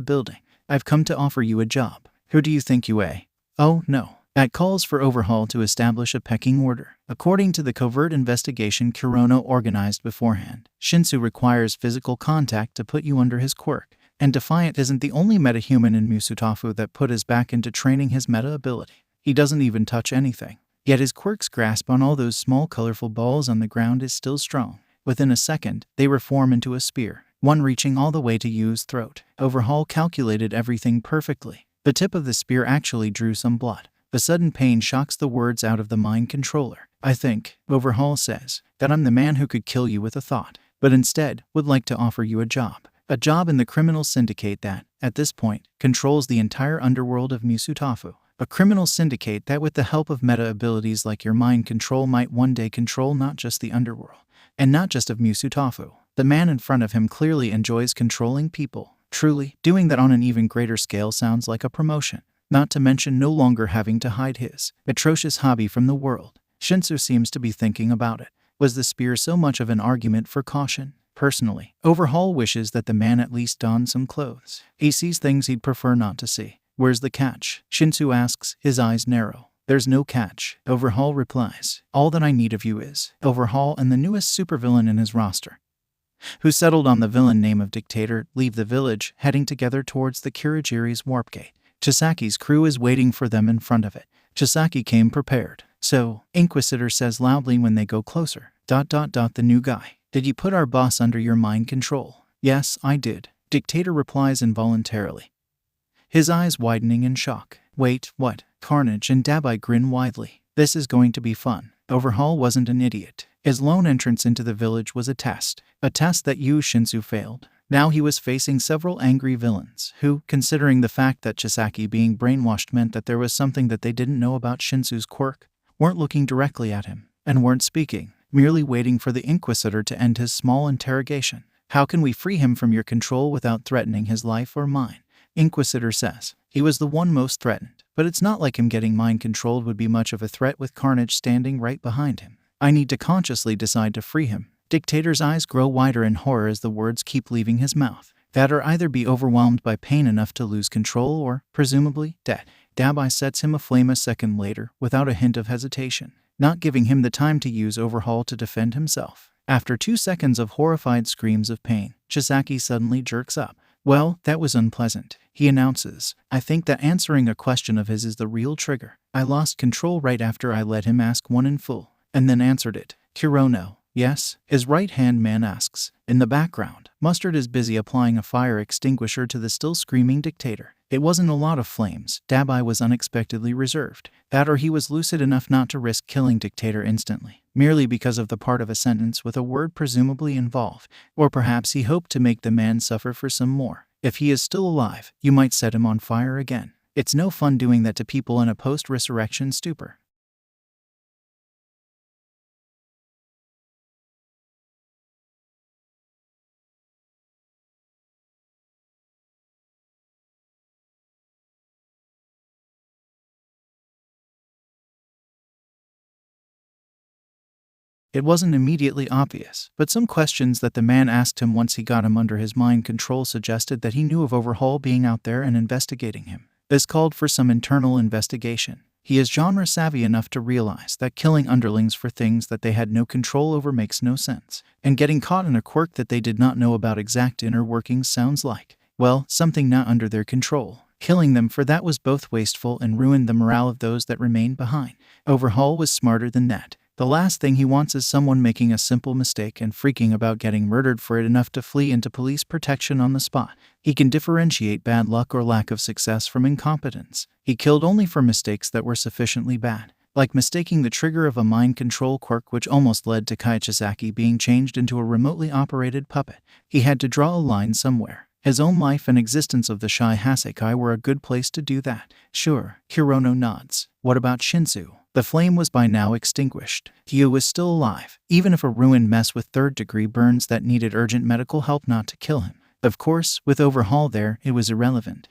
building. I've come to offer you a job. Who do you think you are? Oh, no. That calls for Overhaul to establish a pecking order. According to the covert investigation Kurono organized beforehand, Shinsu requires physical contact to put you under his quirk, and Defiant isn't the only metahuman in Musutafu that put his back into training his meta ability. He doesn't even touch anything. Yet his quirk's grasp on all those small colorful balls on the ground is still strong. Within a second, they reform into a spear, one reaching all the way to Yu's throat. Overhaul calculated everything perfectly. The tip of the spear actually drew some blood. The sudden pain shocks the words out of the mind controller. I think, Overhaul says, that I'm the man who could kill you with a thought, but instead would like to offer you a job. A job in the criminal syndicate that, at this point, controls the entire underworld of Musutafu. A criminal syndicate that with the help of meta abilities like your mind control might one day control not just the underworld, and not just of Musutafu. The man in front of him clearly enjoys controlling people. Truly, doing that on an even greater scale sounds like a promotion, not to mention no longer having to hide his atrocious hobby from the world. Shinsu seems to be thinking about it. Was the spear so much of an argument for caution? Personally, Overhaul wishes that the man at least don some clothes. He sees things he'd prefer not to see. Where's the catch? Shinsu asks, his eyes narrow. There's no catch, Overhaul replies. All that I need of you is Overhaul and the newest supervillain in his roster, who settled on the villain name of Dictator, leave the village, heading together towards the Kurogiri's warp gate. Chisaki's crew is waiting for them in front of it. Chisaki came prepared. So, Inquisitor says loudly when they go closer. The new guy. Did you put our boss under your mind control? Yes, I did. Dictator replies involuntarily, his eyes widening in shock. Wait, what? Carnage and Dabai grin widely. This is going to be fun. Overhaul wasn't an idiot. His lone entrance into the village was a test that Yu Shinsu failed. Now he was facing several angry villains who, considering the fact that Chisaki being brainwashed meant that there was something that they didn't know about Shinsu's quirk, weren't looking directly at him, and weren't speaking, merely waiting for the Inquisitor to end his small interrogation. How can we free him from your control without threatening his life or mine? Inquisitor says. He was the one most threatened, but it's not like him getting mind-controlled would be much of a threat with Carnage standing right behind him. I need to consciously decide to free him. Dictator's eyes grow wider in horror as the words keep leaving his mouth. That or either be overwhelmed by pain enough to lose control or, presumably, dead. Dabai sets him aflame a second later, without a hint of hesitation, not giving him the time to use Overhaul to defend himself. After 2 seconds of horrified screams of pain, Chisaki suddenly jerks up. Well, that was unpleasant, he announces. I think that answering a question of his is the real trigger. I lost control right after I let him ask one in full, and then answered it. Kurono. Yes? His right-hand man asks. In the background, Mustard is busy applying a fire extinguisher to the still screaming dictator. It wasn't a lot of flames. Dabai was unexpectedly reserved. That or he was lucid enough not to risk killing dictator instantly, merely because of the part of a sentence with a word presumably involved. Or perhaps he hoped to make the man suffer for some more. If he is still alive, you might set him on fire again. It's no fun doing that to people in a post-resurrection stupor. It wasn't immediately obvious, but some questions that the man asked him once he got him under his mind control suggested that he knew of Overhaul being out there and investigating him. This called for some internal investigation. He is genre savvy enough to realize that killing underlings for things that they had no control over makes no sense, and getting caught in a quirk that they did not know about exact inner workings sounds like, well, something not under their control. Killing them for that was both wasteful and ruined the morale of those that remained behind. Overhaul was smarter than that. The last thing he wants is someone making a simple mistake and freaking about getting murdered for it enough to flee into police protection on the spot. He can differentiate bad luck or lack of success from incompetence. He killed only for mistakes that were sufficiently bad, like mistaking the trigger of a mind control quirk which almost led to Chisaki being changed into a remotely operated puppet. He had to draw a line somewhere. His own life and existence of the Shy Hasekai were a good place to do that. Sure, Hirono nods. What about Shinsu? The flame was by now extinguished. Hyu was still alive, even if a ruined mess with third-degree burns that needed urgent medical help not to kill him. Of course, with Overhaul there, it was irrelevant.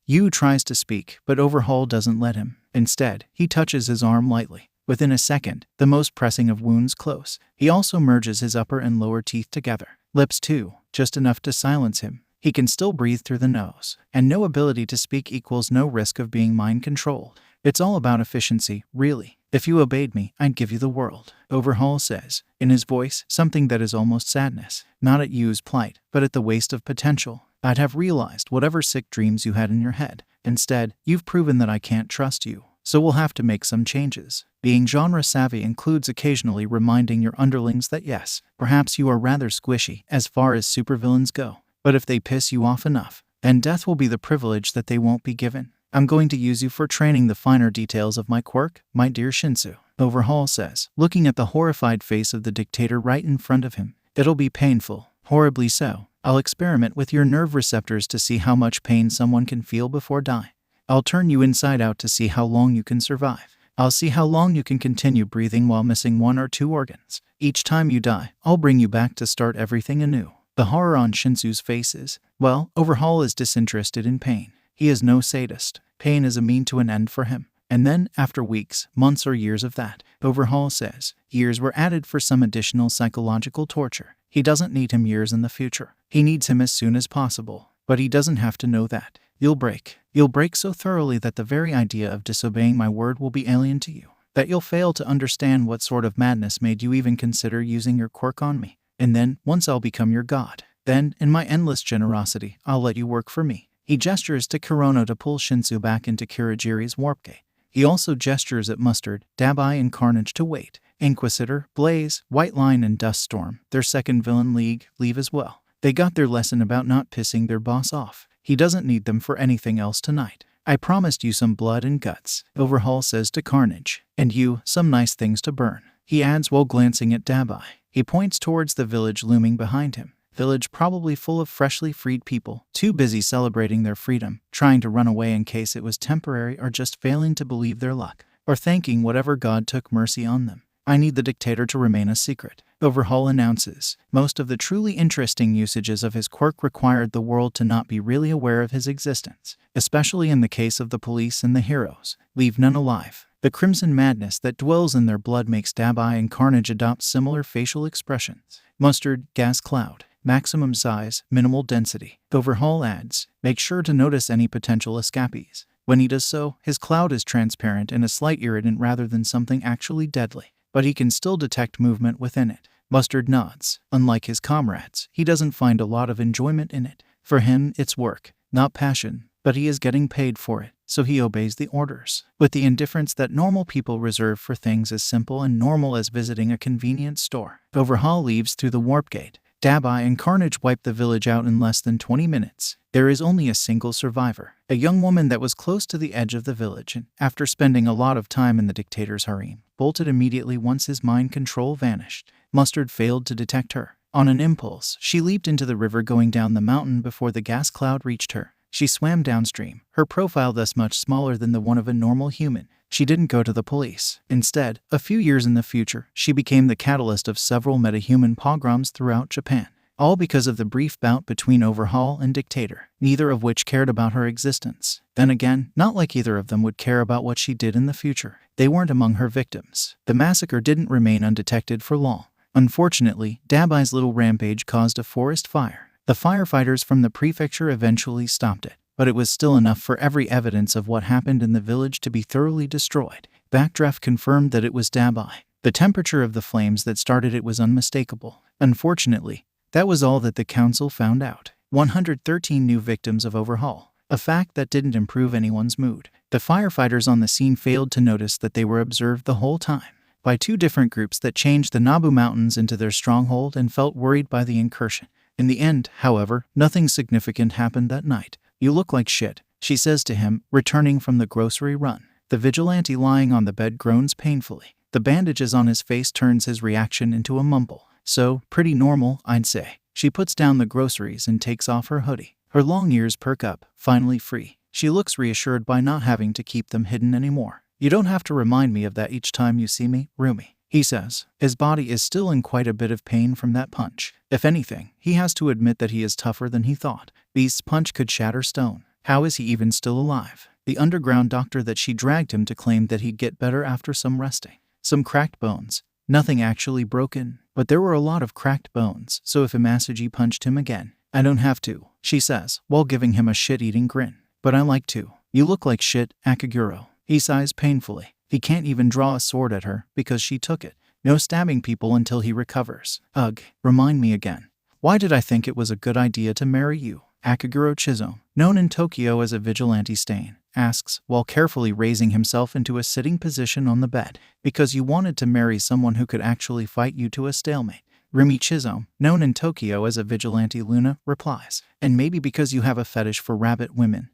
Hyu tries to speak, but Overhaul doesn't let him. Instead, he touches his arm lightly. Within a second, the most pressing of wounds close. He also merges his upper and lower teeth together. Lips too, just enough to silence him. He can still breathe through the nose, and no ability to speak equals no risk of being mind-controlled. It's all about efficiency, really. If you obeyed me, I'd give you the world, Overhaul says, in his voice something that is almost sadness, not at Yu's plight, but at the waste of potential. I'd have realized whatever sick dreams you had in your head. Instead, you've proven that I can't trust you, so we'll have to make some changes. Being genre-savvy includes occasionally reminding your underlings that yes, perhaps you are rather squishy as far as supervillains go, but if they piss you off enough, then death will be the privilege that they won't be given. I'm going to use you for training the finer details of my quirk, my dear Shinsu, Overhaul says, looking at the horrified face of the dictator right in front of him. It'll be painful, horribly so. I'll experiment with your nerve receptors to see how much pain someone can feel before dying. I'll turn you inside out to see how long you can survive. I'll see how long you can continue breathing while missing 1 or 2 organs. Each time you die, I'll bring you back to start everything anew. The horror on Shinsu's face is, well, Overhaul is disinterested in pain. He is no sadist. Pain is a mean to an end for him. And then, after weeks, months or years of that, Overhaul says, years were added for some additional psychological torture. He doesn't need him years in the future. He needs him as soon as possible. But he doesn't have to know that. You'll break. You'll break so thoroughly that the very idea of disobeying my word will be alien to you. That you'll fail to understand what sort of madness made you even consider using your quirk on me. And then, once I'll become your god, then, in my endless generosity, I'll let you work for me. He gestures to Kurono to pull Shinsu back into Kurogiri's warp gate. He also gestures at Mustard, Dabai, and Carnage to wait. Inquisitor, Blaze, White Line, and Duststorm, their second villain league, leave as well. They got their lesson about not pissing their boss off. He doesn't need them for anything else tonight. I promised you some blood and guts, Overhaul says to Carnage. And you, some nice things to burn. He adds while glancing at Dabai. He points towards the village looming behind him. Village probably full of freshly freed people, too busy celebrating their freedom, trying to run away in case it was temporary or just failing to believe their luck, or thanking whatever god took mercy on them. I need the dictator to remain a secret, Overhaul announces. Most of the truly interesting usages of his quirk required the world to not be really aware of his existence, especially in the case of the police and the heroes. Leave none alive. The crimson madness that dwells in their blood makes Dabai and Carnage adopt similar facial expressions. Mustard, gas cloud, maximum size, minimal density. Overhaul adds, make sure to notice any potential escapees. When he does so, his cloud is transparent and a slight irritant rather than something actually deadly, but he can still detect movement within it. Mustard nods. Unlike his comrades, he doesn't find a lot of enjoyment in it. For him, it's work, not passion, but he is getting paid for it, so he obeys the orders, with the indifference that normal people reserve for things as simple and normal as visiting a convenience store. Overhaul leaves through the warp gate. Dabai and Carnage wipe the village out in less than 20 minutes. There is only a single survivor, a young woman that was close to the edge of the village and, after spending a lot of time in the dictator's harem, bolted immediately once his mind control vanished. Mustard failed to detect her. On an impulse, she leaped into the river going down the mountain before the gas cloud reached her. She swam downstream, her profile thus much smaller than the one of a normal human. She didn't go to the police. Instead, a few years in the future, she became the catalyst of several metahuman pogroms throughout Japan, all because of the brief bout between Overhaul and Dictator, neither of which cared about her existence. Then again, not like either of them would care about what she did in the future. They weren't among her victims. The massacre didn't remain undetected for long. Unfortunately, Dabai's little rampage caused a forest fire. The firefighters from the prefecture eventually stopped it, but it was still enough for every evidence of what happened in the village to be thoroughly destroyed. Backdraft confirmed that it was Dabai. The temperature of the flames that started it was unmistakable. Unfortunately, that was all that the council found out. 113 new victims of Overhaul, a fact that didn't improve anyone's mood. The firefighters on the scene failed to notice that they were observed the whole time by two different groups that changed the Nabu Mountains into their stronghold and felt worried by the incursion. In the end, however, nothing significant happened that night. You look like shit, she says to him, returning from the grocery run. The vigilante lying on the bed groans painfully. The bandages on his face turns his reaction into a mumble. So, pretty normal, I'd say. She puts down the groceries and takes off her hoodie. Her long ears perk up, finally free. She looks reassured by not having to keep them hidden anymore. You don't have to remind me of that each time you see me, Rumi, he says. His body is still in quite a bit of pain from that punch. If anything, he has to admit that he is tougher than he thought. Beast's punch could shatter stone. How is he even still alive? The underground doctor that she dragged him to claimed that he'd get better after some resting. Some cracked bones. Nothing actually broken, but there were a lot of cracked bones, so if Imasuji punched him again, I don't have to, she says, while giving him a shit-eating grin. But I like to. You look like shit, Akaguro. He sighs painfully. He can't even draw a sword at her because she took it. No stabbing people until he recovers. Ugh, remind me again. Why did I think it was a good idea to marry you? Akaguro Chizo, known in Tokyo as a vigilante stain, asks, while carefully raising himself into a sitting position on the bed, because you wanted to marry someone who could actually fight you to a stalemate. Rimi Chizo, known in Tokyo as a vigilante Luna, replies, and maybe because you have a fetish for rabbit women.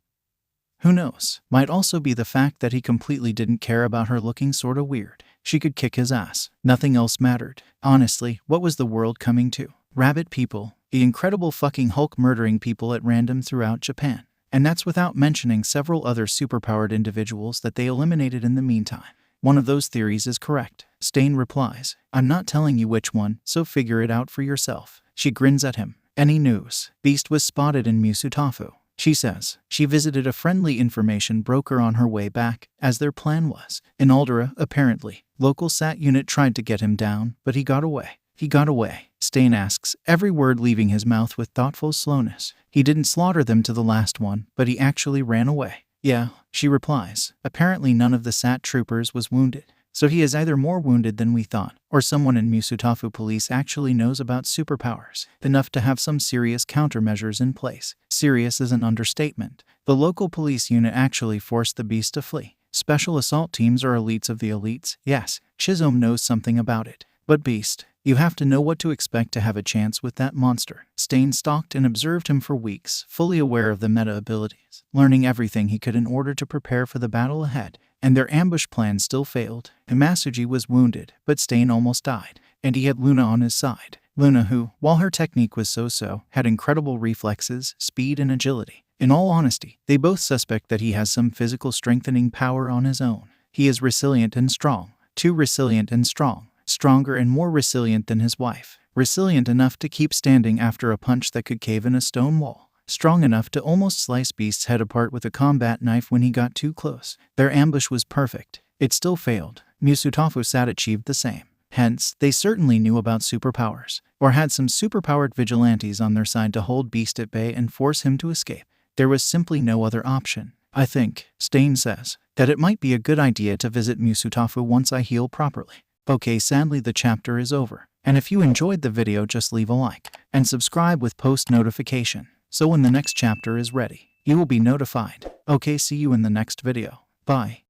Who knows? Might also be the fact that he completely didn't care about her looking sorta weird. She could kick his ass. Nothing else mattered. Honestly, what was the world coming to? Rabbit people. The incredible fucking Hulk murdering people at random throughout Japan. And that's without mentioning several other superpowered individuals that they eliminated in the meantime. One of those theories is correct. Stain replies, I'm not telling you which one, so figure it out for yourself. She grins at him. Any news? Beast was spotted in Musutafu. She says she visited a friendly information broker on her way back, as their plan was. In Aldera, apparently, local SAT unit tried to get him down, but he got away. He got away, Stain asks, every word leaving his mouth with thoughtful slowness. He didn't slaughter them to the last one, but he actually ran away. Yeah, she replies. Apparently none of the SAT troopers was wounded. So he is either more wounded than we thought, or someone in Musutafu police actually knows about superpowers, enough to have some serious countermeasures in place. Serious is an understatement. The local police unit actually forced the beast to flee. Special assault teams are elites of the elites, yes, Shizome knows something about it. But Beast, you have to know what to expect to have a chance with that monster. Stain stalked and observed him for weeks, fully aware of the meta abilities, learning everything he could in order to prepare for the battle ahead. And their ambush plan still failed. Imasuji was wounded, but Stain almost died, and he had Luna on his side. Luna who, while her technique was so-so, had incredible reflexes, speed, and agility. In all honesty, they both suspect that he has some physical strengthening power on his own. He is resilient and strong. Too resilient and strong. stronger and more resilient than his wife. Resilient enough to keep standing after a punch that could cave in a stone wall. Strong enough to almost slice Beast's head apart with a combat knife when he got too close. Their ambush was perfect. It still failed. Musutafu achieved the same. Hence, they certainly knew about superpowers, or had some superpowered vigilantes on their side to hold Beast at bay and force him to escape. There was simply no other option. I think, Stain says, that it might be a good idea to visit Musutafu once I heal properly. Okay, sadly the chapter is over. And if you enjoyed the video, just leave a like and subscribe with post notification, so when the next chapter is ready, you will be notified. Okay, see you in the next video. Bye.